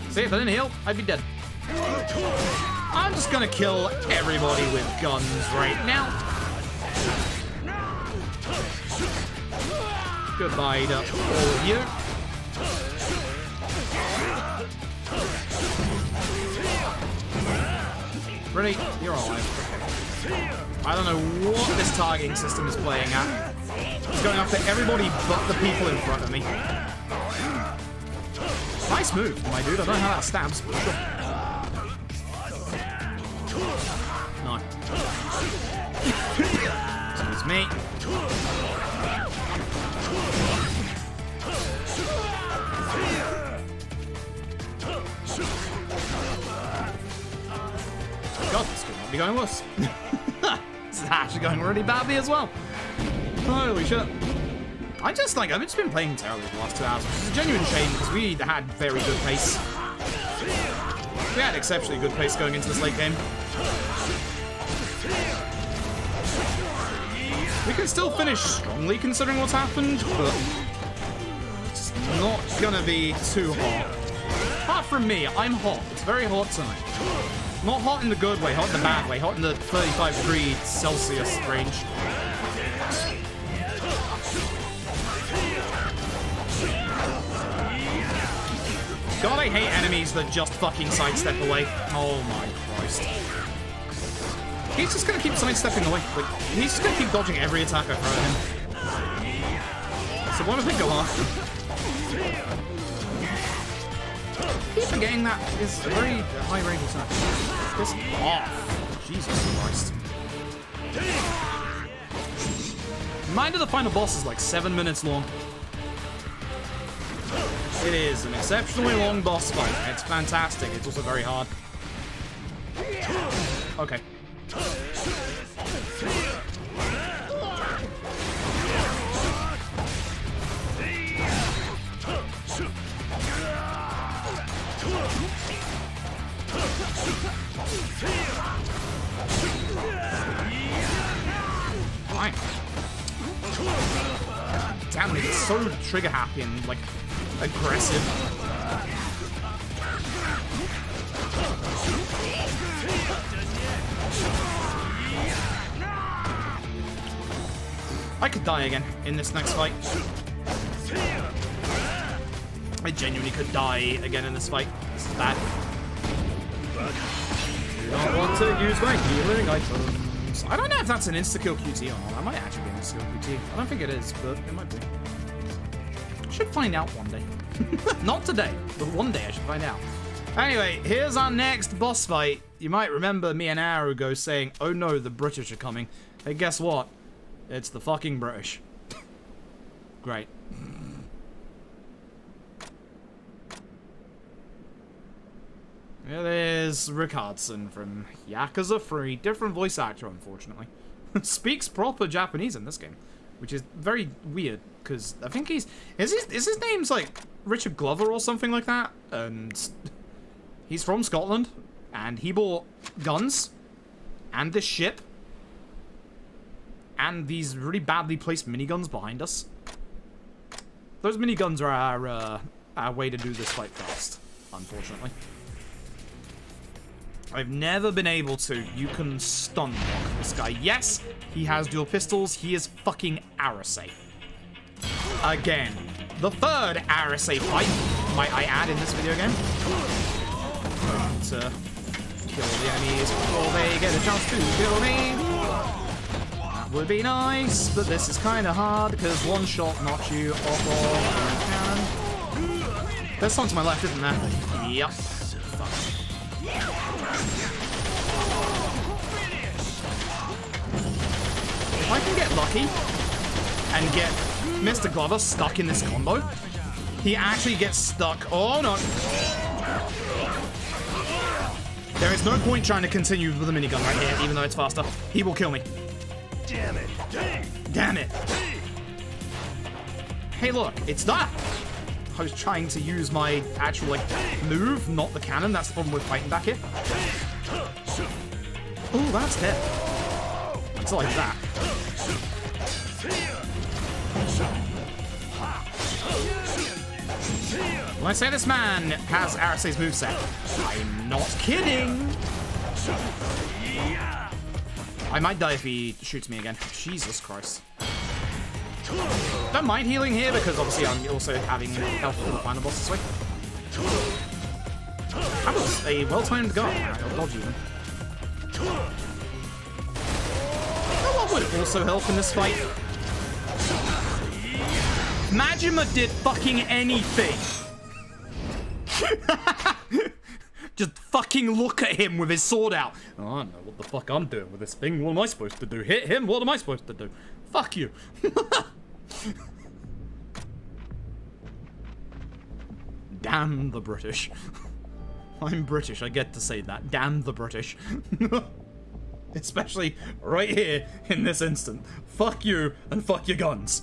See, if I didn't heal, I'd be dead. I'm just gonna kill everybody with guns right now. Goodbye to all of you. Really? You're alive. Okay. I don't know what this targeting system is playing at. It's going after everybody but the people in front of me. Nice move, my dude. I don't know how that stabs, but sure. No. Excuse me. God, this could not be going worse. This is actually going really badly as well. Holy shit. I've just been playing terribly for the last 2 hours, which is a genuine shame because we had very good pace. We had exceptionally good pace going into this late game. We can still finish strongly considering what's happened, but it's not gonna be too hot. Apart from me, I'm hot. It's very hot tonight. Not hot in the good way, hot in the bad way, hot in the 35 °C range. God, I hate enemies that just fucking sidestep away. Oh my Christ. He's just gonna keep sidestepping away. Like, he's just gonna keep dodging every attack I throw at him. So why don't we go after? I keep forgetting that is a very high range attack. Piss off. Jesus Christ. Mind you, the final boss is like 7 minutes long. It is an exceptionally long boss fight. It's fantastic. It's also very hard. Okay. Fine. Damn it, it's so trigger happy and like aggressive. I could die again in this next fight. I genuinely could die again in this fight. This is bad. Do not want to use my healing items. I don't know if that's an insta-kill QT or not. That might actually be an insta-kill QT. I don't think it is, but it might be. I should find out one day. Not today, but one day I should find out. Anyway, here's our next boss fight. You might remember me an hour ago saying, oh no, the British are coming. Hey, guess what? It's the fucking British. Great. It is Rickardson from Yakuza 3. Different voice actor, unfortunately. Speaks proper Japanese in this game, which is very weird, because I think is his name's like Richard Glover or something like that, and he's from Scotland, and he bought guns, and this ship, and these really badly placed miniguns behind us. Those miniguns are our way to do this fight fast, unfortunately. I've never been able to. You can stun block this guy. Yes, he has dual pistols. He is fucking Arase. Again, the third Arase fight, might I add, in this video game. To kill the enemies before they get a chance to kill me. That would be nice, but this is kind of hard because one shot knocks you off of the cannon. There's someone to my left, isn't there? Yep. Fuck. If I can get lucky and get Mr. Glover stuck in this combo, he actually gets stuck. Oh no. There is no point trying to continue with the minigun right here, even though it's faster. He will kill me. Damn it. Damn it. Hey look, it's that. I was trying to use my actual, like, move, not the cannon. That's the problem with fighting back here. Oh, that's dead. It's like that. When I say this man has Arase's moveset, I'm not kidding. I might die if he shoots me again. Jesus Christ. Don't mind healing here because obviously I'm also having health for the final boss this way. That was a well-timed guard. I'll dodge even. also help in this fight. Majima did fucking anything. Just fucking look at him with his sword out. Oh, I don't know what the fuck I'm doing with this thing. What am I supposed to do? Hit him? What am I supposed to do? Fuck you. Damn the British. I'm British, I get to say that. Damn the British. Especially right here in this instant. Fuck you and fuck your guns.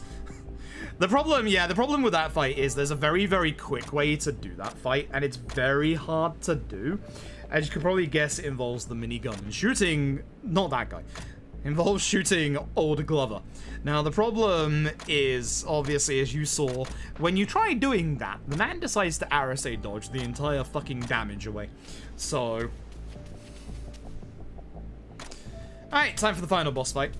The problem with that fight is there's a very, very quick way to do that fight, and it's very hard to do. As you can probably guess, it involves the minigun. Shooting, not that guy. Involves shooting Old Glover. Now, the problem is, obviously, as you saw, when you try doing that, the man decides to RSA dodge the entire fucking damage away. So... Alright, time for the final boss fight.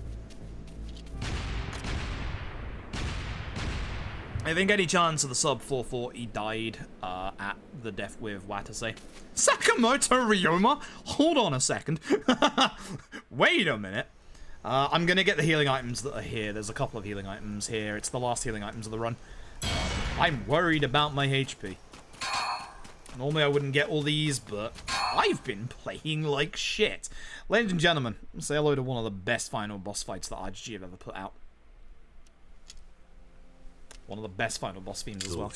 I think any chance of the sub 440 died at the death with Watase. Sakamoto Ryoma? Hold on a second. Wait a minute. I'm gonna get the healing items that are here. There's a couple of healing items here. It's the last healing items of the run. I'm worried about my HP. Normally I wouldn't get all these, but I've been playing like shit. Ladies and gentlemen, say hello to one of the best final boss fights that RGG have ever put out. One of the best final boss themes as well.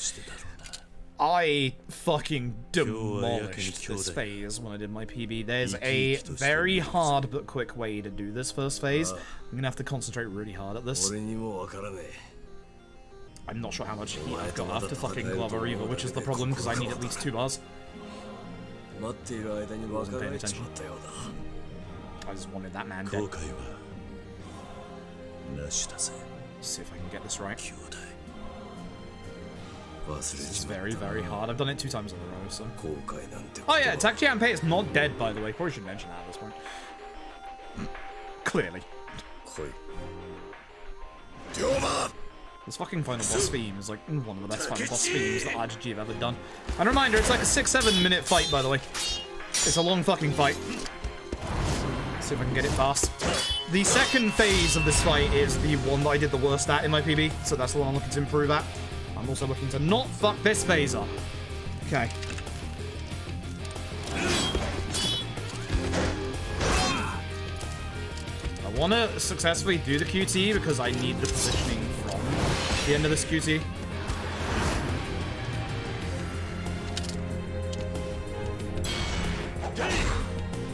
I fucking demolished this phase when I did my PB. There's a very hard but quick way to do this first phase. I'm gonna have to concentrate really hard at this. I'm not sure how much heat I've got after fucking Glover either, which is the problem because I need at least 2 bars. Wasn't paying attention. I just wanted that man dead. Let's see if I can get this right. This is very, very hard. I've done it 2 times in a row, so... Oh yeah, Takechi Anpei is not dead, by the way. Probably should mention that at this point. Clearly. This fucking final boss theme is like one of the best final boss themes that RGG have ever done. And a reminder, it's like a 6-7 minute fight, by the way. It's a long fucking fight. Let's see if I can get it fast. The second phase of this fight is the one that I did the worst at in my PB, so that's the one I'm looking to improve at. I'm also looking to not fuck this phase up. Okay. I want to successfully do the QT because I need the positioning from the end of this QT.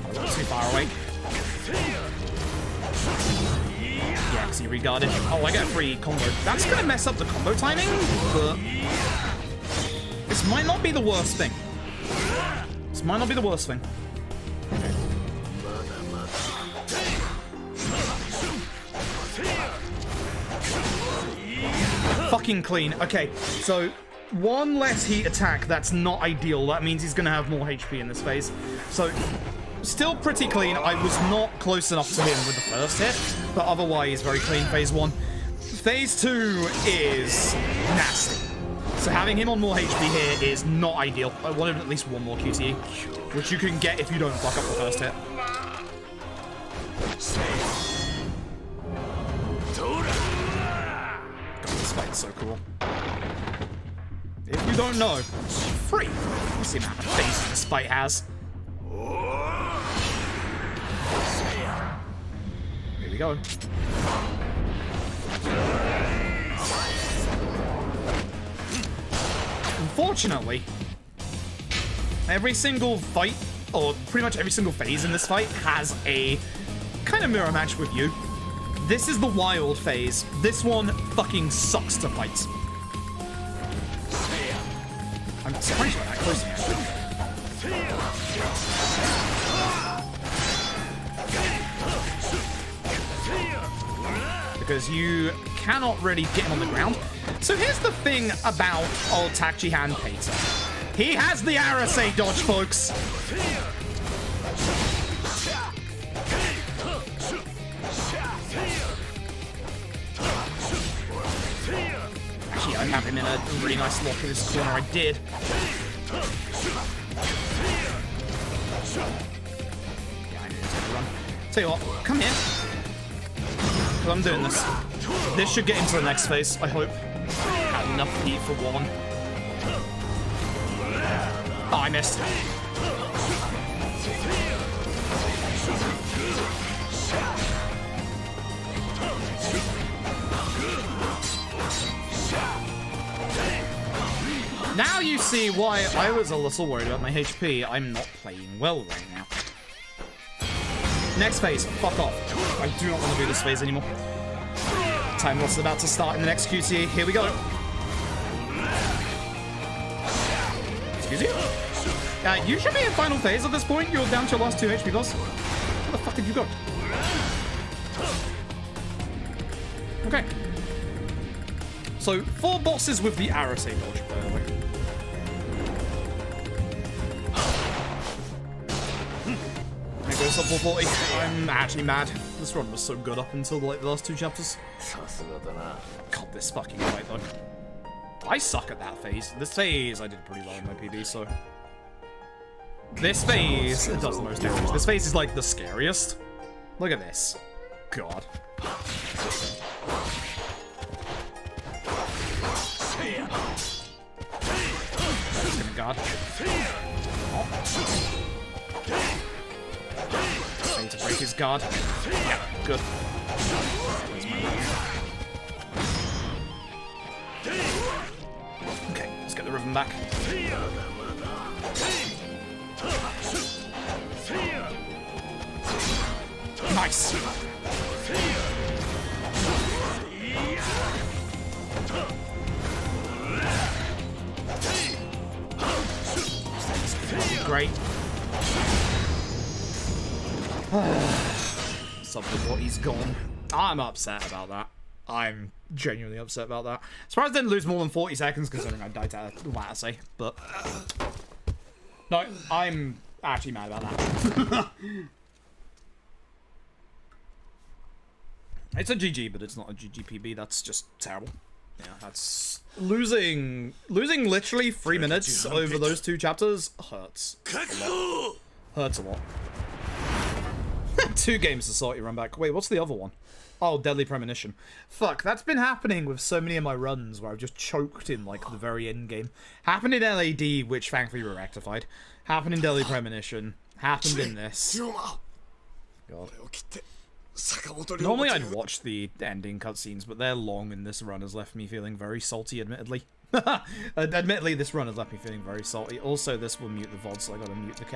I'm not too far away. Yeah, because he regarded. Oh, I get a free combo. That's going to mess up the combo timing, but this might not be the worst thing. This might not be the worst thing. Fucking clean. Okay, so 1 less heat attack, that's not ideal. That means he's going to have more HP in this phase. So... still pretty clean. I was not close enough to him with the first hit, but otherwise very clean phase 1. Phase 2 is nasty. So having him on more HP here is not ideal. I wanted at least 1 more QTE, which you can get if you don't fuck up the first hit. God, this fight's so cool. If you don't know, it's free. You see the amount of phases this fight has. Here we go. Unfortunately, every single fight, or pretty much every single phase in this fight, has a kind of mirror match with you. This is the wild phase. This one fucking sucks to fight. I'm surprised you're that close to me. Because you cannot really get him on the ground. So here's the thing about old Takechi Anpei. He has the RSA dodge, folks. Actually, I have him in a really nice lock in this corner. I did. Yeah, I knew he was gonna run. Tell you what, come here. because I'm doing this. This should get into the next phase, I hope. Had enough heat for one. Oh, I missed. Now you see why I was a little worried about my HP. I'm not playing well right now. Next phase, fuck off. I do not want to do this phase anymore. Time loss is about to start in the next QTE. Here we go. Excuse you? You should be in final phase at this point. You're down to your last 2 HP loss. Where the fuck did you go? Okay. So, 4 bosses with the Arase dodge, by the way. There goes up 440. I'm actually mad. This run was so good up until like the last 2 chapters. God, this fucking fight though. I suck at that phase. This phase I did pretty well in my PB, so. This phase does the most damage. This phase is like the scariest. Look at this. God. God. Oh. I need to break his guard. Yeah, good. Okay, let's get the rhythm back. Nice. Great. Something what he's gone. I'm upset about that. I'm genuinely upset about that. Surprised I didn't lose more than 40 seconds considering I died to Latase, but no, I'm actually mad about that. It's a GG, but it's not a GGPB. That's just terrible. Yeah, that's losing literally 3 minutes over those 2 chapters hurts. Hurts a lot. 2 games to sort your run back. Wait, what's the other one? Oh, Deadly Premonition. Fuck, that's been happening with so many of my runs where I've just choked in, like, the very end game. Happened in LAD, which thankfully were rectified. Happened in Deadly Premonition. Happened in this. God. Normally I'd watch the ending cutscenes, but they're long and this run has left me feeling very salty, admittedly. Admittedly, this run has left me feeling very salty. Also, this will mute the VOD, so I gotta mute the cat.